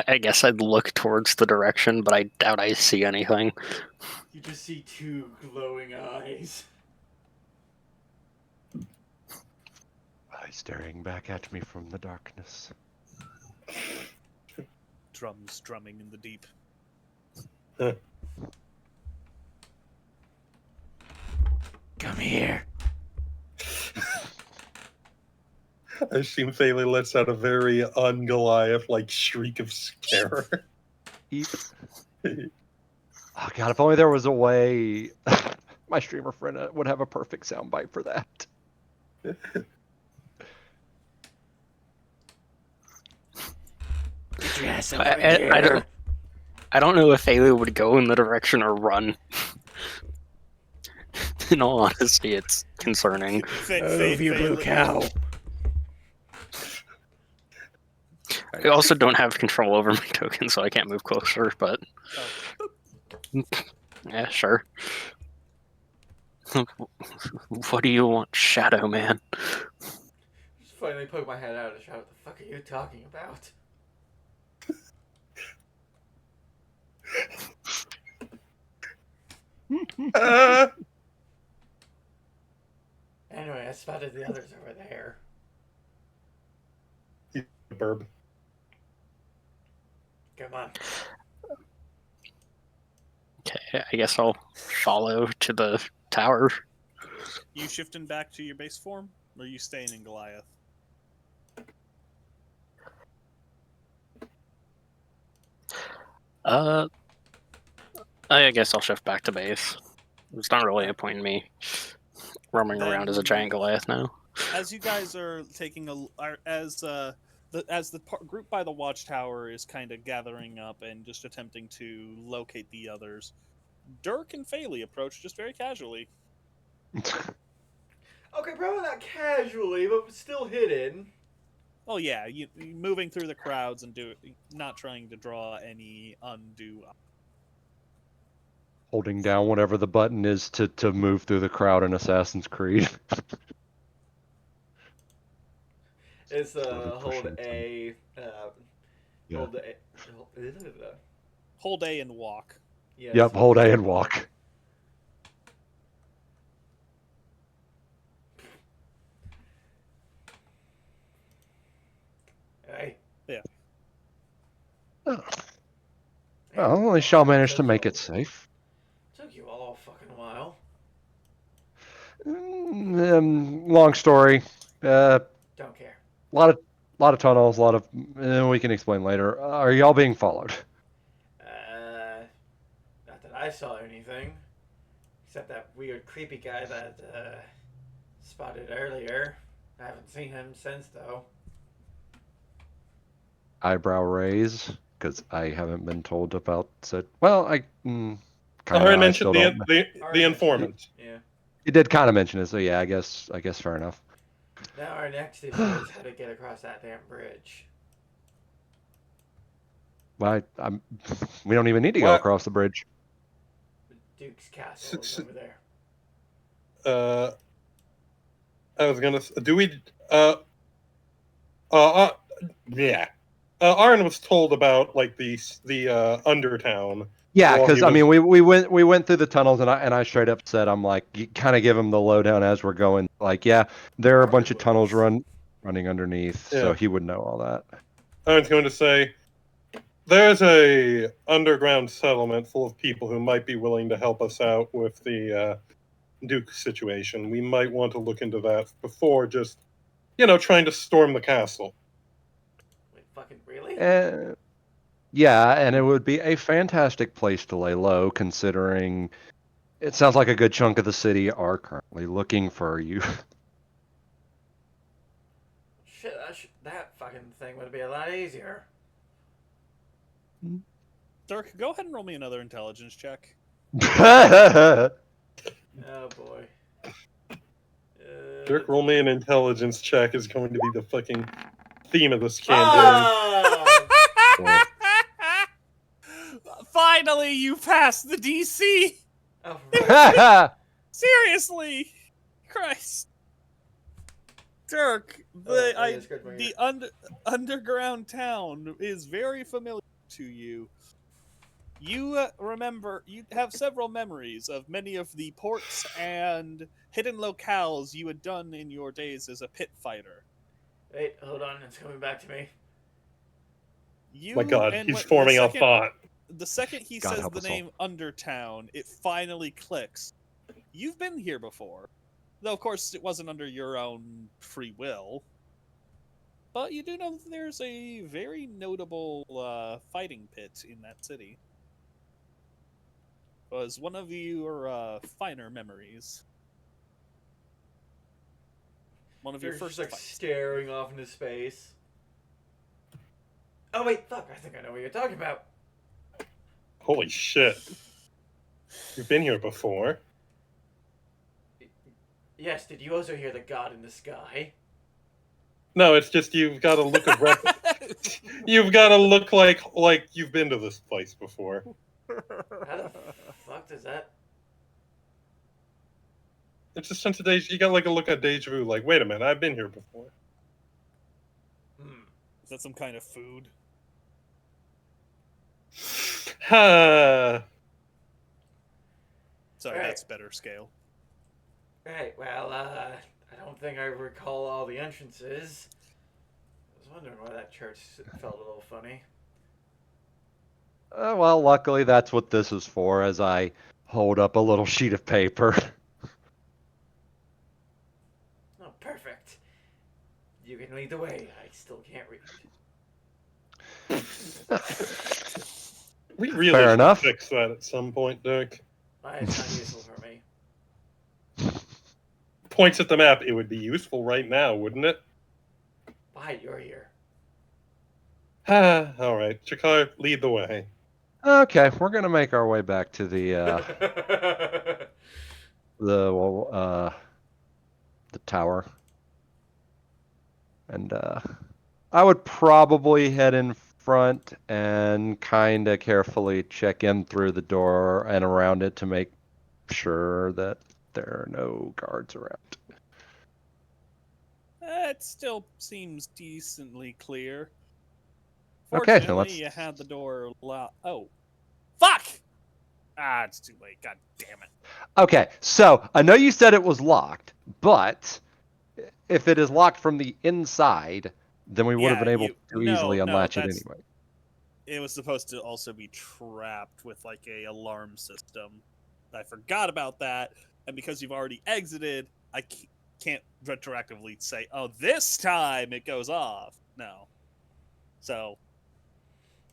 I guess I'd look towards the direction, but I doubt I see anything. You just see two glowing eyes. Eyes staring back at me from the darkness. Drums drumming in the deep. Come here. I assume Faylee lets out a very un-Goliath-like shriek of scare. Oh god, if only there was a way my streamer friend would have a perfect soundbite for that. I don't know if Ayla would go in the direction or run. In all honesty, it's concerning. You blue cow. I also don't have control over my token, so I can't move closer, but... Yeah, sure. What do you want, Shadow Man? Just finally poke my head out and shout, "What the fuck are you talking about?" Anyway, I spotted the others over there. Burb. Come on. Okay, I guess I'll follow to the tower. You shifting back to your base form, or are you staying in Goliath? I guess I'll shift back to base. There's not really a point in me roaming around as a giant Goliath now. As you guys are taking as the group by the watchtower is kind of gathering up and just attempting to locate the others, Dirk and Faylee approach just very casually. Okay, probably not casually, but still hidden. Oh yeah, you moving through the crowds and not trying to draw any undue. Holding down whatever the button is to move through the crowd in Assassin's Creed. It's Slowly hold pushing A, Yeah. hold A, Hold A and walk. yeah, Yep, hold A and walk. Hey. Yeah. Oh. Well, at least y'all managed to make it safe. Took you all a fucking while. Long story. Don't care. A lot of tunnels. A lot of. We can explain later. Are y'all being followed? Not that I saw anything, except that weird, creepy guy that spotted earlier. I haven't seen him since, though. Eyebrow raise, because I haven't been told about said. Well, I I mentioned the informant. Yeah. You did kind of mention it, so yeah, I guess fair enough. Now our next issue is how to get across that damn bridge. Well, we don't even need to go across the bridge. Duke's castle is over there. I was gonna. Do we? Yeah. Ahran was told about like the Undertown. Yeah, because I mean, we went through the tunnels, and I straight up said, I'm like, you kind of give him the lowdown as we're going. Like, yeah, there are a bunch of tunnels running underneath, so he would know all that. I was going to say, there's a underground settlement full of people who might be willing to help us out with the Duke situation. We might want to look into that before just, trying to storm the castle. Wait, fucking really? Yeah, and it would be a fantastic place to lay low, considering it sounds like a good chunk of the city are currently looking for you. Shit, that fucking thing would be a lot easier. Dirk, go ahead and roll me another intelligence check. Oh boy. Dirk, roll me an intelligence check is going to be the fucking theme of this campaign. Finally, you passed the DC! Oh, Seriously! Christ. Dirk, the underground town is very familiar to you. You remember, you have several memories of many of the ports and hidden locales you had done in your days as a pit fighter. wait, hold on, it's coming back to me. My God, he's forming a thought. The second he God says help the us all. name Undertown, it finally clicks. You've been here before. Though, of course, it wasn't under your own free will. But you do know that there's a very notable fighting pit in that city. It was one of your finer memories. One of your You're first just like fights. staring off into space. Oh wait, fuck! I think I know what you're talking about. Holy shit. You've been here before. Yes, did you also hear the god in the sky? No, it's just you've got to look you've got to look like you've been to this place before. How the fuck does that? It's just since you got like a look at deja vu, like, wait a minute, I've been here before. Is that some kind of food? Ha! Sorry, Right. that's better scale. Right, well, I don't think I recall all the entrances. I was wondering why that church felt a little funny. Well, luckily that's what this is for, as I hold up a little sheet of paper. Oh, perfect. You can lead the way. I still can't read. We really Fair should enough. fix that at some point, Dirk. Why, it's not useful for me. Points at the map, it would be useful right now, wouldn't it? Why, you're here. Alright, Chakar, lead the way. Okay, we're gonna make our way back to the tower, and I would probably head in front and kind of carefully check in through the door and around it to make sure that there are no guards around. It still seems decently clear. Okay, so Fortunately, you had the door locked. Oh, fuck! Ah, it's too late. God damn it. Okay, so I know you said it was locked, but if it is locked from the inside, then we would have been able to easily unlatch it anyway. It was supposed to also be trapped with like a alarm system. I forgot about that, and because you've already exited, I can't retroactively say, "Oh, this time it goes off." No, so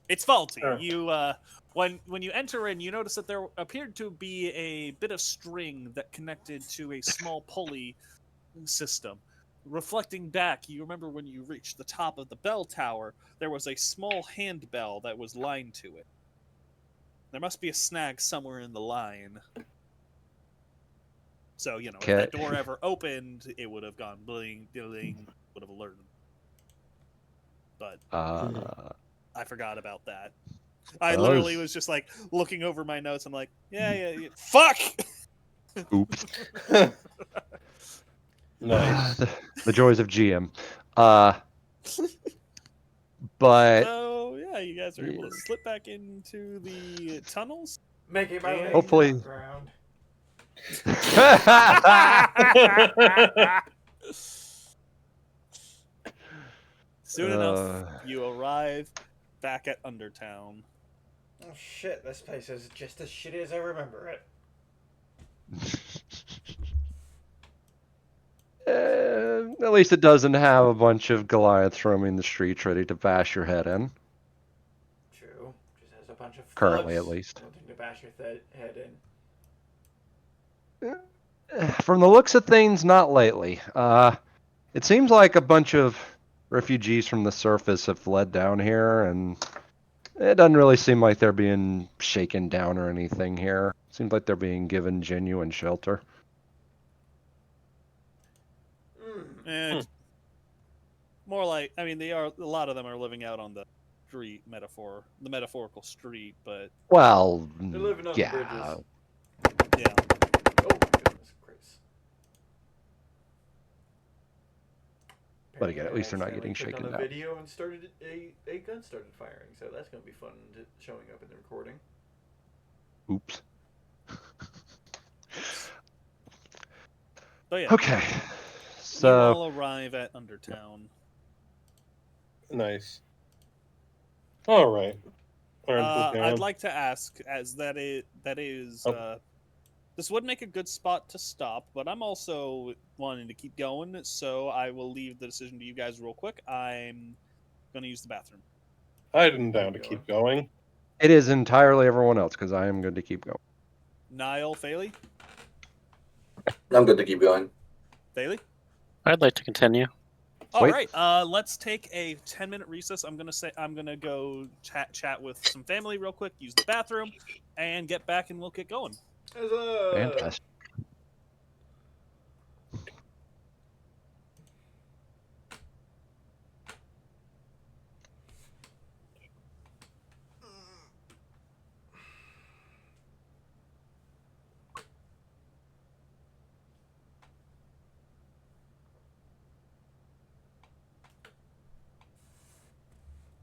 it's faulty. Sure. You when you enter in, you notice that there appeared to be a bit of string that connected to a small pulley system. Reflecting back, you remember when you reached the top of the bell tower, there was a small handbell that was lined to it. There must be a snag somewhere in the line. So, if that door ever opened, it would have gone bling, bling, would have alerted. But I forgot about that. I literally was just like looking over my notes. I'm like, yeah. Fuck! Oops. Nice. The joys of GM. But So, yeah, you guys are able to slip back into the tunnels. Making my way Hopefully- underground. Soon enough, you arrive back at Undertown. Oh shit, this place is just as shitty as I remember it. at least it doesn't have a bunch of Goliaths roaming the streets ready to bash your head in. True. Just has a bunch of Currently, thugs at least. wanting to bash your head in. From the looks of things, not lately. It seems like a bunch of refugees from the surface have fled down here, and it doesn't really seem like they're being shaken down or anything here. Seems like they're being given genuine shelter. It's more like, I mean, they are, a lot of them are living out on the street the metaphorical street, but Well, They're living on yeah. bridges. yeah. Oh my goodness gracious. But again, at least they're not Apparently I getting accidentally shaken clicked on down. a video and started a gun started firing, so that's going to be fun showing up in the recording. Oops. So yeah, Okay. you So, all arrive at Undertown. Nice. All right. I'd like to ask, as that is Oh. this would make a good spot to stop, but I'm also wanting to keep going, so I will leave the decision to you guys real quick. I'm going to use the bathroom. I'm down to keep going. it is entirely everyone else, because I am going to keep going. Niall, Faley? I'm good to keep going. Faley? I'd like to continue. All Sweet. right, let's take a 10-minute recess. I'm gonna go chat with some family real quick, use the bathroom, and get back, and we'll get going. Fantastic.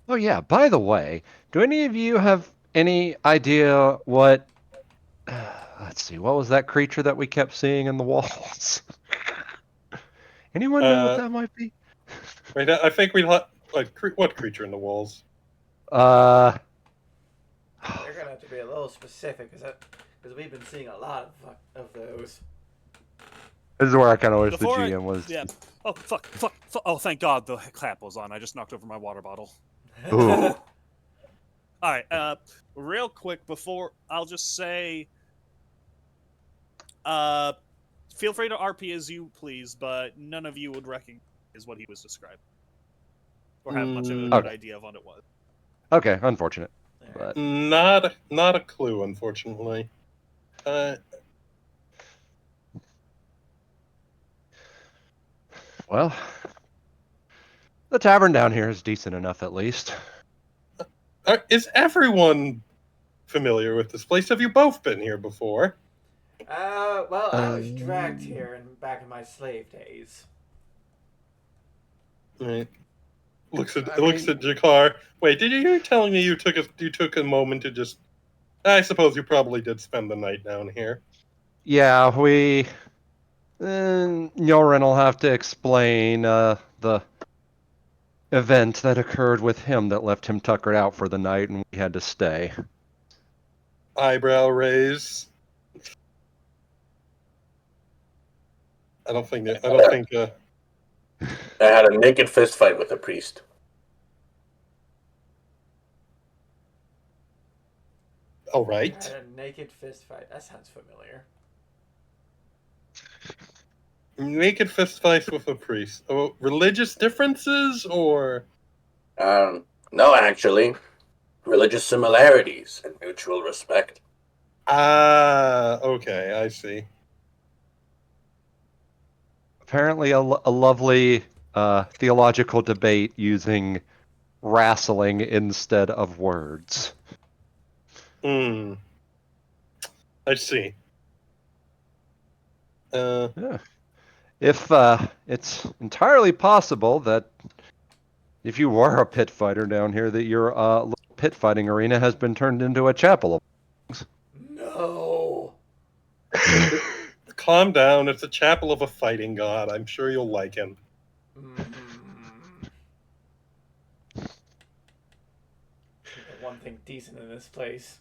Oh yeah, by the way, do any of you have any idea what... let's see, what was that creature that we kept seeing in the walls? Anyone know what that might be? Wait, I think we let what creature in the walls? They're gonna have to be a little specific, because we've been seeing a lot of those. This is where I kind of wish the Before I- GM was. Yeah. Oh, fuck. Oh, thank God the clap was on. I just knocked over my water bottle. Ooh. All right, real quick before, I'll just say, feel free to RP as you please, but none of you would recognize what he was describing, or have much of a good Okay. idea of what it was. Okay, unfortunate. But Not a clue, unfortunately. well, the tavern down here is decent enough, at least. Is everyone familiar with this place? Have you both been here before? Well, I was dragged here back in my slave days. Right. Looks at Jakar. Wait, did you telling me you took a moment to just? I suppose you probably did spend the night down here. Yeah, Nyulrin will have to explain the event that occurred with him that left him tuckered out for the night, and we had to stay. Eyebrow raise. I don't think. I had a naked fist fight with a priest. All right. I had a naked fist fight. That sounds familiar. Naked fist fights with a priest. Oh, religious differences or? No, actually. Religious similarities and mutual respect. Ah, okay, I see. Apparently, a lovely theological debate using wrestling instead of words. I see. Yeah. If it's entirely possible that if you were a pit fighter down here, that your little pit fighting arena has been turned into a chapel. No. Calm down. It's a chapel of a fighting god. I'm sure you'll like him. One thing decent in this place.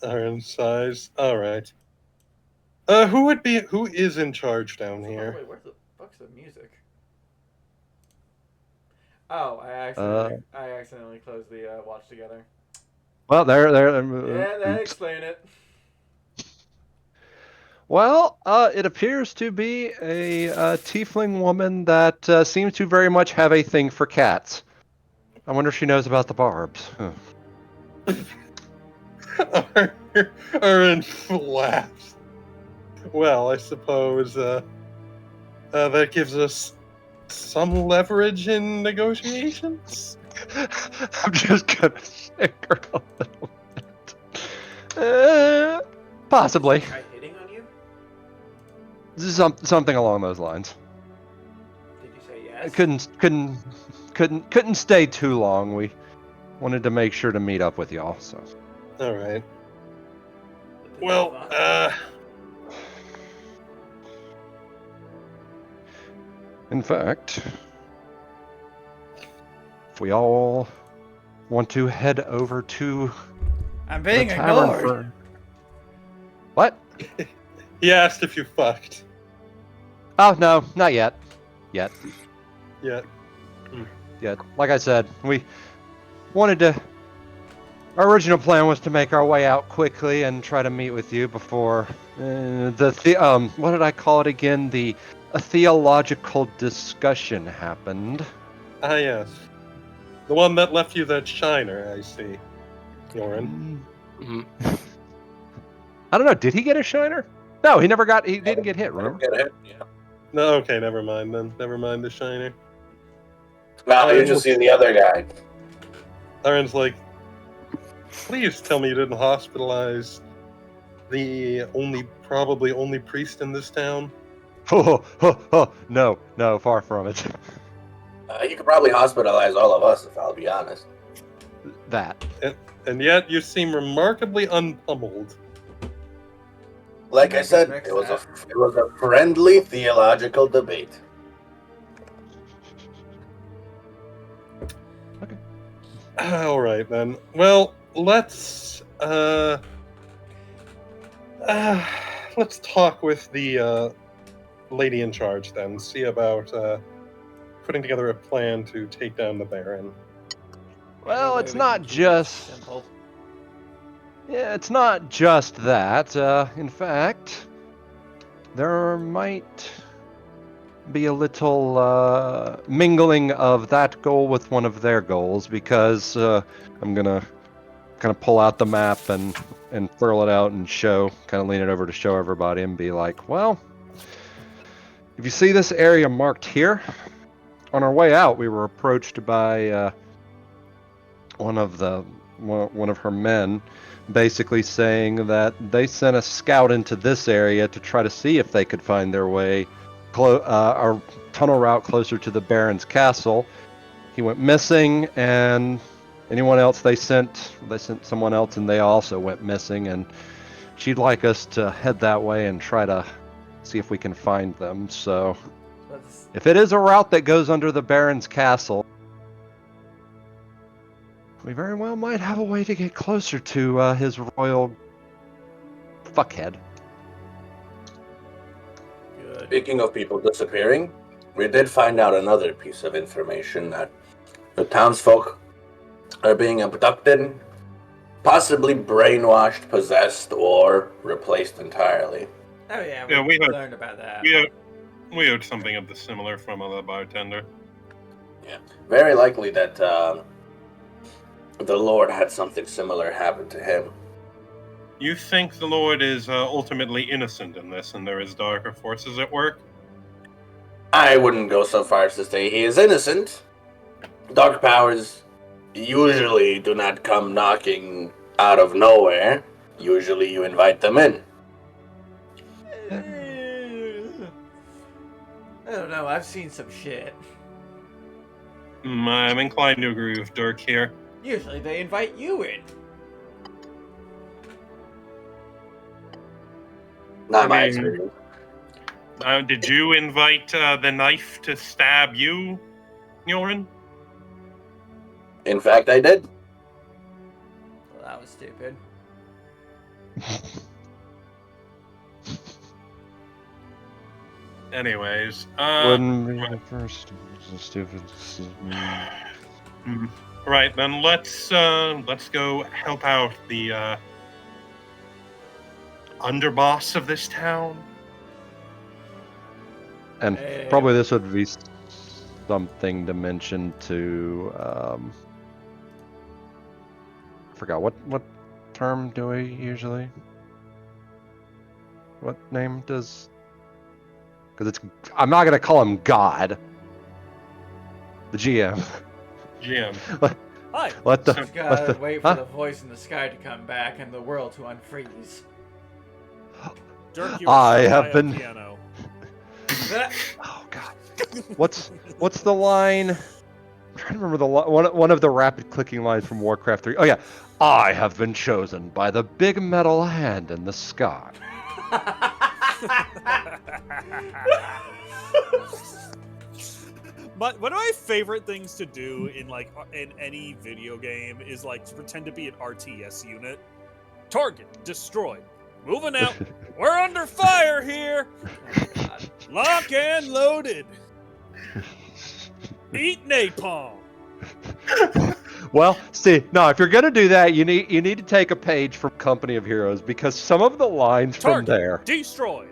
Iron size. All right. Who is in charge down here? Wait, where the fuck's the music? Oh, I accidentally closed the watch together. Well, there. Yeah, that explain it. Well, it appears to be a tiefling woman that seems to very much have a thing for cats. I wonder if she knows about the barbs. Huh. Aaron laughs. Well, I suppose that gives us some leverage in negotiations. I'm just gonna shake her a little bit. Possibly. Try hitting on you? Something along those lines. Did you say I yes? couldn't stay too long. We wanted to make sure to meet up with y'all. So. All right. Well, in fact, if we all want to head over to I'm the being tavern ignored. for... What? he asked if you fucked. Oh no, not yet. Yeah. Like I said, we wanted to. Our original plan was to make our way out quickly and try to meet with you before what did I call it again? A theological discussion happened. Ah, yes. The one that left you that shiner, I see. Nyulrin. I don't know. Did he get a shiner? No, he never got. He didn't get hit. Remember? Get hit, yeah. No, okay, never mind then. Never mind the shiner. No, you just see the other guy. Aaron's like, please tell me you didn't hospitalize the probably only priest in this town. No, far from it. You could probably hospitalize all of us, if I'll be honest. That. And yet you seem remarkably unpummeled. Like I said, it was a friendly theological debate. Okay. All right then. Well, let's talk with the lady in charge then. See about putting together a plan to take down the Baron. Well, it's not just. Simple. Yeah, it's not just that. In fact, there might be a little mingling of that goal with one of their goals, because I'm gonna kind of pull out the map and furl it out and kind of lean it over to show everybody and be like, well, if you see this area marked here, on our way out, we were approached by one of her men, basically saying that they sent a scout into this area to try to see if they could find their way, our tunnel route closer to the Baron's castle. He went missing, and anyone else they sent someone else, and they also went missing. And she'd like us to head that way and try to see if we can find them. So, if it is a route that goes under the Baron's castle, we very well might have a way to get closer to his royal fuckhead. Good. Speaking of people disappearing, we did find out another piece of information that the townsfolk are being abducted, possibly brainwashed, possessed, or replaced entirely. Oh yeah, Yeah, we learned about that. We heard something of the similar from the bartender. Yeah, very likely that the Lord had something similar happen to him. You think the Lord is ultimately innocent in this, and there is darker forces at work? I wouldn't go so far as to say he is innocent. Dark powers usually do not come knocking out of nowhere. Usually you invite them in. I don't know, I've seen some shit. I'm inclined to agree with Dirk here. Usually they invite you in. Not my experience. Did you invite the knife to stab you, Nyulrin? In fact, I did. Well, that was stupid. Anyways, Wouldn't be the first. It's a stupid. right then. Let's go help out the underboss of this town. And probably this would be something to mention to. I forgot what term do we usually? What name does? Because it's. I'm not gonna call him God. The GM. GM. Hi. Let the. Just let gotta the wait for the voice in the sky to come back and the world to unfreeze. Dirk, you I were have by a been- piano. Oh God. What's the line? I'm trying to remember the one of the rapid clicking lines from Warcraft 3. Oh yeah. I have been chosen by the big metal hand in the sky. But one of my favorite things to do in any video game is like to pretend to be an RTS unit. Target destroyed. Moving out. We're under fire here. Oh my God. Lock and loaded. Eat napalm. Well, see, no, if you're gonna do that, you need to take a page from Company of Heroes because some of the lines from Target there, destroyed.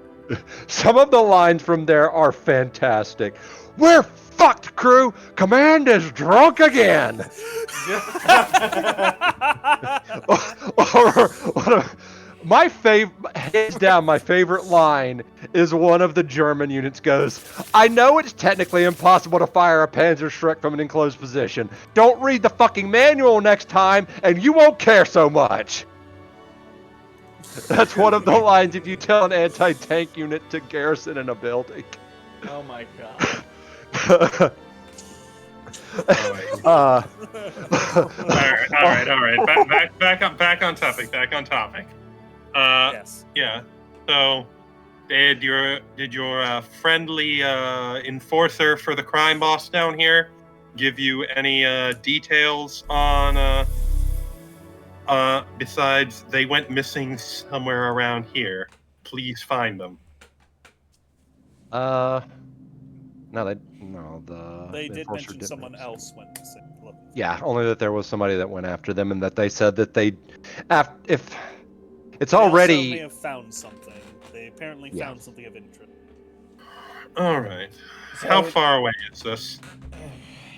some of the lines from there are fantastic. We're fucked, crew. Command is drunk again. or my hands down, my favorite line is one of the German units goes, I know it's technically impossible to fire a Panzerschreck from an enclosed position. Don't read the fucking manual next time, and you won't care so much. That's one of the lines if you tell an anti-tank unit to garrison in a building. Oh my God. All right. Back on topic. Yes. Yeah. So, did your friendly enforcer for the crime boss down here give you any details on? Besides, they went missing somewhere around here. Please find them. They the did enforcer mention didn't someone mention. else went missing. Look. Yeah, only that there was somebody that went after them, and that they said that if it's They also already may have found something. They apparently found something of interest. All right. So How far away is this?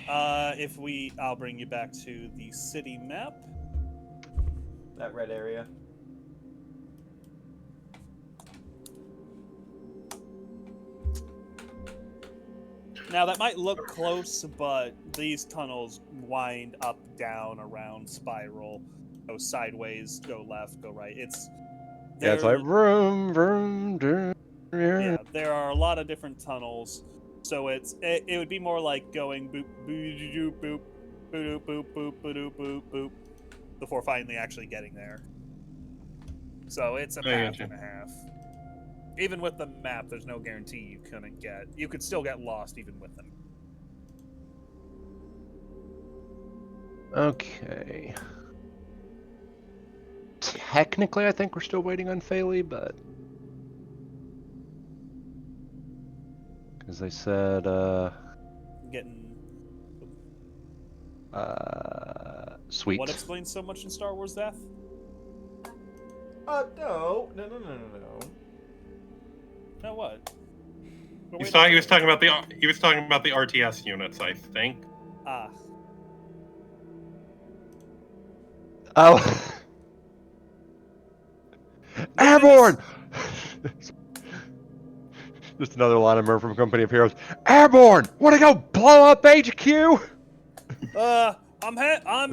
I'll bring you back to the city map. that red area. Now that might look close, but these tunnels wind up, down, around, spiral, go sideways, go left, go right. It's like vroom vroom vroom. yeah, there are a lot of different tunnels, so it would be more like going boop boop boop boop boop boop boop boop boop boop before finally actually getting there. So it's a path and a half. Even with the map, there's no guarantee you couldn't get. You could still get lost even with them. Okay. Technically, I think we're still waiting on Faley, but because they said Getting sweet. what explains so much in Star Wars Death? No. No, what? He was talking about the RTS units, I think. Ah. Oh. Airborne! Just another line I remember from Company of Heroes. Airborne! Wanna go blow up HQ? I'm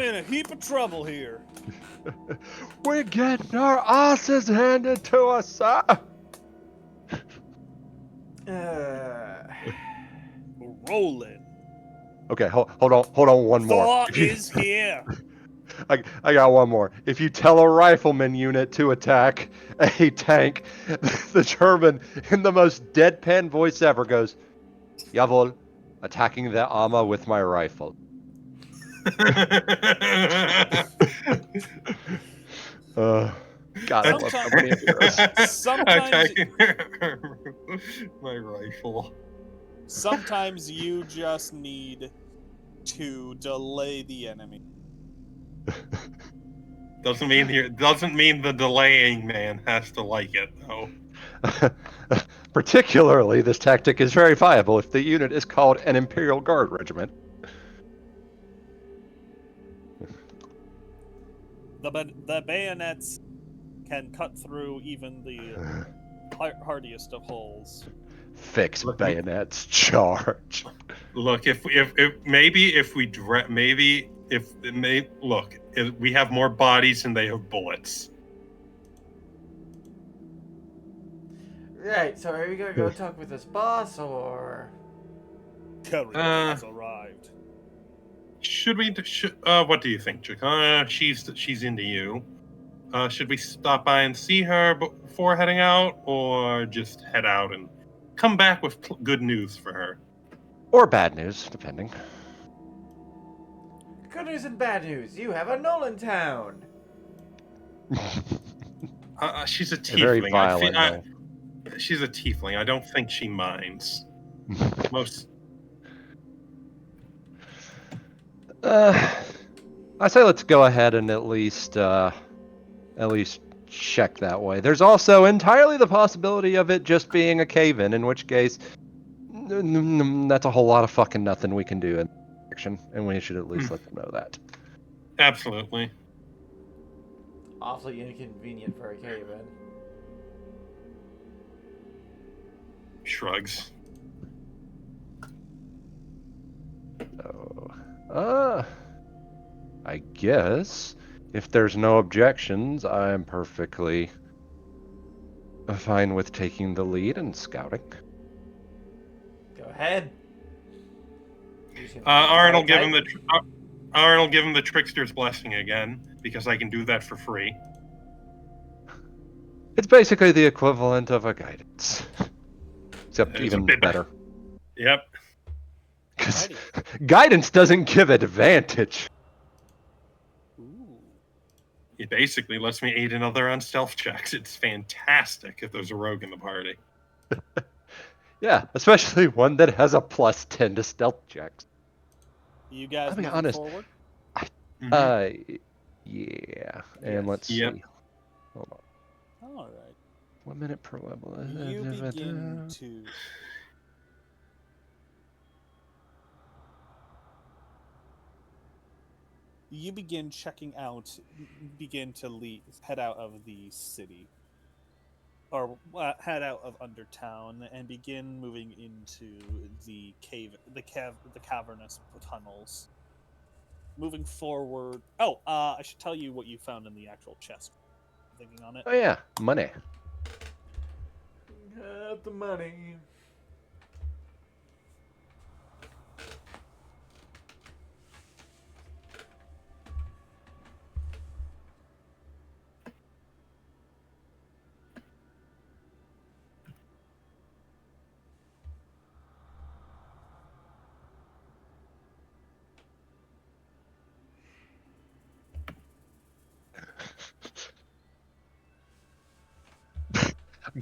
in a heap of trouble here. We're getting our asses handed to us, sir. We're rolling. Okay, hold on one more. Thought is here. I got one more. If you tell a rifleman unit to attack a tank, the German, in the most deadpan voice ever, goes, Jawohl, attacking the armor with my rifle. God, I love Company of Heroes. Sometimes- Attacking my rifle. Sometimes you just need to delay the enemy. Doesn't mean the delaying man has to like it though. Particularly, this tactic is very viable if the unit is called an Imperial Guard Regiment. The bayonets can cut through even the hardiest of holes. Fix bayonets, charge. Look, if we have more bodies and they have bullets. Right, so are we gonna go talk with this boss, or? Courier has arrived. Should we? What do you think, Chick? She's into you. Should we stop by and see her before heading out, or just head out and come back with good news for her? Or bad news, depending. Good news and bad news. You have a Gnoll in town. She's a A very tiefling. violent She's a tiefling. I don't think she minds. Most. I say let's go ahead and at least check that way. There's also entirely the possibility of it just being a cave-in, in which case that's a whole lot of fucking nothing we can do in action, and we should at least let them know that. Absolutely. Awfully inconvenient for a cave-in. Shrugs. So, I guess if there's no objections, I'm perfectly fine with taking the lead and scouting. Go ahead. Ahran will give him the trickster's blessing again, because I can do that for free. It's basically the equivalent of a guidance, except It's even a bit better. Yep. Because guidance doesn't give advantage. It basically lets me aid another on stealth checks. It's fantastic if there's a rogue in the party. Yeah, especially one that has a +10 to stealth checks. You guys I'll be moving honest. forward? Yeah, and let's Yep. see. Hold on. All right. 1 minute per level. You begin to. You begin checking out, begin to head out of the city, or head out of Undertown, and begin moving into the cavernous tunnels. Moving forward. Oh, I should tell you what you found in the actual chest. Thinking on it. Oh yeah, money. Got the money.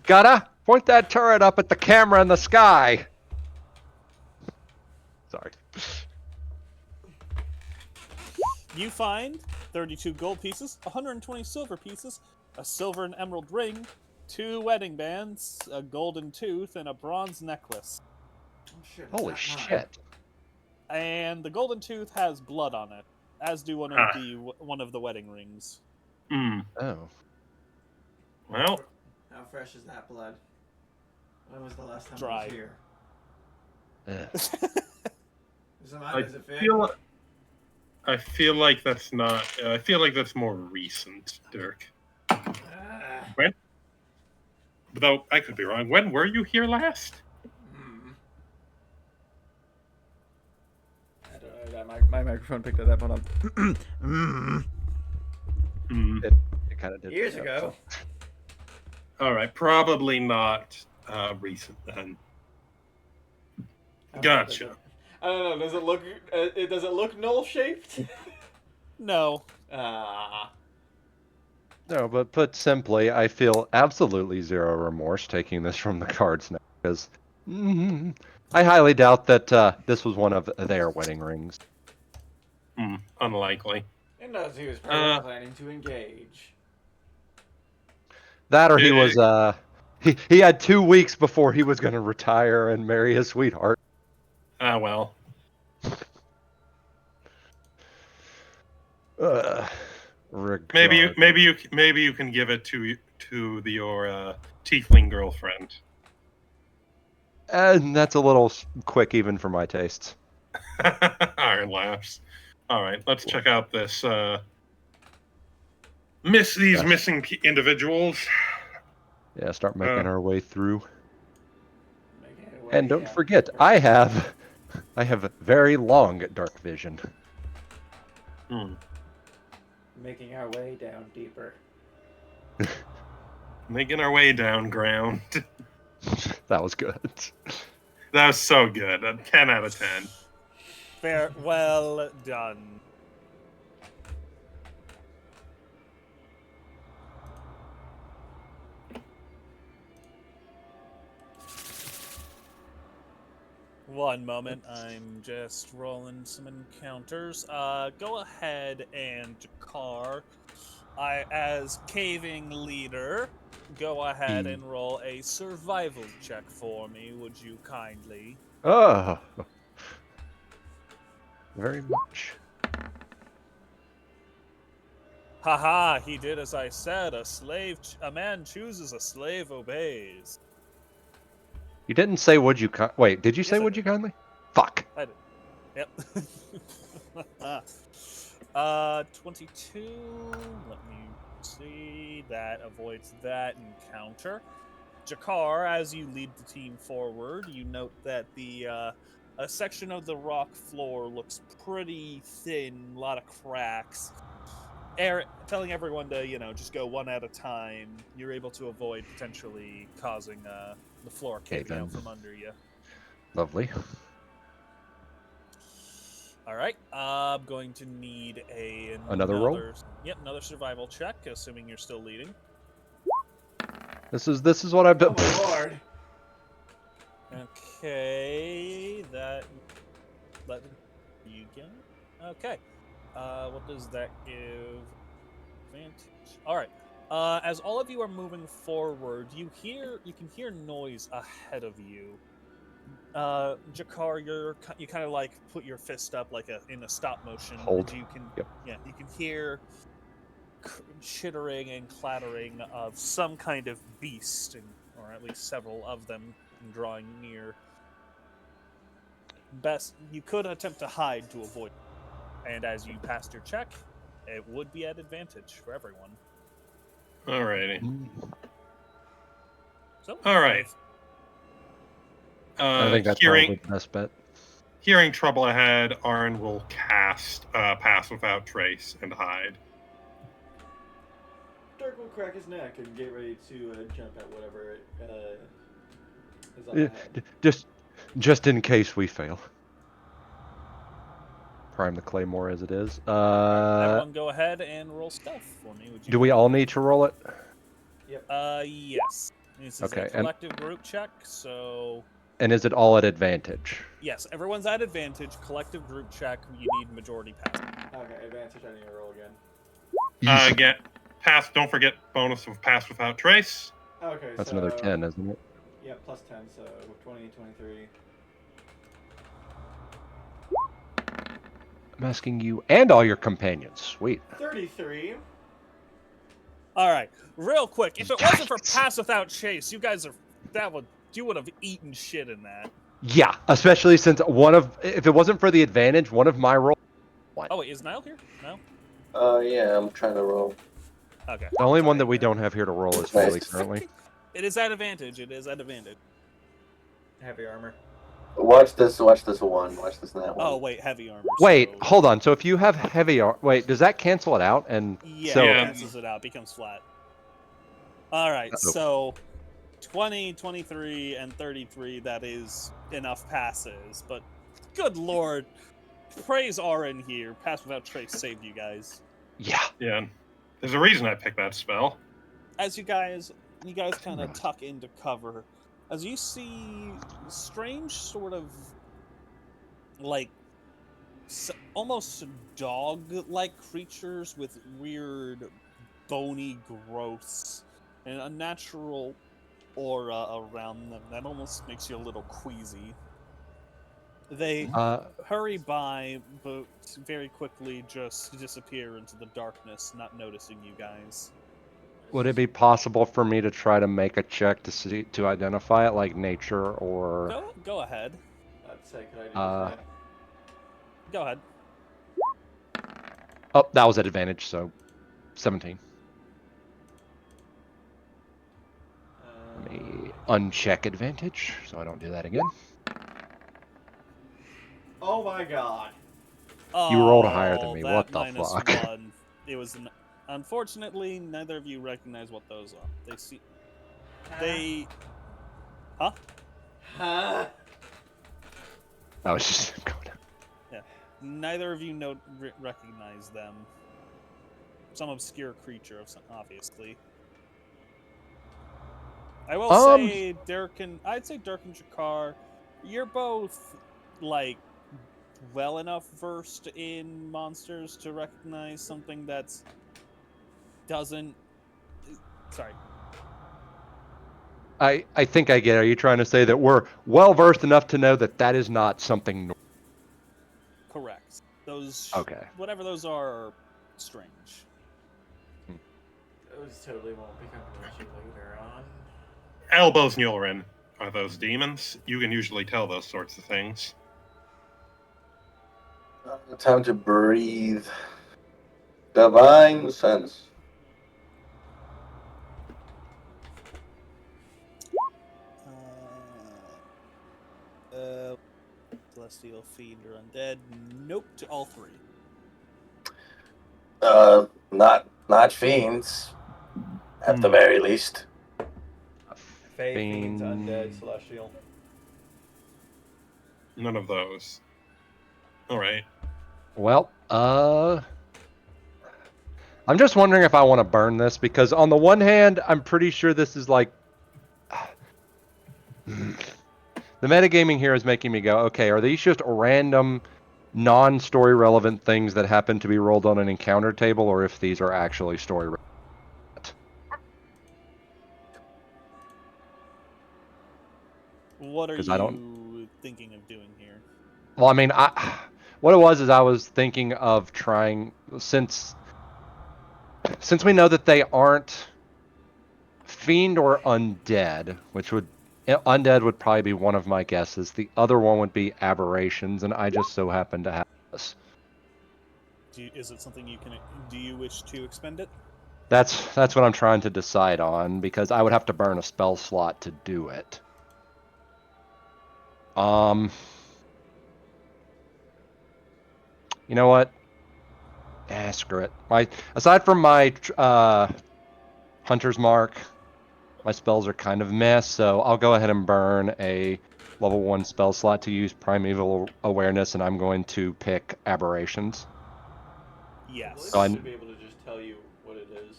Gotta point that turret up at the camera in the sky. Sorry. You find 32 gold pieces, 120 silver pieces, a silver and emerald ring, 2 wedding bands, a golden tooth, and a bronze necklace. Oh, shit, Holy shit. And the golden tooth has blood on it, as do one of the wedding rings. Oh. Well. How fresh is that blood? When was the last time Dry. I was here? I Does it fit? feel like that's not. I feel like that's more recent, Dirk. When? Though I could be wrong. When were you here last? I don't know. My microphone picked that up. Hold on. It kind of did. Years ago. All right, probably not recent then. Gotcha. I don't know. Does it look? Does it look Gnoll shaped? No. No, but put simply, I feel absolutely zero remorse taking this from the cards now, because I highly doubt that this was one of their wedding rings. Unlikely. And as he was probably planning to engage. That or he was, he had 2 weeks before he was going to retire and marry his sweetheart. Well. Maybe you can give it to your tiefling girlfriend. And that's a little quick even for my tastes. Iron laughs. All right, let's check out this. These missing individuals. Yeah, start making our way through. Way And don't forget, I have very long dark vision. Making our way down deeper. Making our way down ground. That was good. That was so good. 10 out of 10. Fair, well done. One moment, I'm just rolling some encounters. Go ahead and Jakar, as caving leader, go ahead and roll a survival check for me, would you kindly? Oh, very much. Haha, he did as I said. A man chooses, a slave obeys. You didn't say would you wait, did you say Yes, I would did. you kindly? Fuck. I did. Yep. 22. Let me see. That avoids that encounter. Jakar, as you lead the team forward, you note that a section of the rock floor looks pretty thin, a lot of cracks. Telling everyone to, just go one at a time, you're able to avoid potentially causing the floor caving out from under you. Lovely. All right, I'm going to need another roll. Yep, another survival check, assuming you're still leading. This is what I've done. Oh my lord. Okay, let you again. Okay, what does that give? Advantage. All right. As all of you are moving forward, you can hear noise ahead of you. Jakar, you kind of like put your fist up like in a stop motion. Hold. And you can Yep. you can hear chittering and clattering of some kind of beast, or at least several of them drawing near. Best you could attempt to hide to avoid, and as you passed your check, it would be at advantage for everyone. Alrighty. So, all right. I think that's probably the best bet. Hearing trouble ahead, Ahran will cast Pass Without Trace and hide. Dirk will crack his neck and get ready to jump at whatever is on ahead. Just in case we fail. Prime the claymore as it is. Everyone go ahead and roll stealth for me. Would you Do we all need to roll it? Yep. Yes. This is a collective group check, so... And is it all at advantage? Yes, everyone's at advantage. Collective group check, you need majority pass. Okay, advantage, I need to roll again. Again, pass. Don't forget bonus of Pass Without Trace. Okay, that's so, another 10, isn't it? Yeah, plus 10, so 20, 23. I'm asking you and all your companions. Sweet. 33. All right, real quick. If it wasn't for Pass Without Chase, you guys you would have eaten shit in that. Yeah, especially since if it wasn't for the advantage, one of my rolls. Oh wait, is Niall here? No. Yeah, I'm trying to roll. Okay. The only one that we don't have here to roll is Haley currently. It is at advantage. It is at advantage. Heavy armor. Watch this one. Watch this that one. Oh wait, heavy armor. Wait, hold on. So if you have heavy armor, wait, does that cancel it out? And yeah, so it cancels it out. Becomes flat. All right, so 20, 23, and 33. That is enough passes. But good lord, praise Ahran here. Pass Without Trace saved you guys. Yeah. Yeah. There's a reason I picked that spell. As you guys kind of tuck into cover, as you see strange sort of like almost dog-like creatures with weird bony growths and an unnatural aura around them that almost makes you a little queasy. They hurry by, but very quickly just disappear into the darkness, not noticing you guys. Would it be possible for me to try to make a check to identify it, like nature or? Go ahead. I'd say, could I do that? Go ahead. Oh, that was at advantage, so 17. Let me uncheck advantage, so I don't do that again. Oh my god. You rolled higher than me. What the minus fuck? One. It was unfortunately neither of you recognize what those are. Huh? I was just going down. Yeah. Neither of you recognize them. Some obscure creature of some, obviously. I will say I'd say Dirk and Jakar, you're both like well enough versed in monsters to recognize something that's doesn't. Sorry. I think I get it. Are you trying to say that we're well versed enough to know that that is not something normal? Correct. Those. Okay. Whatever those are strange. Those totally won't become an issue later on. Elbows Nyulrin. Are those demons? You can usually tell those sorts of things. Time to breathe. Divine sense. Celestial Fiend or Undead. Nope to all three. Not fiends. At the very least. Fae, fiends, undead, celestial. None of those. Alright. Well, I'm just wondering if I want to burn this, because on the one hand, I'm pretty sure this is like... The metagaming here is making me go, okay, are these just random, non-story relevant things that happen to be rolled on an encounter table, or if these are actually story relevant? What are you thinking of doing here? Well, I mean, what it was is I was thinking of trying, since we know that they aren't fiend or undead, undead would probably be one of my guesses. The other one would be aberrations, and I just so happen to have this. Is it something you can? Do you wish to expend it? That's what I'm trying to decide on, because I would have to burn a spell slot to do it. You know what? Screw it. Aside from my Hunter's Mark, my spells are kind of mess, so I'll go ahead and burn a level 1 spell slot to use Primeval Awareness, and I'm going to pick Aberrations. Yes. I should be able to just tell you what it is.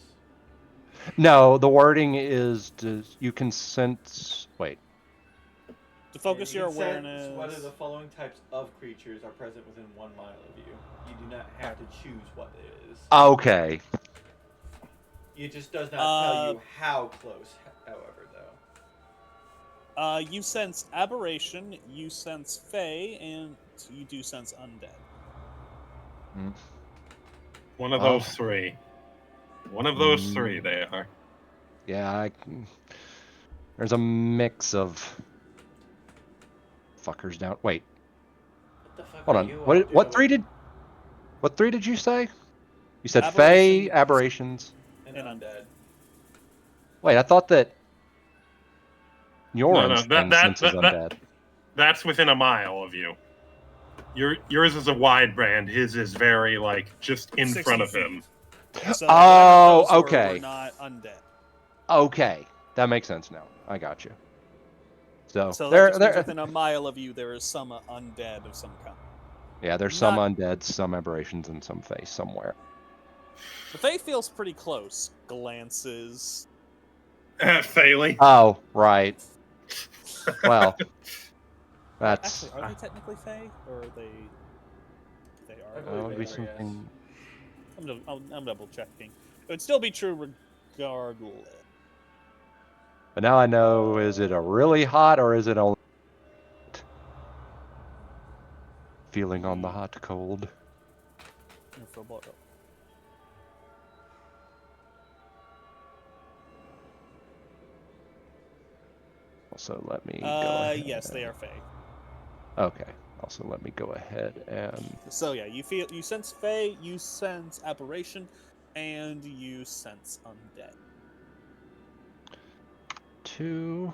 No, the wording is you can sense... Wait. To focus your awareness. Whether the following types of creatures are present within 1 mile of you. You do not have to choose what it is. Okay. It just does not tell you how close, however, though. You sense aberration, you sense fae, and you do sense undead. One of those three. One of those three they are. Yeah, there's a mix of fuckers down. Wait. What the fuck Hold are on. you What three did you say? You said fae, aberrations, and undead. Wait, I thought that Nyulrin's senses undead. That's within a mile of you. Yours is a wide brand. His is very just in front of him. So okay. Were not undead. Okay, that makes sense now. I got you. So there, within a mile of you, there is some undead of some kind. Yeah, there's some undead, some aberrations, and some fae somewhere. The Fae feels pretty close. Glances. Failing. Oh, right. Well, that's Actually, are they technically Fae, or are they? They I are. believe would they be are, yes. something. I'm double checking. It would still be true regardless. But now I know: is it a really hot or is it only feeling on the hot cold? Also, let me go ahead. Yes, they are Fae. Okay. Also, let me go ahead and So yeah, you sense Fae, you sense aberration, and you sense undead. 2.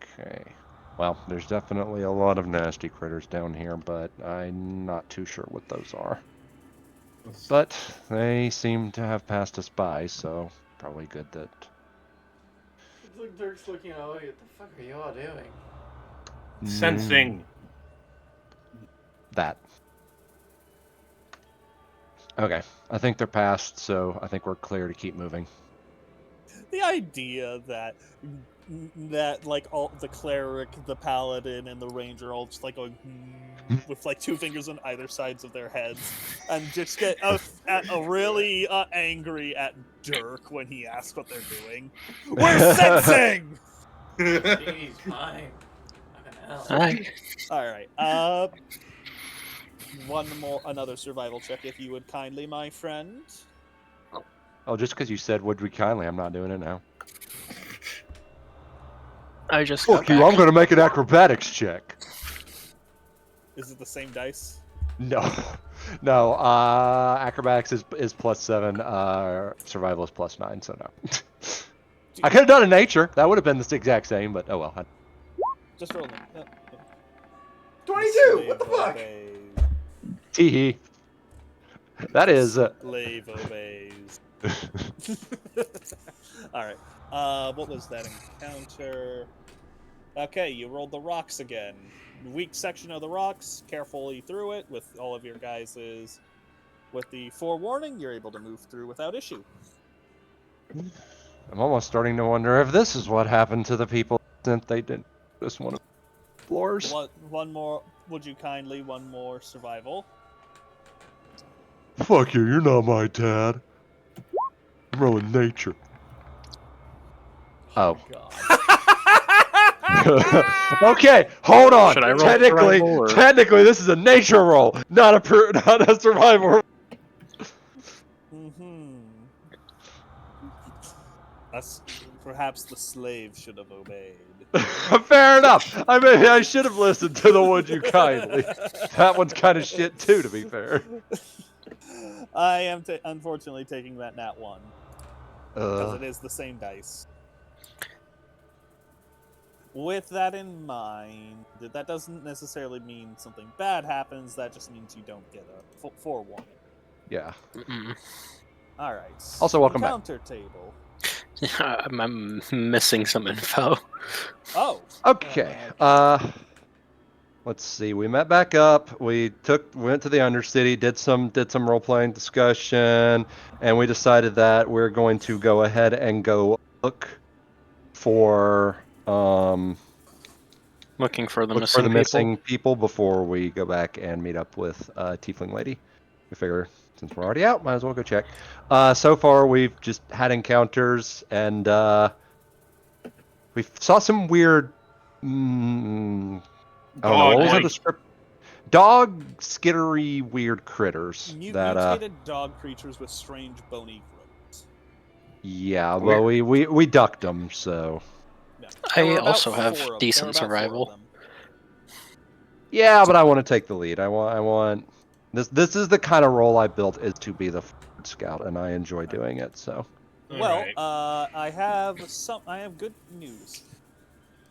Okay. Well, there's definitely a lot of nasty critters down here, but I'm not too sure what those are. But they seem to have passed us by, so probably good that. It's like Dirk's looking at what the fuck are you all doing? Sensing. That. Okay. I think they're past, so I think we're clear to keep moving. The idea that like all the cleric, the paladin, and the ranger all just like going with like 2 fingers on either sides of their heads, and just get really angry at Dirk when he asks what they're doing. We're sensing. Jeez, fine. Aye. All right. Another survival check, if you would kindly, my friend. Oh, just because you said would we kindly, I'm not doing it now. I just got Fuck you, back. I'm gonna make an acrobatics check. Is it the same dice? No. No, acrobatics is +7, survival is +9, so no. I could have done a nature. That would have been the exact same, but oh well. Just roll it. 22! What the fuck? Teehee. That is. Slave obeys. Alright. What was that encounter? Okay, you rolled the rocks again. Weak section of the rocks, carefully through it with all of your guys's. With the forewarning, you're able to move through without issue. I'm almost starting to wonder if this is what happened to the people since they didn't just one of the floors. One more. Would you kindly one more survival? Fuck you, you're not my dad. I'm rolling nature. Oh. Okay, hold on. Should I roll technically, survival, or- technically, this is a nature roll, not a survival. Perhaps the slave should have obeyed. Fair enough. I mean, I should have listened to the would you kindly. That one's kind of shit too, to be fair. I am unfortunately taking that nat 1 because it is the same dice. With that in mind, that doesn't necessarily mean something bad happens. That just means you don't get a forewarning. Yeah. All right. Also, welcome back. Encounter table. I'm missing some info. Oh. Okay. Let's see. We met back up. We went to the Undercity, did some role playing discussion, and we decided that we're going to go ahead and go look for Looking for the missing people before we go back and meet up with Tiefling Lady. We figure since we're already out, might as well go check. So far, we've just had encounters, and we saw some weird. I don't know, what was the description? Dog skittery weird critters. Mutated dog creatures with strange bony growths. Yeah, well, we ducked them, so. Yeah. I also have decent survival. Yeah, but I want to take the lead. I want. This is the kind of role I built, is to be the scout, and I enjoy doing it. So. Well, I have good news.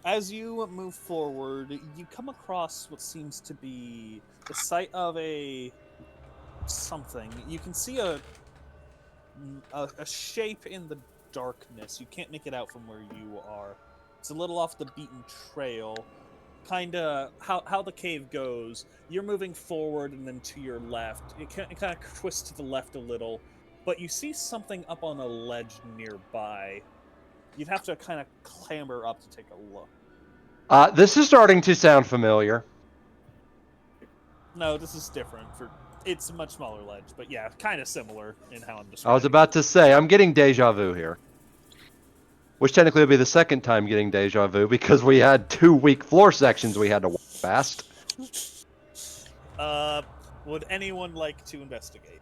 As you move forward, you come across what seems to be the site of something. You can see a shape in the darkness. You can't make it out from where you are. It's a little off the beaten trail. Kinda how the cave goes. You're moving forward and then to your left. It kind of twists to the left a little. but you see something up on a ledge nearby. You'd have to kind of clamber up to take a look. This is starting to sound familiar. No, this is different. It's a much smaller ledge, but yeah, kind of similar in how I'm describing. I was about to say, I'm getting deja vu here. Which technically would be the second time getting deja vu because we had 2 weak floor sections we had to walk past. Would anyone like to investigate?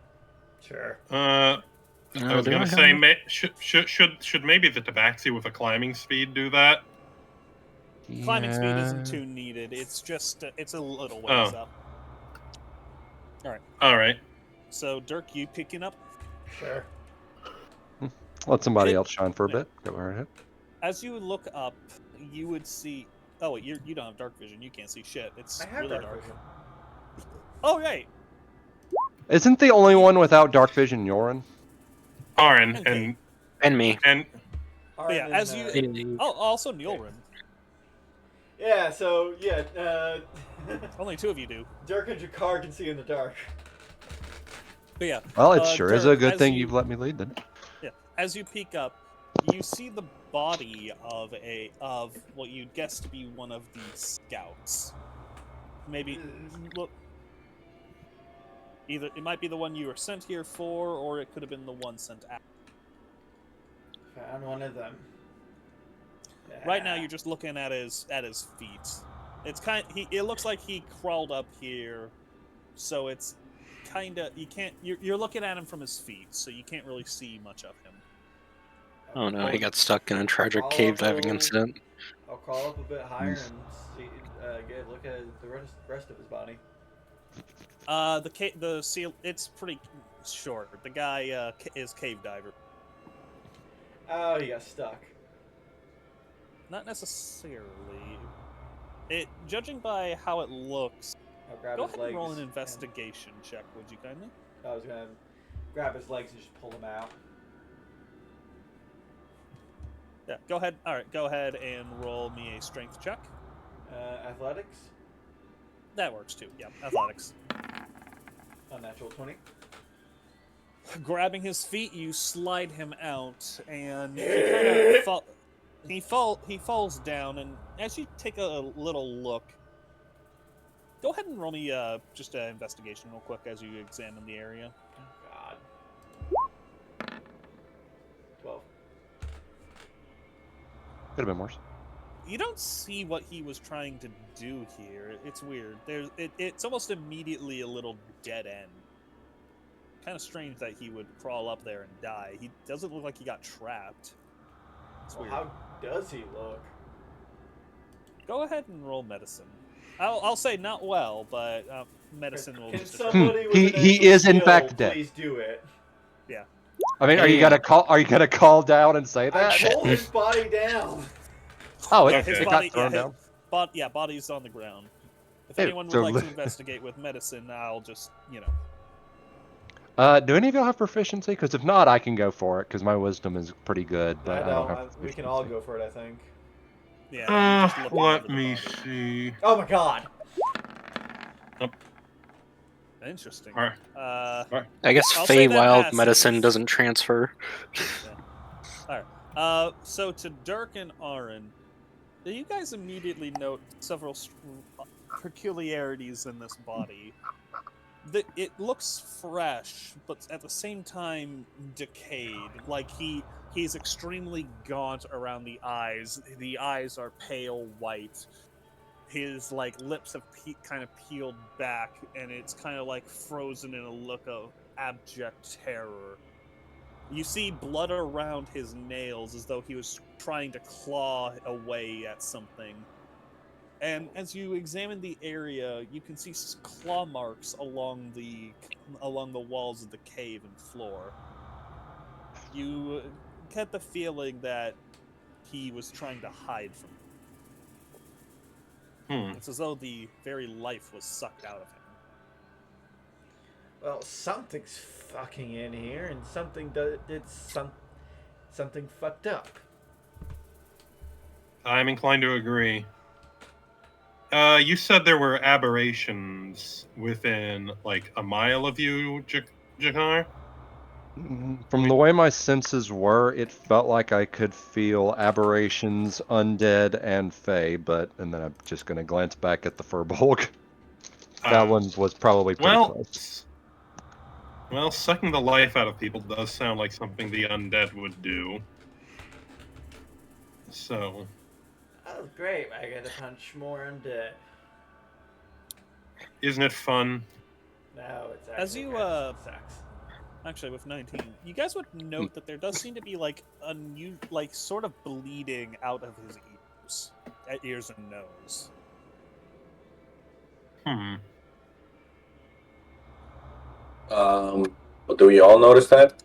Sure. I was gonna say, should maybe the Tabaxi with a climbing speed do that? Climbing speed isn't too needed. It's just it's a little ways up. All right. So Dirk, you picking up? Sure. Let somebody else shine for a bit. Go right ahead. As you look up, you would see. Oh wait, you don't have dark vision. You can't see shit. It's I have really dark dark. vision. Oh right. Isn't the only one without dark vision Nyulrin? Ahran And me. and But yeah, as you. Oh, also Nyulrin. Yeah. So yeah. Only 2 of you do. Dirk and Jakar can see in the dark. But yeah. Well, it sure is a Dirk, good as thing you- you've let me lead then. Yeah. As you peek up, you see the body of what you'd guess to be one of the scouts. Maybe look. Either it might be the one you were sent here for, or it could have been the one sent out. Found one of them. Right now, you're just looking at his feet. It's it looks like he crawled up here, so it's kind of you can't. You're looking at him from his feet, so you can't really see much of him. Oh no, he got stuck in a tragic cave diving incident. I'll crawl up a bit higher and see, get a look at the rest of his body. The seal. It's pretty short. The guy is cave diver. Oh, he got stuck. Not necessarily. Judging by how it looks, I'll grab go his ahead legs and roll an investigation check, would you kindly? I was gonna grab his legs and just pull him out. Yeah, go ahead. All right, go ahead and roll me a strength check. Athletics. That works too. Yeah, athletics. Unnatural 20. Grabbing his feet, you slide him out, and he kind of he falls down. And as you take a little look, go ahead and roll me just an investigation real quick as you examine the area. Oh God. 12. Could have been worse. You don't see what he was trying to do here. It's weird. It's almost immediately a little dead end. Kind of strange that he would crawl up there and die. He doesn't look like he got trapped. It's weird. How does he look? Go ahead and roll medicine. I'll say not well, but medicine will. Can Just somebody with He an is in skill fact dead. Please do it. Yeah. I mean, are you gonna call down and say that? I pulled his body down. Oh, Yeah, it, his it body. got thrown down. Body's on the ground. If Hey, anyone would so like li- to investigate with medicine, I'll just Do any of y'all have proficiency? Because if not, I can go for it because my wisdom is pretty good. But I don't have we can all go for it, I think. Yeah. just look let over the me body. see. Oh my God. Interesting. All I guess I'll say that Feywild passes. medicine doesn't transfer. Yeah. All right. So to Dirk and Ahran, you guys immediately note several peculiarities in this body. It looks fresh, but at the same time decayed. Like he's extremely gaunt around the eyes. The eyes are pale white. His lips have kind of peeled back, and it's kind of frozen in a look of abject terror. You see blood around his nails as though he was trying to claw away at something. And as you examine the area, you can see claw marks along the walls of the cave and floor. You get the feeling that he was trying to hide from you. It's as though the very life was sucked out of him. Well, something's fucking in here, and something something fucked up. I'm inclined to agree. You said there were aberrations within a mile of you, Jakar? From the way my senses were, it felt like I could feel aberrations, undead, and fey, and then I'm just going to glance back at the Furbolg. That one was probably pretty close. Well, sucking the life out of people does sound like something the undead would do. So... Oh, great. I get to punch more undead. Isn't it fun? No, it's actually As you, sucks. Actually, with 19, you guys would note that there does seem to be like sort of bleeding out of his ears and nose. Do we all notice that?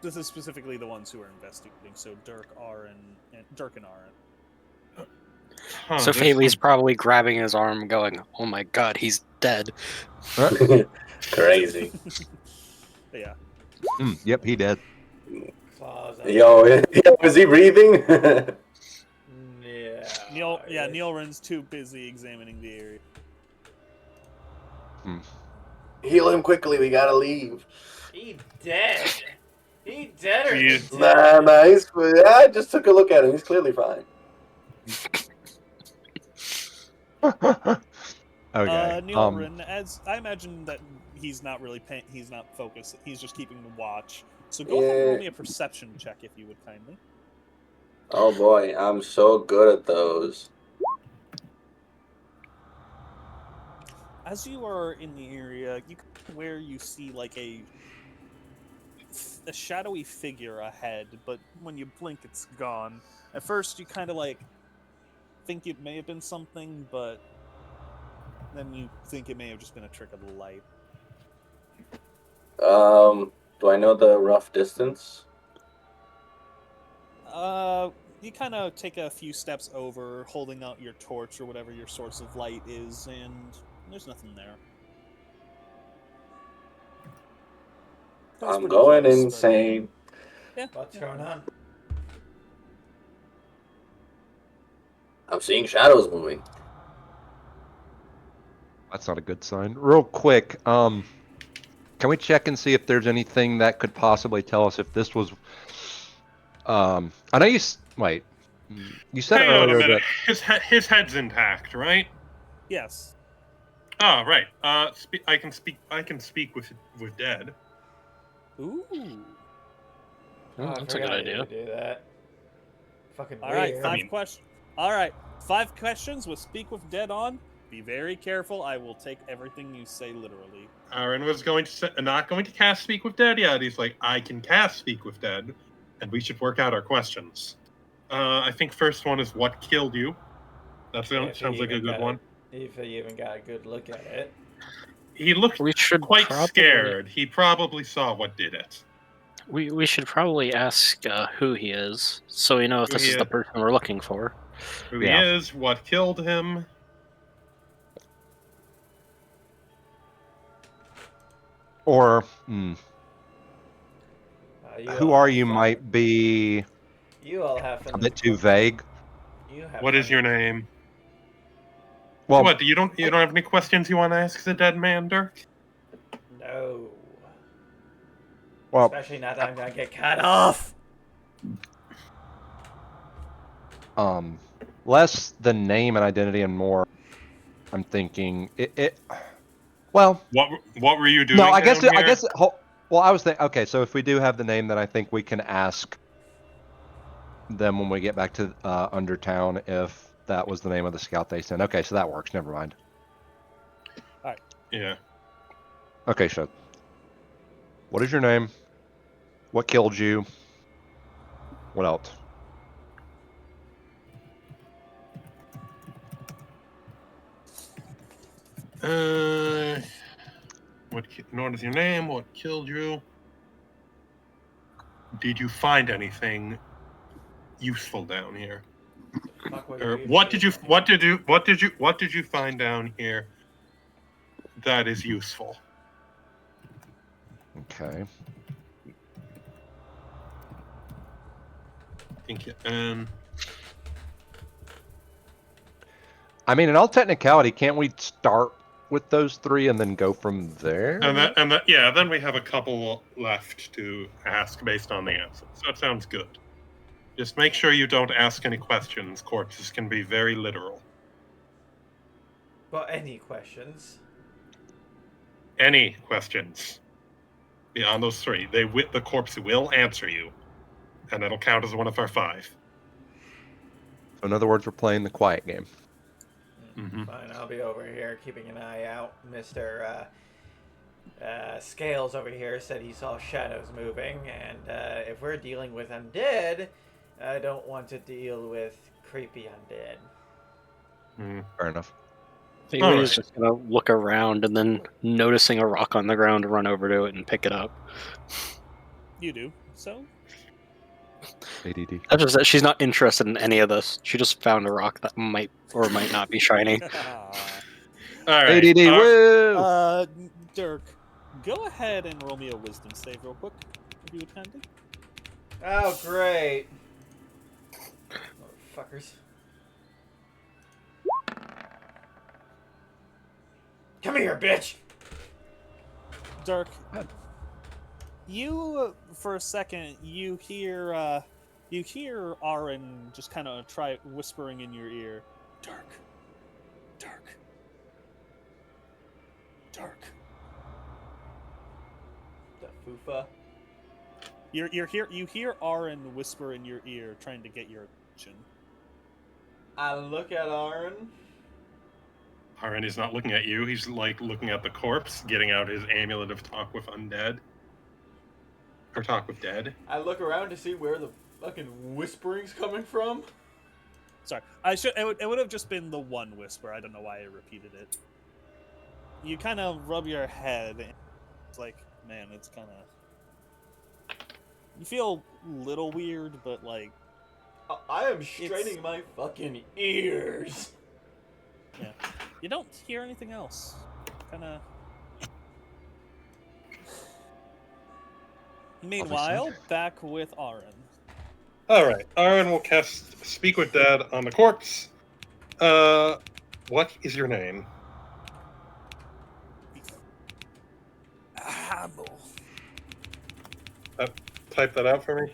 This is specifically the ones who are investigating. So Dirk, Ahran, and Ahran. So Haley's probably grabbing his arm, going, "Oh my god, he's dead." Crazy. Yeah. Yep, he did. Yo, is he breathing? Yeah. Nyulrin's too busy examining the area. Heal him quickly. We gotta leave. He dead. He dead or Yeah. he dead? Nah, I just took a look at him. He's clearly fine. Okay. Nyulrin, as I imagine that he's not really he's not focused. He's just keeping watch. So go ahead and roll me a perception check if you would kindly. Oh boy, I'm so good at those. As you are in the area, where you see like a shadowy figure ahead, but when you blink, it's gone. At first, you kind of like think it may have been something, but then you think it may have just been a trick of the light. Do I know the rough distance? You kind of take a few steps over, holding out your torch or whatever your source of light is, and there's nothing there. I'm going insane. Yeah. What's going on? I'm seeing shadows moving. That's not a good sign. Real quick, can we check and see if there's anything that could possibly tell us if this was... I know you... Wait. You said Hang on a earlier minute. that... His head's intact, right? Yes. Oh, right. I can speak with dead. Ooh. That's a good idea. Do that. Fucking All right, weird. 5 questions. All right, 5 questions with speak with dead on. Be very careful. I will take everything you say literally. Aaron was not going to cast speak with dead yet. He's like, I can cast speak with dead, and we should work out our questions. I think first one is what killed you. That sounds like a good one. If you even got a good look at it. He looked quite scared. He probably saw what did it. We should probably ask who he is, so we know if this is the person we're looking for. Who he is, what killed him. Or, who are you might be you all have a bit too vague. What is your name? Well, what, you don't have any questions you want to ask the dead man, Dirk? No. Well, especially now that I'm gonna get cut off. Less the name and identity and more, I'm thinking well, what were you doing? No, I guess. Well, I was thinking. Okay, so if we do have the name, then I think we can ask them when we get back to Undertown if that was the name of the scout they sent. Okay, so that works. Never mind. All right. Yeah. Okay, so what is your name? What killed you? What else? What is your name? What killed you? Did you find anything useful down here? Or what did you find down here that is useful? Okay. Thank you. I mean, in all technicality, can't we start with those 3 and then go from there? Then we have a couple left to ask based on the answers. That sounds good. Just make sure you don't ask any questions. Corpses can be very literal. Well, any questions? Any questions beyond those 3, the corpse will answer you, and it'll count as one of our 5. So in other words, we're playing the quiet game. Mm-hmm. Fine, I'll be over here keeping an eye out. Mr. Scales over here said he saw shadows moving, and if we're dealing with undead, I don't want to deal with creepy undead. Fair enough. I think he's just gonna look around and then noticing a rock on the ground, run over to it and pick it up. You do. So? ADD. That's just that she's not interested in any of this. She just found a rock that might or might not be shiny. Alright. ADD, woo! Dirk, go ahead and roll me a wisdom save real quick, if you would kindly. Oh, great. Motherfuckers. Come here, bitch! Dirk, you, for a second, you hear Ahran just kind of try whispering in your ear, Dirk, Dirk, Dirk. The foofa. You hear Ahran whisper in your ear, trying to get your attention. I look at Ahran. Ahran is not looking at you. He's like looking at the corpse, getting out his amulet of talk with undead. Or talk with dead. I look around to see where the fucking whispering's coming from. Sorry, it would have just been the one whisper. I don't know why I repeated it. You kind of rub your head. And it's like, man, it's kind of. You feel a little weird, but like. I am straining my fucking ears. Yeah. You don't hear anything else. Kind of. Meanwhile, back with Ahran. Alright, Ahran will cast Speak with Dead on the corpse. What is your name? Hamel. Type that out for me.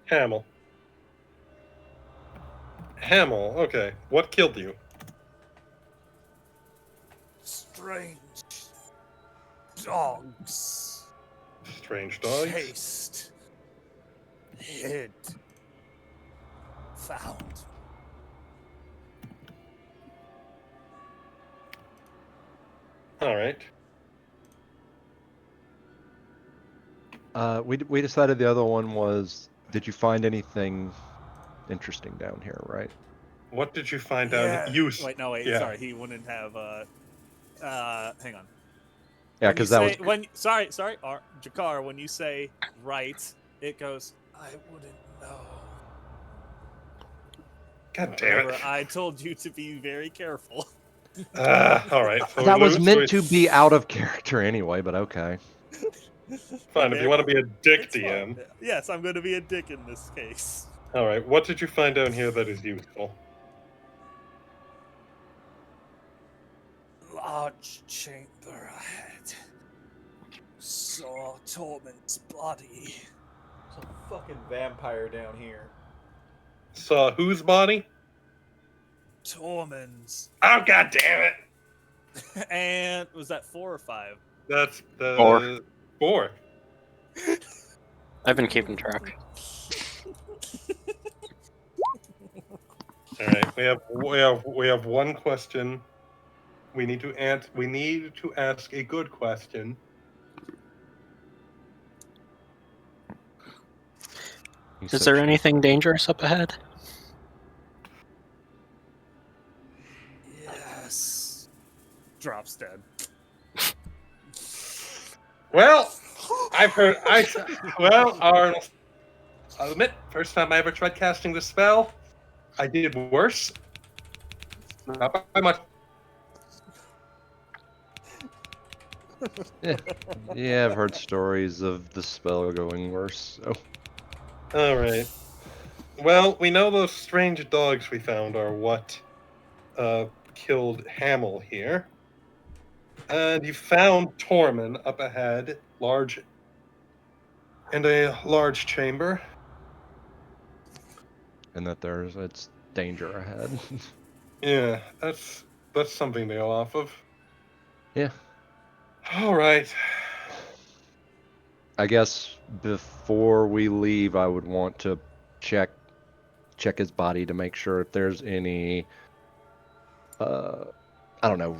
Hamel. Hamel, okay. What killed you? Strange dogs. Strange dogs? Chased. Hid. Found. Alright. We decided the other one was, did you find anything interesting down here, right? What did you find out? Wait, sorry, he wouldn't have, hang on. Yeah, because that was... Sorry, Jakar, when you say right, it goes, I wouldn't know. God damn it. I told you to be very careful. Alright. So that was meant to be out of character anyway, but okay. Fine, if you want to be a dick, DM. Yes, I'm going to be a dick in this case. Alright, what did you find down here that is useful? Large chamber ahead. Saw Torment's body. Some fucking vampire down here. Saw whose body? Torment's. Oh, god damn it! And was that 4 or 5? That's the 4. I've been keeping track. All right, we have one question. We need to ask a good question. Is there anything dangerous up ahead? Yes. Drops dead. Well, Arnold, I'll admit, first time I ever tried casting this spell, I did worse. Not by much. Yeah, I've heard stories of the spell going worse. So. All right. Well, we know those strange dogs we found are what killed Hamel here. And you found Tormund up ahead, in a large chamber. And that it's danger ahead. Yeah, that's something to go off of. Yeah. All right. I guess before we leave, I would want to check his body to make sure if there's any I don't know,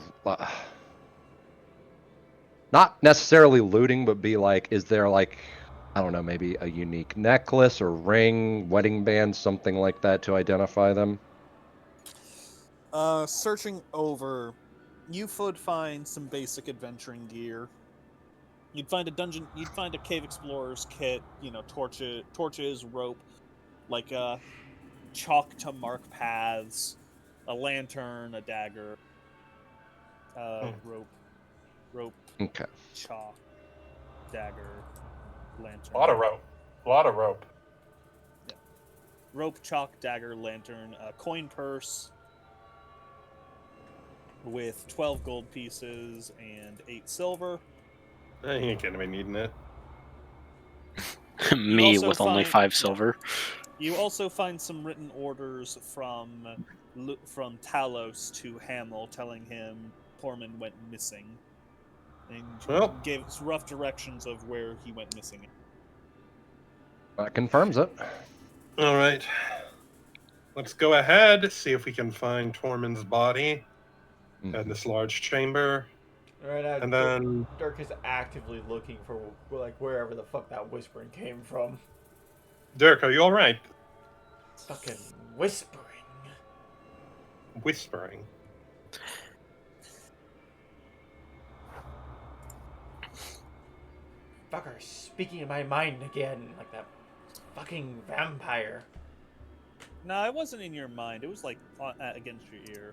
not necessarily looting, but be like, is there like, I don't know, maybe a unique necklace or ring, wedding band, something like that to identify them? Searching over, you would find some basic adventuring gear. You'd find a cave explorer's kit, torches, rope, like chalk to mark paths, a lantern, a dagger, rope, Okay. chalk, dagger, lantern. A lot of rope. Yeah. Rope, chalk, dagger, lantern, a coin purse with 12 gold pieces and 8 silver. You ain't gonna be needing it. Me with only 5 silver. You also find some written orders from Talos to Hamel telling him Tormund went missing. And gave rough directions of where he went missing. That confirms it. All right. Let's go ahead, see if we can find Tormund's body in this large chamber. Right now, And then Dirk is actively looking for like wherever the fuck that whispering came from. Dirk, are you all right? Fucking whispering. Whispering. Fucker speaking in my mind again, like that fucking vampire. No, it wasn't in your mind. It was like against your ear.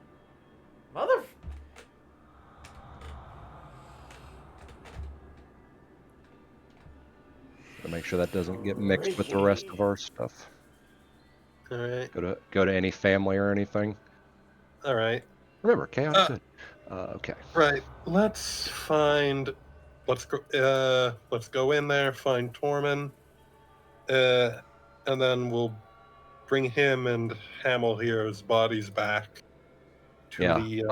Mother. To make sure that doesn't get mixed with the rest of our stuff. All right. Go to any family or anything. All right. Remember, chaotic good. Okay. Right. Let's go in there, find Tormund, and then we'll bring him and Hamel here's bodies back to the.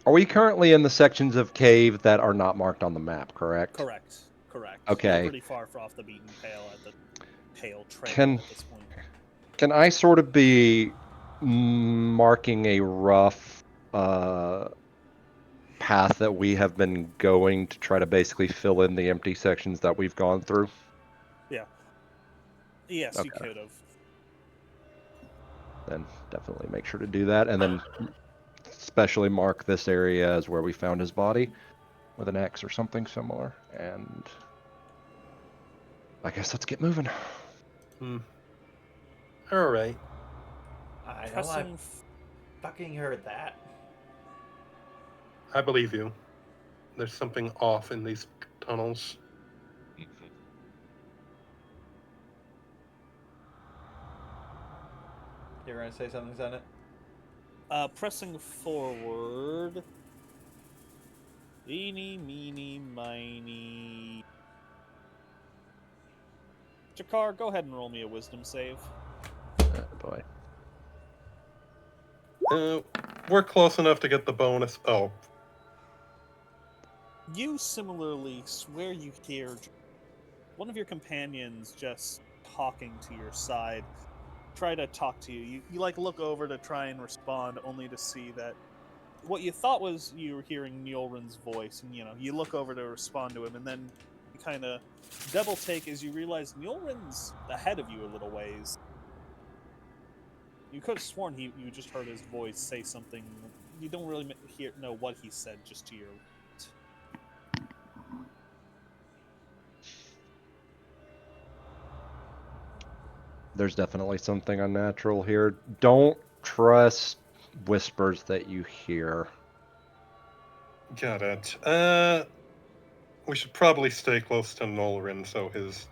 Are we currently in the sections of cave that are not marked on the map? Correct. You're Okay. pretty far off the beaten trail at the pale trail at this point. Can I sort of be marking a rough path that we have been going to try to basically fill in the empty sections that we've gone through? Yeah. Yes, okay. You could have. Then definitely make sure to do that, and then especially mark this area as where we found his body with an X or something similar. And I guess let's get moving. All right. I know I fucking heard that. I believe you. There's something off in these tunnels. You're gonna say something, Senate? Pressing forward. Eeny, meeny, miny. Jakar, go ahead and roll me a wisdom save. Boy. We're close enough to get the bonus. Oh. You similarly swear you hear one of your companions just talking to your side. Try to talk to you. You like look over to try and respond, only to see that what you thought was you were hearing Nyulrin's voice, and you look over to respond to him, and then you kind of double take as you realize Nyulrin's ahead of you a little ways. You could have sworn you just heard his voice say something. You don't really know what he said just to your right. There's definitely something unnatural here. Don't trust whispers that you hear. Got it. We should probably stay close to Nyulrin so his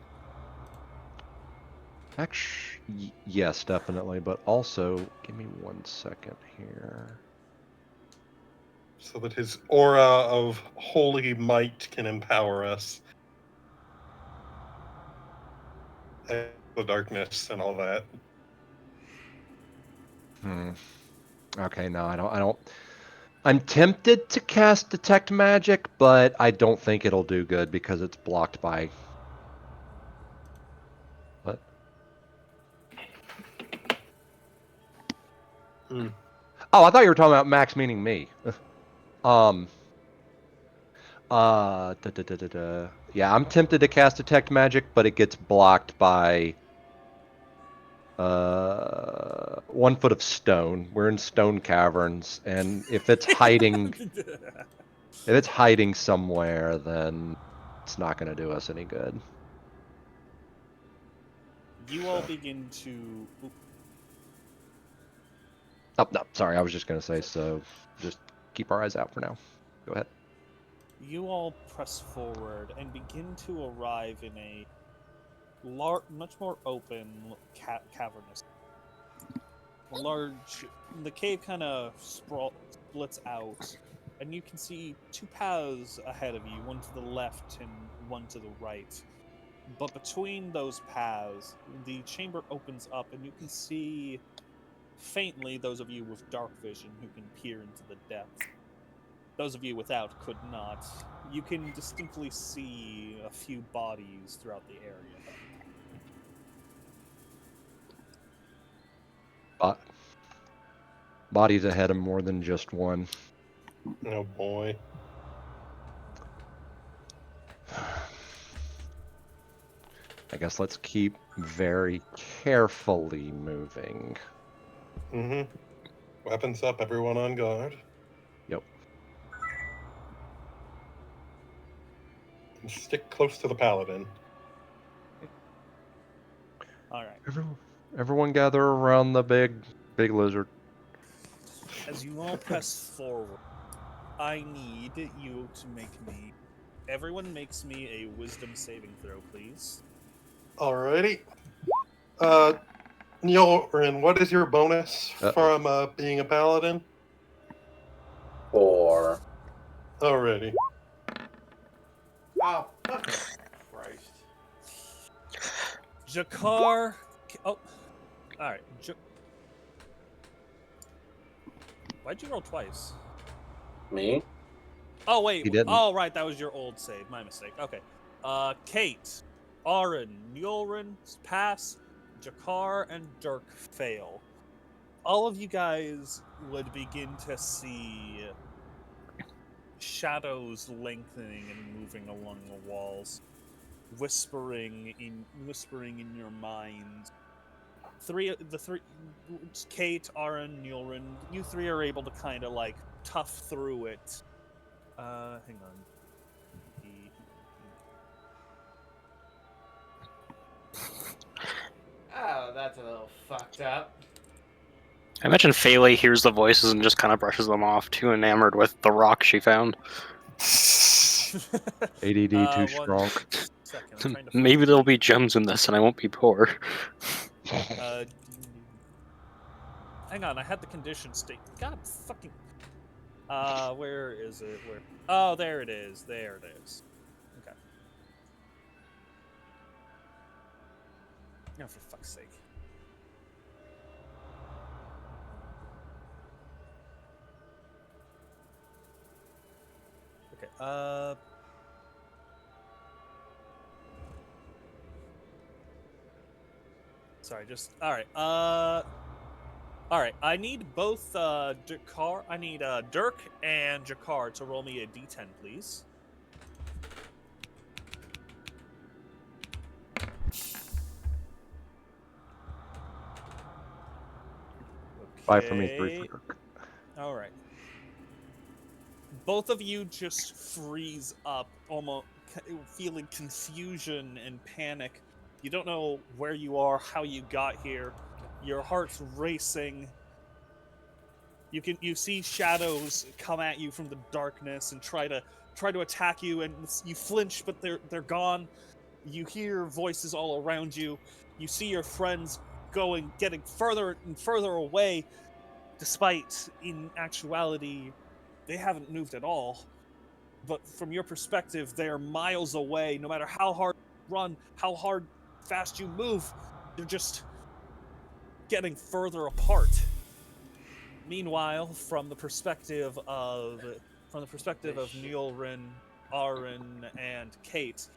Actually, yes, definitely. But also, give me 1 second here. So that his aura of holy might can empower us. And the darkness and all that. Okay, no, I don't. I'm tempted to cast Detect Magic, but I don't think it'll do good because it's blocked by. What? Oh, I thought you were talking about Max, meaning me. Yeah, I'm tempted to cast Detect Magic, but it gets blocked by 1 foot of stone. We're in stone caverns, and if it's hiding somewhere, then it's not going to do us any good. You all begin to. Oh, no, sorry, I was just going to say, so just keep our eyes out for now. Go ahead. You all press forward and begin to arrive in a much more open, cavernous. The cave kind of splits out, and you can see 2 paths ahead of you, one to the left and one to the right. But between those paths, the chamber opens up, and you can see faintly those of you with dark vision who can peer into the depths. Those of you without could not. You can distinctly see a few bodies throughout the area. Bodies ahead of more than just one. Oh boy. I guess let's keep very carefully moving. Weapons up, everyone on guard. Yep. And stick close to the paladin. All right. Everyone gather around the big lizard. As you all press forward, I need you to make me. Everyone makes me a wisdom saving throw, please. Alrighty. Nyulrin, what is your bonus from being a paladin? 4. Alrighty. Oh, fucking Christ. Jakar. Oh, all right. Why'd you roll twice? Me? Oh wait. He didn't. Oh right, that was your old save. My mistake. Okay. Kate, Ahran, Nyulrin pass. Jakar and Dirk fail. All of you guys would begin to see shadows lengthening and moving along the walls, whispering in your minds. Kate, Ahran, Nyulrin, you 3 are able to kind of like tough through it. Hang on. Oh, that's a little fucked up. I imagine Faylee hears the voices and just kind of brushes them off, too enamored with the rock she found. ADD too strong. Second, Maybe there'll be gems in this and I won't be poor. Hang on, I had the condition state. God fucking. Where is it? Where? Oh, there it is. There it is. Okay. No, for fuck's sake. Okay. Sorry, just all right. All right. I need both Jakar. I need Dirk and Jakar to roll me a d10, please. Okay. 5 for me, 3 for Dirk. All right. Both of you just freeze up, almost feeling confusion and panic. You don't know where you are, how you got here. Your heart's racing. You see shadows come at you from the darkness and try to attack you, and you flinch, but they're gone. You hear voices all around you. You see your friends getting further and further away, despite, in actuality, they haven't moved at all. But from your perspective, they're miles away. No matter how hard you run, how fast you move, they're just getting further apart. Meanwhile, from the perspective of Nyulrin, Ahran, and Kate,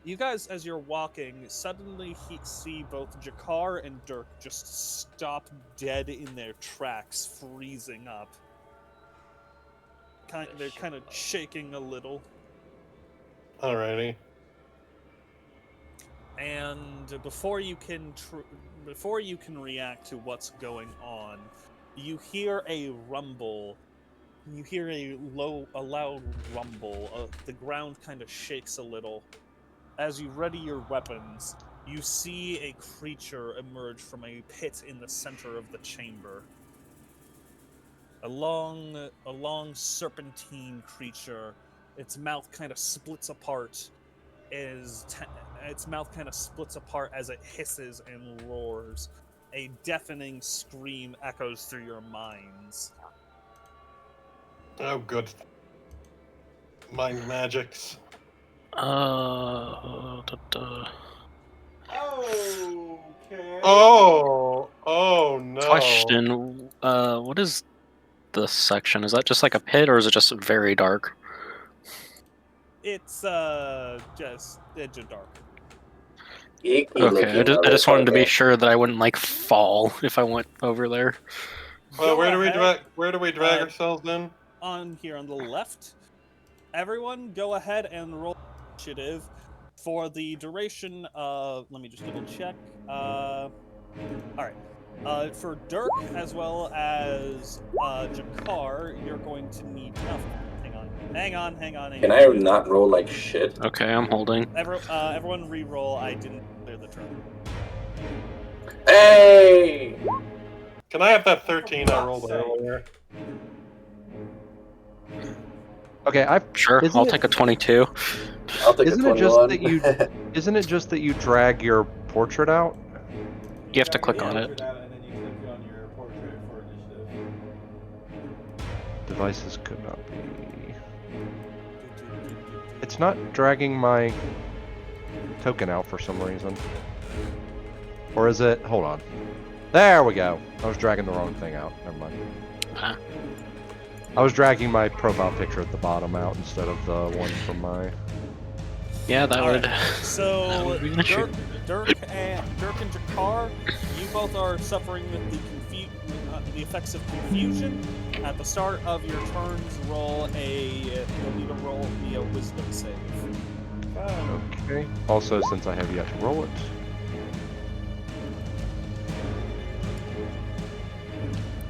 you guys, as you're walking, suddenly see both Jakar and Dirk just stop dead in their tracks, freezing up. They're kind of shaking a little. Alrighty. And before you can react to what's going on, you hear a rumble. You hear a loud rumble. The ground kind of shakes a little. As you ready your weapons, you see a creature emerge from a pit in the center of the chamber. A long serpentine creature. Its mouth kind of splits apart. Its mouth kind of splits apart as it hisses and roars. A deafening scream echoes through your minds. Oh, good. Mind magics. Okay. Oh no. Question, what is this section? Is that just like a pit, or is it just very dark? It's just edge of dark. Okay, I just wanted to be sure that I wouldn't like fall if I went over there. Well, where do we drag ourselves in? On here on the left. Everyone, go ahead and roll initiative for the duration of. Let me just double check. All right. For Dirk as well as Jakar, you're going to need. Oh, hang on. Can I not roll like shit? Okay, I'm holding. Everyone re-roll. I didn't clear the turn. Hey! Can I have that 13 I rolled earlier? Okay, Sure, I'll take a 22. I'll take Isn't a 21. Isn't it just that you drag your portrait out? You have to click on it. And then you click on your portrait for initiative. Devices could not be. It's not dragging my token out for some reason. Or is it? Hold on. There we go. I was dragging the wrong thing out. Never mind. I was dragging my profile picture at the bottom out instead of the one from my. Yeah, that would. Right. So that would be an issue. Dirk and Jakar, you both are suffering with the effects of confusion. At the start of your turns, you'll need to roll me a wisdom save. Okay. Also, since I have yet to roll it.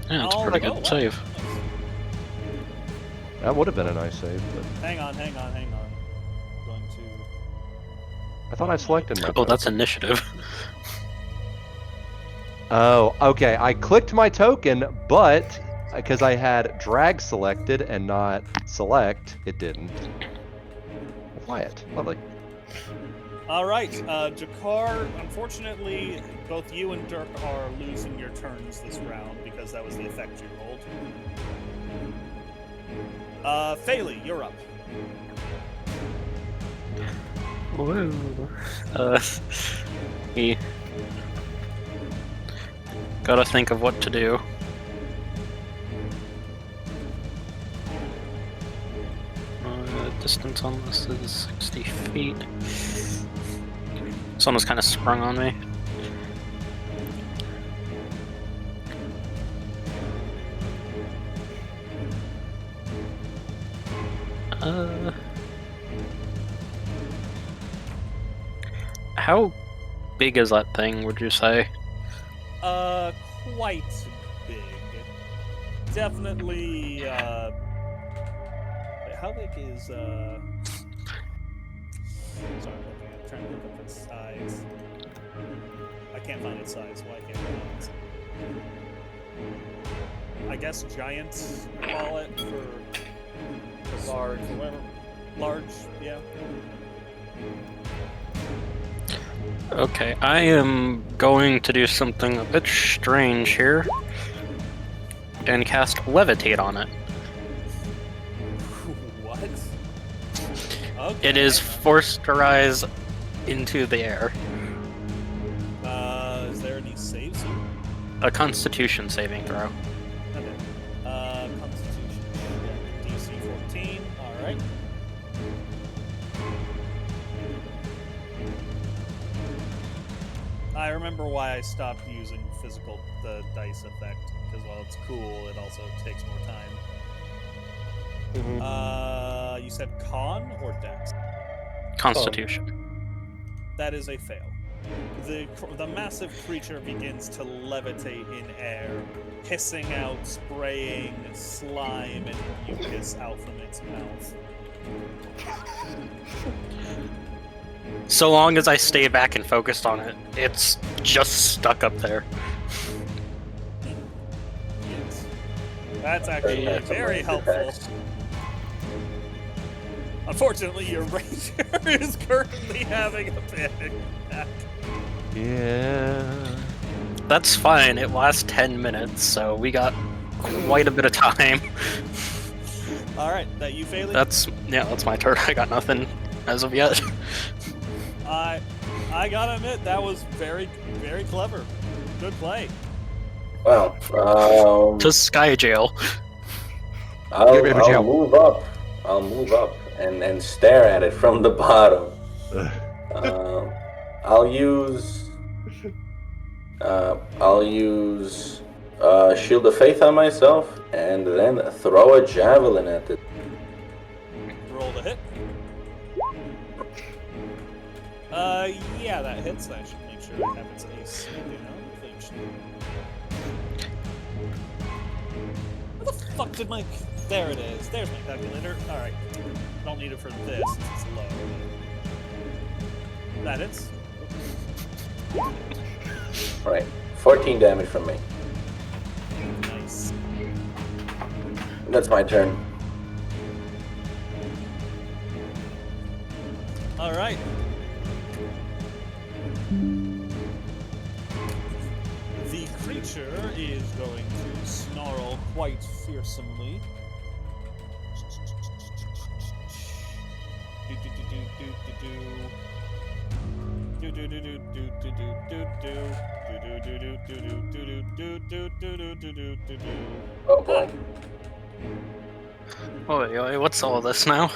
Yeah, it's a pretty good save. That would have been a nice save, but. Hang on. I'm going to. I thought I selected my. Oh, that's initiative. Oh, okay. I clicked my token, but because I had drag selected and not select, it didn't. Quiet. Lovely. All right, Jakar. Unfortunately, both you and Dirk are losing your turns this round because that was the effect you rolled. Faley, you're up. Woo. We gotta think of what to do. Distance on this is 60 feet. Someone's kind of sprung on me. How big is that thing, would you say? Quite big. Definitely, how big is, sorry, I'm trying to look up its size. I can't find its size. Why can't I find its I guess giant, call it, for large, whatever. Large, yeah. Okay, I am going to do something a bit strange here and cast Levitate on it. What? Okay. It is forced to rise into the air. Is there any saves here? A Constitution saving throw. Okay. Constitution. Yeah, DC 14. Alright. I remember why I stopped using the dice effect, because while it's cool, it also takes more time. You said con or dex? Constitution. That is a fail. The massive creature begins to levitate in air, hissing out, spraying slime and mucus out from its mouth. So long as I stay back and focused on it, it's just stuck up there. Yes. That's actually very helpful. Unfortunately, your ranger is currently having a panic attack. Yeah. That's fine, it lasts 10 minutes, so we got quite a bit of time. Alright, that you failing? That's my turn. I got nothing as of yet. I gotta admit, that was very, very clever. Good play. Well, To Sky Jail. I'll jail. move up. I'll move up and stare at it from the bottom. I'll use Shield of Faith on myself and then throw a javelin at it. Roll the hit. Yeah, that hits. I should make sure I have its AC down. Where the fuck did my... There it is. There's my calculator. Alright. Don't need it for this since it's low. That hits. Alright, 14 damage from me. Nice. That's my turn. Alright. The creature is going to snarl quite fearsomely. Oh boy. Wait, what's all this now?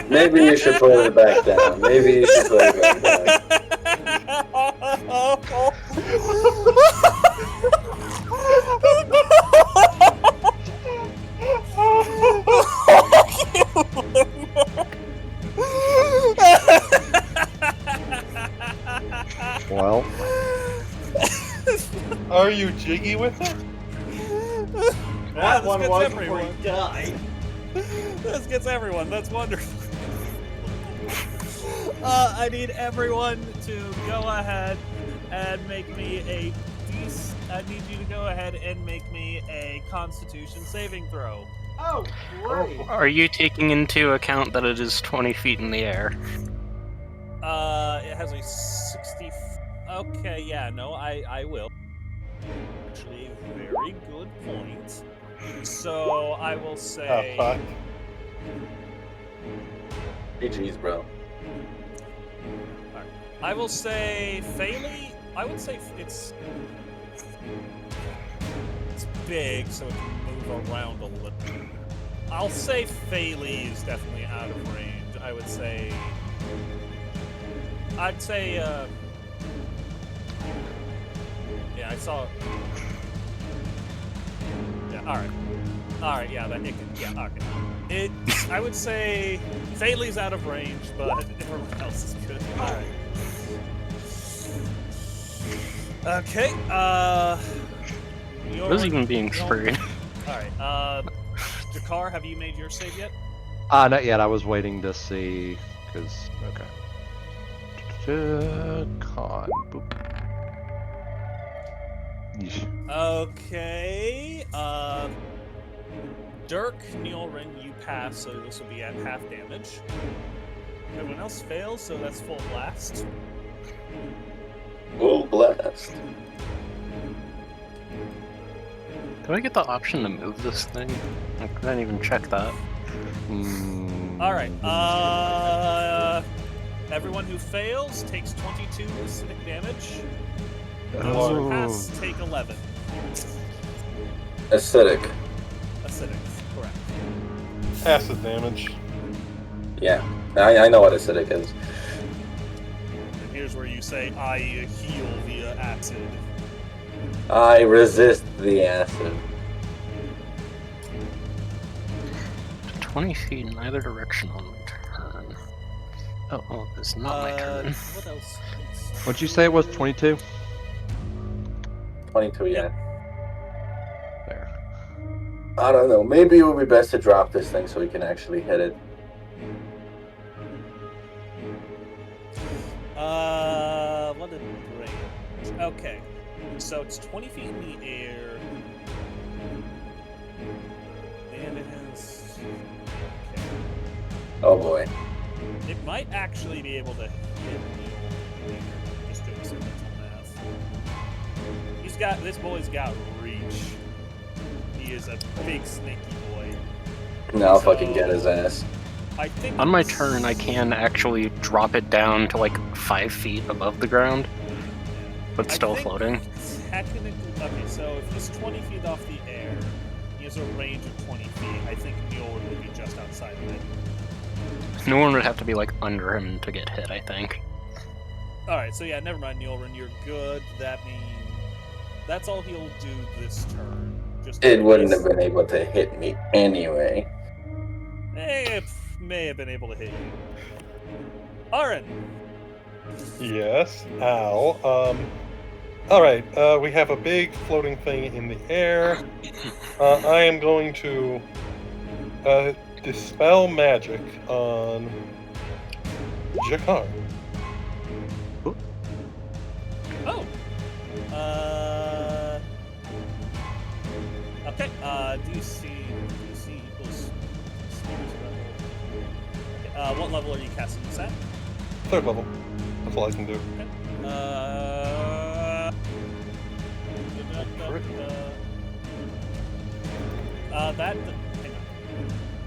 Maybe you should put it back down. Maybe you should put it back down. Well, Are you jiggy with it? That This one gets was everyone. before he died. This gets everyone. That's wonderful. I need everyone to go ahead and make me a I need you to go ahead and make me a Constitution saving throw. Oh, great. Are you taking into account that it is 20 feet in the air? It has a 60. Okay, yeah, no, I will. Actually, a very good point. So I will say. Oh, fuck. GG's, bro. I will say Phaley. I would say it's big, so it can move around a little. I'll say Phaley is definitely out of range. I would say. I'd say. Yeah, I saw. Yeah. All right. All right. Yeah. That it can. Yeah. Okay. It. I would say Phaley's out of range, but everyone else is good. All right. Okay, What is even being sprayed? Alright, Jakar, have you made your save yet? not yet. I was waiting to see, because, okay. Con. Boop. Yeesh. Okay, Dirk, Nyulrin, you pass, so this will be at half damage. Everyone else fails, so that's full blast. Full blast. Do I get the option to move this thing? I didn't even check that. Alright, everyone who fails takes 22 acidic damage. Those who pass take 11. Acidic. Acidic, correct. Acid damage. Yeah, I know what acidic is. And here's where you say, I heal via acid. I resist the acid. 20 feet in either direction on my turn. Oh, it's not my turn. What else? What'd you say it was? 22? 22, yeah. There. I don't know. Maybe it would be best to drop this thing so we can actually hit it. What did range? Okay. So it's 20 feet in the air. And it has... Okay. Oh boy. It might actually be able to hit me. Just doing some mental math. This boy's got reach. He is a big snaky boy. Now I'll fucking get his ass. I think On my turn, I can actually drop it down to like 5 feet above the ground, but still floating. Technically, okay, so if he's 20 feet off the air, he has a range of 20 feet. I think Nyulrin would be just outside of it. No one would have to be like under him to get hit, I think. Alright, so yeah, never mind, Nyulrin, you're good. That means that's all he'll do this turn. Just It wouldn't have been able to hit me anyway. It may have been able to hit you. Ahran! Yes. Ow. Alright, we have a big floating thing in the air. I am going to dispel magic on Jakar. Oh! Okay, DC equals... what level are you casting this at? 3rd level. That's all I can do. Okay. Hang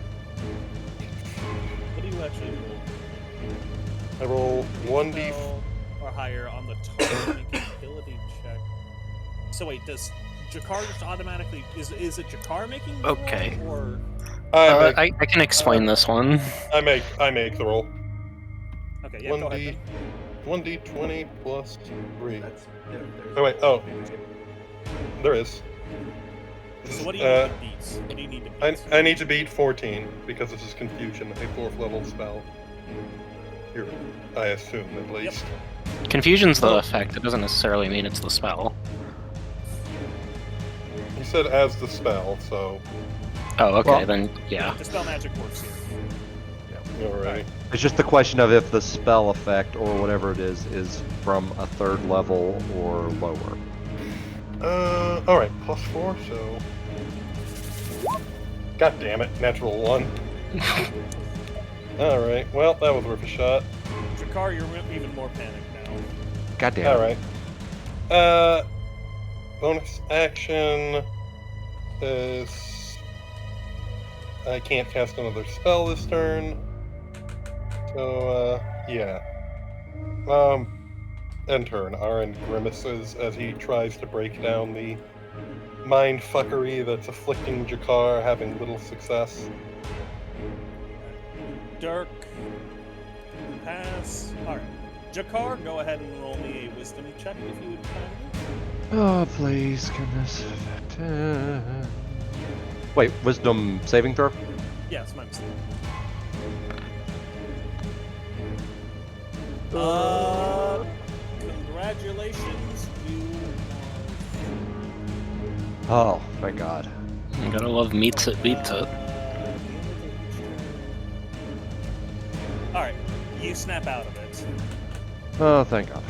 on. What do you actually roll? I roll 1d. Or higher on the target making ability check. So wait, does Jakar just automatically... Is it Jakar making the Okay. roll, or... I can explain this one. I make the roll. Okay, yeah, go ahead. 1d20 plus 3. That's, Oh wait, there is. So what do you need to beat? What do you need to beat? I need to beat 14 because this is Confusion, a 4th level spell. Here, I assume at least. Confusion's the effect, it doesn't necessarily mean it's the spell. He said as the spell, so. Oh, okay, Well, then yeah. Dispel magic works here. Alrighty. It's just the question of if the spell effect or whatever it is from a 3rd level or lower. Alright, plus 4, so. God damn it, natural 1. Alright, well, that was worth a shot. Jakar, you're even more panicked now. God damn. Alright. Bonus action is. I can't cast another spell this turn. So, yeah. End turn. Ahran grimaces as he tries to break down the mind fuckery that's afflicting Jakar, having little success. Dirk, pass. Alright. Jakar, go ahead and roll me a wisdom check if you would kindly. Oh, please, goodness. Wait, wisdom saving throw? Yeah, it's my mistake. Congratulations, you Oh, thank God. You gotta love meets it, beats it. Alright, you snap out of it. Oh, thank God.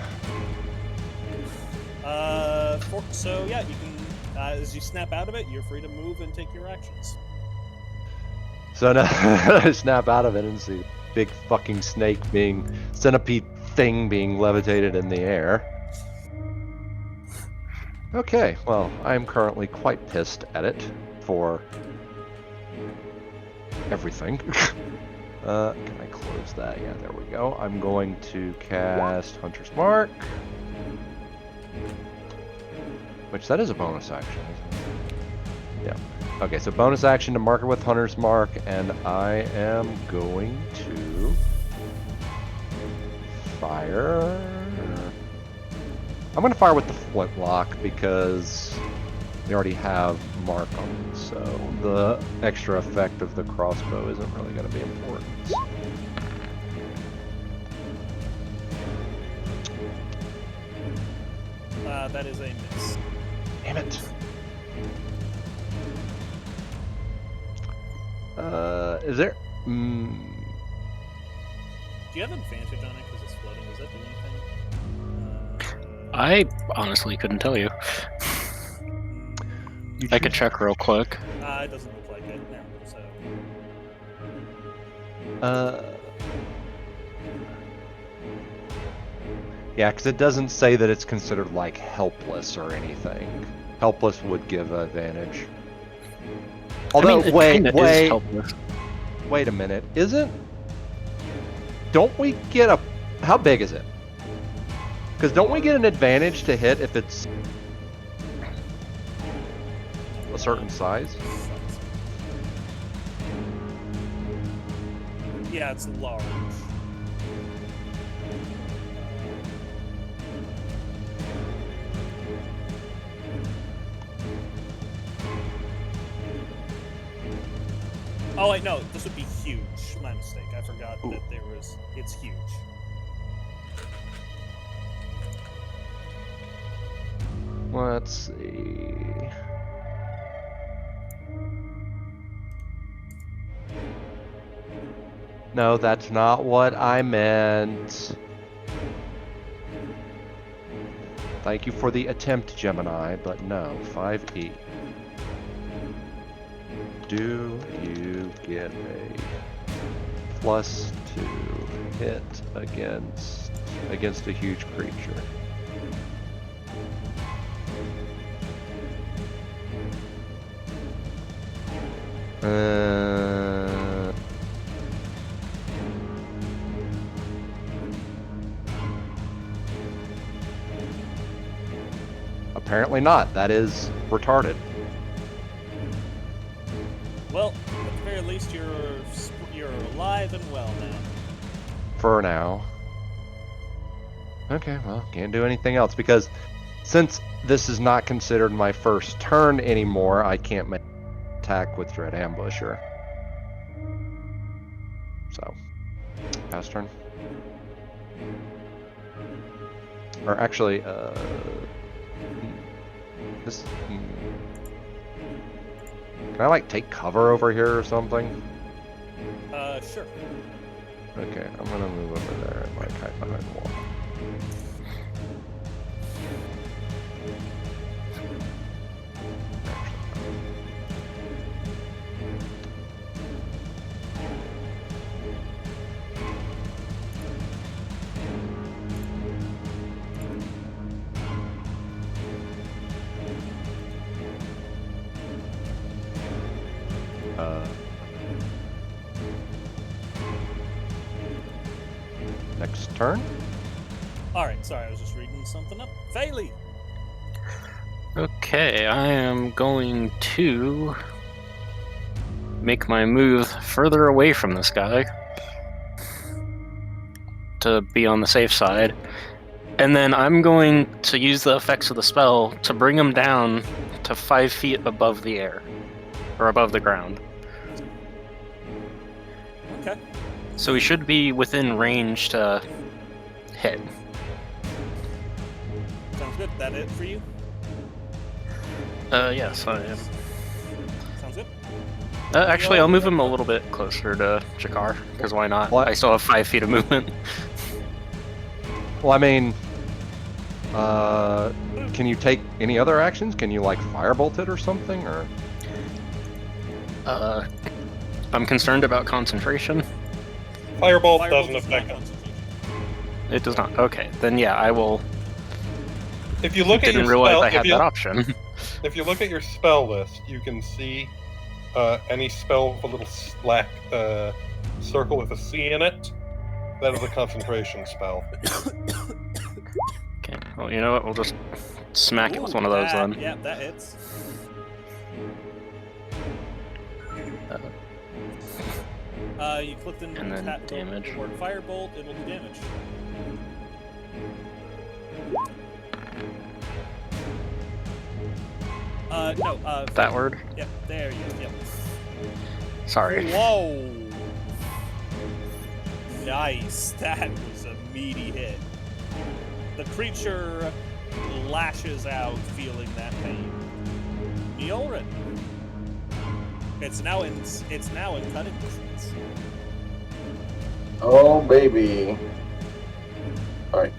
So yeah, you can, as you snap out of it, you're free to move and take your actions. So now I snap out of it and see big fucking centipede thing being levitated in the air. Okay, well, I'm currently quite pissed at it for everything. Can I close that? Yeah, there we go. I'm going to cast Hunter's Mark. Which, that is a bonus action, isn't it? Yeah. Okay, so bonus action to mark it with Hunter's Mark, and I am going to fire. I'm going to fire with the flintlock because we already have Mark on it, so the extra effect of the crossbow isn't really going to be important. That is a miss. Damn it. Is there... Do you have advantage on it because it's floating? Does that do anything? I honestly couldn't tell you. I could check real quick. It doesn't look like it now, so... Yeah, because it doesn't say that it's considered, like, helpless or anything. Helpless would give advantage. Although, I mean, it is helpless. Wait a minute. Don't we get a... How big is it? Because don't we get an advantage to hit if it's a certain size? Yeah, it's large. Oh wait, no, this would be huge. My mistake. I forgot that it's huge. Let's see. No, that's not what I meant. Thank you for the attempt, Gemini, but no, 5e. Do you get a +2 hit against a huge creature? Apparently not. That is retarded. Well, at the very least, you're alive and well now. For now. Okay, well, can't do anything else because since this is not considered my first turn anymore, I can't make an attack with Dread Ambusher. So, pass turn. Or actually, this. Can I like take cover over here or something? Sure. Okay, I'm gonna move over there and like hide behind the wall. Next turn. Alright, sorry, I was just reading something up. Failey! Okay, I am going to make my move further away from this guy to be on the safe side. And then I'm going to use the effects of the spell to bring him down to 5 feet above the air. Or above the ground. Okay. So he should be within range to hit. Sounds good. That it for you? Yes, I am. Sounds good. Actually, I'll move him a little bit closer to Jakar, because why not? What? I still have 5 feet of movement. Well, I mean, can you take any other actions? Can you like firebolt it or something, or? I'm concerned about concentration. Firebolt Firebolt doesn't does affect not it. concentration. It does not. Okay, then yeah, I will. If you look at Didn't your realize spell, I had that option. if you look at your spell list, you can see any spell with a little slack circle with a C in it. That is a concentration spell. Okay, well, you know what? We'll just smack it with Ooh, one of those that- then. Yep, that hits. You clicked in And then the damage. word firebolt, it will do damage. No, That word? Yep, there you go, yep. Sorry. Whoa! Nice, that was a meaty hit. The creature lashes out, feeling that pain. Nyulrin. It's now in cutting distance. Oh baby. Alright.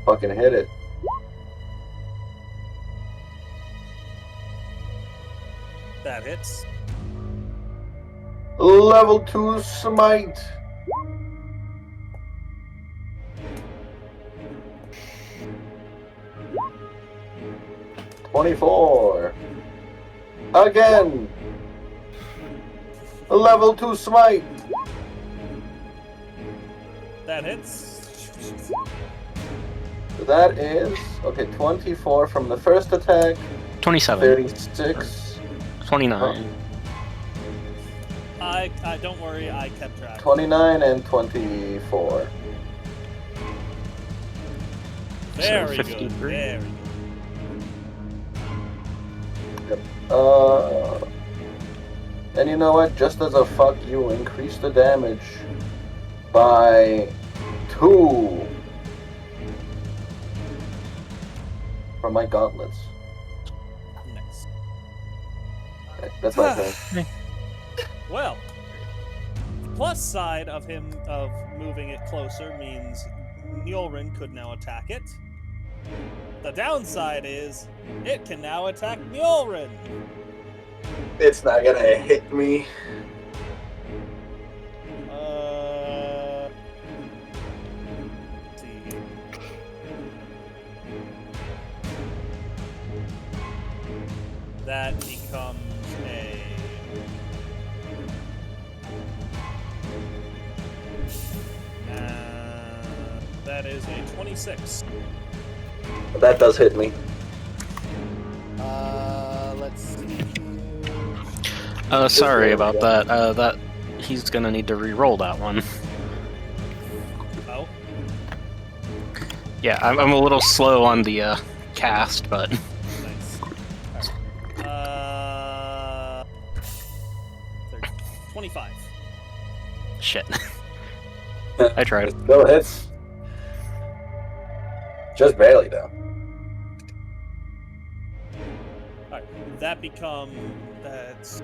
Fucking hit it. That hits. Level 2 smite. $24. Again. Level 2 smite. That hits. That is okay. 24 from the first attack. 27. 36. 29. I don't worry, I kept track. 29 and 24. Very So good. 53. Very good. And you know what? Just as a fuck you, increase the damage by 2 from my gauntlets. Nice. Okay, that's my turn. Well, the plus side of moving it closer means Nyulrin could now attack it. The downside is it can now attack Nyulrin. It's not gonna hit me. Let's see. That becomes a that is a 26. That does hit me. Let's see. Sorry about that. That he's gonna need to re-roll that one. Oh. Yeah, I'm a little slow on the cast, but Nice. Alright. 25. shit. I tried. Still hits. Just barely though. Alright. That becomes that's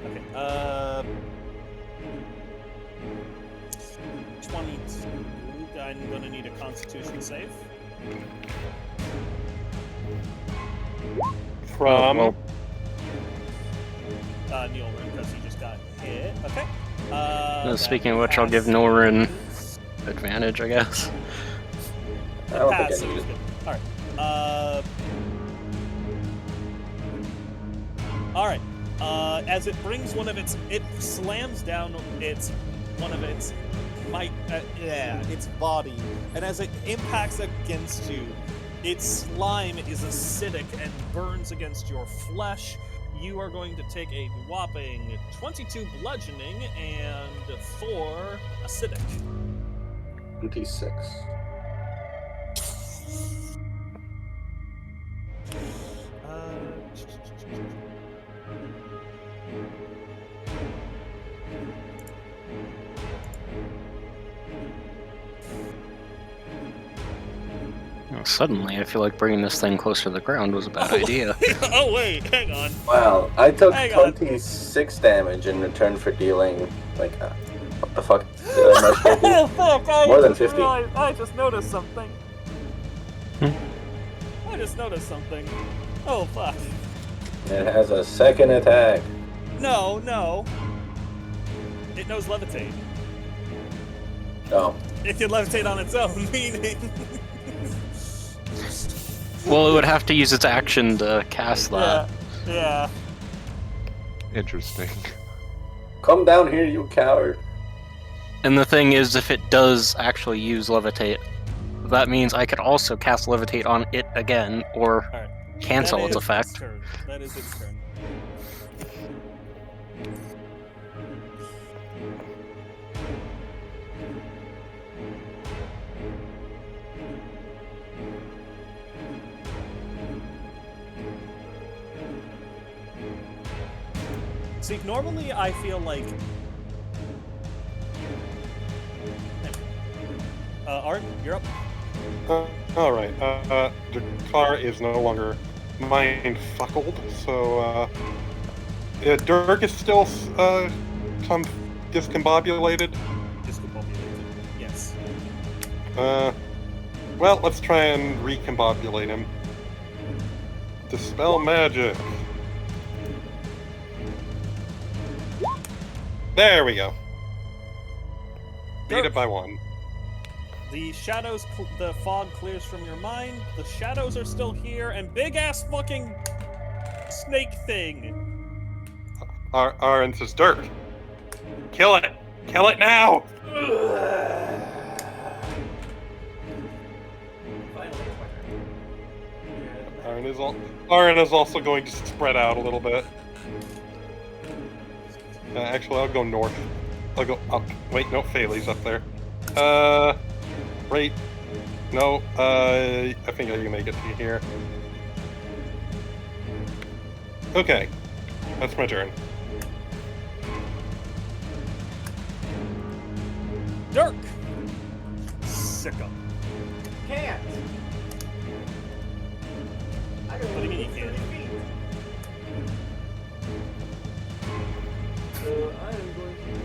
okay. 22. I'm gonna need a Constitution save. From well, Nyulrin, because he just got hit. Okay. speaking of which, I'll give Nyulrin advantage, I guess. I don't think I Pass, so need he's it. good. Alright. As it brings it slams down its body, and as it impacts against you, its slime is acidic and burns against your flesh. You are going to take a whopping 22 bludgeoning and 4 acidic. 26. Suddenly, I feel like bringing this thing closer to the ground was a bad idea. Oh wait, hang on. Wow, I took Hang on. 26 damage in return for dealing, like, what the fuck? Did I mess with you? Fuck, More than 50. I just noticed something. I just noticed something. Oh, fuck. It has a second attack. No, no. It knows levitate. Oh. It can levitate on its own, meaning... Well, it would have to use its action to cast that. Yeah. Interesting. Come down here, you coward. And the thing is, if it does actually use levitate, that means I could also cast levitate on it again, or Alright. cancel its Its effect. turn. That is its turn. See, normally I feel like... Art, you're up. Alright, the car is no longer mind-fuckled, so, Dirk is still, discombobulated. Discombobulated, yes. Well, let's try and recombobulate him. Dispel magic. There we go. Beat it by 1. The shadows, the fog clears from your mind, the shadows are still here, and big-ass fucking snake thing! Ahran says, Dirk, kill it! Kill it now! Ahran is also going to spread out a little bit. Actually, I'll go north. I'll go up. Wait, no, Phaley's up there. Right. No, I think I can make it to here. Okay. That's my turn. Dirk! Sicko. Can't. I gotta What do you mean you move can't? 30 feet. So I am going to use...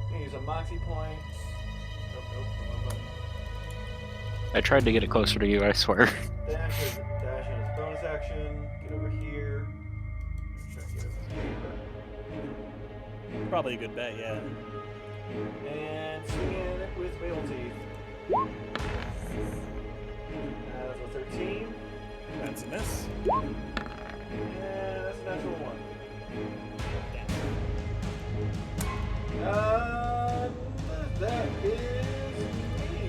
I'm gonna use a Moxie point. Nope, wrong button. I tried to get it closer to you, I swear. Dash is a bonus action. Get over here. Try to get over here. Probably a good bet, yeah. And swing in with Whale Teeth. That's a 13. That's a miss. And that's a natural 1. That is me.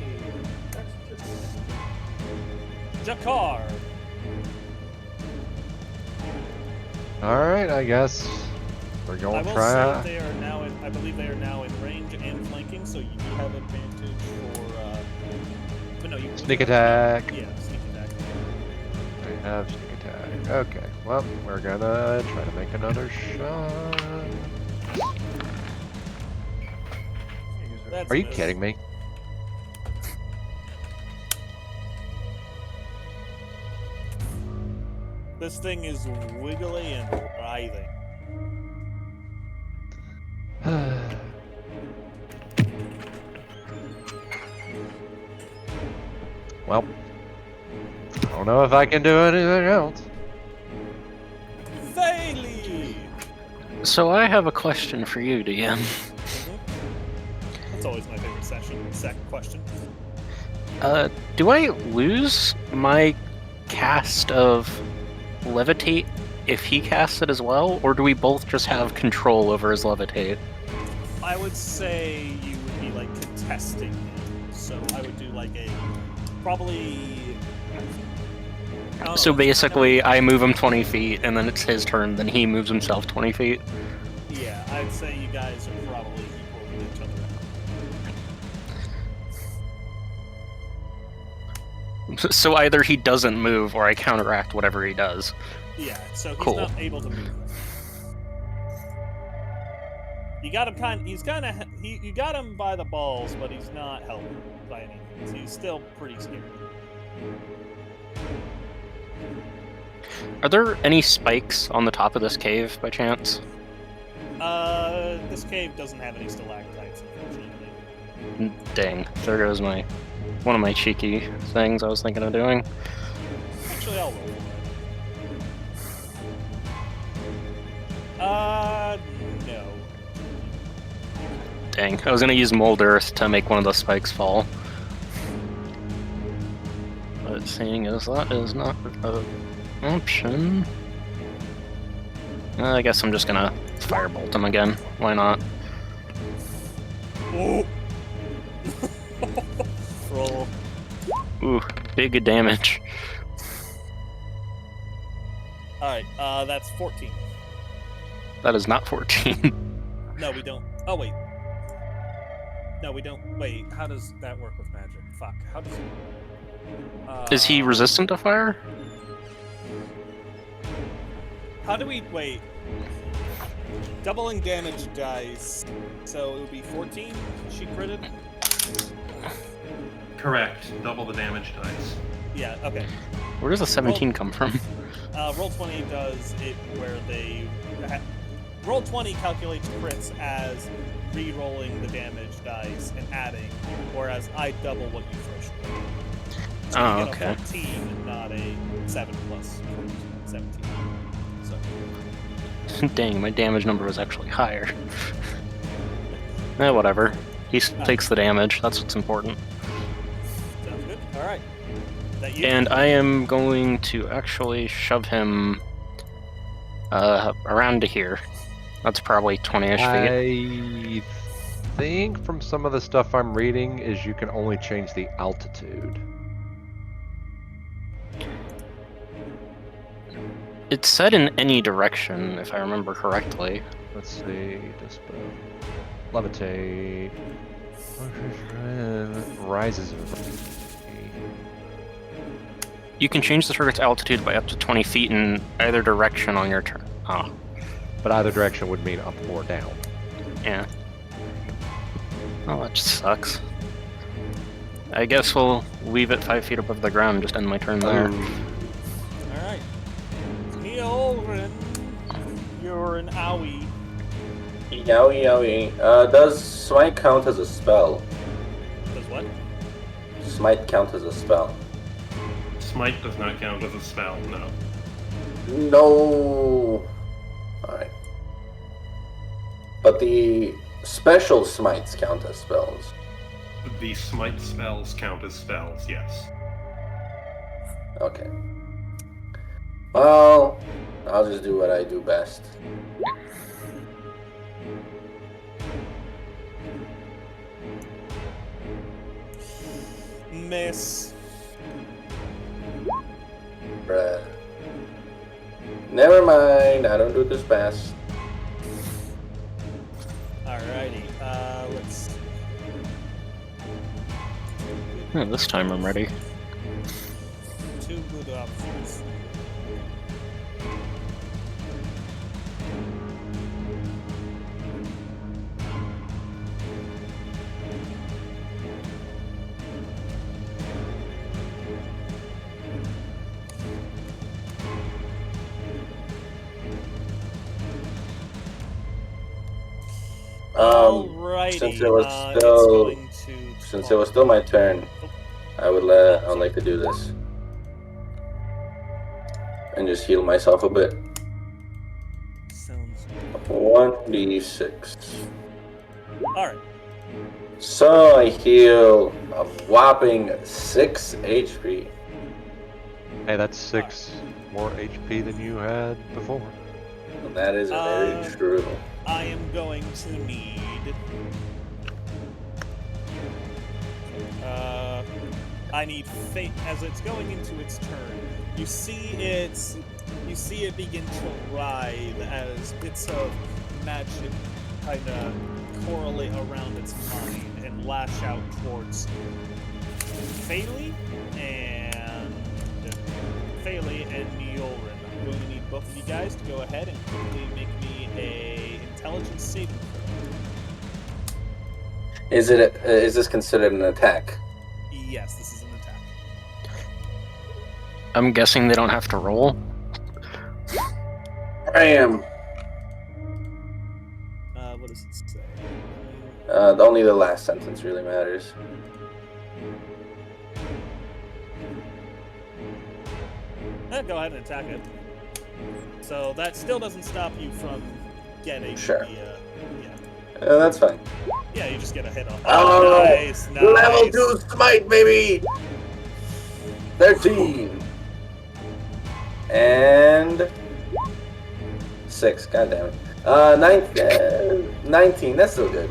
That's just... Jakar! Alright, I guess we're I going to will try. say they are now in, I believe they are now in range and flanking, so you do have advantage for, but no, you... Sneak attack. Yeah, sneak attack. I have sneak attack. Okay, well, we're gonna try to make another shot. That's Are you a miss. kidding me? This thing is wiggly and writhing. Well, I don't know if I can do anything else. Thaily! So I have a question for you, DM. That's always my favorite question. Do I lose my cast of levitate if he casts it as well, or do we both just have control over his levitate? I would say you would be like contesting him, so I would do like a probably. I don't So know, basically, I move him 20 feet, and then it's his turn, then he moves himself 20 feet. yeah, I'd say you guys are probably equal with each other. So either he doesn't move, or I counteract whatever he does. Yeah, so he's Cool. not able to move. You got him you got him by the balls, but he's not helping by any means. He's still pretty scared. Are there any spikes on the top of this cave, by chance? This cave doesn't have any stalactites, unfortunately. Dang, there goes one of my cheeky things I was thinking of doing. Actually, I'll roll for it. No. Dang, I was gonna use Mold Earth to make one of the spikes fall. But seeing as that is not an option... I guess I'm just gonna Firebolt him again. Why not? Oh. Roll. Ooh, big damage. Alright, that's 14. That is not 14. No, we don't. Oh, wait. No, we don't. Wait, how does that work with magic? Fuck. How does it... Is he resistant to fire? How do we... Wait. Doubling damage dice. So it would be 14? She critted? Correct. Double the damage dice. Yeah, okay. Where does the 17 come from? Roll20 does it where they... Roll20 calculates crits as re-rolling the damage dice and adding, whereas I double what you first rolled. So Oh, you get okay. a 14, not a 7 plus 17. So. Dang, my damage number was actually higher. Whatever. He takes the damage, that's what's important. Sounds good. Alright. That you? And I am going to actually shove him around to here. That's probably 20-ish feet. I think from some of the stuff I'm reading is you can only change the altitude. It's set in any direction, if I remember correctly. Let's see. Dispel. Levitate. Rises. You can change the target's altitude by up to 20 feet in either direction on your turn. Oh, But either direction would mean up or down. yeah. Oh, that just sucks. I guess we'll leave it 5 feet above the ground and just end my turn there. Alright. Nyulrin, you're an owie. Yowie yowie. Does smite count as a spell? Does what? Smite count as a spell? Smite does not count as a spell, no. No. Alright. But the special smites count as spells. The smite spells count as spells, yes. Okay. Well, I'll just do what I do best. Miss. Bruh. Never mind, I don't do this best. Alrighty, let's... Yeah, this time I'm ready. Two good options. Alrighty, Since it was it's still going to... since it was still my turn, I would like to do this and just heal myself a bit. Sounds 1d6. Alright. So I heal a whopping 6 HP. Hey, that's 6 more HP than you had before. And that is very true. I am going to need... I need fate as it's going into its turn. You see it begin to writhe as bits of magic kind of correlate around its mind and lash out towards Phaley and Nyulrin. I'm going to need both of you guys to go ahead and quickly make me a intelligence saving throw. Is this considered an attack? Yes, this is an attack. I'm guessing they don't have to roll. I am. What does it say? Only the last sentence really matters. Go ahead and attack it. So that still doesn't stop you from getting Sure. the, yeah. That's fine. Yeah, you just get a hit off. Oh, nice. Level 2 smite, baby! 13. And 6, god damn it. 19, that's still good.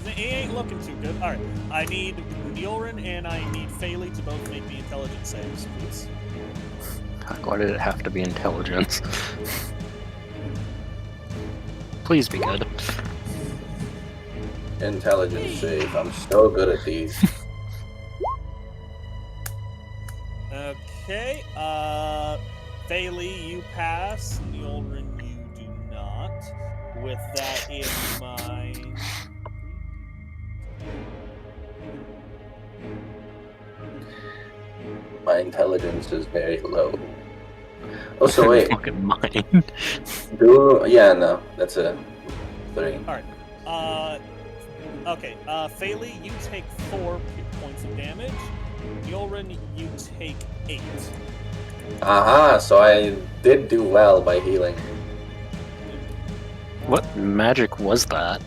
He ain't looking too good. Alright, I need Nyulrin and I need Phaley to both make me intelligence saves, please. Why did it have to be intelligence? Please be good. Intelligence save, I'm so good at these. Okay, Phaley, you pass. Nyulrin, you do not. With that in mind... My intelligence is very low. Oh, so wait. Fucking mine. Yeah, no, that's a 3. Alright, okay, Phaley, you take 4 points of damage. Nyulrin, you take 8. Aha, so I did do well by healing. What magic was that?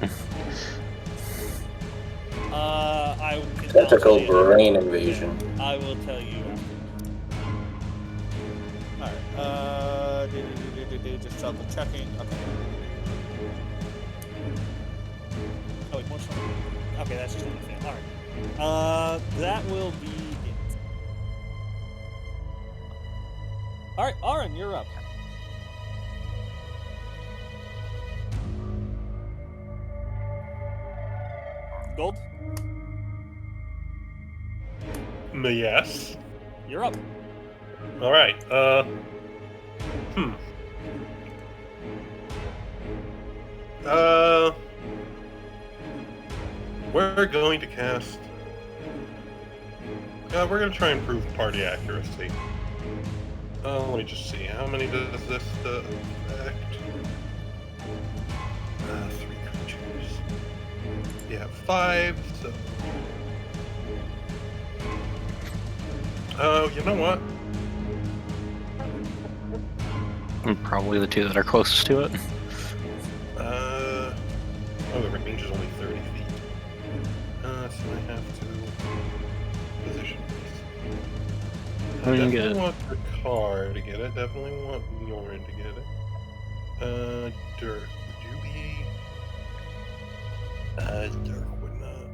I can Tentacle tell you. brain invasion. I will tell you after. Alright, just double checking. Okay. Oh, wait, more something. Okay, that's just one thing. Alright. That will be it. Alright, Ahran, you're up. Gold, Yes. you're up. All right. We're going to cast. We're going to try and prove party accuracy. Let me just see. How many does this affect? 3 creatures. You have 5, so. Oh, you know what? Probably the 2 that are closest to it. The range is only 30 feet. So I have to position these. I mean, Definitely good. want the car to get it. Definitely want Nyulrin to get it. Dirk, would you be? Dirk would not.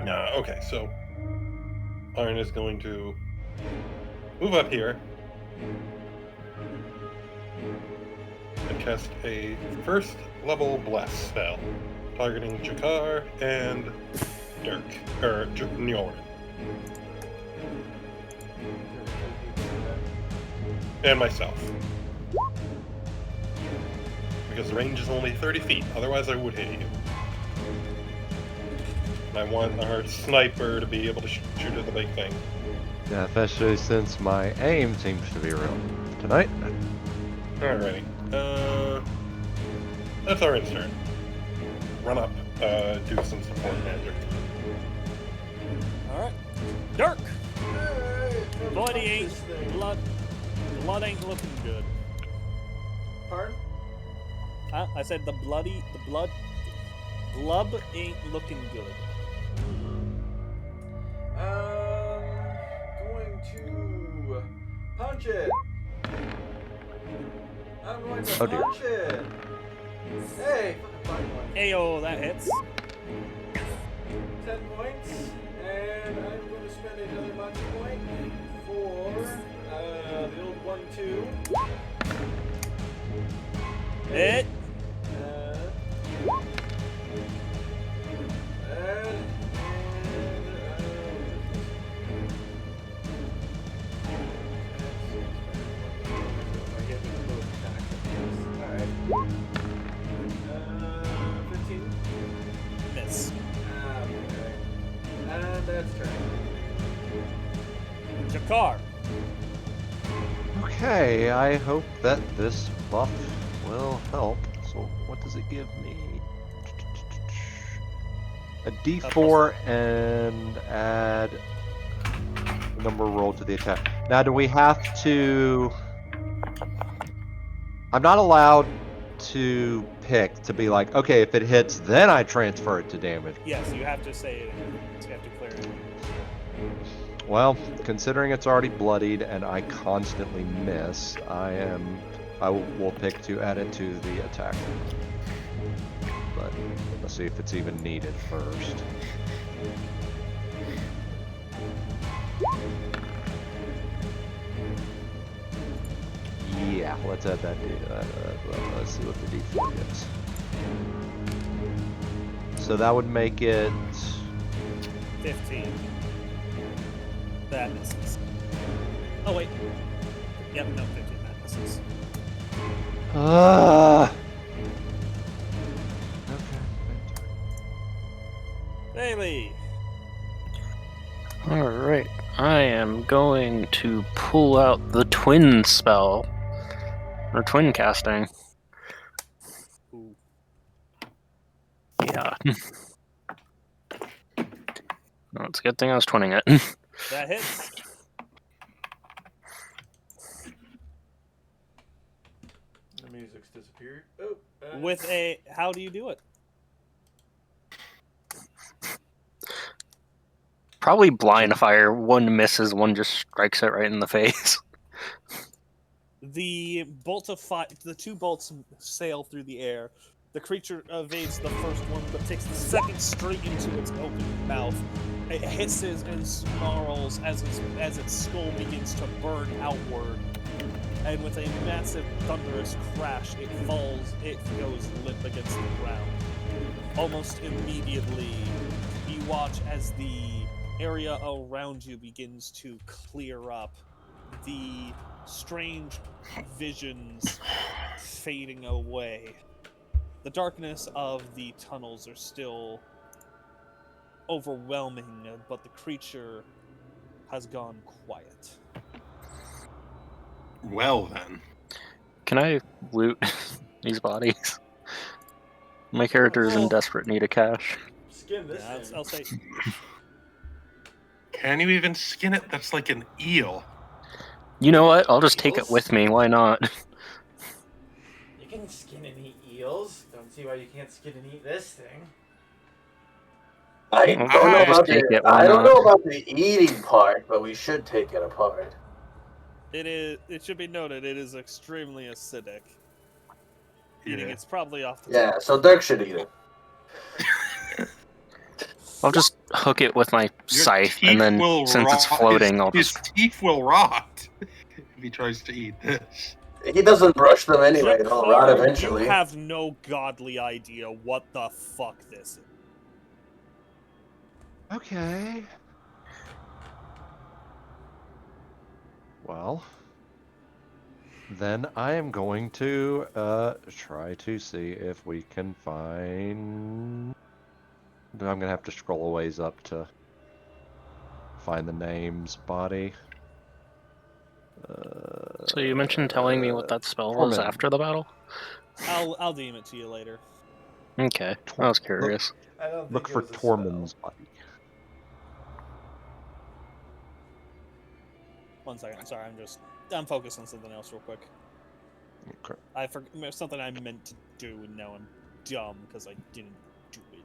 No. Okay, so Ahran is going to move up here and cast a first level blast spell, targeting Jakar and Dirk, or Nyulrin. And myself. Because the range is only 30 feet, otherwise I would hit you. And I want our sniper to be able to shoot at the big thing. Yeah, especially since my aim seems to be real tonight. Alrighty. That's Ahran's turn. Run up, do some support magic. Alright. Dirk! Blood ain't looking good. Pardon? Huh? I said the blub ain't looking good. Going to punch it. I'm going to Oh, dear. punch it. Hey, fucking 5 points. Ayo, that hits. 10 points, and I'm going to spend another magic point for the old 1-2. Hit. Alright. 15. Miss. Okay. And that's turn. Jakar. Okay, I hope that this buff will help. So, what does it give me? A D4 and add the number rolled to the attack. Now, do we have to... I'm not allowed to pick to be like, okay, if it hits, then I transfer it to damage. Yes, you have to say it. You have to clear it. Well, considering it's already bloodied and I constantly miss, I will pick to add it to the attack. But let's see if it's even needed first. Yeah, let's add that. Let's see what the D4 is. So that would make it 15. That misses. Oh wait. Yep, no, 15. That misses. Okay. Bailey. Alright, I am going to pull out the twin spell. Or twin casting. Ooh. Yeah. No, it's a good thing I was twinning it. That hits. The music's disappeared. Oh. With a... How do you do it? Probably blind fire. One misses, one just strikes it right in the face. The bolt of fire... The two bolts sail through the air. The creature evades the first one, but takes the second straight into its open mouth. It hisses and snarls as its skull begins to burn outward. And with a massive thunderous crash, it falls, it goes limp against the ground. Almost immediately, you watch as the area around you begins to clear up. The strange visions fading away. The darkness of the tunnels are still overwhelming, but the creature has gone quiet. Well then. Can I loot these bodies? My character is in desperate need of cash. Skin this Yeah, thing. I'll say Can you even skin it? That's like an eel. You know what? I'll just take it with me. Why not? You can skin and eat eels. Don't see why you can't skin and eat this thing. I Well, don't know I'll just about take the, it, why I don't not? know about the eating part, but we should take it apart. it should be noted it is extremely acidic. Eating Yeah. it's probably off the Yeah, top. so Dirk should eat it. I'll just hook it with my Your scife, teeth and then will since it's rot. floating, I'll his just... teeth will rot if he tries to eat this. He doesn't brush them anyway, they'll rot Jakar, eventually. you have no godly idea what the fuck this is. Okay. Well, then I am going to try to see if we can find... I'm gonna have to scroll a ways up to find the name's body. So you mentioned telling me what that spell was Torment. after the battle? I'll deem it to you later. Okay, I was curious. I don't think Look it for was a Tormund's spell. body. One second. I'm sorry. I'm focused on something else real quick. Okay. I forgot something I meant to do, and now I'm dumb because I didn't do it.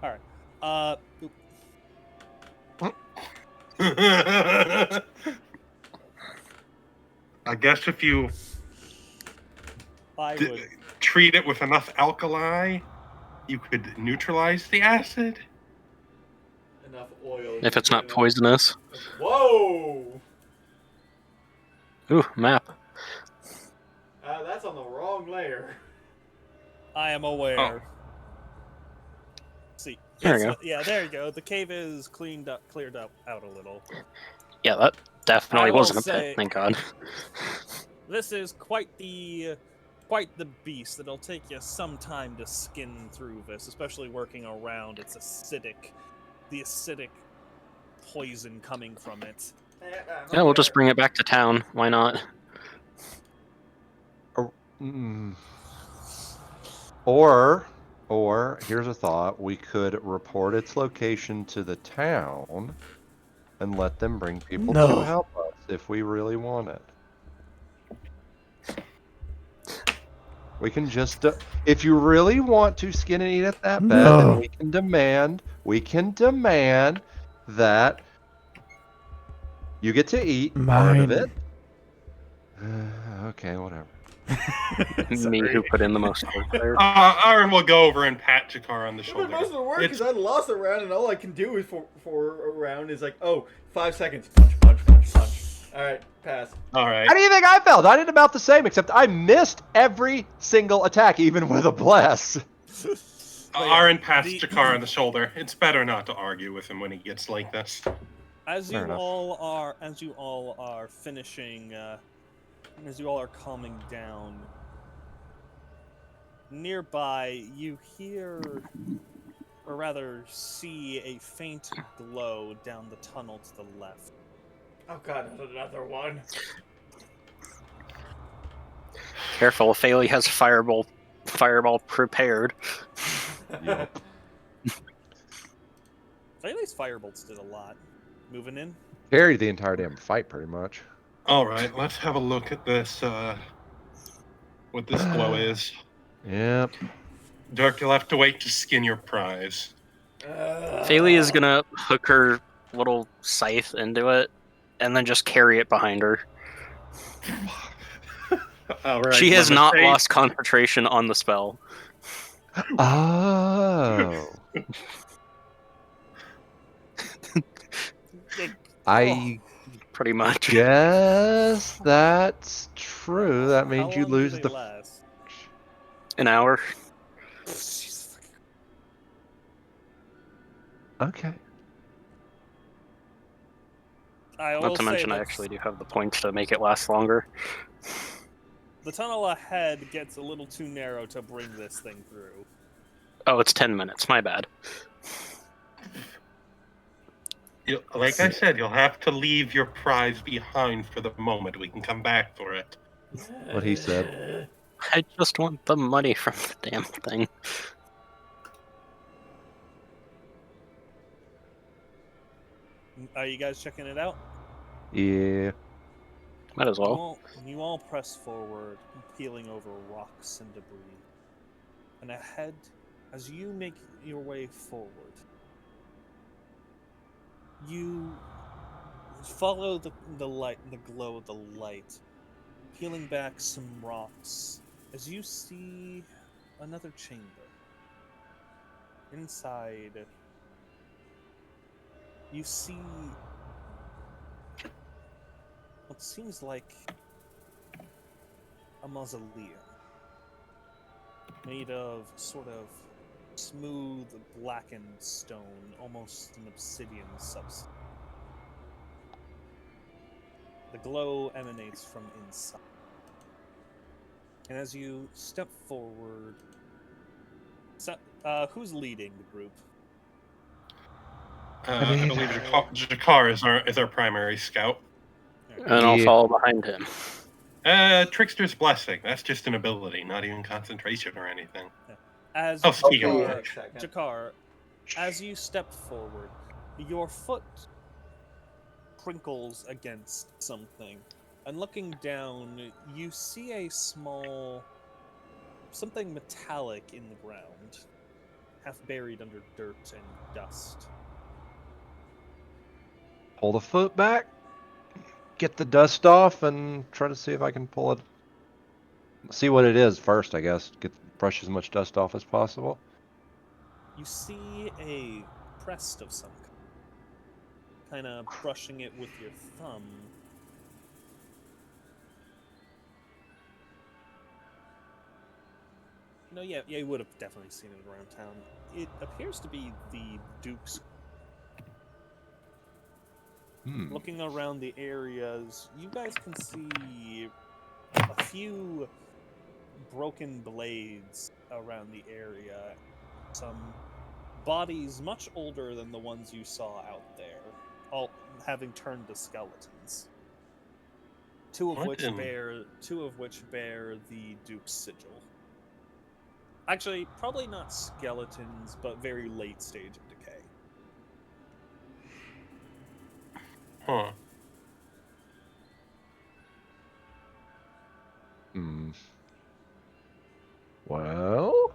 All right. Oop. I guess if you I would. treat it with enough alkali, you could neutralize the acid. Enough oil. If it's to not get enough- poisonous. Whoa! Ooh, map. That's on the wrong layer. I am aware. There we go. Yeah, there you go. The cave is cleared out a little. Yeah, that definitely I will wasn't a say- pit. Thank God. This is quite the beast. It'll take you some time to skin through this, especially working around its the acidic poison coming from it. Yeah, we'll just bring it back to town. Why not? Or here's a thought: we could report its location to the town and let them bring people to help us if we really want it. We can just, if you really want to skin and eat it that bad, then we can demand that you get to eat part of it. Okay, whatever. Me who put in the most work there. Ahran will go over and pat Jakar on the But shoulder. most of the work It's- is I lost a round, and all I can do is for a round is like, oh, 5 seconds. Punch, punch, punch, punch. All right, pass. All right. How do you think I felt? I did about the same, except I missed every single attack, even with a bless. Ahran pats Jakar on the shoulder. It's better not to argue with him when he gets like this. As Fair you enough. all are finishing, as you all are calming down, nearby you hear, or rather see, a faint glow down the tunnel to the left. Oh god, there's another one. Careful, Faley has fireball prepared. Yep. Flayle's firebolts did a lot. Moving in. Carried the entire damn fight, pretty much. All right, let's have a look at this. What this glow is. Yep. Dirk, you'll have to wait to skin your prize. Faley is gonna hook her little scythe into it, and then just carry it behind her. All right, She has not levitate. lost concentration on the spell. Oh. I Pretty much. guess that's true. That How means you long do lose they the. last? An hour. Okay. I will Not to say mention, I that actually do have the points to make it last longer. the tunnel ahead gets a little too narrow to bring this thing through. Oh, it's 10 minutes. My bad. Like I said, you'll have to leave your prize behind for the moment. We can come back for it. What he said. I just want the money from the damn thing. Are you guys checking it out? Yeah. Might as well. You all press forward, peeling over rocks and debris. And ahead, as you make your way forward, you follow the light, the glow of the light, peeling back some rocks as you see another chamber. Inside, you see what seems like a mausoleum made of sort of smooth, blackened stone, almost an obsidian substance. The glow emanates from inside. And as you step forward, who's leading the group? I believe Jakar is our primary scout. And I'll Yeah. follow behind him. Trickster's Blessing. That's just an ability, not even concentration or anything. As Oh, speaking Okay, of yeah, which. second. Jakar, as you step forward, your foot crinkles against something, and looking down, you see a small something metallic in the ground, half buried under dirt and dust. Pull the foot back. Get the dust off and try to see if I can pull it. See what it is first, I guess. Brush as much dust off as possible. You see a crest of some kind of brushing it with your thumb. No, yeah, you would have definitely seen it around town. It appears to be the Duke's. Looking around the areas, you guys can see a few broken blades around the area. Some bodies much older than the ones you saw out there, all having turned to skeletons. Two of which bear the Duke's sigil. Actually, probably not skeletons, but very late stage of decay. Huh. Well,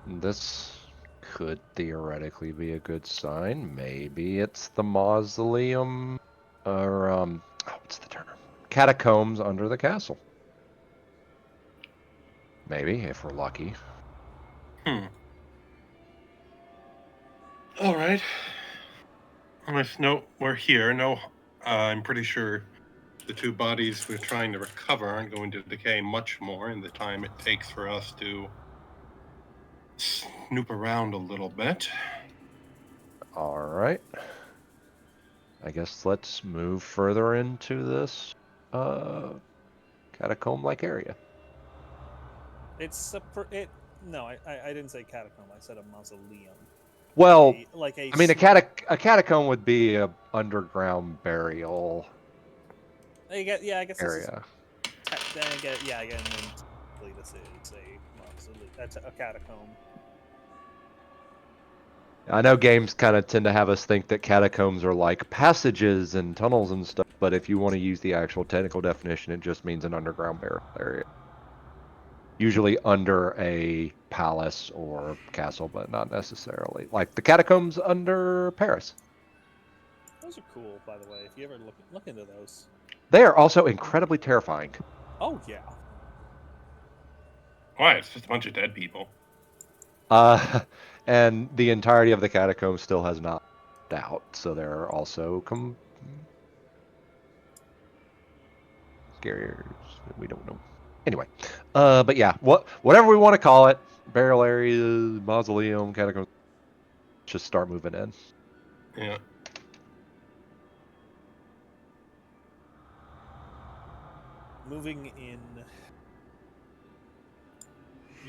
this could theoretically be a good sign. Maybe it's the mausoleum, or what's the term? Catacombs under the castle. Maybe, if we're lucky. All right. We're here. No, I'm pretty sure the two bodies we're trying to recover aren't going to decay much more in the time it takes for us to snoop around a little bit. All right. I guess let's move further into this catacomb-like area. It's no, I didn't say catacomb. I said a mausoleum. Well, I mean, a catacomb would be a underground burial. I guess area. Again, this is a mausoleum. That's a catacomb. I know games kind of tend to have us think that catacombs are like passages and tunnels and stuff, but if you want to use the actual technical definition, it just means an underground burial area. Usually under a palace or castle, but not necessarily. Like the catacombs under Paris. Those are cool, by the way. If you ever look into those. They are also incredibly terrifying. Oh, yeah. Why? It's just a bunch of dead people. And the entirety of the catacomb still has not out, so there are also scariers that we don't know. Anyway, but yeah, whatever we want to call it, burial areas, mausoleum, catacomb, just start moving in. Yeah. Moving in,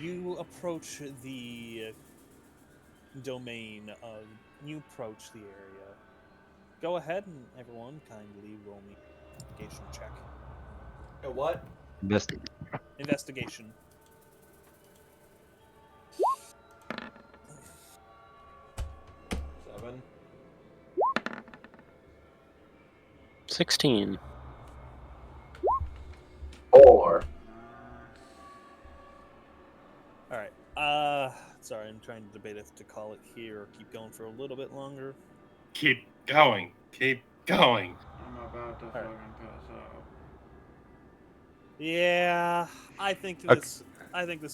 you approach the domain of. You approach the area. Go ahead and everyone kindly roll me an investigation check. A what? Investigation. 7. 16. 4. All right. Sorry, I'm trying to debate if to call it here or keep going for a little bit longer. Keep going. Keep going. I'm about to fucking pass out. Yeah, I think this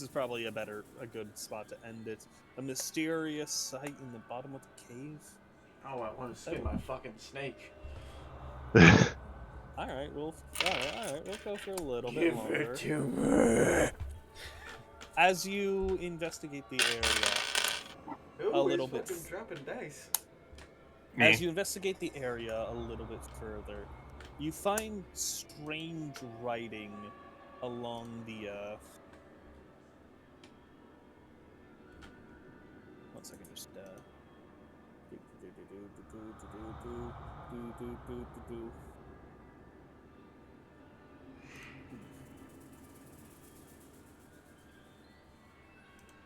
is probably a good spot to end it. A mysterious sight in the bottom of the cave. Oh, I want to skin my fucking snake. All right, we'll go for a little bit longer. Give it to me. As you investigate the area a little bit, dropping dice. As you investigate the area a little bit further, you find strange writing along the. One second, just.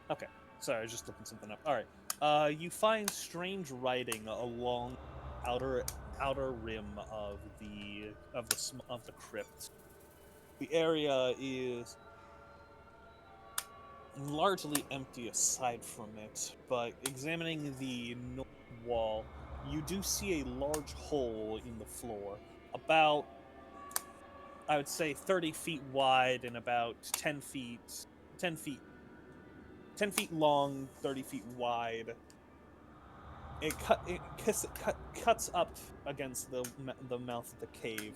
Okay, sorry, I was just looking something up. All right, you find strange writing along outer rim of the crypt. The area is largely empty aside from it, but examining the north wall, you do see a large hole in the floor, about, I would say, 30 feet wide and about 10 feet long, 30 feet wide. It cuts up against the mouth of the cave,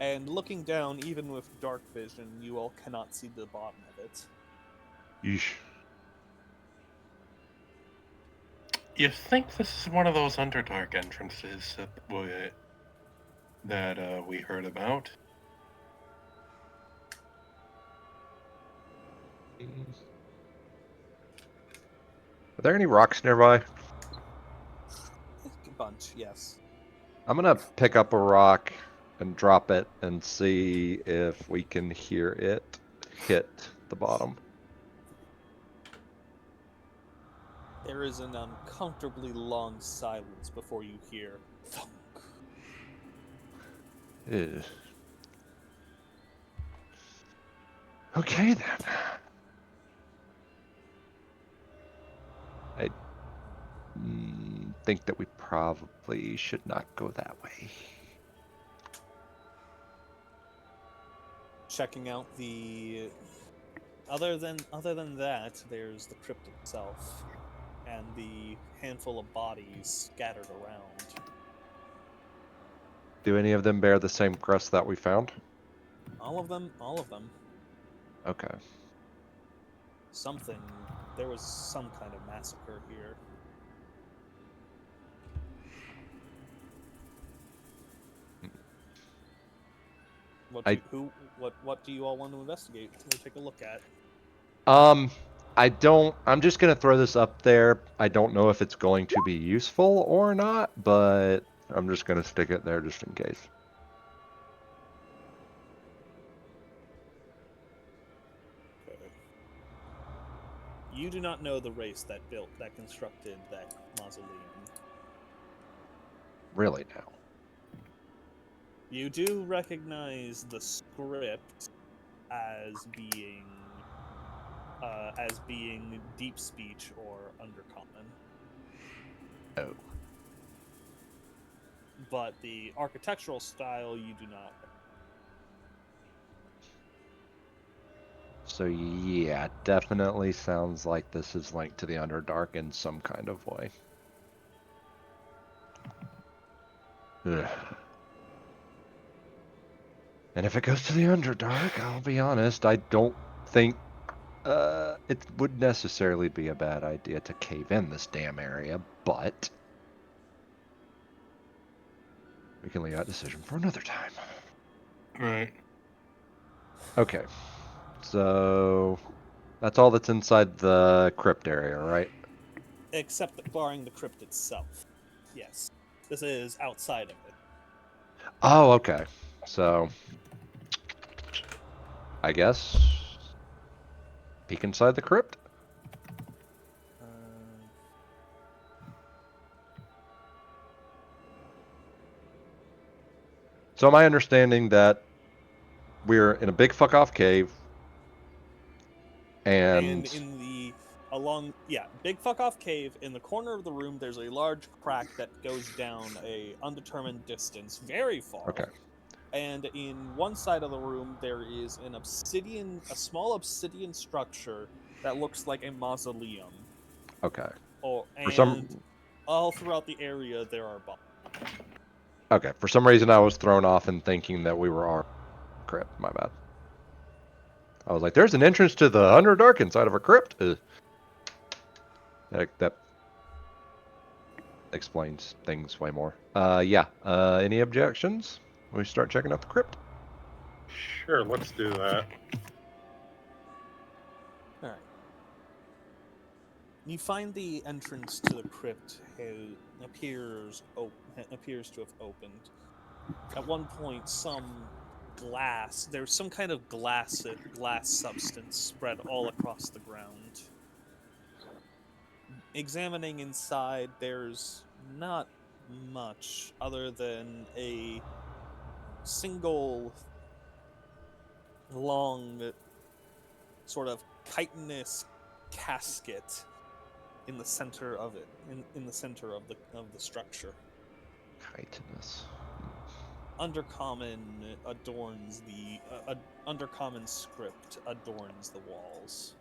and looking down, even with dark vision, you all cannot see the bottom of it. Yeesh. You think this is one of those Underdark entrances that we heard about? Are there any rocks nearby? A bunch, yes. I'm gonna pick up a rock and drop it and see if we can hear it hit the bottom. There is an uncomfortably long silence before you hear thunk. Ew. Okay then. I think that we probably should not go that way. Checking out the other than that, there's the crypt itself and the handful of bodies scattered around. Do any of them bear the same crest that we found? All of them. Okay. There was some kind of massacre here. What do you all want to investigate or take a look at? I'm just gonna throw this up there. I don't know if it's going to be useful or not, but I'm just gonna stick it there just in case. Okay. You do not know the race that constructed that mausoleum. Really now. You do recognize the script as being deep speech or undercommon. Oh. But the architectural style you do not. So yeah, definitely sounds like this is linked to the Underdark in some kind of way. Ugh. And if it goes to the Underdark, I'll be honest, I don't think it would necessarily be a bad idea to cave in this damn area, but we can leave that decision for another time. Right. Okay. So that's all that's inside the crypt area, right? Except that barring the crypt itself. Yes. This is outside of it. Oh, okay. So I guess peek inside the crypt. So my understanding that we're in a big fuck off cave and in the big fuck off cave in the corner of the room there's a large crack that goes down a undetermined distance very far. Okay. And in one side of the room there is a small obsidian structure that looks like a mausoleum. Okay. And all throughout the area there are bombs. Okay, for some reason I was thrown off in thinking that we were our crypt. My bad. I was like, there's an entrance to the Underdark inside of a crypt. That explains things way more. Yeah. Any objections? We start checking out the crypt? Sure, let's do that. Alright. You find the entrance to the crypt appears to have opened. At one point, there's some kind of glass substance spread all across the ground. Examining inside, there's not much other than a single long sort of chitinous casket in the center of it, in the center of the structure. Chitinous. Undercommon adorns undercommon script adorns the walls.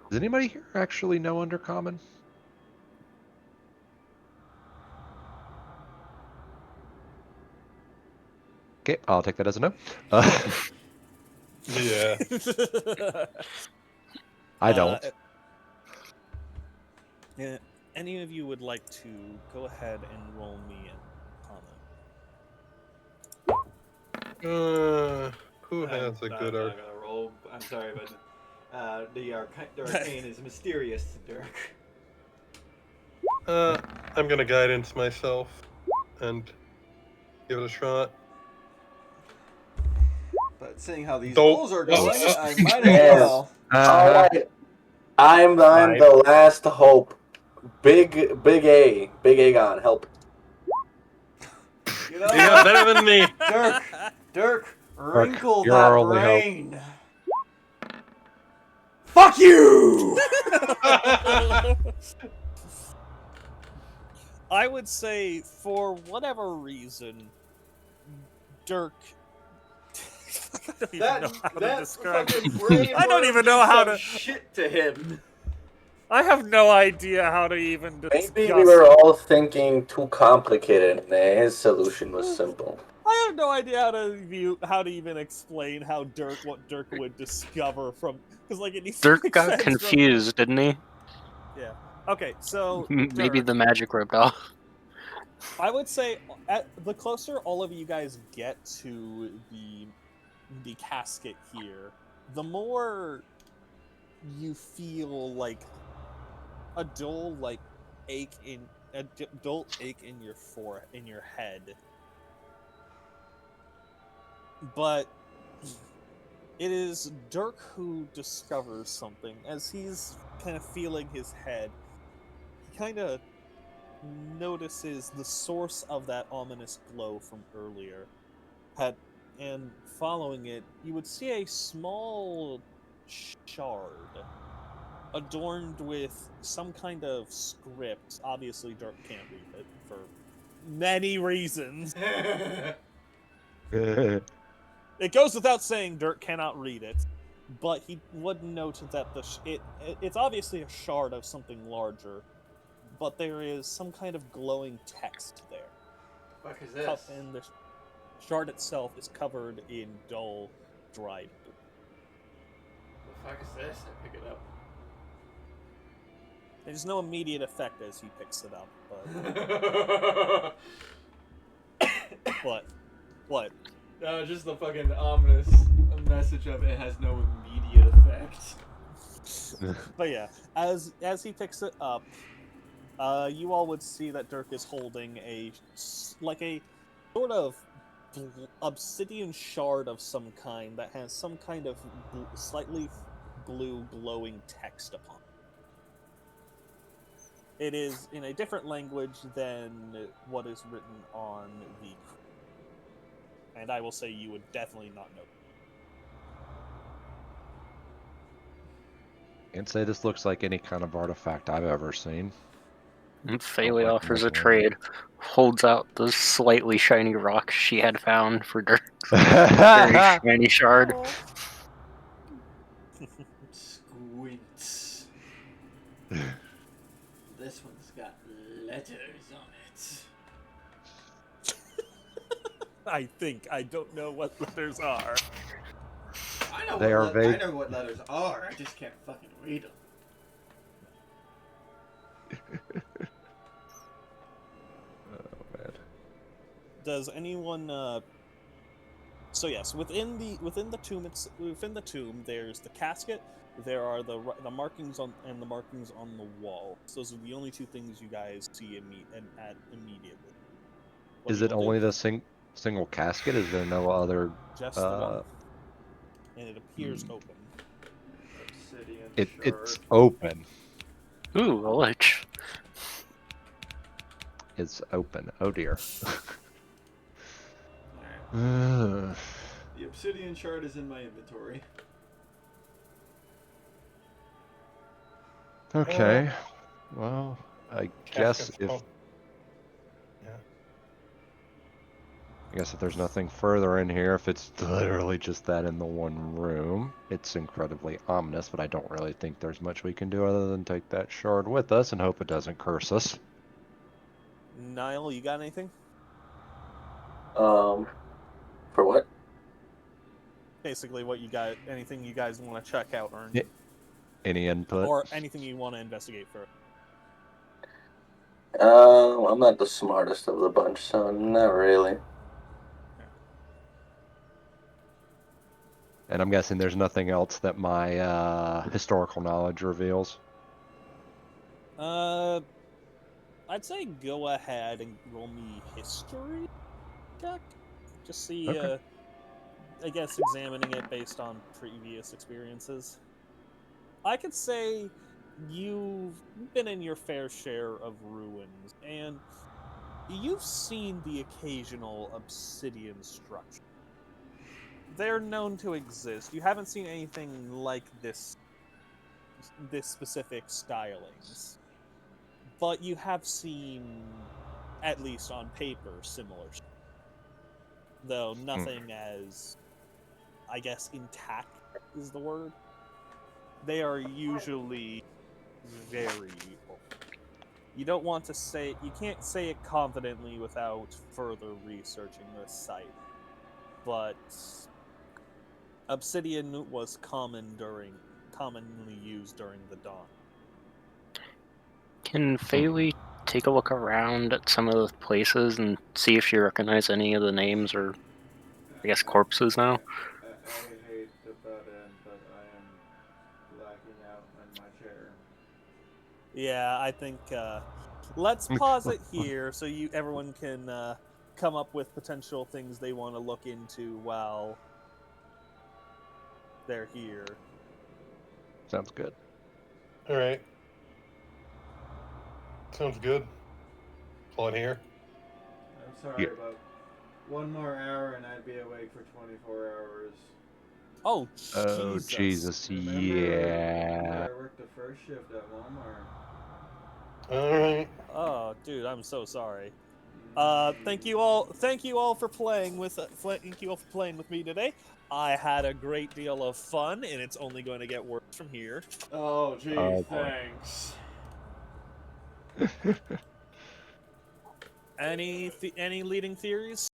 Does anybody here actually know Undercommon? Okay, I'll take that as a no. Yeah. I don't. Yeah, any of you would like to go ahead and roll me an Who has a good I'm arc? not gonna roll. I'm sorry, but the arcane is mysterious, Dirk. I'm gonna guidance myself and give it a shot. But seeing how these Don't- rolls are going, I might as Yes. well. All right. I'm the last hope. Big A. Big Aegon, help. You know You got better than me. Dirk, wrinkle you're that our only hope. brain. Fuck you! I would say, for whatever reason, Dirk. I don't even know how to describe fucking it. brain I don't worm even know did how some to. shit to him. I have no idea how to even discuss. Maybe we were all thinking too complicated, and his solution was simple. I have no idea how to even explain what Dirk would discover from, because like it needs to Dirk make got sense from- confused, didn't he? Yeah. Okay, so Maybe Dirk, the magic rubbed off. I would say the closer all of you guys get to the casket here, the more you feel like a dull ache in your head. But it is Dirk who discovers something as he's kind of feeling his head. He kind of notices the source of that ominous glow from earlier. And following it, you would see a small shard adorned with some kind of script. Obviously, Dirk can't read it for many reasons. It goes without saying Dirk cannot read it, but he would note that it's obviously a shard of something larger, but there is some kind of glowing text there. What the fuck is this? And the shard itself is covered in dull, dried blood. What the fuck is this? I pick it up. There's no immediate effect as he picks it up, but what? No, just the fucking ominous message of it has no immediate effect. But yeah, as he picks it up, you all would see that Dirk is holding a sort of obsidian shard of some kind that has some kind of slightly blue glowing text upon it. It is in a different language than what is written on the. And I will say you would definitely not know. Can't say this looks like any kind of artifact I've ever seen. Faye like offers a Muslim. trade, holds out the slightly shiny rock she had found for Dirk's very shiny shard. Squints. This one's got letters on it. I don't know what letters are. I know They are vague. I know what letters are. I just can't fucking read them. Oh man. Does anyone? So yes, within the tomb, there's the casket. There are the markings on the markings on the wall. So those are the only two things you guys see immediately. What Is do it you all only do? the single casket? Is there no other? Just the one? And it appears open. Obsidian It's shard. open. Ooh, a lich. It's open. Oh dear. The obsidian shard is in my inventory. Okay. Well, I guess Casket's if full. Yeah. I guess if there's nothing further in here, if it's literally just that in the one room, it's incredibly ominous, but I don't really think there's much we can do other than take that shard with us and hope it doesn't curse us. Niall, you got anything? For what? Basically, what you got? Anything you guys want to check out, or Yeah. Any input? or anything you want to investigate first. I'm not the smartest of the bunch, so not really. And I'm guessing there's nothing else that my historical knowledge reveals. I'd say go ahead and roll me history check. Just see, Okay. I guess examining it based on previous experiences. I could say you've been in your fair share of ruins, and you've seen the occasional obsidian structure. They're known to exist. You haven't seen anything like this specific stylings, but you have seen, at least on paper, similar. Though nothing as, I guess, intact is the word. They are usually very old. You don't want to say, you can't say it confidently without further researching this site, but obsidian was commonly used during the dawn. Can Faylee take a look around at some of the places and see if she recognizes any of the names or, I guess, corpses now? I hate to butt in, but I am blacking out in my chair. Yeah, I think let's pause it here so everyone can come up with potential things they want to look into while they're here. Sounds good. All right. Sounds good. Call it here. I'm sorry, but one more hour and I'd be awake for 24 hours. Oh, Oh, Jesus, Remember yeah. I worked the first shift at Walmart. All right. Oh, dude, I'm so sorry. Thank you all for playing with me today. I had a great deal of fun, and it's only going to get worse from here. Oh, geez, Oh, boy. thanks. Any leading theories?